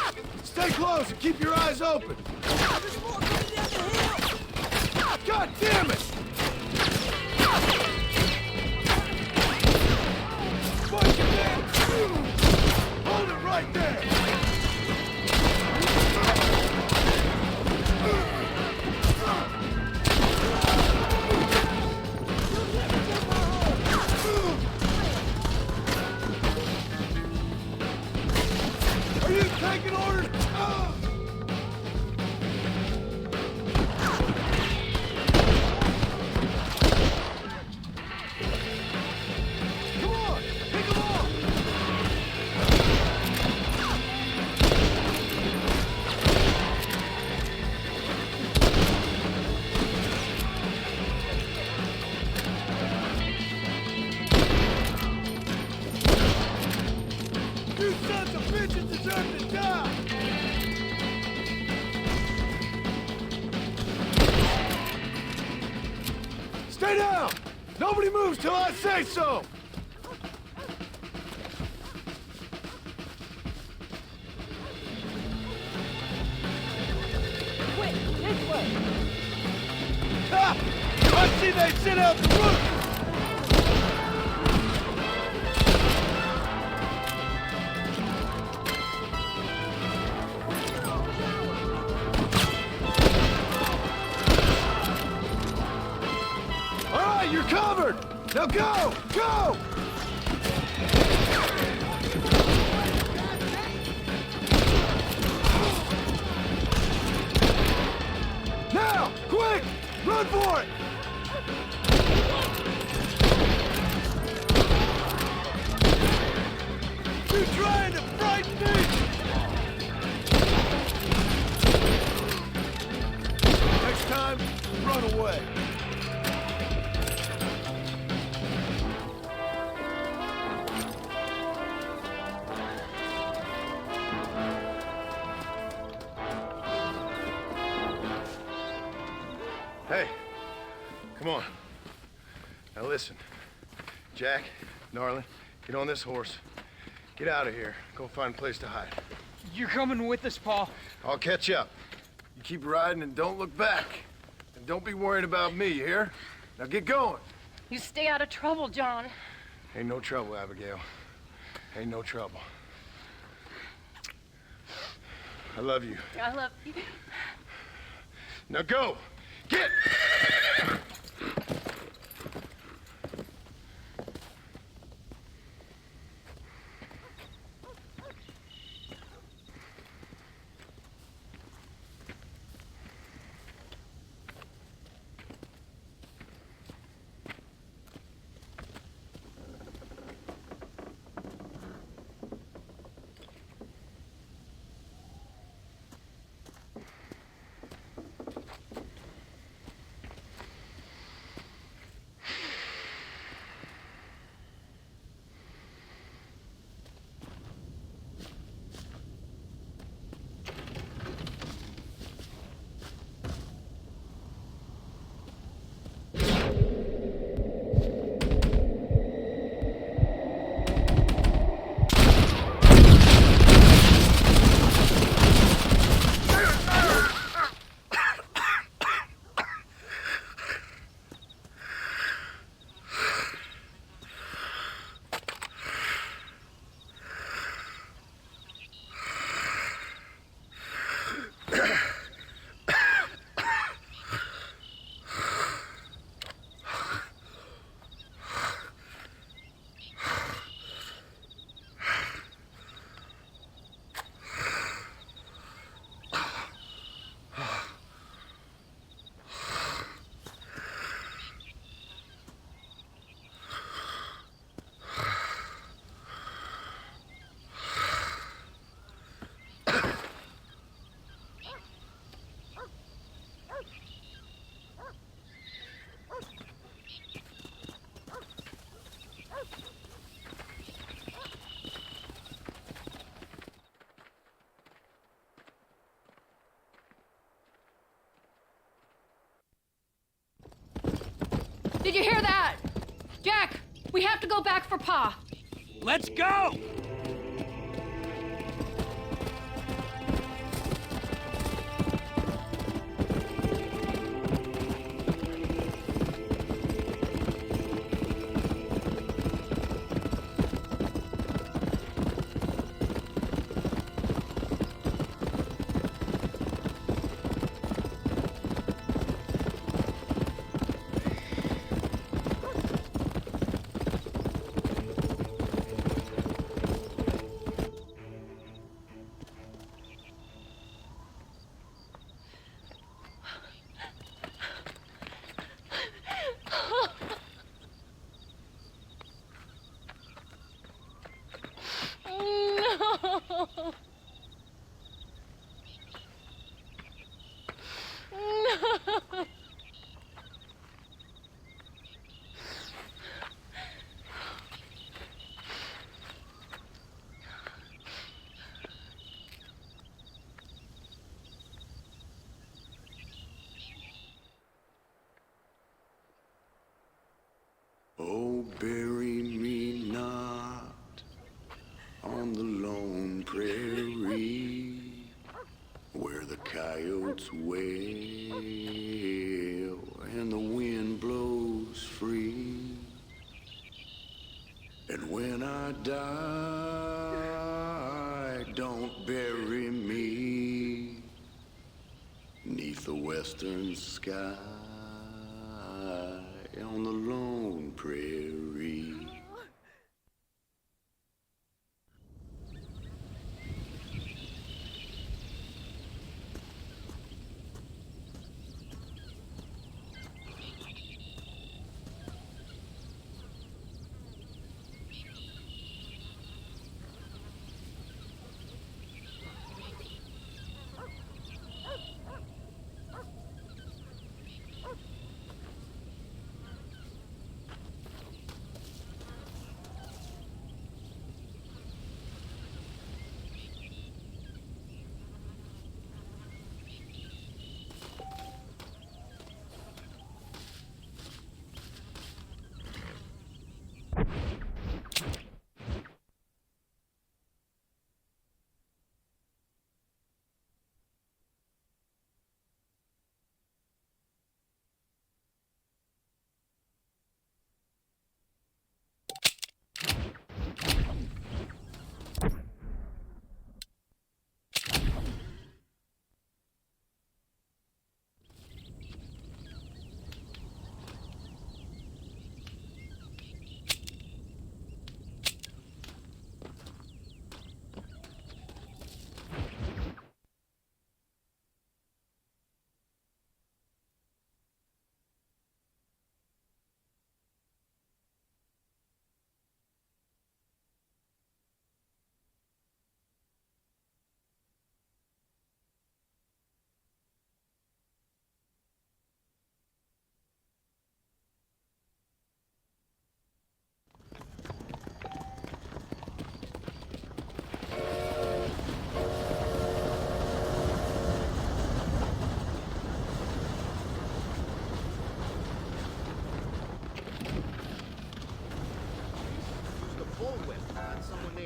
Stay close and keep your eyes open. There's more coming down the hill! God damn it! Bunch of men! Hold it right there! Are you taking orders? Stay down! Nobody moves till I say so! Quick, this way! Ha! I see they sent out the roof! All right, you're covered! Now go! Go! Now! Quick! Run for it! You trying to frighten me? Next time, run away. Hey, come on. Now listen, Jack, darling, get on this horse. Get out of here. Go find a place to hide. You're coming with us, Paul. I'll catch up. You keep riding and don't look back. And don't be worried about me, you hear? Now get going. You stay out of trouble, John. Ain't no trouble, Abigail. Ain't no trouble. I love you. I love you. Now go! Get! Did you hear that? Jack, we have to go back for Pa. Let's go! coyotes wail and the wind blows free. And when I die, don't bury me 'neath the western sky on the lone prairie.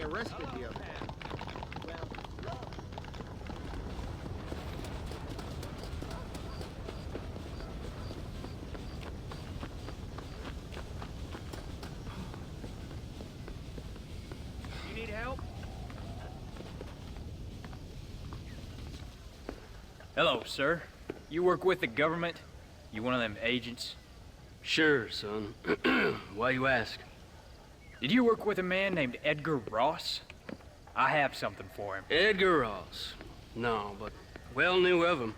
Arrested the other day. You need help? Hello, sir. You work with the government? You one of them agents? Sure, son. Why you ask? Did you work with a man named Edgar Ross? I have something for him. Edgar Ross? No, but well knew of him.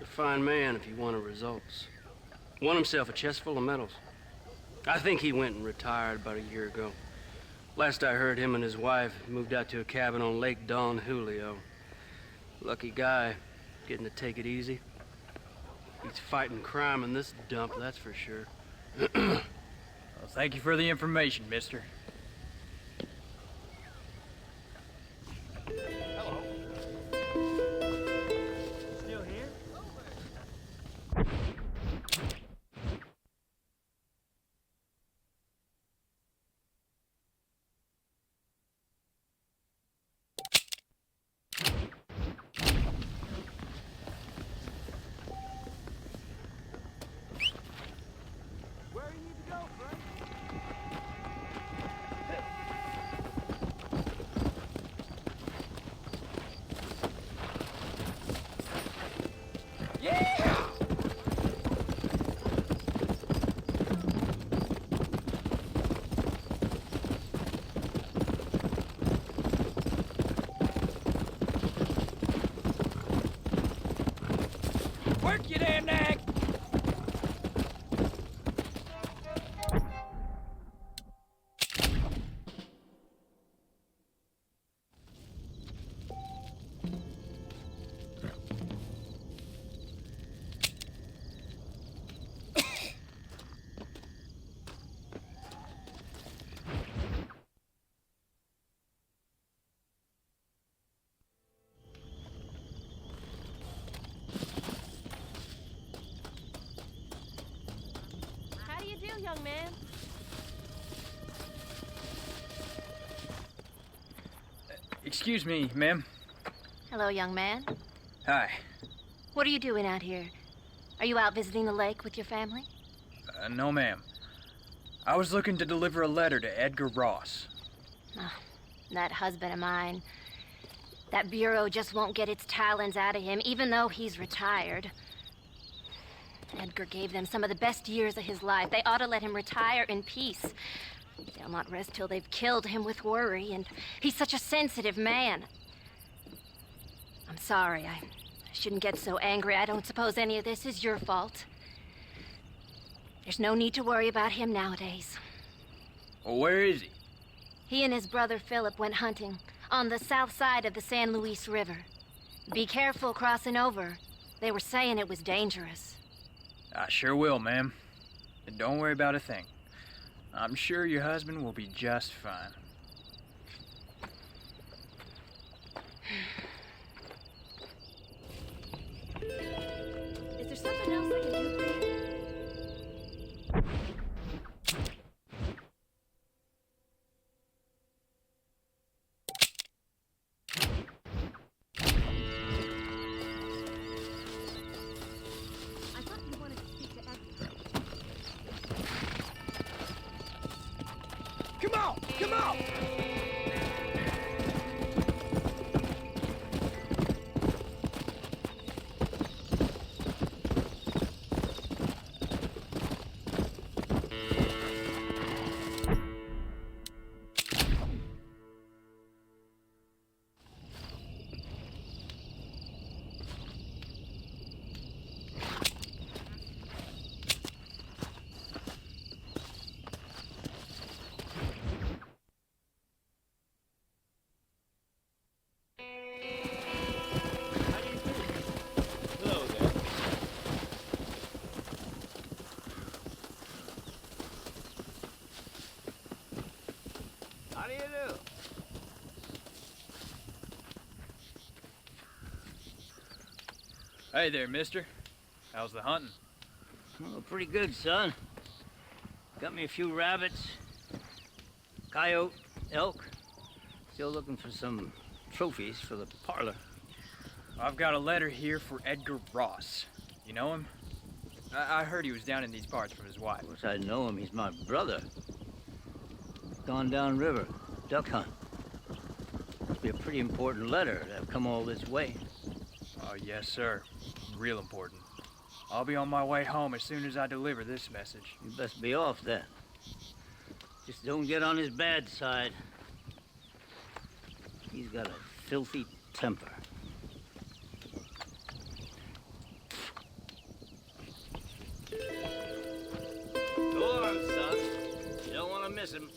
A fine man if he wanted results. Won himself a chest full of medals. I think he went and retired about a year ago. Last I heard, him and his wife moved out to a cabin on Lake Don Julio. Lucky guy, getting to take it easy. He's fighting crime in this dump, that's for sure. Well, thank you for the information, mister. Hello. Still here? Where you need to go, friend? Yeah! Work, you damn nag! How do you do, young man? Excuse me, ma'am. Hello, young man. Hi. What are you doing out here? Are you out visiting the lake with your family? No, ma'am. I was looking to deliver a letter to Edgar Ross. Oh, that husband of mine. That bureau just won't get its talons out of him, even though he's retired. Edgar gave them some of the best years of his life. They ought to let him retire in peace. They'll not rest till they've killed him with worry, and he's such a sensitive man. I'm sorry, I shouldn't get so angry. I don't suppose any of this is your fault. There's no need to worry about him nowadays. Well, where is he? He and his brother Philip went hunting on the south side of the San Luis River. Be careful crossing over. They were saying it was dangerous. I sure will, ma'am. And don't worry about a thing. I'm sure your husband will be just fine. Is there something else I can do for you? I thought you wanted to speak to Edgar. Come on! Come on! Hello there. How do you do? Hey there, mister. How's the hunting? Oh, pretty good, son. Got me a few rabbits, coyote, elk. Still looking for some trophies for the parlor. I've got a letter here for Edgar Ross. You know him? I heard he was down in these parts from his wife. Of course I know him. He's my brother. Gone down river, duck hunt. Must be a pretty important letter to have come all this way. Oh, yes, sir. Real important. I'll be on my way home as soon as I deliver this message. You best be off then. Just don't get on his bad side. He's got a filthy temper. Go on, son. You don't want to miss him.